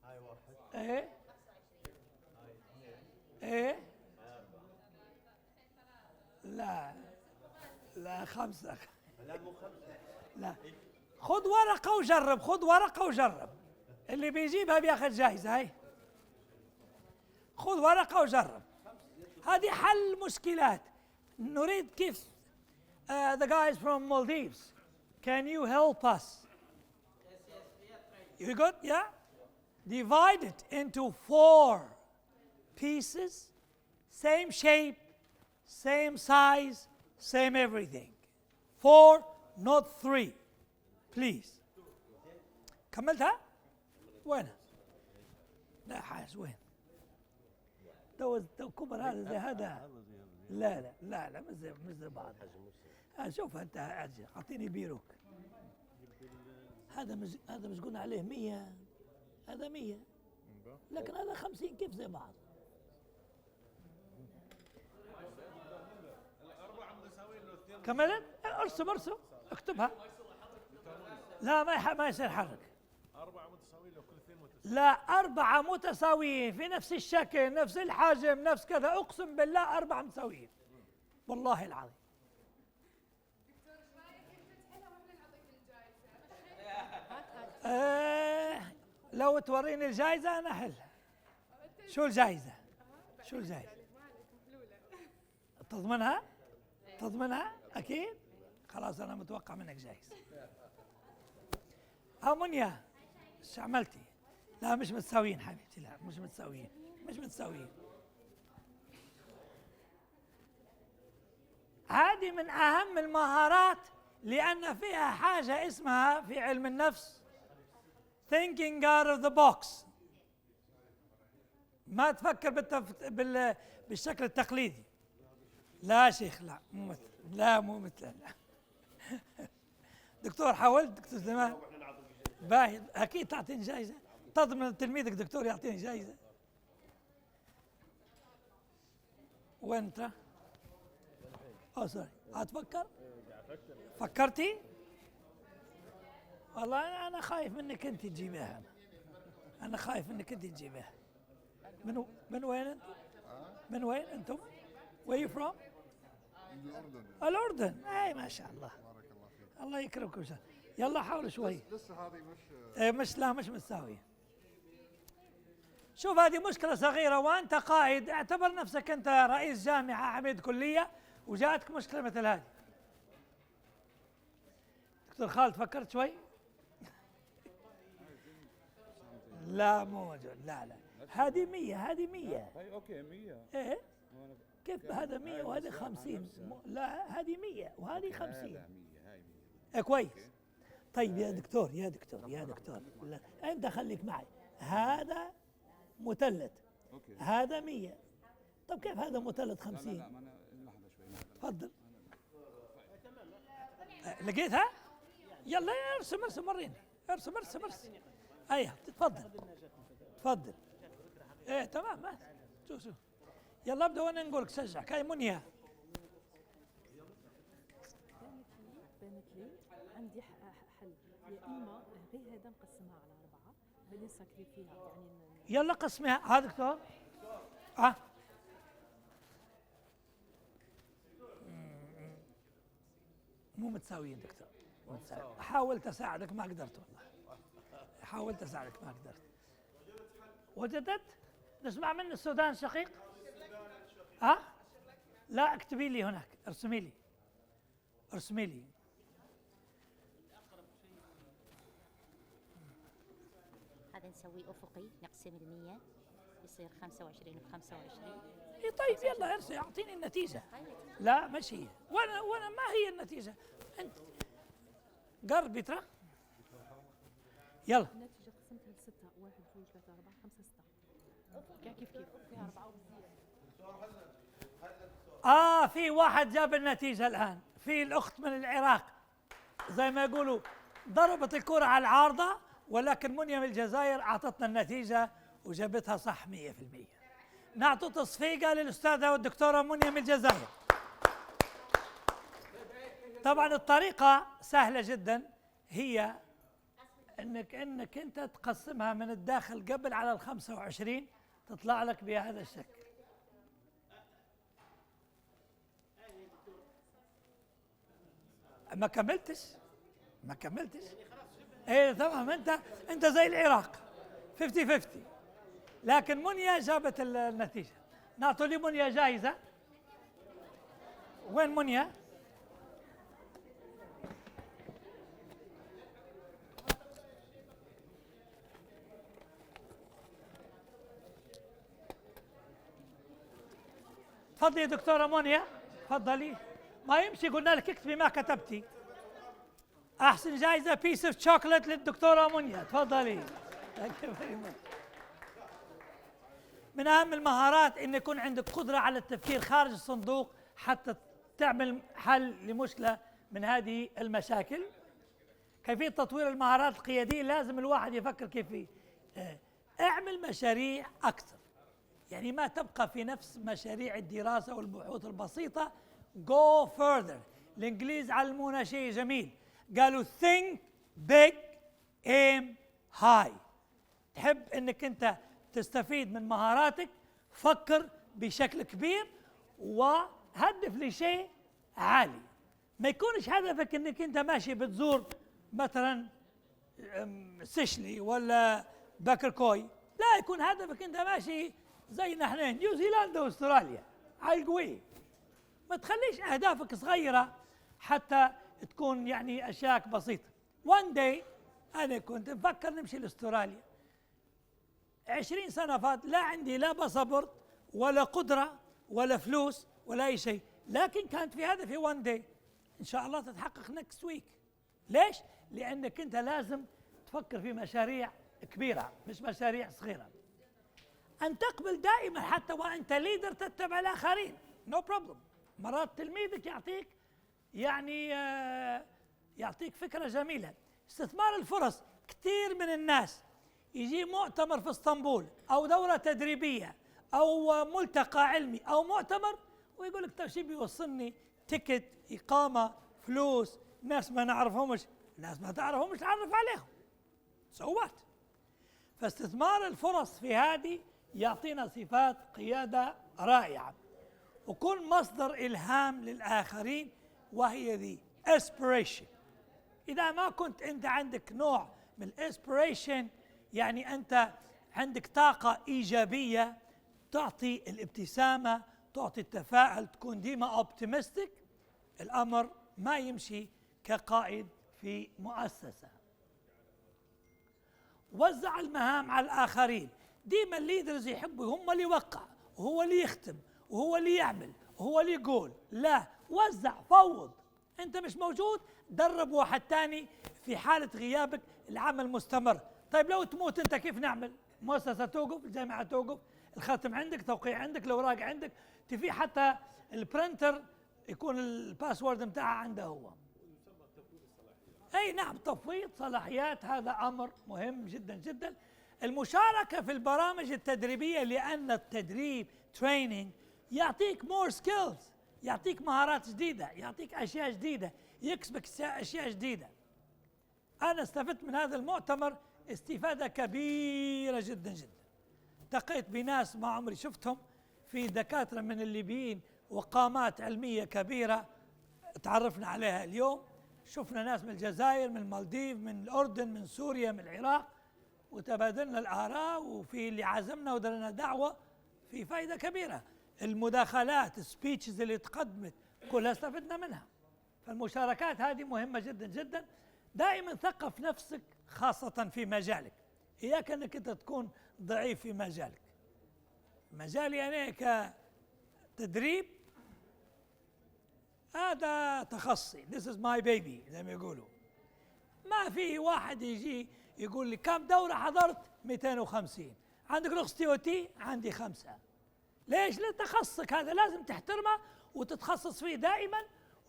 هاي 1. ايه لا 5. لا مو 5. لا خذ ورقة وجرب. اللي بيجيبها بياخذ جائزة. هاي خذ ورقة وجرب. هذه حل مشكلات. نريد كيف the guys from Maldives, can you help us? You good? Yeah? Divide it into 4 pieces, same shape, same size, same everything. 4 not 3 please. كملتها؟ وينها؟ لا حاج وين؟ تو كبر هذا زي هذا. لا مش زي بعض. شوف انت اعطيني بيروك. هذا مش قلنا عليه 100. هذا 100 لكن هذا 50 كيف زي بعض؟ كملت؟ ارسم اكتبها. لا ما يصير حرك. 4 متساويين لو كل 2 متساويين. لا 4 متساويين في نفس الشكل، نفس الحجم، نفس كذا. اقسم بالله 4 متساويين والله العظيم. دكتور ايش رايك انت تحلها واحنا نعطيك الجائزه؟ لو توريني الجائزة أنا أحلها. شو الجائزة؟ تضمنها؟ أكيد؟ خلاص أنا متوقع منك جائزة. منيا ايش عملتي؟ لا مش متساويين حبيبتي. لا مش متساويين. هذه من أهم المهارات لأن فيها حاجة اسمها في علم النفس thinking out of the box. ما تفكر بالشكل التقليدي. لا شيخ مو مثل دكتور حاولت دكتور زمان باهي اكيد تعطيني جائزه. تضمن تلميذك دكتور يعطيني جائزه. وين انت؟ سوري. هتفكر؟ فكرتي؟ والله انا خايف منك انت تجيبها. انا خايف انك انت تجيبها. من وين انت؟ من وين انتم؟ Where you from؟ الأردن. أي ما شاء الله. الله يكرمكم. يلا حاولوا شوي. لسه هذه مش متساوية. شوف هذه مشكلة صغيرة وأنت قائد. اعتبر نفسك أنت رئيس جامعة عميد كلية وجاءتك مشكلة مثل هذه. دكتور خالد فكرت شوي؟ لا مو موجود. لا هذه 100. هاي اوكي 100. ايه كيف هذا 100 وهذه 50؟ لا هذه 100 وهذه 50. كويس. طيب يا دكتور لا. انت خليك معي. هذا مثلث. هذا 100. طب كيف هذا مثلث 50؟ لا لحظه شوي. تفضل. لقيتها؟ يلا ارسم وريني. ارسم. ايوه تفضل. ايه تمام بس شوف يلا ابدا وانا نقول لك شجعك. هاي منيا. عندي حل، يا اما غير هذا نقسمها على 4 بعدين نسكري فيها يعني يلا قسمها. ها دكتور. اه مو متساويين دكتور، مو متساويين. حاولت اساعدك ما قدرت والله، حاولت اساعدك ما قدرت. وجدت؟ نسمع من السودان شقيق؟ ها؟ لا اكتبي لي هناك، ارسمي لي ارسمي لي. هذا نسوي افقي، نقسم 100 يصير 25 ب25. اي طيب يلا ارسل اعطيني النتيجه. لا مش هي، وانا ما هي النتيجه. انت قربي ترى. يلا النتيجه قسمتها ل 6 1 2 3 4 5 6 كيف فيها 4 في واحد جاب النتيجه الان، في الاخت من العراق زي ما يقولوا ضربت الكره على العارضه، ولكن منيا من الجزائر اعطتنا النتيجه وجابتها صح 100%. نعطي تصفيقه للاستاذه والدكتوره منيا من الجزائر. طبعا الطريقه سهله جدا، هي انك انت تقسمها من الداخل قبل على ال 25 تطلع لك بهذا الشكل. ما كملتش ايه تمام. انت زي العراق 50-50، لكن منيا جابت النتيجه. نعطوا لي منيا جائزه. وين منيا؟ تفضلي يا دكتوره منيا، تفضلي. ما يمشي قلنا لك اكتبي ما كتبتي. احسن جائزه بيس اوف شوكولات للدكتوره منيا، تفضلي. من اهم المهارات ان يكون عندك قدره على التفكير خارج الصندوق حتى تعمل حل لمشكله من هذه المشاكل. كيفيه تطوير المهارات القياديه، لازم الواحد يفكر كيف اعمل مشاريع اكثر، يعني ما تبقى في نفس مشاريع الدراسه والبحوث البسيطه. go further. الانجليز علمونا شيء جميل، قالوا think big aim high. تحب انك انت تستفيد من مهاراتك، فكر بشكل كبير وهدف لشيء عالي. ما يكونش هدفك انك انت ماشي بتزور مثلا سيشلي ولا باكركوي، لا، يكون هدفك انت ماشي زينا احنا نيوزيلندا واستراليا على القوي. ما تخليش اهدافك صغيره حتى تكون يعني اشياء بسيطه. one day انا كنت مفكر نمشي لاستراليا، 20 سنه فات لا عندي لا باسبورت ولا قدره ولا فلوس ولا اي شيء، لكن كانت في هدفي one day ان شاء الله تتحقق next week. ليش؟ لانك انت لازم تفكر في مشاريع كبيره مش مشاريع صغيره. ان تقبل دائما حتى وانت ليدر تتبع الاخرين، نو بروبلم. مرات تلميذك يعطيك يعني يعطيك فكره جميله. استثمار الفرص، كثير من الناس يجي مؤتمر في اسطنبول او دوره تدريبيه او ملتقى علمي او مؤتمر ويقول لك طيب شو بيوصلني؟ تيكت، اقامه، فلوس، ناس ما نعرفهمش، ناس ما تعرفهمش تعرف عليهم. سوات. فاستثمار الفرص في هذه يعطينا صفات قياده رائعه، وكن مصدر الهام للاخرين، وهي ذي aspiration. اذا ما كنت انت عندك نوع من الاسبريشن، يعني انت عندك طاقه ايجابيه تعطي الابتسامه، تعطي التفاؤل، تكون ديما اوبتيمستيك، الامر ما يمشي كقائد في مؤسسه. وزع المهام على الاخرين. ديما الليدرز يحبوا هم اللي يوقع وهو اللي يختم وهو اللي يعمل وهو اللي يقول، لا، وزع، فوض. انت مش موجود، درب واحد تاني، في حاله غيابك العمل مستمر. طيب لو تموت انت كيف نعمل؟ مؤسسه توقف، الجامعه توقف، الختم عندك، توقيع عندك، الاوراق عندك، تفي حتى البرنتر يكون الباسورد بتاعها عنده هو. اي نعم، تفويض صلاحيات هذا امر مهم جدا جدا. المشاركة في البرامج التدريبية، لأن التدريب تريننج يعطيك مور سكيلز، يعطيك مهارات جديدة، يعطيك أشياء جديدة، يكسبك أشياء جديدة. أنا استفدت من هذا المؤتمر استفادة كبيرة جدا جدا. التقيت بناس ما عمري شفتهم، في دكاترة من الليبيين وقامات علمية كبيرة تعرفنا عليها اليوم. شفنا ناس من الجزائر، من المالديف، من الأردن، من سوريا، من العراق، وتبادلنا الآراء، وفي اللي عزمنا ودرنا دعوة في فائدة كبيرة. المداخلات السبيتشز اللي تقدمت كلها استفدنا منها. فالمشاركات هذه مهمة جدا جدا. دائما ثقف نفسك خاصة في مجالك، إياك أنك أنت تكون ضعيف في مجالك. مجالي أنا كتدريب هذا تخصصي، this is my baby زي ما يقولوا. ما في واحد يجي يقول لي كم دورة حضرت؟ 250. عندك رخصتي وتي؟ عندي 5. ليش؟ لتخصصك هذا لازم تحترمه وتتخصص فيه دائما.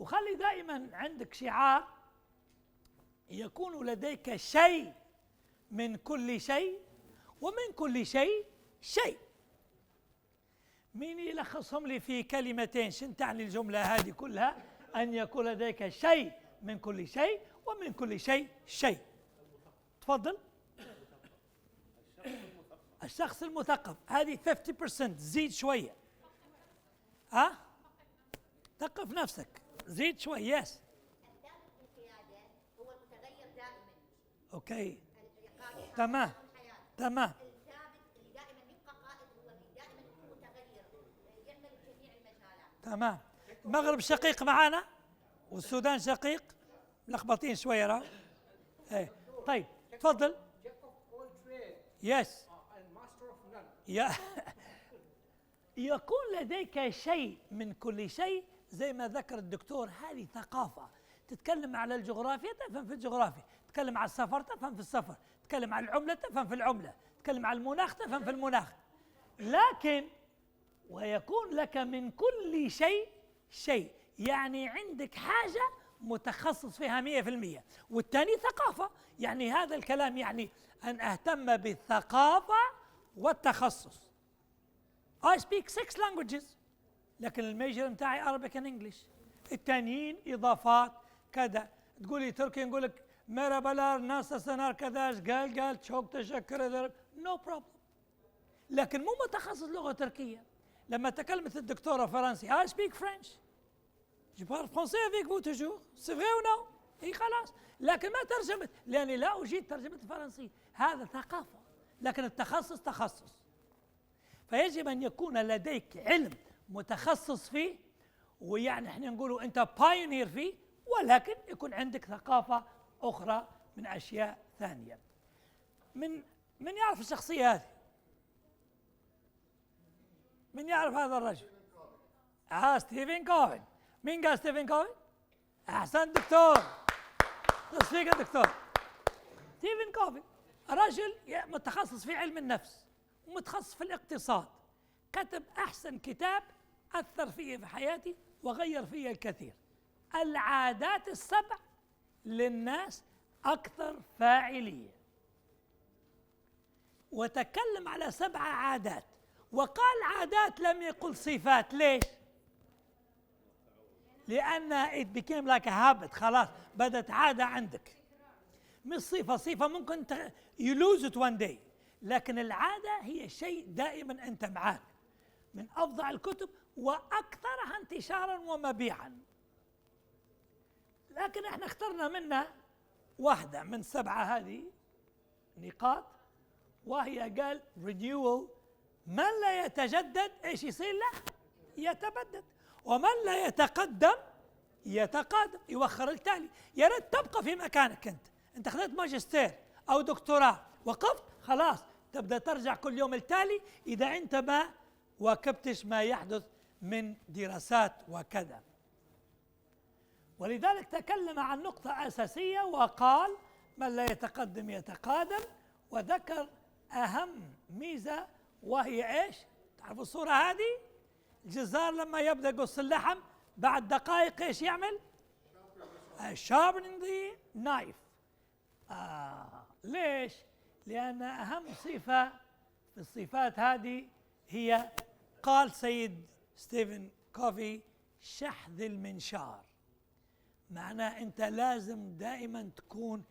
وخلي دائما عندك شعار: يكون لديك شيء من كل شيء ومن كل شيء شيء. مين يلخصهم لي في كلمتين؟ شن تعني الجملة هذه كلها؟ أن يكون لديك شيء من كل شيء ومن كل شيء شيء. تفضل. الشخص المثقف، هذه 50%، زيد شوية. ها؟ ثقف نفسك، زيد شوي. يس. الثابت في القيادة هو المتغير دائما. اوكي. تمام. تمام. الثابت اللي دائما يبقى قائد هو اللي دائما يكون متغير، يعمل بجميع المجالات. تمام. المغرب شقيق معانا والسودان شقيق، ملخبطين شوية راه. ايه طيب تفضل. يس. يكون لديك شيء من كل شيء، زي ما ذكر الدكتور. هذه ثقافة. تتكلم على الجغرافيا تفهم في الجغرافيا، تتكلم على السفر تفهم في السفر، تتكلم على العملة تفهم في العملة، تتكلم على المناخ تفهم في المناخ. لكن ويكون لك من كل شيء شيء، يعني عندك حاجة متخصص فيها 100%. والثاني ثقافة، يعني هذا الكلام يعني أن أهتم بالثقافة والتخصص. I speak 6 languages، لكن الميجر متاعي Arabic and English. التانيين إضافات كذا. تقولي تركي نقول لك مرابلار ناس سنار كذاش قال تشوك تشكر نو بروبلم. لكن مو متخصص لغة تركية. لما تكلمت الدكتورة فرنسي I speak French. Je parle français avec vous toujours. C'est vrai ou non؟ هي خلاص. لكن ما ترجمت لأني لا أجيد ترجمة الفرنسية. هذا ثقافة. لكن التخصص تخصص. فيجب أن يكون لديك علم متخصص فيه، ويعني احنا نقولوا أنت بايونير فيه، ولكن يكون عندك ثقافة أخرى من أشياء ثانية. من يعرف الشخصية هذه؟ من يعرف هذا الرجل؟ ستيفن كوفي. مين قال ستيفن كوفي؟ أحسن دكتور. تصفيق دكتور. ستيفن كوفي رجل متخصص في علم النفس ومتخصص في الاقتصاد. كتب أحسن كتاب أثر فيه في حياتي وغير فيه الكثير: العادات السبع للناس أكثر فاعلية. وتكلم على 7 عادات، وقال عادات لم يقل صفات. ليش؟ لأن it became like a habit. خلاص بدت عادة عندك، مش صفة ممكن you lose it one day. لكن العادة هي شيء دائما أنت معاك. من أفضل الكتب وأكثرها انتشارا ومبيعا. لكن احنا اخترنا منها واحدة من 7 هذه نقاط، وهي قال renewal. من لا يتجدد ايش يصير له؟ يتبدد. ومن لا يتقدم يتقادم، يوخر التالي. يا ريت تبقى في مكانك. انت خذيت ماجستير او دكتوراه، وقفت خلاص تبدا ترجع كل يوم التالي اذا انت ما واكبتش ما يحدث من دراسات وكذا. ولذلك تكلم عن نقطة أساسية وقال من لا يتقدم يتقادم، وذكر أهم ميزة وهي إيش؟ تعرفوا الصورة هذه؟ الجزار لما يبدأ يقص اللحم بعد دقائق إيش يعمل؟ sharpening the knife. ليش؟ لأن أهم صفة في الصفات هذه هي، قال سيد ستيفن كوفي، شحذ المنشار. معناه أنت لازم دائما تكون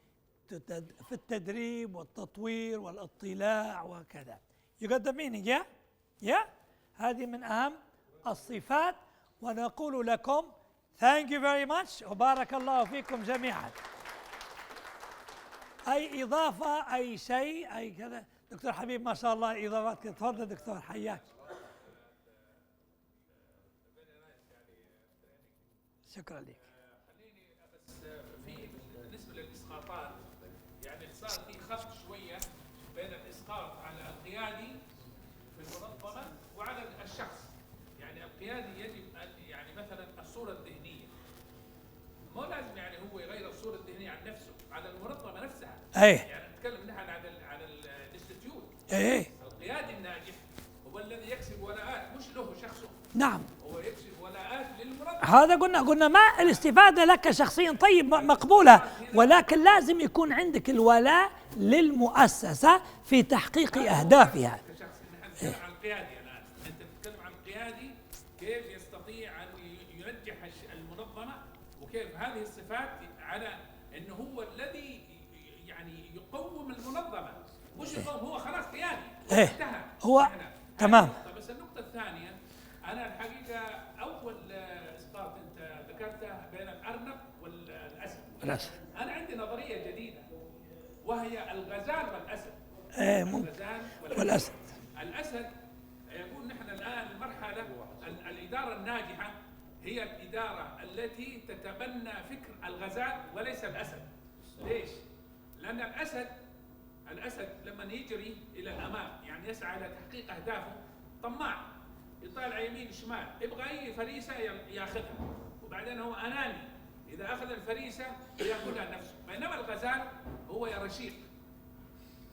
في التدريب والتطوير والاطلاع وكذا. You got the meaning, yeah? Yeah? هذه من أهم الصفات. ونقول لكم thank you very much وبارك الله فيكم جميعا. أي إضافة، أي شيء، أي كذا. دكتور حبيب ما شاء الله إضافات. تفضل دكتور، حياك. شكرا لك. خليني بس في بالنسبه للاسقاطات، يعني صار في خلط شويه بين الاسقاط على القيادي في المنظمه وعلى الشخص. يعني القيادي يجب ان يعني مثلا الصوره الذهنيه، مو لازم يعني هو يغير الصوره الذهنيه عن نفسه، على المنظمه نفسها. يعني نتكلم نحن على الانستيتيوت. القيادي الناجح هو الذي يكسب ولاءات، مش له شخصه. نعم. هو يكسب ولاءات للمنظمه. هذا قلنا ما الاستفادة لك شخصيا، طيب مقبولة، ولكن لازم يكون عندك الولاء للمؤسسة في تحقيق أهدافها. نحن نتكلم عن القيادي الآن، أنت تتكلم عن القيادي كيف يستطيع أن ينجح المنظمة، وكيف هذه الصفات على أنه هو الذي يعني يقوم المنظمة، مش يقوم هو خلاص قيادي انتهى. هو تمام. بس النقطة الثانية، أنا الحقيقة أول إسقاط أنت ذكرته بين الأرنب والأسد. أنا عندي نظرية جديدة وهي الغزال والأسد. الغزال والأسد. الأسد يقول نحن الآن المرحلة الإدارة الناجحة هي الإدارة التي تتبنى فكر الغزال وليس الأسد. ليش؟ لأن الأسد لما يجري إلى الأمام يعني يسعى إلى تحقيق أهدافه، طماع، يطالع يمين شمال، يبغى أي فريسة ياخذها، وبعدين هو أناني، إذا أخذ الفريسة يأكلها نفسه. بينما الغزال هو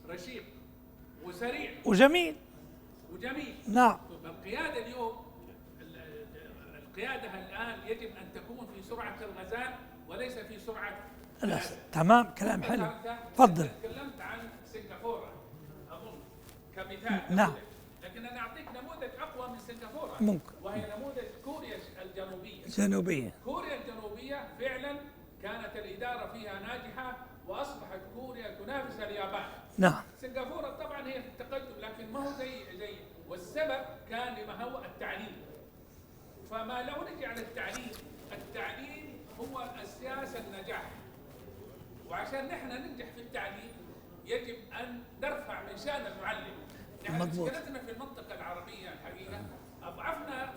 رشيق وسريع وجميل. نعم. القيادة اليوم، القيادة الآن يجب أن تكون في سرعة الغزال وليس في سرعة الأسد. تمام، كلام حلو. تفضل. تكلمت عن سنغافورة أظن كمثال. نعم. لكن أنا أعطيك نموذج أقوى من سنغافورة. ممكن. وهي نموذج كوريا الجنوبية. كوريا الجنوبية فعلا كانت الإدارة فيها ناجحة وأصبحت كوريا تنافس اليابان. نعم. سنغافورة طبعا هي في التقدم لكن ما هو زي والسبب كان لما هو التعليم. فما لو نجي على التعليم هو أساس النجاح. وعشان نحن ننجح في التعليم يجب أن نرفع من شأن المعلم. نحن مشكلتنا في المنطقة العربية الحقيقة أضعفنا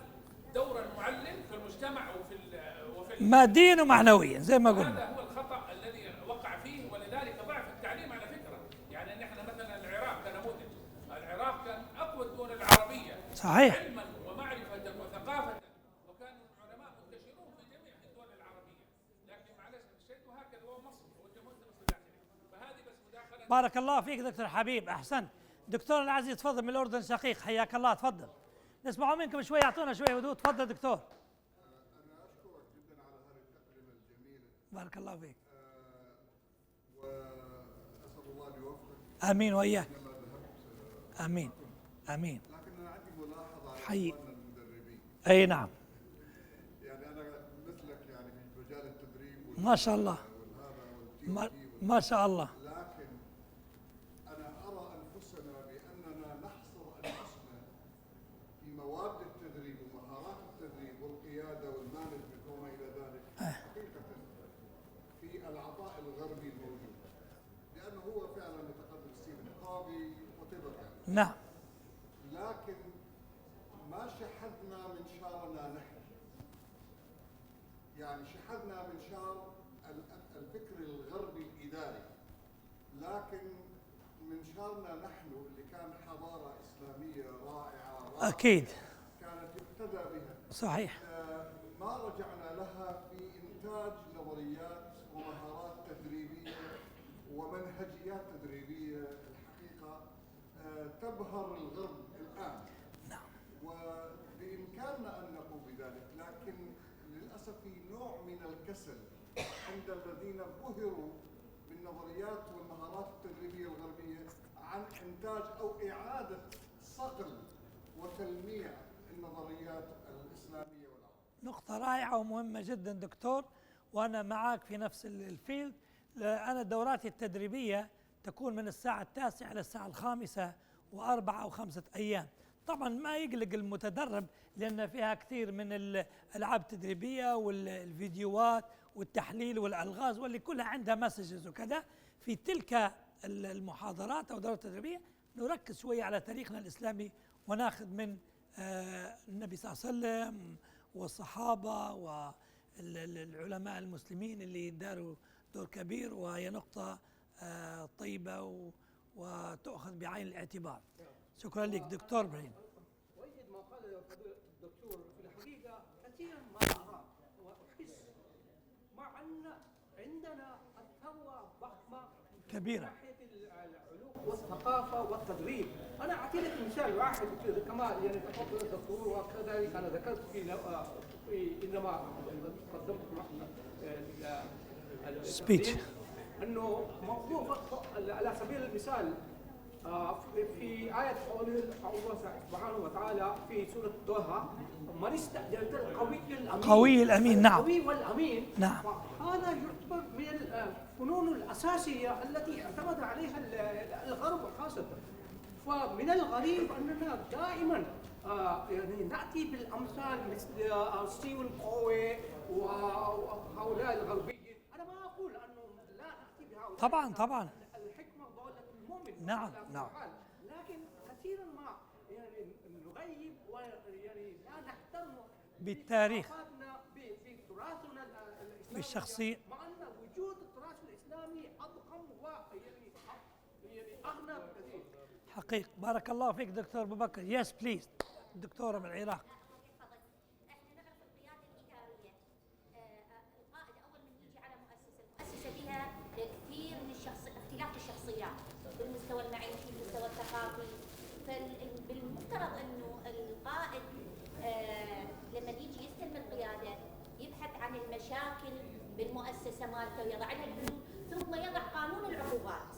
دور المعلم في المجتمع وفي ماديا ومعنويا زي ما قلنا. هذا هو الخطأ الذي وقع فيه، ولذلك ضعف التعليم على فكرة. يعني نحن مثلا العراق كنموذج، العراق كان أقوى الدول العربية صحيح. علما ومعرفة وثقافة، وكان العلماء منتشرون في جميع الدول العربية، لكن معلش الشيء هكذا هو مصر والجمهورية الداخلية. فهذه بس مداخلة. بارك الله فيك دكتور حبيب، أحسنت. دكتور العزيز تفضل من الأردن شقيق، حياك الله، تفضل. نسمعوا منكم شوي، أعطونا شوي هدوء، تفضل دكتور. أنا أشكرك جدا على هذه التقدمة الجميلة. بارك الله فيك. وأسأل الله أن يوفقك. آمين وإياك. آمين. لكن أنا عندي ملاحظة على إخواننا المدربين. أي نعم. يعني أنا مثلك يعني في مجال التدريب ما شاء الله. ما شاء الله. لكن أنا أرى أنفسنا بأننا نحصر أنفسنا في مواد التدريب ومهارات التدريب والقيادة والمانجمنت وما إلى ذلك حقيقة في العطاء الغربي الموجود، لأنه هو فعلا متقدم ستيفن كوفي وتبر. نعم. لكن ما شحذنا منشارنا نحن، يعني شحذنا منشار الفكر الغربي الإداري، لكن منشارنا نحن اللي كان حضارة إسلامية رائعة أكيد كانت يقتدى بها. صحيح. ما رجعنا لها في إنتاج نظريات ومهارات تدريبية ومنهجيات تدريبية الحقيقة تبهر الغرب الآن. نعم. وبإمكاننا أن نقوم بذلك، لكن للأسف في نوع من الكسل عند الذين بهروا بالنظريات والمهارات التدريبية الغربية عن إنتاج أو إعادة صقل وتلميع النظريات الإسلامية والعربية. نقطة رائعة ومهمة جدا دكتور، وأنا معك في نفس الفيلد. أنا دوراتي التدريبية تكون من الساعة 9 إلى الساعة 5 و4 أو 5 أيام. طبعا ما يقلق المتدرب لأن فيها كثير من الألعاب التدريبية والفيديوهات والتحليل والألغاز واللي كلها عندها مسجز وكذا. في تلك المحاضرات أو الدورات التدريبية نركز شوية على تاريخنا الإسلامي وناخذ من النبي صلى الله عليه وسلم والصحابة والعلماء المسلمين اللي داروا دور كبير، وهي نقطة طيبة وتأخذ بعين الاعتبار. شكرا لك دكتور إبراهيم. وأيد ما قال فضيلة الدكتور، في الحقيقة كثيرا ما أرى وأحس مع أن عندنا الثروة ضخمة كبيرة من ناحية العلوم والثقافة والتدريب. أنا أعطي لك مثال واحد كما يعني تفضل الدكتور، وكذلك أنا ذكرت في إنما قدمت سبيتش أنه موضوع على سبيل المثال في آية قول الله سبحانه وتعالى في سورة طه: من استأجرت القوي الأمين. قوي الأمين، نعم. القوي والأمين، نعم. هذا يعتبر من الفنون الأساسية التي اعتمد عليها الغرب خاصة. فمن الغريب أننا دائما يعني نأتي بالأمثال مثل ستيفن كوي وهؤلاء الغربيين. أنا ما أقول أنه لا نأتي بهؤلاء، طبعا الحكمة ضالة المؤمن، نعم. لكن كثيرا ما يعني نغيب ويعني لا نهتم بالتاريخ بتراثنا الإسلامي، بالشخصية، مع أن وجود التراث الإسلامي أضخم يعني أغنى بكثير. حقيقة. بارك الله فيك دكتور أبو بكر. يس بليز دكتورة من العراق. احنا نعرف القيادة الإدارية. القائد أول من يجي على المؤسسة فيها كثير من اختلاف الشخصيات بالمستوى المعيشي، بالمستوى الثقافي. فبالمفترض انه القائد لما يجي يستلم القيادة يبحث عن المشاكل بالمؤسسة مالته ويضع لها الحلول، ثم يضع قانون العقوبات.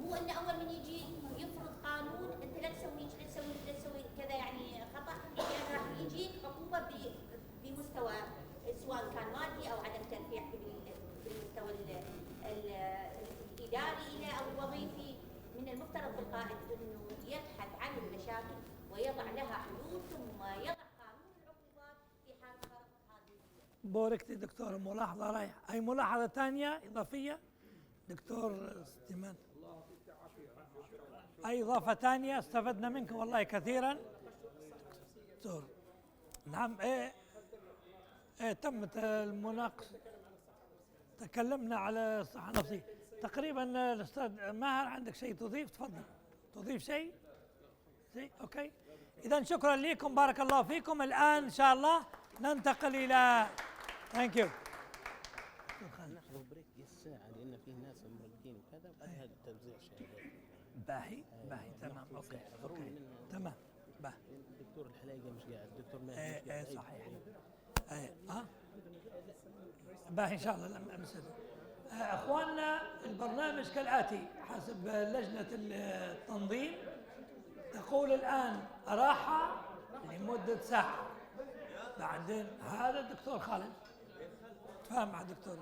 مو انه اول من يجي يفرض قانون انت لا تسوي لا تسوي لا تسوي كذا يعني خطا، يعني راح يجيك عقوبه بمستوى سواء كان مادي او عدم تنفيذ بالمستوى الاداري او الوظيفي. من المفترض بالقائد انه يبحث عن المشاكل ويضع لها حلول، ثم يضع قانون العقوبات في حال خرق هذه. بوركتي دكتور، ملاحظة رايحة. أي ملاحظة ثانية إضافية دكتور استيمان؟ أي إضافة ثانية؟ استفدنا منك والله كثيرا دكتور. نعم. إيه تمت المناقشة، تكلمنا على الصحة النفسية تقريبا. الأستاذ ماهر عندك شيء تضيف؟ تفضل. تضيف شيء؟ أوكي. إذا شكرا لكم، بارك الله فيكم. الآن إن شاء الله ننتقل إلى ثانك يو. ناخذ بريك ساعة لأن في ناس مرقين وكذا، وبعدها توزيع شهادات. باهي تمام. أوكي تمام. باهي. الدكتور الحلايقة مش قاعد، الدكتور ماهر مش قاعد. صحيح. باهي إن شاء الله. أخواننا البرنامج كالآتي حسب لجنة التنظيم. تقول الآن راحة لمدة ساعة، بعدين هذا الدكتور خالد تفاهم مع الدكتور.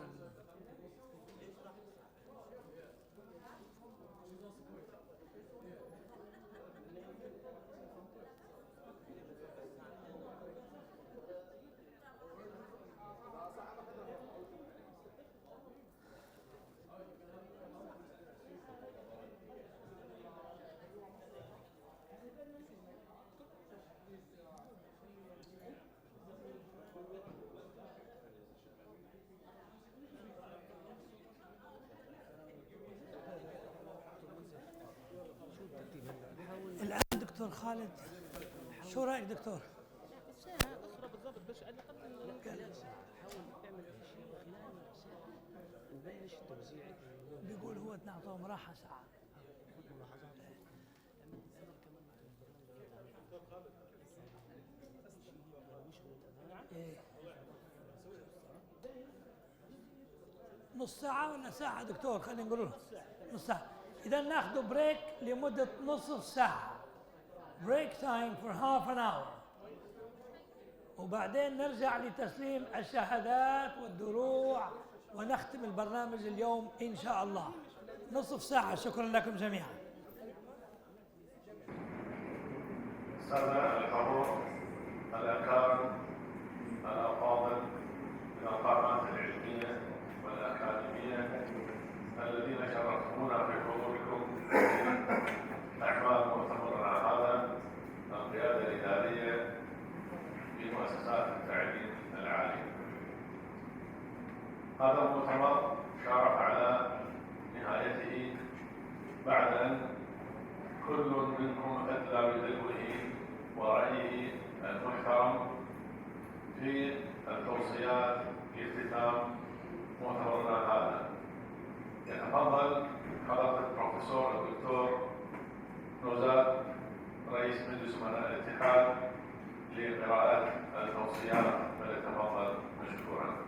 الآن دكتور خالد شو رأيك دكتور؟ ساعة أخرى بالضبط، بس على الأقل حاول تعمل شيء خلال ساعة نبلش توزيع. بيقول هو نعطيهم راحة ساعة. نص ساعة ولا ساعة دكتور؟ خلينا نقول نص ساعة. إذا ناخذ بريك لمدة نصف ساعة. بريك تايم فور هاف ان اور. وبعدين نرجع لتسليم الشهادات والدروع ونختم البرنامج اليوم إن شاء الله. نصف ساعة. شكرا لكم جميعا. السادة الحضور الأكارم الأفاضل من القامات العلمية والأكاديمية الذين شرفتمونا في حضوركم في أعمال مؤتمرنا هذا القيادة الإدارية في مؤسسات التعليم العالي. هذا المؤتمر شارف على نهايته بعد أن كل منكم أدلى بدلوه ورأيه المحترم في التوصيات في اختتام مؤتمرنا هذا. يتفضل حضرة البروفيسور الدكتور نوزاد رئيس مجلس أمناء الاتحاد لقراءة التوصيات، فليتفضل مشكورا.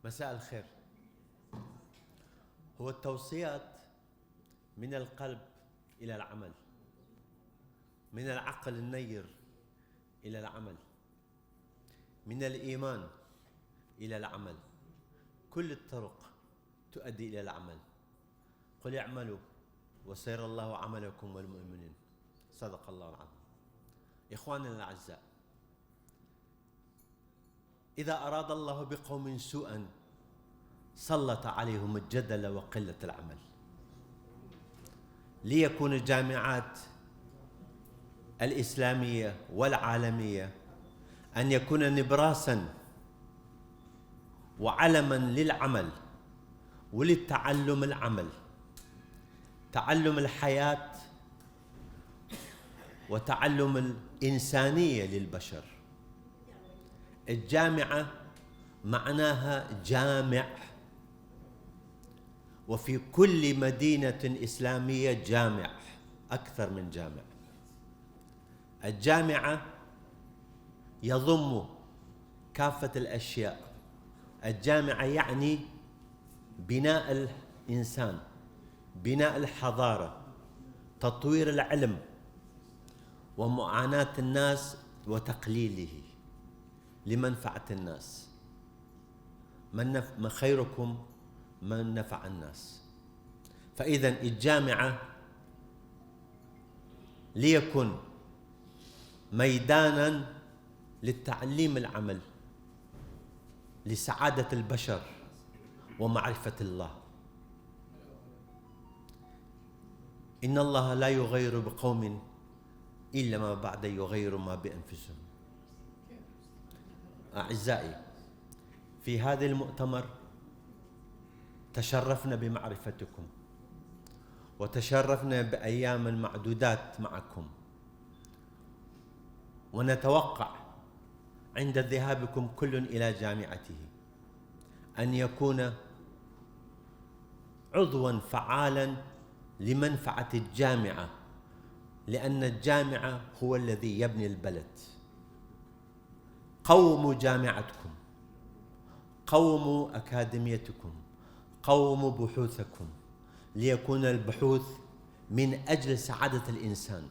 مساء الخير. هو التوصيات من القلب إلى العمل، من العقل النير إلى العمل، من الإيمان إلى العمل. كل الطرق تؤدي إلى العمل. قل اعملوا وسيرى الله عملكم والمؤمنين. صدق الله العظيم. إخواننا الأعزاء، إذا أراد الله بقوم سوءا سلط عليهم الجدل وقلة العمل. ليكون الجامعات الإسلامية والعالمية أن يكون نبراسا وعلما للعمل وللتعلم العمل، تعلم الحياة وتعلم الإنسانية للبشر. الجامعة معناها جامع، وفي كل مدينة إسلامية جامع، أكثر من جامع. الجامعة يضم كافة الأشياء. الجامعة يعني بناء الإنسان، بناء الحضارة، تطوير العلم ومعاناة الناس وتقليله لمنفعة الناس. من خيركم من نفع الناس. فإذا الجامعة ليكن ميدانا للتعليم العمل، لسعادة البشر ومعرفة الله. إن الله لا يغير بقوم إلا ما بعد يغير ما بأنفسهم. أعزائي، في هذا المؤتمر تشرفنا بمعرفتكم وتشرفنا بأيام معدودات معكم، ونتوقع عند ذهابكم كل إلى جامعته أن يكون عضواً فعالاً لمنفعة الجامعة، لأن الجامعة هو الذي يبني البلد. قوموا جامعتكم، قوموا أكاديميتكم، قوموا بحوثكم، ليكون البحوث من أجل سعادة الإنسان،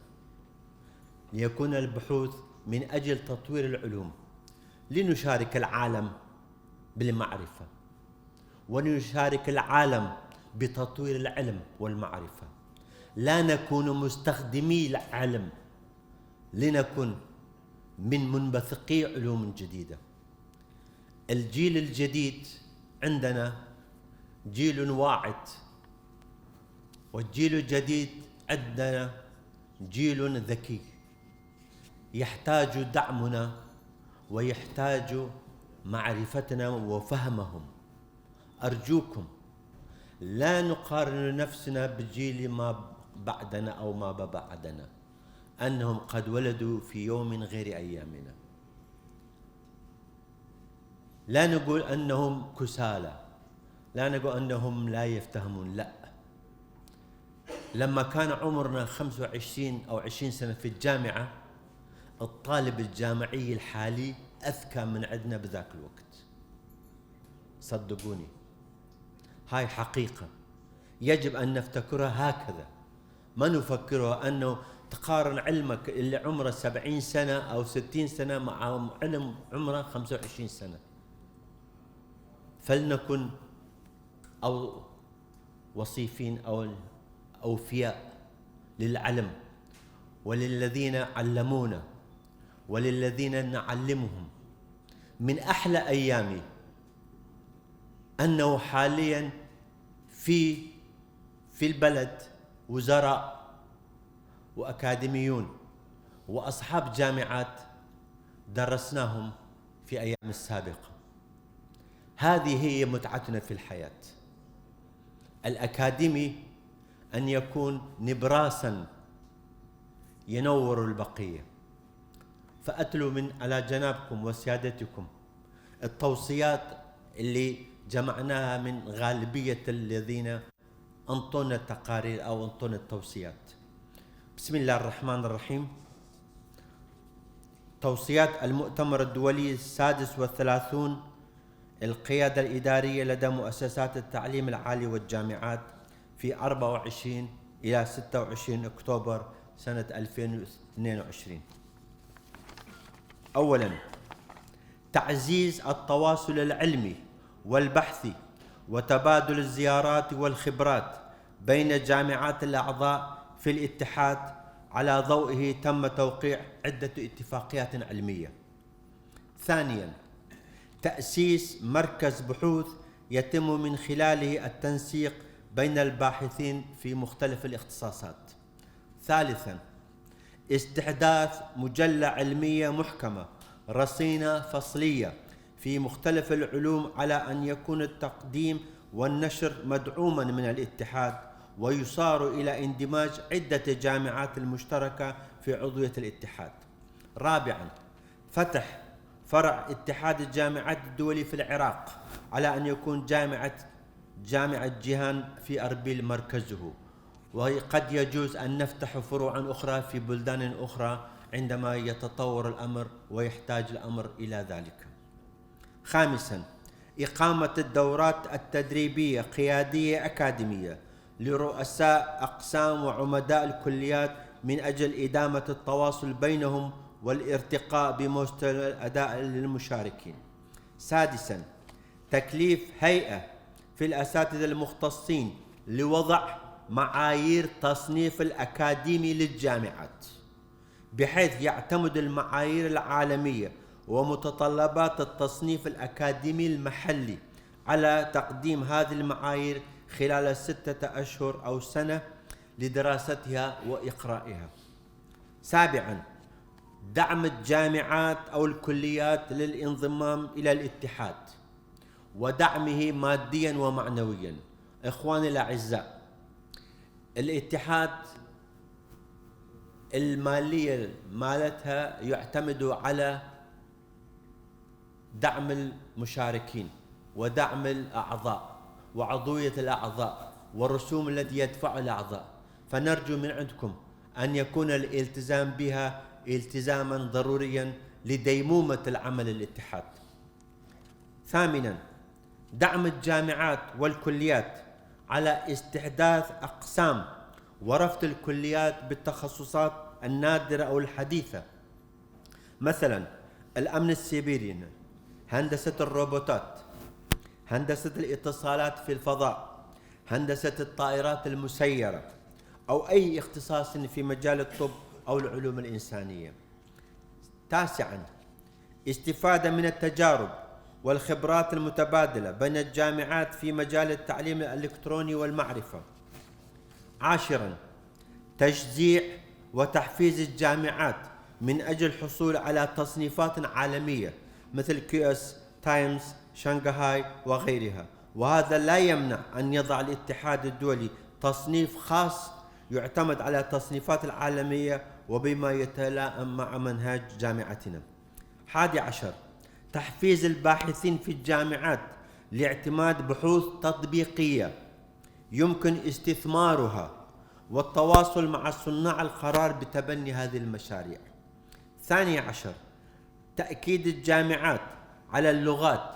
ليكون البحوث من أجل تطوير العلوم، لنشارك العالم بالمعرفة ونشارك العالم بتطوير العلم والمعرفة. لا نكون مستخدمي العلم، لنكن من منبثقي علوم جديدة. الجيل الجديد عندنا جيل واعد، والجيل الجديد عندنا جيل ذكي يحتاج دعمنا ويحتاج معرفتنا وفهمهم. أرجوكم لا نقارن نفسنا بجيل ما بعدنا أو ما بعدنا، أنهم قد ولدوا في يوم غير أيامنا. لا نقول أنهم كسالى، لا نقول أنهم لا يفتهمون، لا. لما كان عمرنا 25 أو 20 سنة في الجامعة، الطالب الجامعي الحالي أذكى من عندنا بذاك الوقت، صدقوني، هاي حقيقة يجب أن نفتكرها هكذا، ما نفكرها أنه تقارن علمك اللي عمره 70 سنة أو 60 سنة مع علم عمره 25 سنة. فلنكن أو وصيفين أو أوفياء للعلم وللذين علمونا وللذين نعلمهم. من أحلى أيامي أنه حاليا في البلد وزراء وأكاديميون وأصحاب جامعات درسناهم في أيام السابقة. هذه هي متعتنا في الحياة. الأكاديمي أن يكون نبراسا ينور البقية. فأتلو من على جنابكم وسيادتكم التوصيات اللي جمعناها من غالبية الذين أنطونا التقارير أو أنطونا التوصيات. بسم الله الرحمن الرحيم. توصيات المؤتمر الدولي السادس والثلاثون، القيادة الإدارية لدى مؤسسات التعليم العالي والجامعات في 24 إلى 26 أكتوبر سنة 2022. أولاً، تعزيز التواصل العلمي والبحثي وتبادل الزيارات والخبرات بين جامعات الأعضاء في الاتحاد. على ضوئه تم توقيع عدة اتفاقيات علمية. ثانياً، تأسيس مركز بحوث يتم من خلاله التنسيق بين الباحثين في مختلف الاختصاصات. ثالثاً، استحداث مجلة علمية محكمة رصينة فصلية في مختلف العلوم، على أن يكون التقديم والنشر مدعوما من الاتحاد، ويصار إلى اندماج عدة جامعات المشتركة في عضوية الاتحاد. رابعاً، فتح فرع اتحاد الجامعات الدولي في العراق، على أن يكون جامعة جيهان في أربيل مركزه، وقد يجوز أن نفتح فروعا أخرى في بلدان أخرى عندما يتطور الأمر ويحتاج الأمر إلى ذلك. خامسا، إقامة الدورات التدريبية قيادية أكاديمية لرؤساء أقسام وعمداء الكليات من أجل إدامة التواصل بينهم والارتقاء بمستوى الأداء للمشاركين. سادسا، تكليف هيئة في الأساتذة المختصين لوضع معايير تصنيف الأكاديمي للجامعات، بحيث يعتمد المعايير العالمية ومتطلبات التصنيف الأكاديمي المحلي على تقديم هذه المعايير خلال 6 أشهر أو سنة لدراستها وإقرائها. سابعاً، دعم الجامعات أو الكليات للانضمام إلى الاتحاد ودعمه مادياً ومعنوياً. إخواني الأعزاء، الاتحاد المالية مالتها يعتمد على دعم المشاركين ودعم الأعضاء وعضوية الأعضاء والرسوم التي يدفعها الأعضاء، فنرجو من عندكم أن يكون الالتزام بها التزاما ضروريا لديمومة العمل الاتحاد. ثامنا، دعم الجامعات والكليات على استحداث أقسام ورفض الكليات بالتخصصات النادرة أو الحديثة، مثلا الأمن السيبري، هندسة الروبوتات، هندسة الاتصالات في الفضاء، هندسة الطائرات المسيرة، أو أي اختصاص في مجال الطب أو العلوم الإنسانية. تاسعا، استفادة من التجارب والخبرات المتبادلة بين الجامعات في مجال التعليم الإلكتروني والمعرفة. عاشرا، تشجيع وتحفيز الجامعات من أجل الحصول على تصنيفات عالمية مثل QS تايمز شنغهاي وغيرها، وهذا لا يمنع أن يضع الاتحاد الدولي تصنيف خاص يعتمد على التصنيفات العالمية وبما يتلائم مع منهج جامعتنا. 11، تحفيز الباحثين في الجامعات لاعتماد بحوث تطبيقية يمكن استثمارها، والتواصل مع صناع القرار بتبني هذه المشاريع. 12، تأكيد الجامعات على اللغات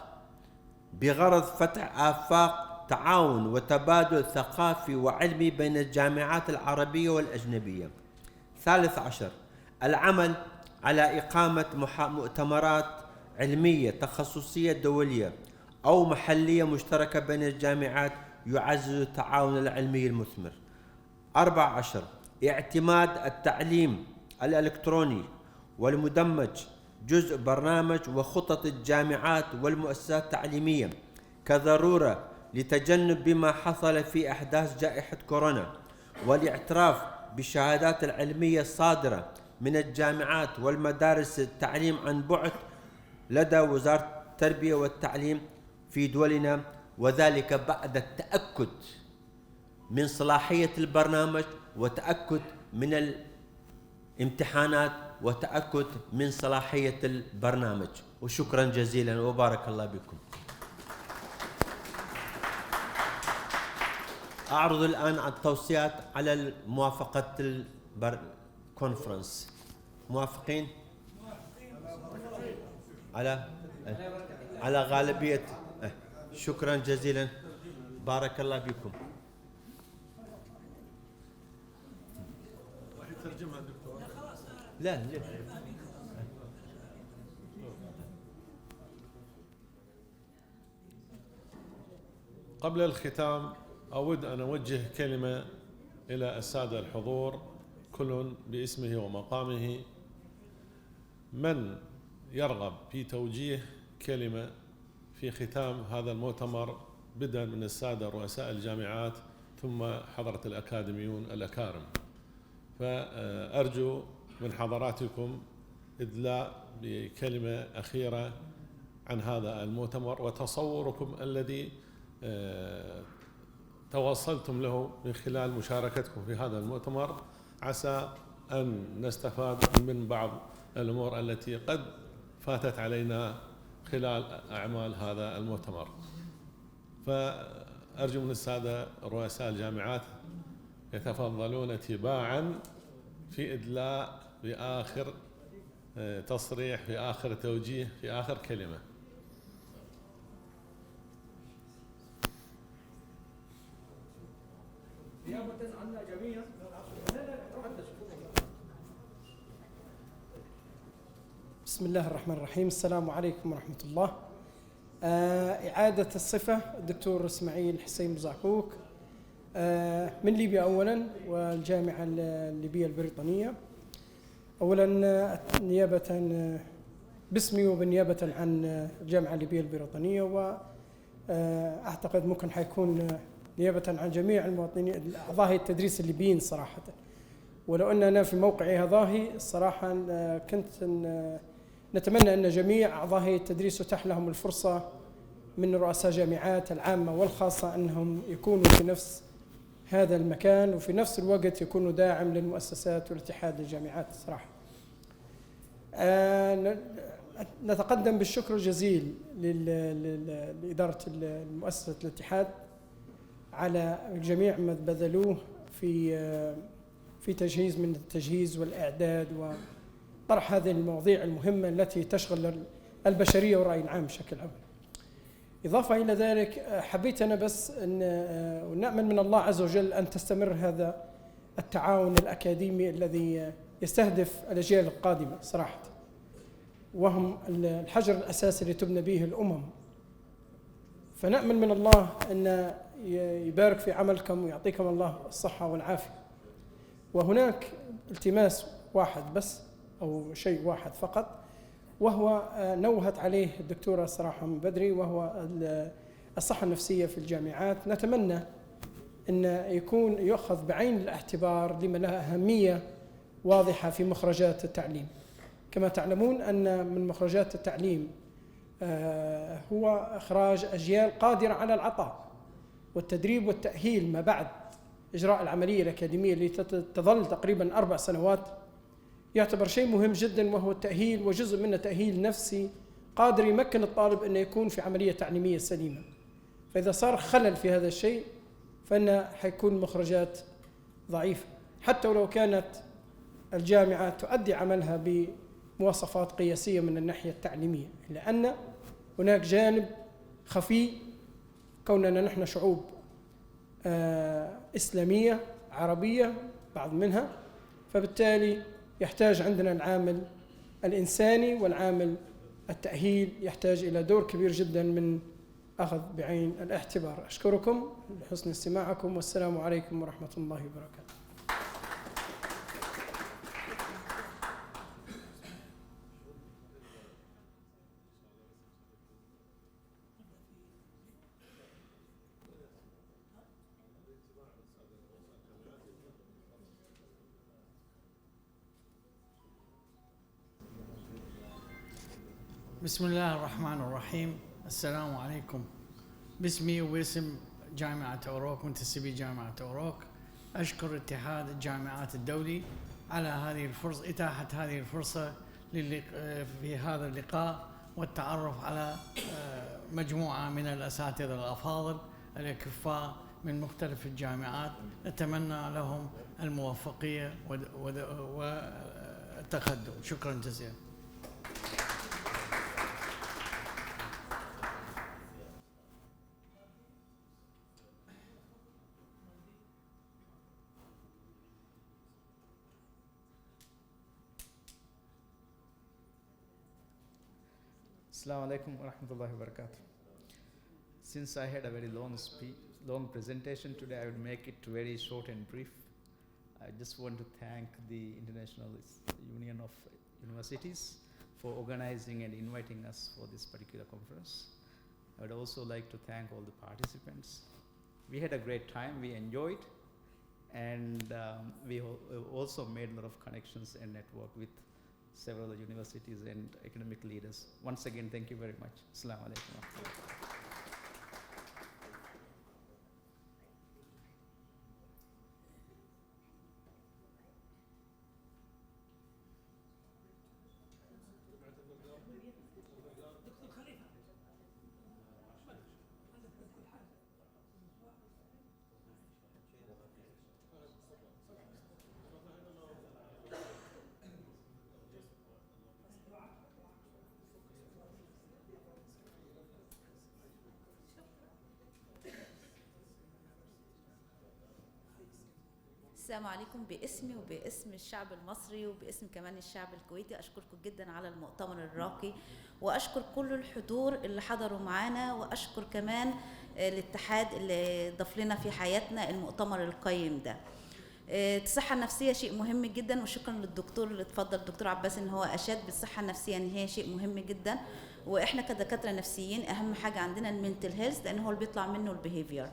بغرض فتح آفاق تعاون وتبادل ثقافي وعلمي بين الجامعات العربية والأجنبية. 13، العمل على إقامة مؤتمرات علمية تخصصية دولية أو محلية مشتركة بين الجامعات يعزز التعاون العلمي المثمر. 14، اعتماد التعليم الإلكتروني والمدمج جزء برنامج وخطط الجامعات والمؤسسات التعليمية كضرورة لتجنب بما حصل في أحداث جائحة كورونا، والاعتراف بالشهادات العلمية الصادرة من الجامعات والمدارس التعليم عن بعد لدى وزارة التربية والتعليم في دولنا، وذلك بعد التأكد من صلاحية البرنامج وتأكد من الامتحانات وتأكد من صلاحية البرنامج. وشكرا جزيلا وبارك الله بكم. أعرض الآن التوصيات على موافقة الكونفرنس. موافقين؟ على غالبية. شكرا جزيلا بارك الله بكم. ترجمها دكتور؟ لا قبل الختام أود أن أوجه كلمة إلى السادة الحضور كل باسمه ومقامه. من يرغب في توجيه كلمة في ختام هذا المؤتمر، بدءا من السادة رؤساء الجامعات ثم حضرة الأكاديميون الأكارم، فأرجو من حضراتكم إدلاء بكلمة أخيرة عن هذا المؤتمر وتصوركم الذي توصلتم له من خلال مشاركتكم في هذا المؤتمر، عسى أن نستفاد من بعض الأمور التي قد فاتت علينا خلال أعمال هذا المؤتمر. فأرجو من السادة رؤساء الجامعات يتفضلون تباعا في إدلاء بآخر تصريح، في آخر توجيه، في آخر كلمة. بسم الله الرحمن الرحيم. السلام عليكم ورحمة الله. إعادة الصفة الدكتور إسماعيل حسين بزعكوك من ليبيا أولا، والجامعة الليبية البريطانية. أولا نيابة باسمي وبنيابة عن الجامعة الليبية البريطانية، وأعتقد ممكن حيكون نيابة عن جميع المواطنين أعضاء التدريس الليبيين صراحة. ولو أننا في موقعي هذا الصراحة كنت نتمنى أن جميع أعضاء التدريس يتاح لهم الفرصة من رؤساء جامعات العامة والخاصة أنهم يكونوا في نفس هذا المكان، وفي نفس الوقت يكونوا داعم للمؤسسات والاتحاد للجامعات صراحة. نتقدم بالشكر الجزيل لإدارة مؤسسة الاتحاد على جميع ما بذلوه في تجهيز من التجهيز والإعداد وطرح هذه المواضيع المهمة التي تشغل البشرية والرأي العام بشكل عام. إضافة إلى ذلك حبيت أنا بس أن ونأمل من الله عز وجل أن تستمر هذا التعاون الأكاديمي الذي يستهدف الأجيال القادمة صراحة، وهم الحجر الأساسي اللي تبنى به الأمم. فنأمل من الله أن يبارك في عملكم ويعطيكم الله الصحة والعافية. وهناك التماس واحد بس أو شيء واحد فقط، وهو نوهت عليه الدكتورة صراحة من بدري، وهو الصحة النفسية في الجامعات. نتمنى أن يكون يؤخذ بعين الاعتبار لما لها أهمية واضحة في مخرجات التعليم. كما تعلمون أن من مخرجات التعليم هو إخراج أجيال قادرة على العطاء والتدريب والتأهيل ما بعد إجراء العملية الأكاديمية اللي تظل تقريبا 4 سنوات. يعتبر شيء مهم جدا، وهو التأهيل، وجزء منه تأهيل نفسي قادر يمكن الطالب أنه يكون في عملية تعليمية سليمة. فإذا صار خلل في هذا الشيء فإن حيكون مخرجات ضعيفة، حتى ولو كانت الجامعات تؤدي عملها بمواصفات قياسية من الناحية التعليمية، لأن هناك جانب خفي كوننا نحن شعوب إسلامية عربية بعض منها، فبالتالي يحتاج عندنا العامل الإنساني والعامل التأهيل يحتاج إلى دور كبير جدا من أخذ بعين الاعتبار. أشكركم لحسن استماعكم، والسلام عليكم ورحمة الله وبركاته. بسم الله الرحمن الرحيم. السلام عليكم. باسمي وباسم جامعة أوروك، منتسبي جامعة أوروك، أشكر اتحاد الجامعات الدولي على هذه الفرصة، إتاحة هذه الفرصة في هذا اللقاء والتعرف على مجموعة من الأساتذة الأفاضل الأكفاء من مختلف الجامعات. نتمنى لهم الموفقية والتقدم. شكرا جزيلا. Assalamu alaikum wa rahmatullahi wa barakatuh. Since I had a very long presentation today, I would make it very short and brief. I just want to thank the International Union of Universities for organizing and inviting us for this particular conference. I would also like to thank all the participants. We had a great time, we enjoyed, and we also made a lot of connections and network with several universities and academic leaders. Once again, thank you very much. Assalamu alaikum. السلام عليكم. باسمي وباسم الشعب المصري وباسم كمان الشعب الكويتي أشكركم جدا على المؤتمر الراقي، وأشكر كل الحضور اللي حضروا معانا، وأشكر كمان الاتحاد اللي ضاف لنا في حياتنا المؤتمر القيم ده. الصحة النفسية شيء مهم جدا، وشكرا للدكتور اللي اتفضل الدكتور عباس ان هو أشاد بالصحة النفسية ان هي شيء مهم جدا، واحنا كدكاترة نفسيين اهم حاجة عندنا المنتل هيلث، لان هو اللي بيطلع منه البيهيفير.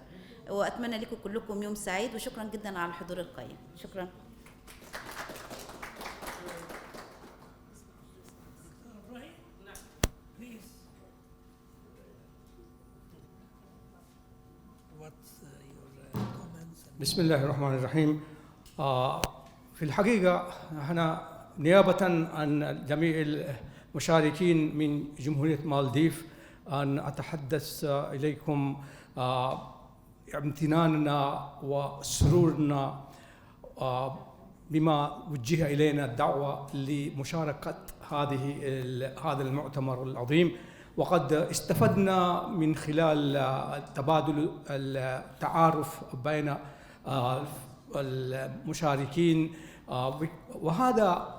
واتمنى لكم كلكم يوم سعيد، وشكرا جدا على الحضور القيم. شكرا. بسم الله الرحمن الرحيم. في الحقيقة أنا نيابة عن جميع المشاركين من جمهورية مالديف أن أتحدث إليكم امتناننا وسرورنا بما وجه إلينا الدعوة لمشاركة هذا المؤتمر العظيم، وقد استفدنا من خلال تبادل التعارف بين المشاركين، وهذا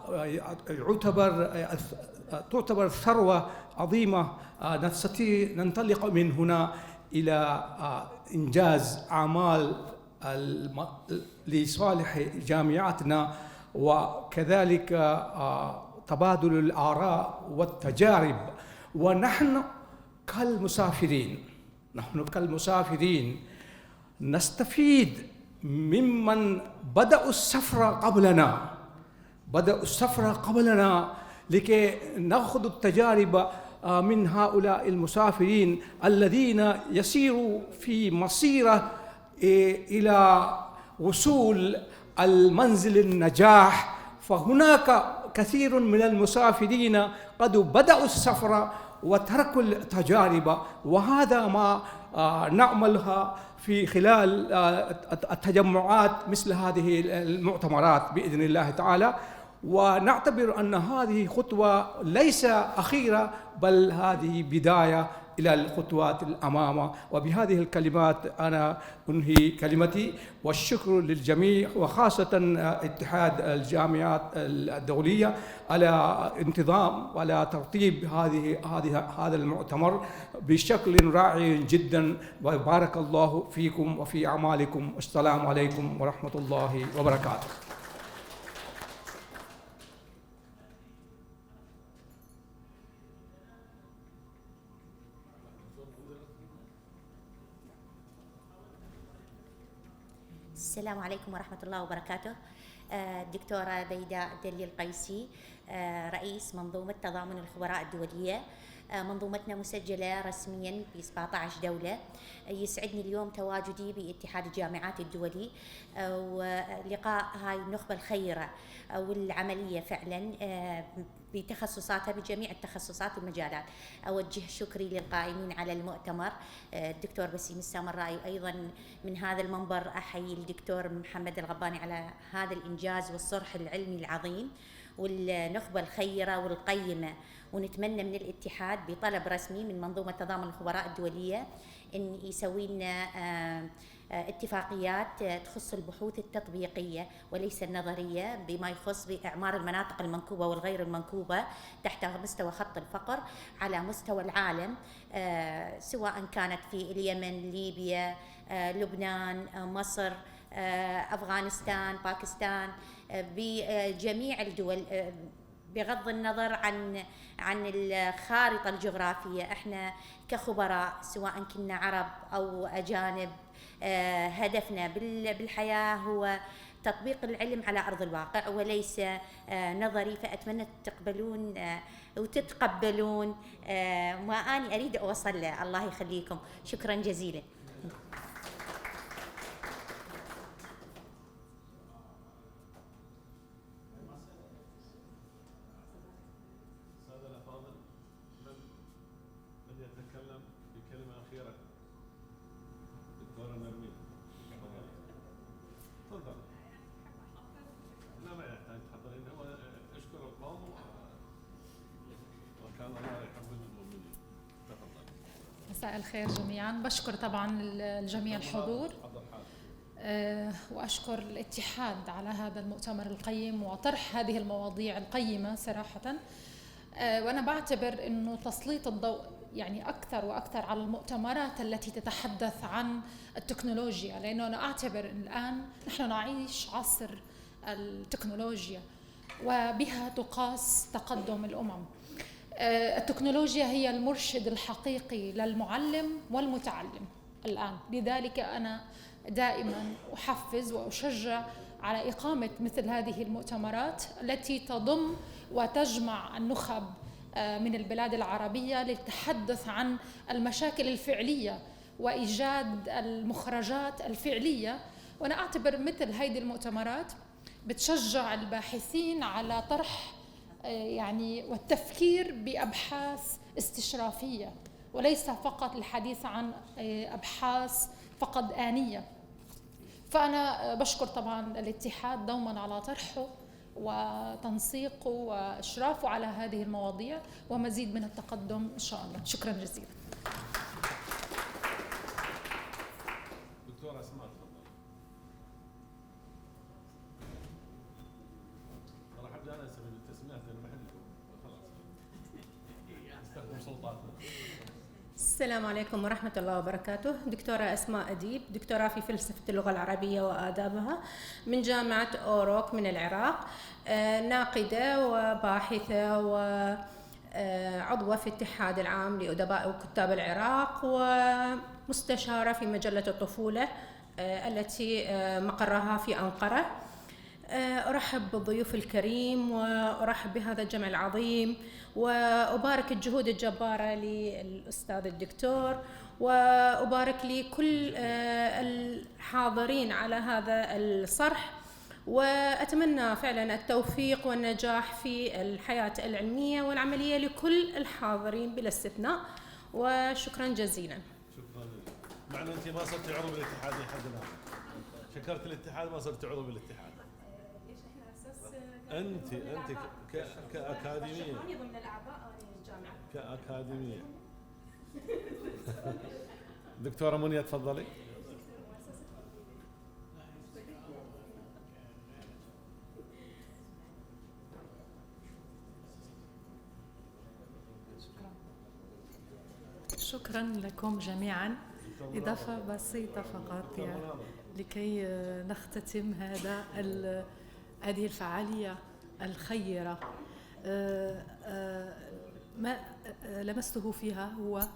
تعتبر ثروة عظيمة نستطيع ننطلق من هنا إلى إنجاز أعمال لصالح جامعاتنا، وكذلك تبادل الآراء والتجارب. ونحن كالمسافرين نستفيد ممن بدأوا السفر قبلنا لكي نأخذ التجارب من هؤلاء المسافرين الذين يسيروا في مسيرة إلى وصول المنزل النجاح. فهناك كثير من المسافرين قد بدأوا السفر وتركوا التجارب، وهذا ما نعملها في خلال التجمعات مثل هذه المؤتمرات بإذن الله تعالى. ونعتبر أن هذه خطوة ليس أخيرة، بل هذه بداية إلى الخطوات الأمام. وبهذه الكلمات أنا أنهي كلمتي، والشكر للجميع وخاصة اتحاد الجامعات الدولية على انتظام وعلى ترتيب هذا المؤتمر بشكل رائع جدا. وبارك الله فيكم وفي أعمالكم. السلام عليكم ورحمة الله وبركاته. السلام عليكم ورحمة الله وبركاته. الدكتورة بيداء الدلي القيسي، رئيس منظومة تضامن الخبراء الدولية. منظومتنا مسجلة رسميا في 17 دولة. يسعدني اليوم تواجدي باتحاد الجامعات الدولي ولقاء هاي النخبة الخيرة والعملية فعلا بتخصصاتها بجميع التخصصات والمجالات. أوجه شكري للقائمين على المؤتمر، الدكتور بسيم السامرائي، وأيضا من هذا المنبر أحيي الدكتور محمد الغباني على هذا الإنجاز والصرح العلمي العظيم والنخبة الخيرة والقيمة. ونتمنى من الاتحاد بطلب رسمي من منظومة تضامن الخبراء الدولية إن يسوي لنا اتفاقيات تخص البحوث التطبيقية وليس النظرية، بما يخص بإعمار المناطق المنكوبة والغير المنكوبة تحت مستوى خط الفقر على مستوى العالم، سواء كانت في اليمن، ليبيا، لبنان، مصر، أفغانستان، باكستان، بجميع الدول، بغض النظر عن الخارطة الجغرافية. احنا كخبراء سواء كنا عرب أو أجانب، هدفنا بالحياة هو تطبيق العلم على أرض الواقع وليس نظري. فأتمنى تقبلون وتتقبلون ما أنا أريد أوصل له. الله يخليكم، شكرا جزيلا. مساء الخير جميعا. بشكر طبعا الجميع الحضور، وأشكر الاتحاد على هذا المؤتمر القيم وطرح هذه المواضيع القيمة صراحة. وأنا بعتبر أنه تسليط الضوء يعني أكثر وأكثر على المؤتمرات التي تتحدث عن التكنولوجيا، لأنه أنا أعتبر الآن نحن نعيش عصر التكنولوجيا وبها تقاس تقدم الأمم. التكنولوجيا هي المرشد الحقيقي للمعلم والمتعلم الآن. لذلك أنا دائما أحفز وأشجع على إقامة مثل هذه المؤتمرات التي تضم وتجمع النخب من البلاد العربية للتحدث عن المشاكل الفعلية وإيجاد المخرجات الفعلية. وأنا أعتبر مثل هذه المؤتمرات بتشجع الباحثين على طرح يعني والتفكير بأبحاث استشرافية وليس فقط الحديث عن أبحاث فقط آنية. فأنا بشكر طبعا الاتحاد دوما على طرحه وتنسيقه وإشرافه على هذه المواضيع ومزيد من التقدم إن شاء الله. شكرا جزيلا. دكتورة اسماء راح ابدا انا اسوي التسميات لان محلكم خلاص استخدم سلطاتنا. السلام عليكم ورحمة الله وبركاته. دكتورة أسماء أديب، دكتوراه في فلسفة اللغة العربية وآدابها من جامعة أوروك من العراق، ناقدة وباحثة وعضوة في الاتحاد العام لأدباء وكتاب العراق، ومستشارة في مجلة الطفولة التي مقرها في أنقرة. أرحب بالضيوف الكريم وأرحب بهذا الجمع العظيم، وأبارك الجهود الجبارة للأستاذ الدكتور، وأبارك لكل الحاضرين على هذا الصرح، وأتمنى فعلا التوفيق والنجاح في الحياة العلمية والعملية لكل الحاضرين بلا استثناء، وشكرا جزيلا. شكرا لك. مع أن أنت ما صرت عضو بالاتحاد لحد الآن، شكرت الاتحاد ما صرت عضو بالاتحاد. أنت كأكاديمية ضمن الأعضاء الجامعة كأكاديمية. دكتورة منية تفضلي. شكرا لكم جميعا. إضافة بسيطة فقط لكي نختتم هذه الفعالية الخيرة. ما لمسته فيها هو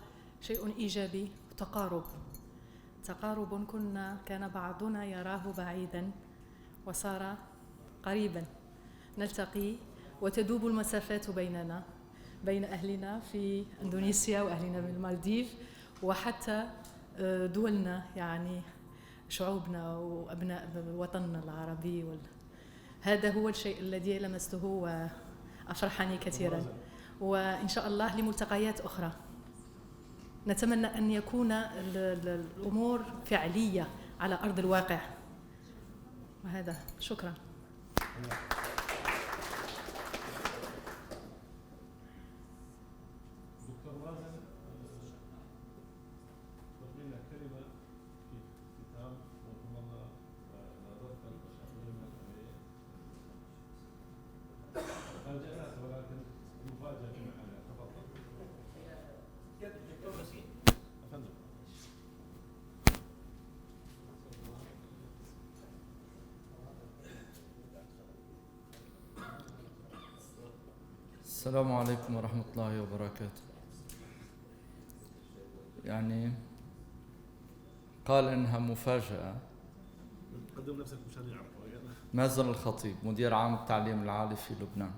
شيء إيجابي، تقارب كان بعضنا يراه بعيدا وصار قريبا، نلتقي وتذوب المسافات بيننا، بين أهلنا في إندونيسيا وأهلنا بالمالديف وحتى دولنا، يعني شعوبنا وأبناء وطننا العربي. هذا هو الشيء الذي لمسته وأفرحني كثيرا، وإن شاء الله لملتقيات أخرى. نتمنى أن يكون الأمور فعلية على أرض الواقع. وهذا شكرا. دكتور وازن، تقول لنا كلمة في ختام مؤتمرنا نظرت مفاجآت، ولكن مفاجأة معنا. تفضل. دكتور بسيط. أفندم. السلام عليكم ورحمة الله وبركاته. يعني قال إنها مفاجأة. قدم نفسك مشان يعرفوا. مازن الخطيب، مدير عام التعليم العالي في لبنان.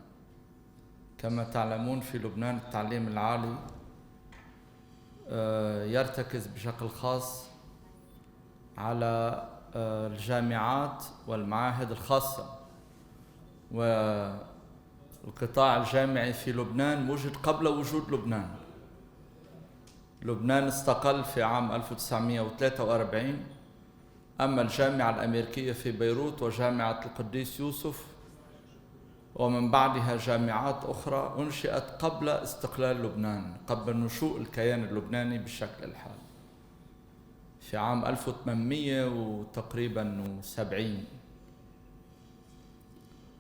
كما تعلمون في لبنان التعليم العالي يرتكز بشكل خاص على الجامعات والمعاهد الخاصة، والقطاع الجامعي في لبنان وجد قبل وجود لبنان. لبنان استقل في عام 1943، أما الجامعة الأمريكية في بيروت وجامعة القديس يوسف ومن بعدها جامعات أخرى أنشئت قبل استقلال لبنان، قبل نشوء الكيان اللبناني بالشكل الحالي في عام 1870.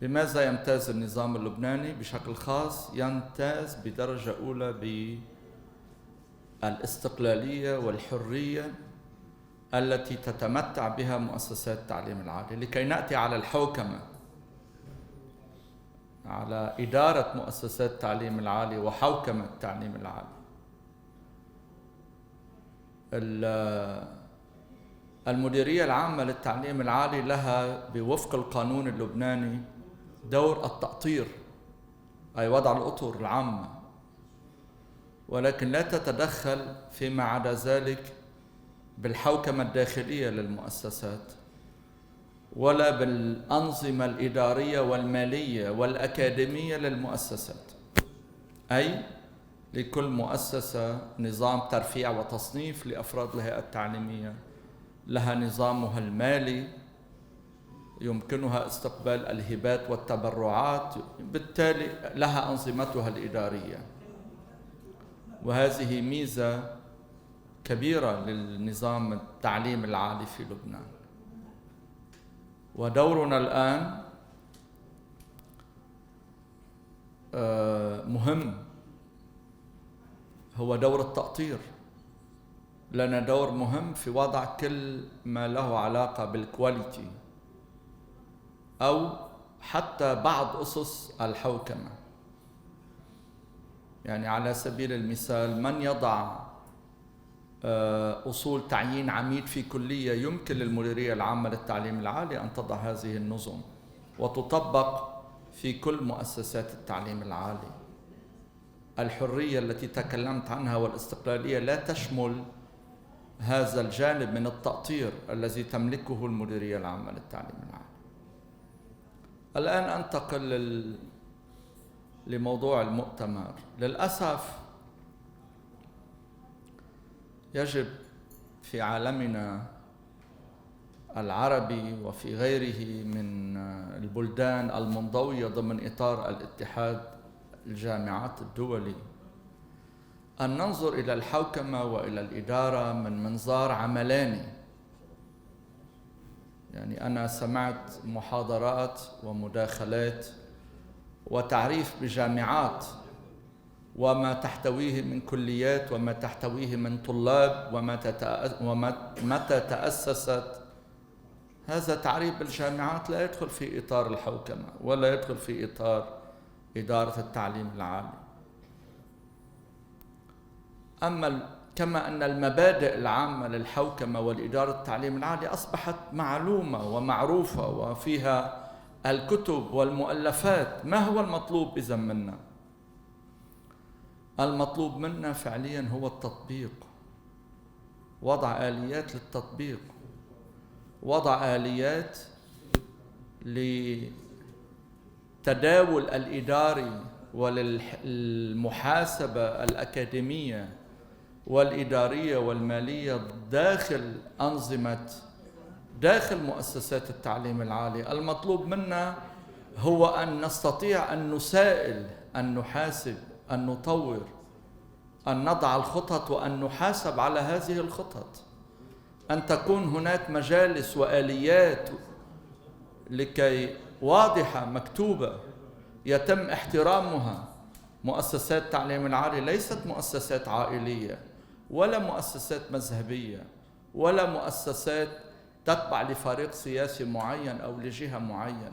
بماذا يمتاز النظام اللبناني بشكل خاص؟ يمتاز بدرجة أولى بالاستقلالية والحرية التي تتمتع بها مؤسسات التعليم العالي. لكي نأتي على الحوكمة، على إدارة مؤسسات التعليم العالي وحوكمة التعليم العالي، المديرية العامة للتعليم العالي لها بوفق القانون اللبناني دور التأطير، أي وضع الأطر العامة، ولكن لا تتدخل فيما عدا ذلك بالحوكمة الداخلية للمؤسسات ولا بالأنظمة الإدارية والمالية والأكاديمية للمؤسسات. أي لكل مؤسسة نظام ترفيع وتصنيف لأفراد الهيئة التعليمية، لها نظامها المالي، يمكنها استقبال الهبات والتبرعات، بالتالي لها أنظمتها الإدارية. وهذه ميزة كبيرة للنظام التعليم العالي في لبنان. ودورنا الآن مهم، هو دور التأطير. لنا دور مهم في وضع كل ما له علاقة بالكواليتي أو حتى بعض أسس الحوكمة. يعني على سبيل المثال، من يضع أصول تعيين عميد في كلية، يمكن للمديرية العامة للتعليم العالي أن تضع هذه النظم وتطبق في كل مؤسسات التعليم العالي. الحرية التي تكلمت عنها والاستقلالية لا تشمل هذا الجانب من التأطير الذي تملكه المديرية العامة للتعليم العالي. الآن أنتقل لموضوع المؤتمر. للأسف يجب في عالمنا العربي وفي غيره من البلدان المنضوية ضمن إطار الاتحاد الجامعات الدولي أن ننظر إلى الحوكمة وإلى الإدارة من منظار عملاني. يعني أنا سمعت محاضرات ومداخلات وتعريف بجامعات وما تحتويه من كليات وما تحتويه من طلاب ومتى تأسست. هذا تعريف بالجامعات لا يدخل في إطار الحوكمة ولا يدخل في إطار إدارة التعليم العالي. أما كما أن المبادئ العامة للحوكمة والإدارة التعليم العالي أصبحت معلومة ومعروفة وفيها الكتب والمؤلفات، ما هو المطلوب إذن منا؟ المطلوب منا فعليا هو التطبيق، وضع آليات للتطبيق، وضع آليات لتداول الإداري وللمحاسبة الأكاديمية والإدارية والمالية داخل مؤسسات التعليم العالي. المطلوب منا هو أن نستطيع أن نسائل، أن نحاسب، أن نطور، أن نضع الخطط وأن نحاسب على هذه الخطط، أن تكون هناك مجالس وآليات لكي واضحة مكتوبة يتم احترامها. مؤسسات التعليم العالي ليست مؤسسات عائلية ولا مؤسسات مذهبية ولا مؤسسات تتبع لفريق سياسي معين أو لجهة معينة.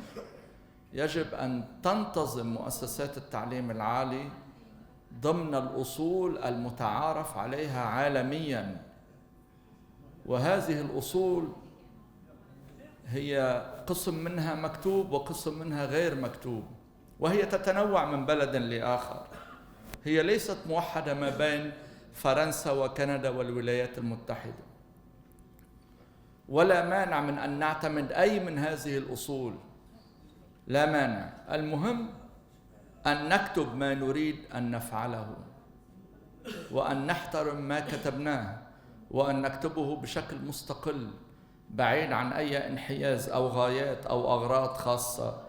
يجب أن تنتظم مؤسسات التعليم العالي ضمن الأصول المتعارف عليها عالمياً، وهذه الأصول هي قسم منها مكتوب وقسم منها غير مكتوب، وهي تتنوع من بلد لآخر. هي ليست موحدة ما بين فرنسا وكندا والولايات المتحدة، ولا مانع من أن نعتمد أي من هذه الأصول، لا مانع. المهم أن نكتب ما نريد أن نفعله، وأن نحترم ما كتبناه، وأن نكتبه بشكل مستقل بعيد عن أي انحياز أو غايات أو أغراض خاصة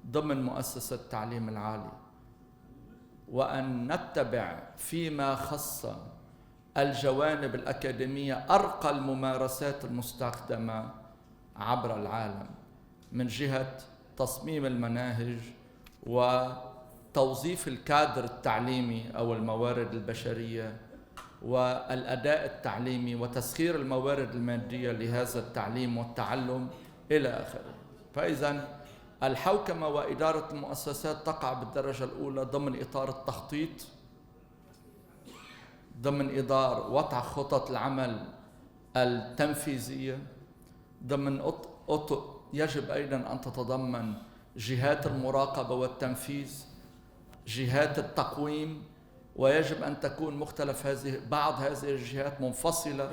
ضمن مؤسسة التعليم العالي، وأن نتبع فيما خص الجوانب الأكاديمية أرقى الممارسات المستخدمة عبر العالم، من جهة تصميم المناهج وتوظيف الكادر التعليمي أو الموارد البشرية والأداء التعليمي وتسخير الموارد المادية لهذا التعليم والتعلم إلى آخره. فإذا الحوكمة وإدارة المؤسسات تقع بالدرجة الأولى ضمن إطار التخطيط، ضمن إطار وضع خطط العمل التنفيذية، ضمن يجب أيضا أن تتضمن جهات المراقبة والتنفيذ، جهات التقويم، ويجب أن تكون بعض هذه الجهات منفصلة.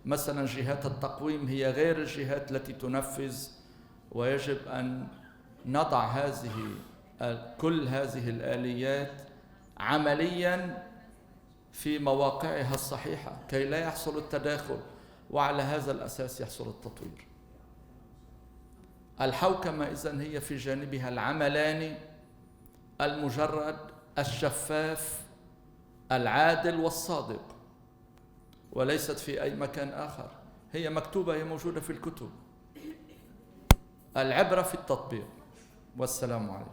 مثلا جهات التقويم هي غير الجهات التي تنفذ، ويجب أن نضع كل هذه الآليات عمليا في مواقعها الصحيحة كي لا يحصل التداخل، وعلى هذا الأساس يحصل التطوير. الحوكمة إذن هي في جانبها العملاني المجرد الشفاف العادل والصادق، وليست في أي مكان آخر. هي مكتوبة، هي موجودة في الكتب. العبرة في التطبيق. والسلام عليكم.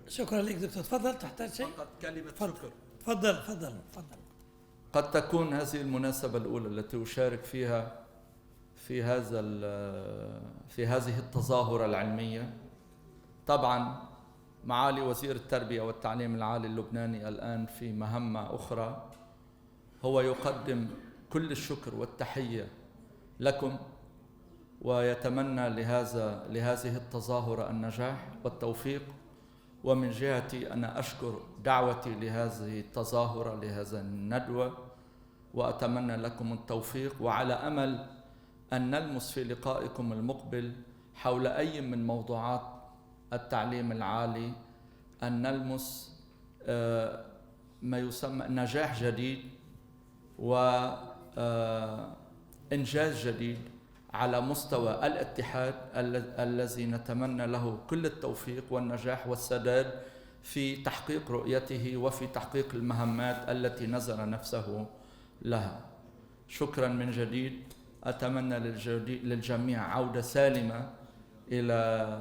شكرا لك دكتور. تفضل، تحتاج شيء؟ فقط كلمة شكر. تفضل. قد تكون هذه المناسبة الأولى التي أشارك فيها في هذه التظاهرة العلمية. طبعا معالي وزير التربية والتعليم العالي اللبناني الآن في مهمة أخرى، هو يقدم كل الشكر والتحية لكم ويتمنى لهذه التظاهرة النجاح والتوفيق. ومن جهتي أنا أشكر دعوتي لهذه التظاهرة لهذا الندوة، وأتمنى لكم التوفيق، وعلى أمل أن نلمس في لقائكم المقبل حول أي من موضوعات التعليم العالي أن نلمس ما يسمى نجاح جديد وإنجاز جديد على مستوى الاتحاد الذي نتمنى له كل التوفيق والنجاح والسداد في تحقيق رؤيته وفي تحقيق المهمات التي نزل نفسه لها. شكرا من جديد. أتمنى للجميع عودة سالمة إلى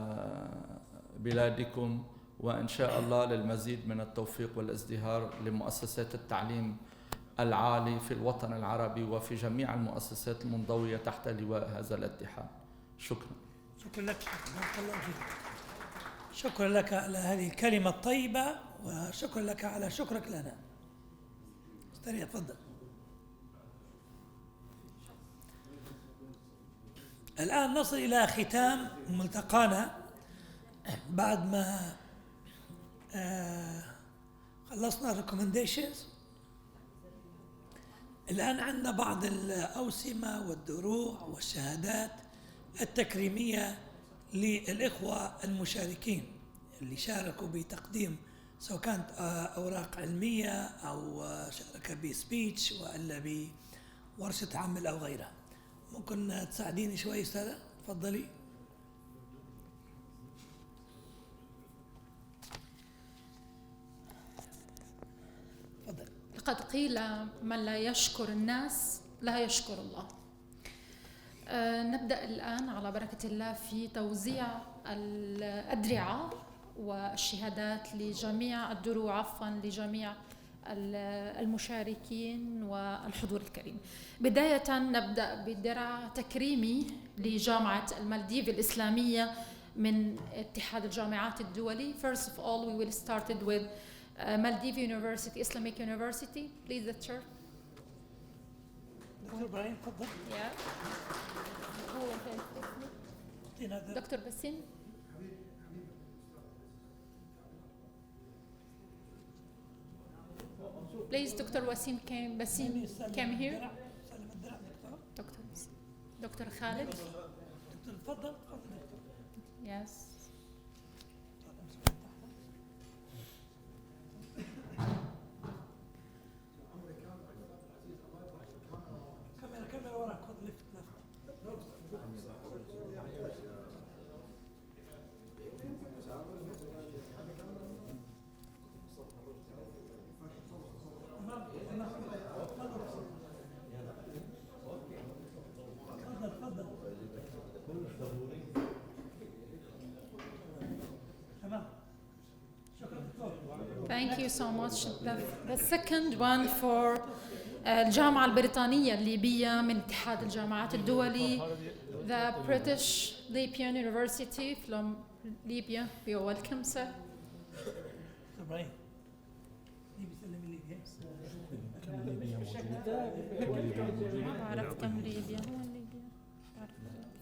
بلادكم، وإن شاء الله للمزيد من التوفيق والازدهار لمؤسسات التعليم العالي في الوطن العربي وفي جميع المؤسسات المنضوية تحت لواء هذا الاتحاد. شكرا. شكرا لك. بارك الله فيك. شكرا لك على هذه الكلمة الطيبة، وشكرا لك على شكرك لنا. استريح، تفضل. الآن نصل إلى ختام ملتقانا بعد ما خلصنا recommendations. الآن عندنا بعض الأوسمة والدروع والشهادات التكريمية للإخوة المشاركين اللي شاركوا بتقديم، سواء كانت أوراق علمية أو شارك بسبيتش وإلا بورشة عمل أو غيرها. ممكن تساعديني شوي أستاذة؟ تفضلي. لقد قيل من لا يشكر الناس لا يشكر الله. نبدأ الآن على بركة الله في توزيع الأدرعة والشهادات لجميع الدروع، لجميع المشاركين والحضور الكريم. بداية نبدأ بدرع تكريمي لجامعة المالديف الإسلامية من اتحاد الجامعات الدولي. First of all, we will start it with Maldives University, Islamic University. Please, the chair. دكتور إبراهيم تفضل. دكتور باسم. Please, Dr. Wasim came here. Dr. Khalid. تفضل. Yes. Thank you so much. The second one for الجامعة البريطانية الليبية من اتحاد الجامعات الدولي, the British Libyan University from Libya. You're welcome, sir. ما أعرف كم ليبيا. هو ليبيا.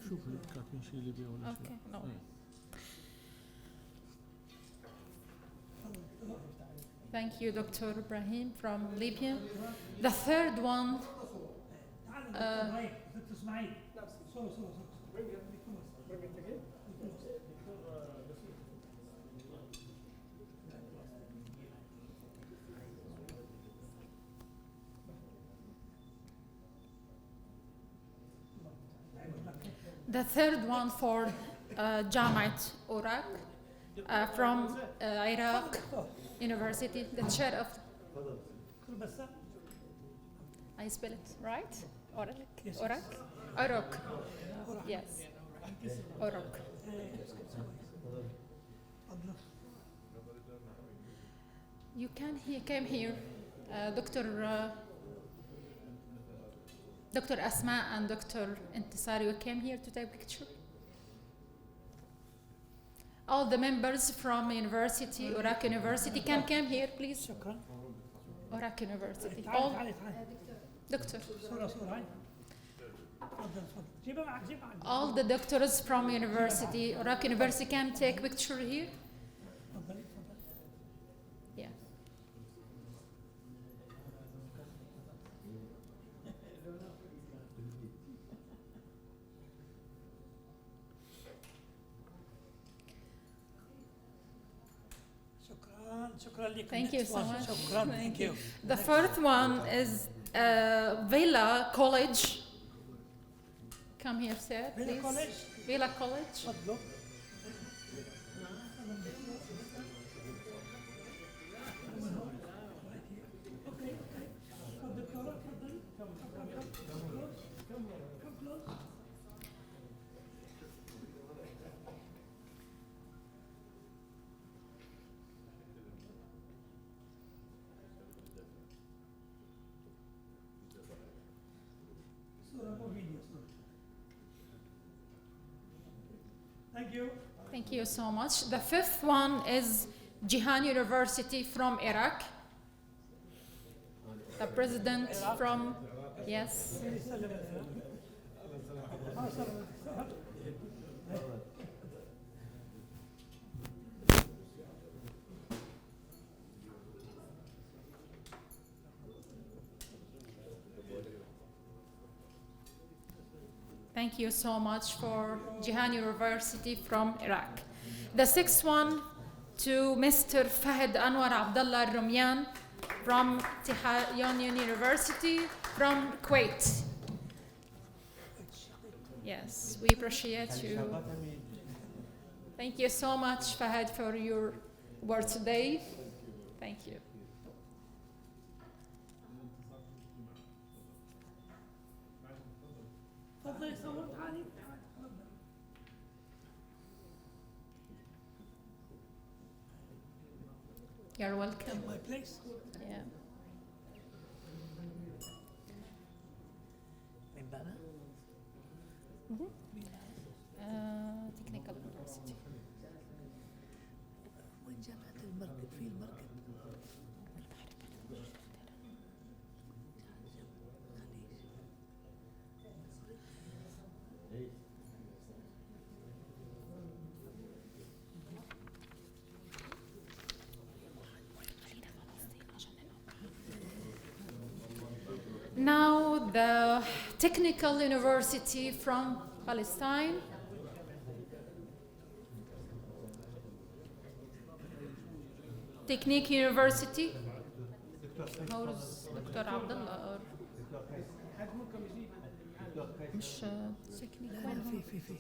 شوف كاتبين شيء ليبيا ولا شيء. Okay, no. Thank you, Dr. Ibrahim from Libya. The third one. The third one for Jamiat Iraq from Iraq University, the chair of. I spell it right? Iraq? Iraq. Yes. Iraq. You came here, Dr. Asma and Dr. Intisario came here to take a picture. All the members from University, Iraq University, can come here, please. Iraq University. All. Doctor. All the doctors from university, Iraq University, can take picture here. Yeah. Thank you so much. Thank you. The fourth one is Villa College. Come here, sir, Villa please. College? Villa College. Thank you. Thank you so much. The fifth one is Jihan University from Iraq. The president from, yes. Thank you so much for Jihan University from Iraq. The sixth one to Mr. Fahd Anwar Abdullah Rumyan from Itihat Union University from Kuwait. Yes, we appreciate you. Thank you so much, Fahd, for your work today. Thank you. You're welcome. My place? Yeah. Technical University. وين جامعة المركب؟ في المركب. Now the Technical University from Palestine. Technique University. How's Dr. Abdullah? مش تكنيك وين؟ في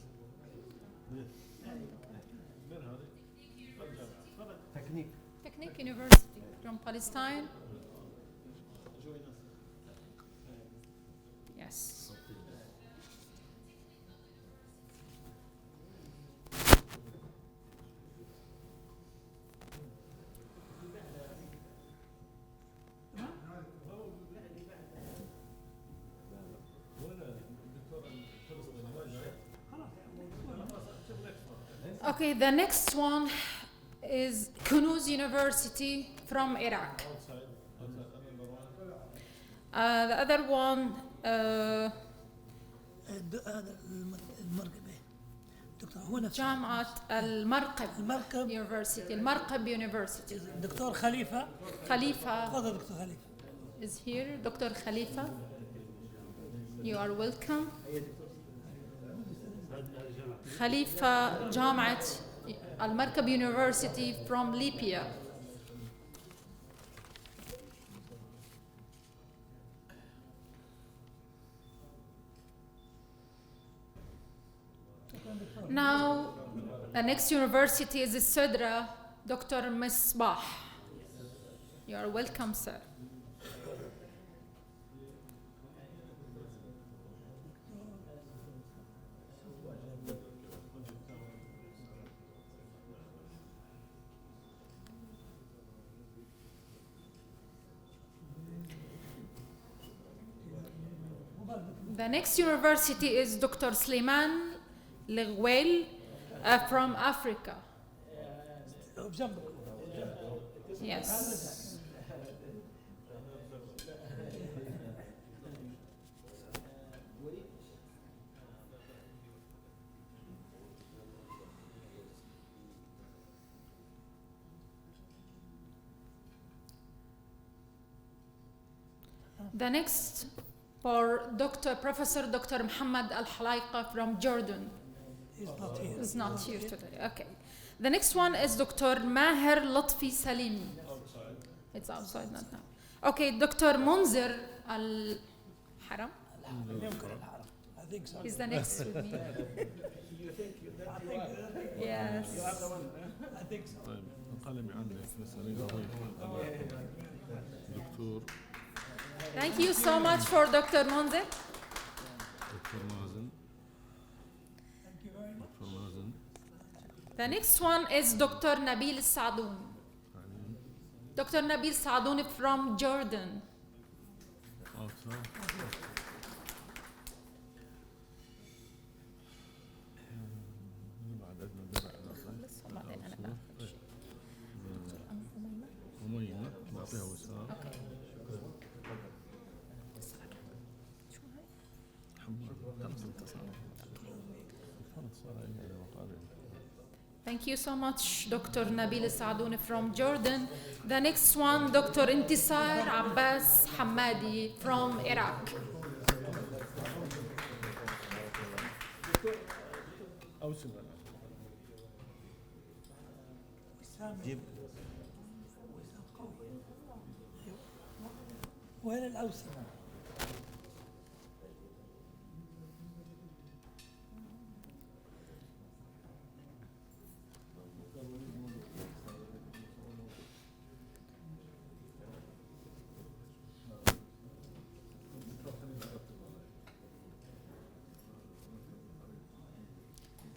Technique University from Palestine. Yes. Okay, the next one is Kunuz University from Iraq. The other one, هذا المركب دكتور هو نفسه جامعة المرقب University. المرقب University. دكتور خليفة. تفضل دكتور خليفة. Is here, Dr. Khalifa. You are welcome. Khalifa جامعة المرقب University from Libya. Now, the next university is Sidra, Dr. Misbah. You are welcome, sir. The next university is Dr. Sleiman Legwel from Africa. Yes. The next for Professor Dr. Muhammad Al-Halaiqa from Jordan. He's not here. Is not here today. Okay. The next one is Dr. Maher Lutfi Salim. It's outside, not now. Okay, Dr. Munzir Al-Haram. I think so. He's the next with me. You think Yes. I think so. Thank you so much for Dr. Munzir. The next one is Dr. Nabil Sadoun. Dr. Nabil Sadoun from Jordan. Thank you so much, Dr. Nabil Sadoun from Jordan. The next one, Dr. Intisar Abbas Hamadi from Iraq. وين الأوسمة؟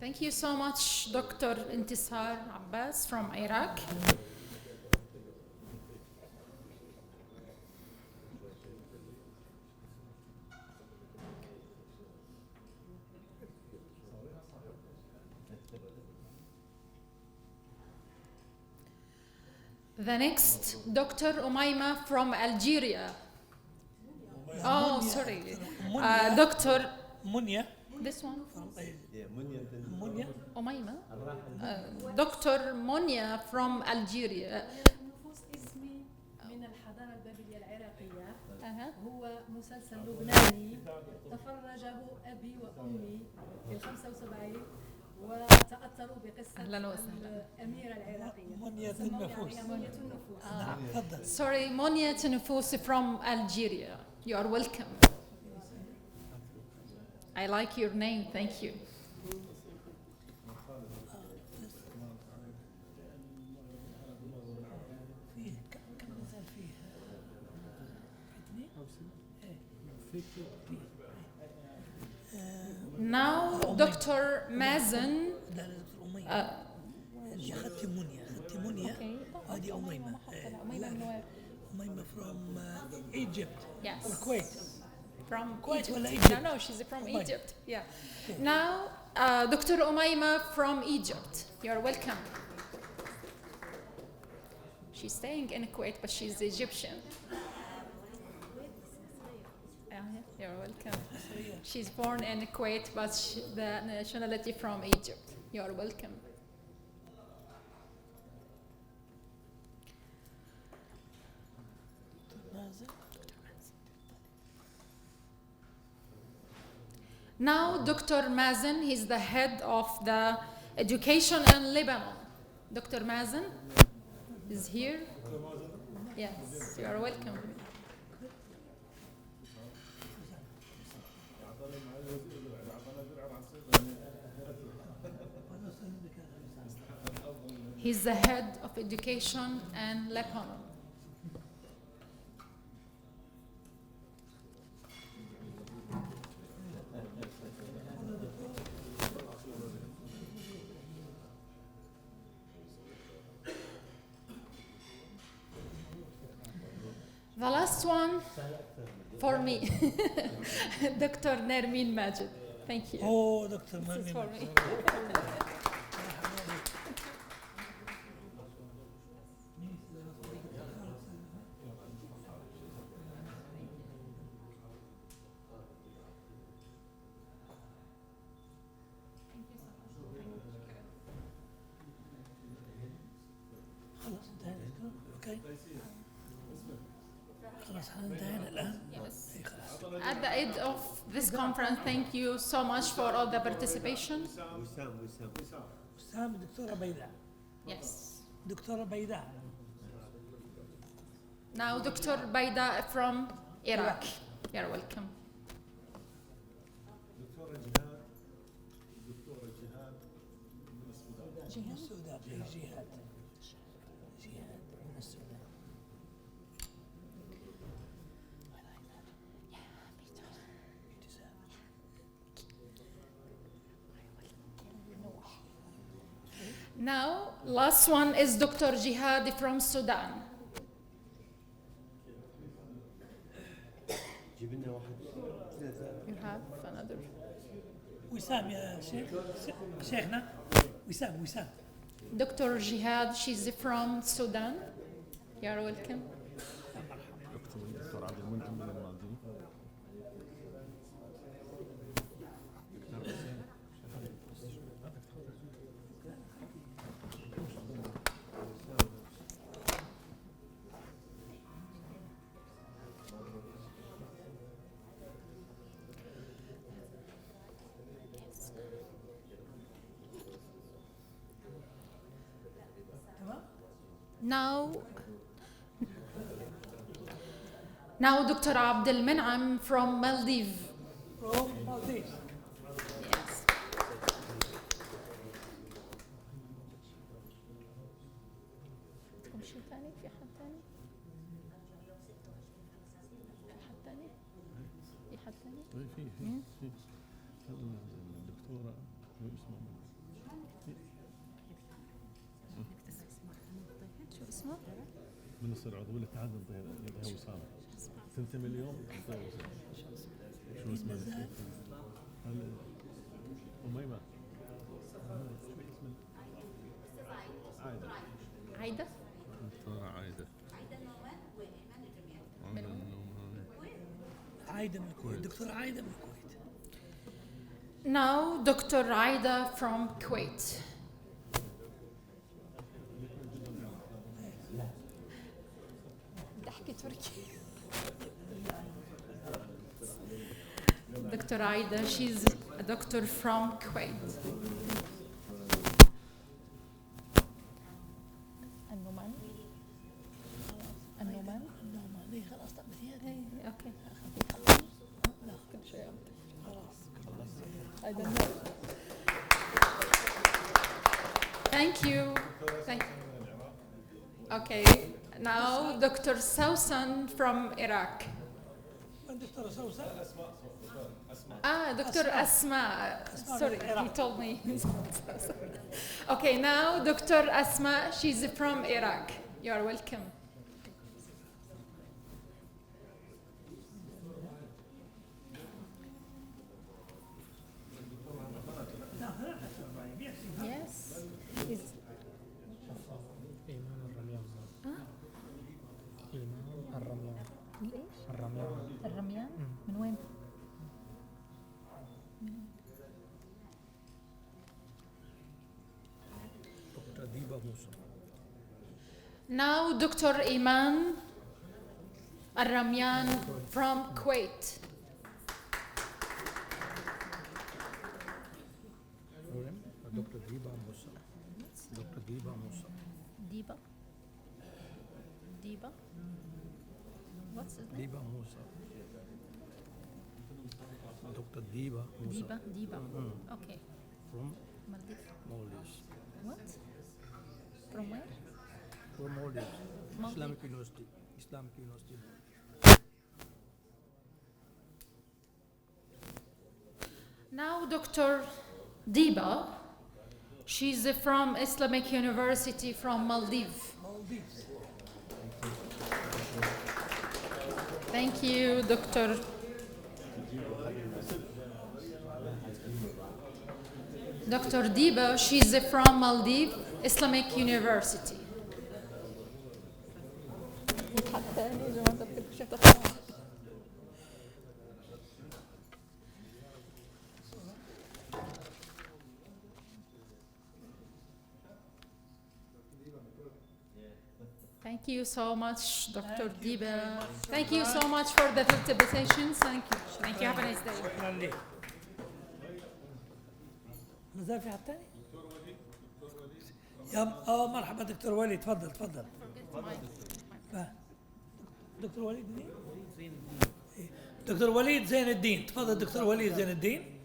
Thank you so much, Dr. Intisar Abbas from Iraq. The next, Dr. Umayma from Algeria. Oh, sorry. Dr. Munya. This one? Munya. Umayma. Dr. Munya from Algeria. نفوس اسمي من الحضارة البابلية العراقية. هو مسلسل لبناني تفرجه أبي وأمي في 75 وتأثروا بقصة الأميرة العراقية. منية النفوس. منية النفوس. Sorry, Monia Tenefous from Algeria. You are welcome. I like your name, thank you. Now, Dr. Mazen. أخذتي منيا هذه أميمة أميمة from Egypt. Yes. الكويت. From Kuwait Egypt. ولا Egypt? No, she's from Umayma. Egypt. Yeah. Now, Dr. Umayma from Egypt. You're welcome. She's staying in Kuwait, but she's Egyptian. You're welcome. She's born in Kuwait, but the nationality from Egypt. You're welcome. Now, Dr. Mazen, he's the head of the education in Lebanon. Dr. Mazen is here. Yes, you are welcome. He's the head of education in Lebanon. The last one for me, Dr. Nermin Majid. Thank you. Oh, Dr. This is for me. خلاص انتهينا الآن. Yes. At the end of this conference, thank you so much for all the participation. وسام دكتورة بيداء. Yes. دكتورة بيداء. Now, Dr. Baida from Iraq. You're welcome. من السودان. جهاد. من السودان. Now, last one is Dr. Jihad from Sudan. You have another. وسام يا شيخ. شيخنا. وسام. Dr. Jihad, she's from Sudan. You're welcome. دكتور عبد المنعم من المالديف. Now Dr. Abdul Men'am from Maldives. From Maldives. Yes. في حد ثاني؟ في الدكتورة شو اسمه؟ من يصير عضو الاتحاد ينطيها وسام. تنتمي اليوم ينطيها وسام. شو اسمه؟ أميمة. عايدة؟ دكتورة عايدة. عايدة من الكويت. دكتورة عايدة من الكويت. Now Dr. Aida from Kuwait. بحكي تركي. Dr. Aida, she's a doctor from Kuwait. النومان. خلاص اوكي. كل شيء خلاص. I don't know. Thank you. Okay. Now Dr. Sausan from Iraq. دكتورة سوسن. Dr. Asma. Sorry, he told me. Okay, now Dr. Asma, she's from Iraq. You are welcome. Yes. الرميان من وين؟ دكتور ديبا موسى. Now Dr. Iman Al-Ramyan from Kuwait. دكتور ديبا موسى. دكتور ديبا موسى. Diba? What's his name? ديبا موسى. دكتور ديبا موسى. Diba. Okay. From Maldives. Maldives. What? From where? From Maldives. Maldives. Islamic University. Now Dr. Diba, she's from Islamic University from Maldives. Thank you, Dr. Dr. Diba, she's from Maldives Islamic University. Thank you so much, Dr. Diba. Thank you so much for the participation. Thank you. شكرا لك. مازال في حد ثاني؟ يا مرحبا دكتور ولي، تفضل تفضل. دكتور وليد مين؟ دكتور وليد زين الدين، تفضل دكتور وليد زين الدين.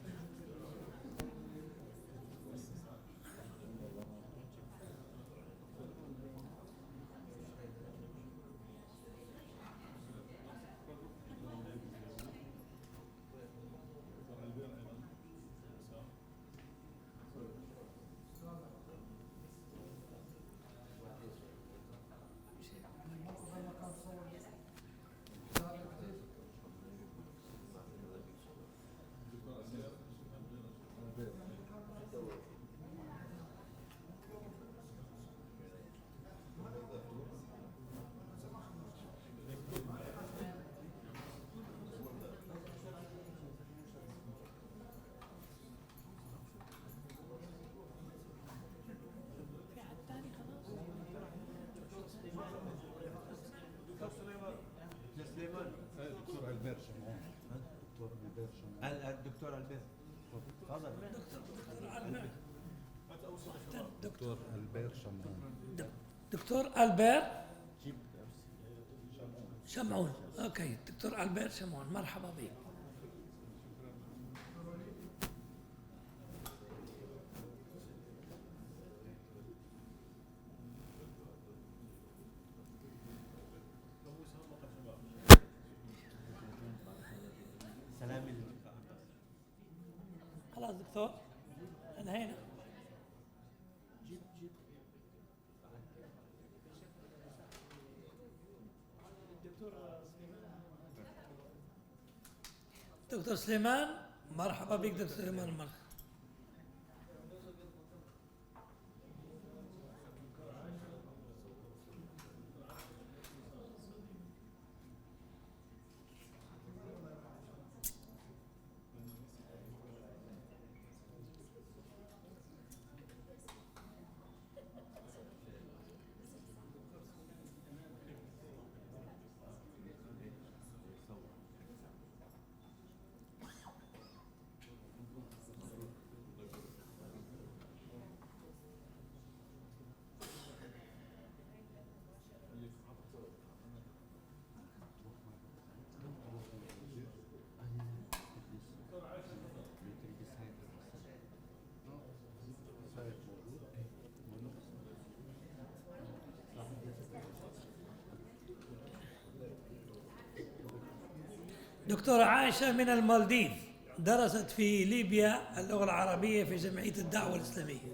الدكتور البير تفضل. دكتور البير شمعون. دكتور البير شمعون. اوكي دكتور البير شمعون، مرحبا بك. خلاص دكتور انهينا. دكتور سليمان، مرحبا بك دكتور سليمان. مرحبا. دكتورة عائشة من المالديف، درست في ليبيا اللغة العربية في جمعية الدعوة الإسلامية.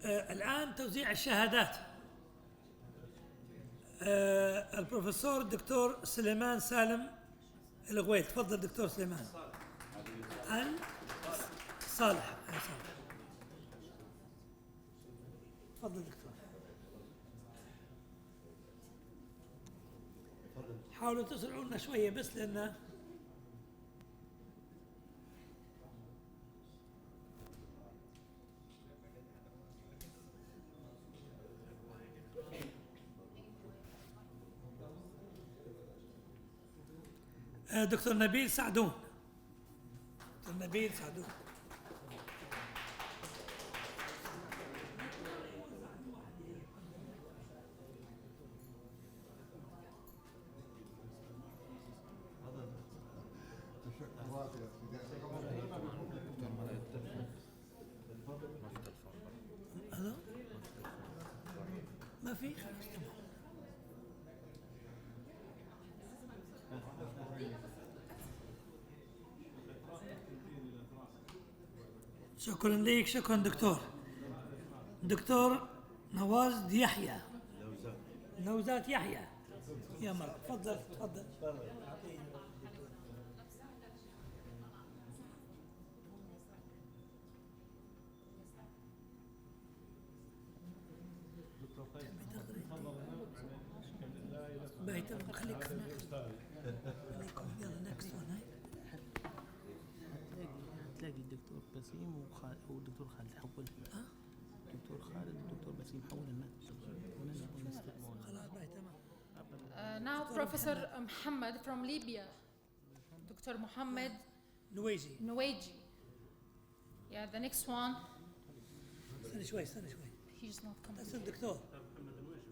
الآن توزيع الشهادات. البروفيسور الدكتور سليمان سالم الغويل، تفضل دكتور سليمان. صالح تفضل دكتور. حاولوا تسرعوا لنا شوية بس لأن دكتور نبيل سعدون. دكتور نبيل سعدون. ما في شكرا لك. شكرا دكتور. دكتور نواز يحيى. نوزات يحيى. يا مرحبا. تفضل تفضل. خليك يلا نكست ون. تلاقي الدكتور بسيم والدكتور خالد حول. الدكتور خالد والدكتور بسيم حول النت. خلاص باي تمام. Now Professor Muhammad from Libya. Dr. Muhammad Nuwaiji. Yeah, the next one. استنى شوي. He's not coming. بس الدكتور.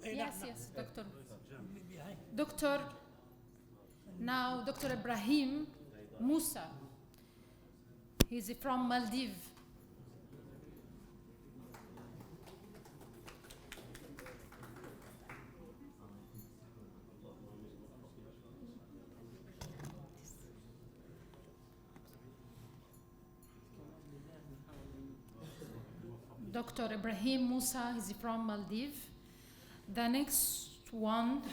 Yes, doctor. Doctor, now Dr. Ibrahim Musa. He's from Maldives. Dr. Ibrahim Musa is from Maldives. The next one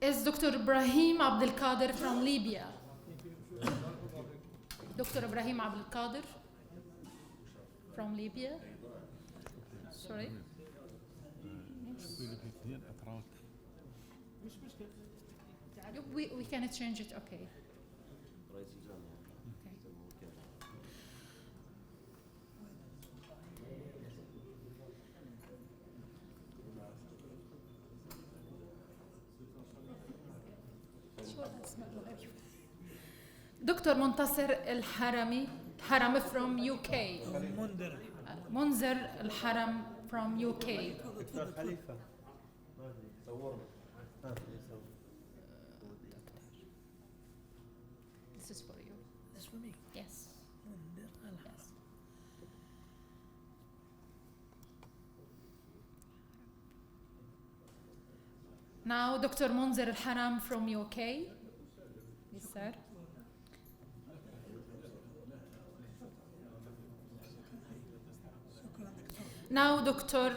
is Dr. Ibrahim Abdel Kader from Libya. Dr. Ibrahim Abdel Kader from Libya. Sorry. We can change it, okay. دكتور منتصر الحرمي from UK. منذر الحرم from UK. دكتور خليفة. This is for you. This for me? Yes. Yes. Now Dr. Munzir al-Haram from UK. Yes, sir. Now Dr.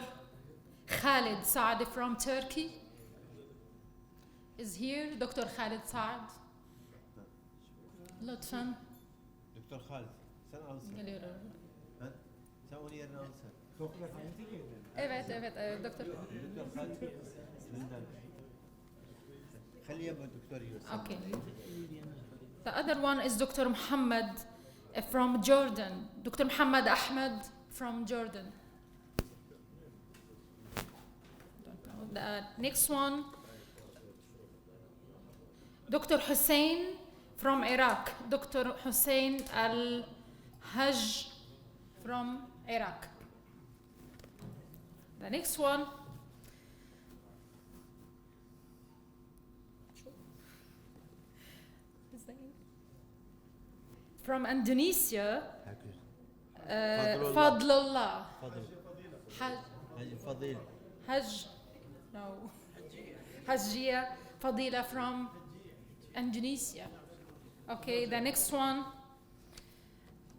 Khalid Saad from Turkey is here. Dr. Khalid Saad. لطفاً. دكتور خالد سووني الرئاسة. Evet doktor. دكتور خالد خليه يبقى دكتور يوسف. Okay. The other one is Dr. Muhammad from Jordan. Dr. Muhammad Ahmed from Jordan. The next one, Dr. Hussein from Iraq. Dr. Hussein al-Hajj from Iraq. The next one, from Indonesia, Fadlullah. Hajj. No. Hajjia Fadila from Indonesia. Okay, the next one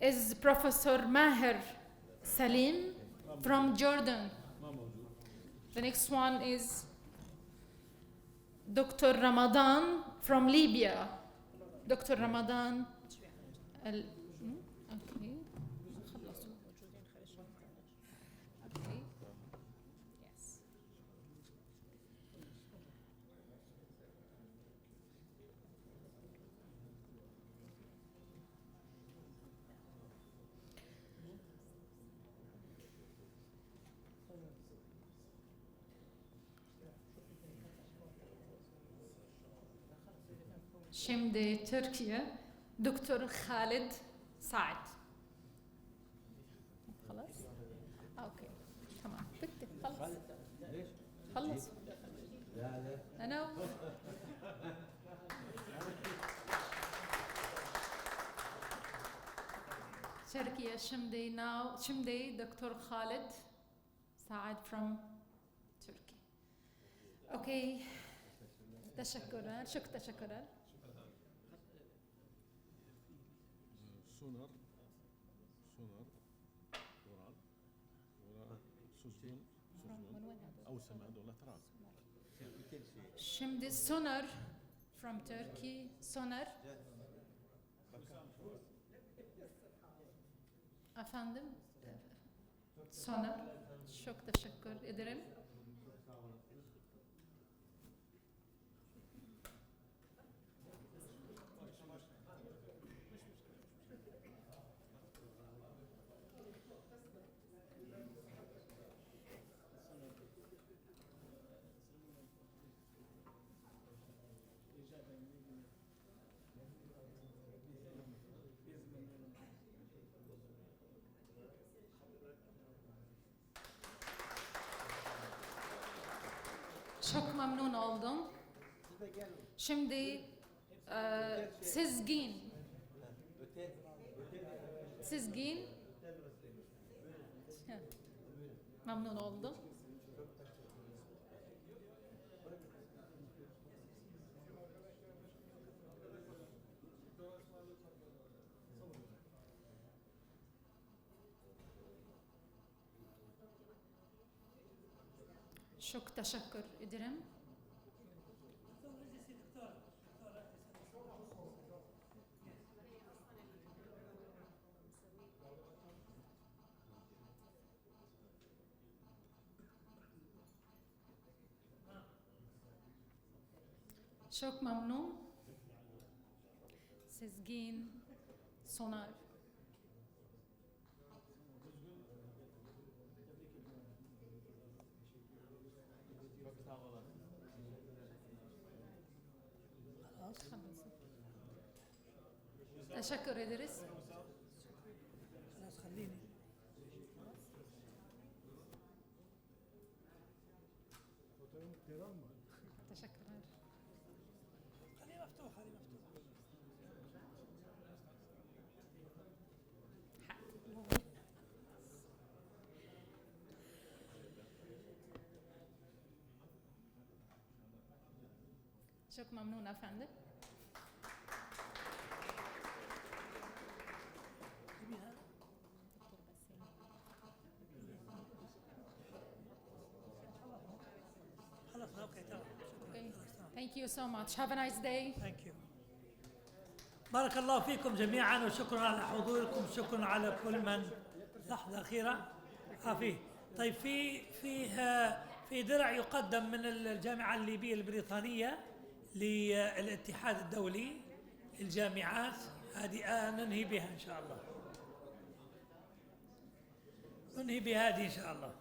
is Professor Maher Salim from Jordan. The next one is Dr. Ramadan from Libya. Dr. Ramadan. Okay. Şimdi Türkiye دكتور خالد سعد. خلاص؟ اوكي تمام بدك خلص خلص انا تركيا şimdi دكتور خالد سعد from Turkey. اوكي تشكرا تشكرا. سونر سوزون أو سماد ولا تراك. Şimdi sonar from Turkey. Sonar. Efendim? Sonar. Çok teşekkür ederim. Çok memnun oldum. Şimdi sizgin. Memnun oldum. Çok teşekkür ederim. Çok memnun. Sizgin, sonar. تشكر إدريس. خلاص خليني. تشكر. خليه مفتوح خليه مفتوح. شكرا ممنونة فندم. Thank you so much. Have a nice day. Thank you. بارك الله فيكم جميعا وشكرا على حضوركم، شكرا على كل من. لحظة أخيرة. فيه طيب في درع يقدم من الجامعة الليبية البريطانية للاتحاد الدولي الجامعات، هذه ننهي بها إن شاء الله. ننهي بهذه إن شاء الله.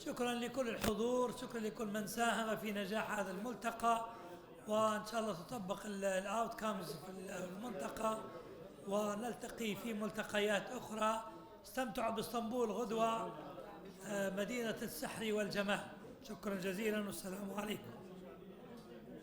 شكرا لكل الحضور، شكرا لكل من ساهم في نجاح هذا الملتقى، وإن شاء الله تطبق الأوتكمز في المنطقة، ونلتقي في ملتقيات أخرى. استمتعوا باسطنبول غدوة. مدينة السحر والجمال. شكرا جزيلا والسلام عليكم.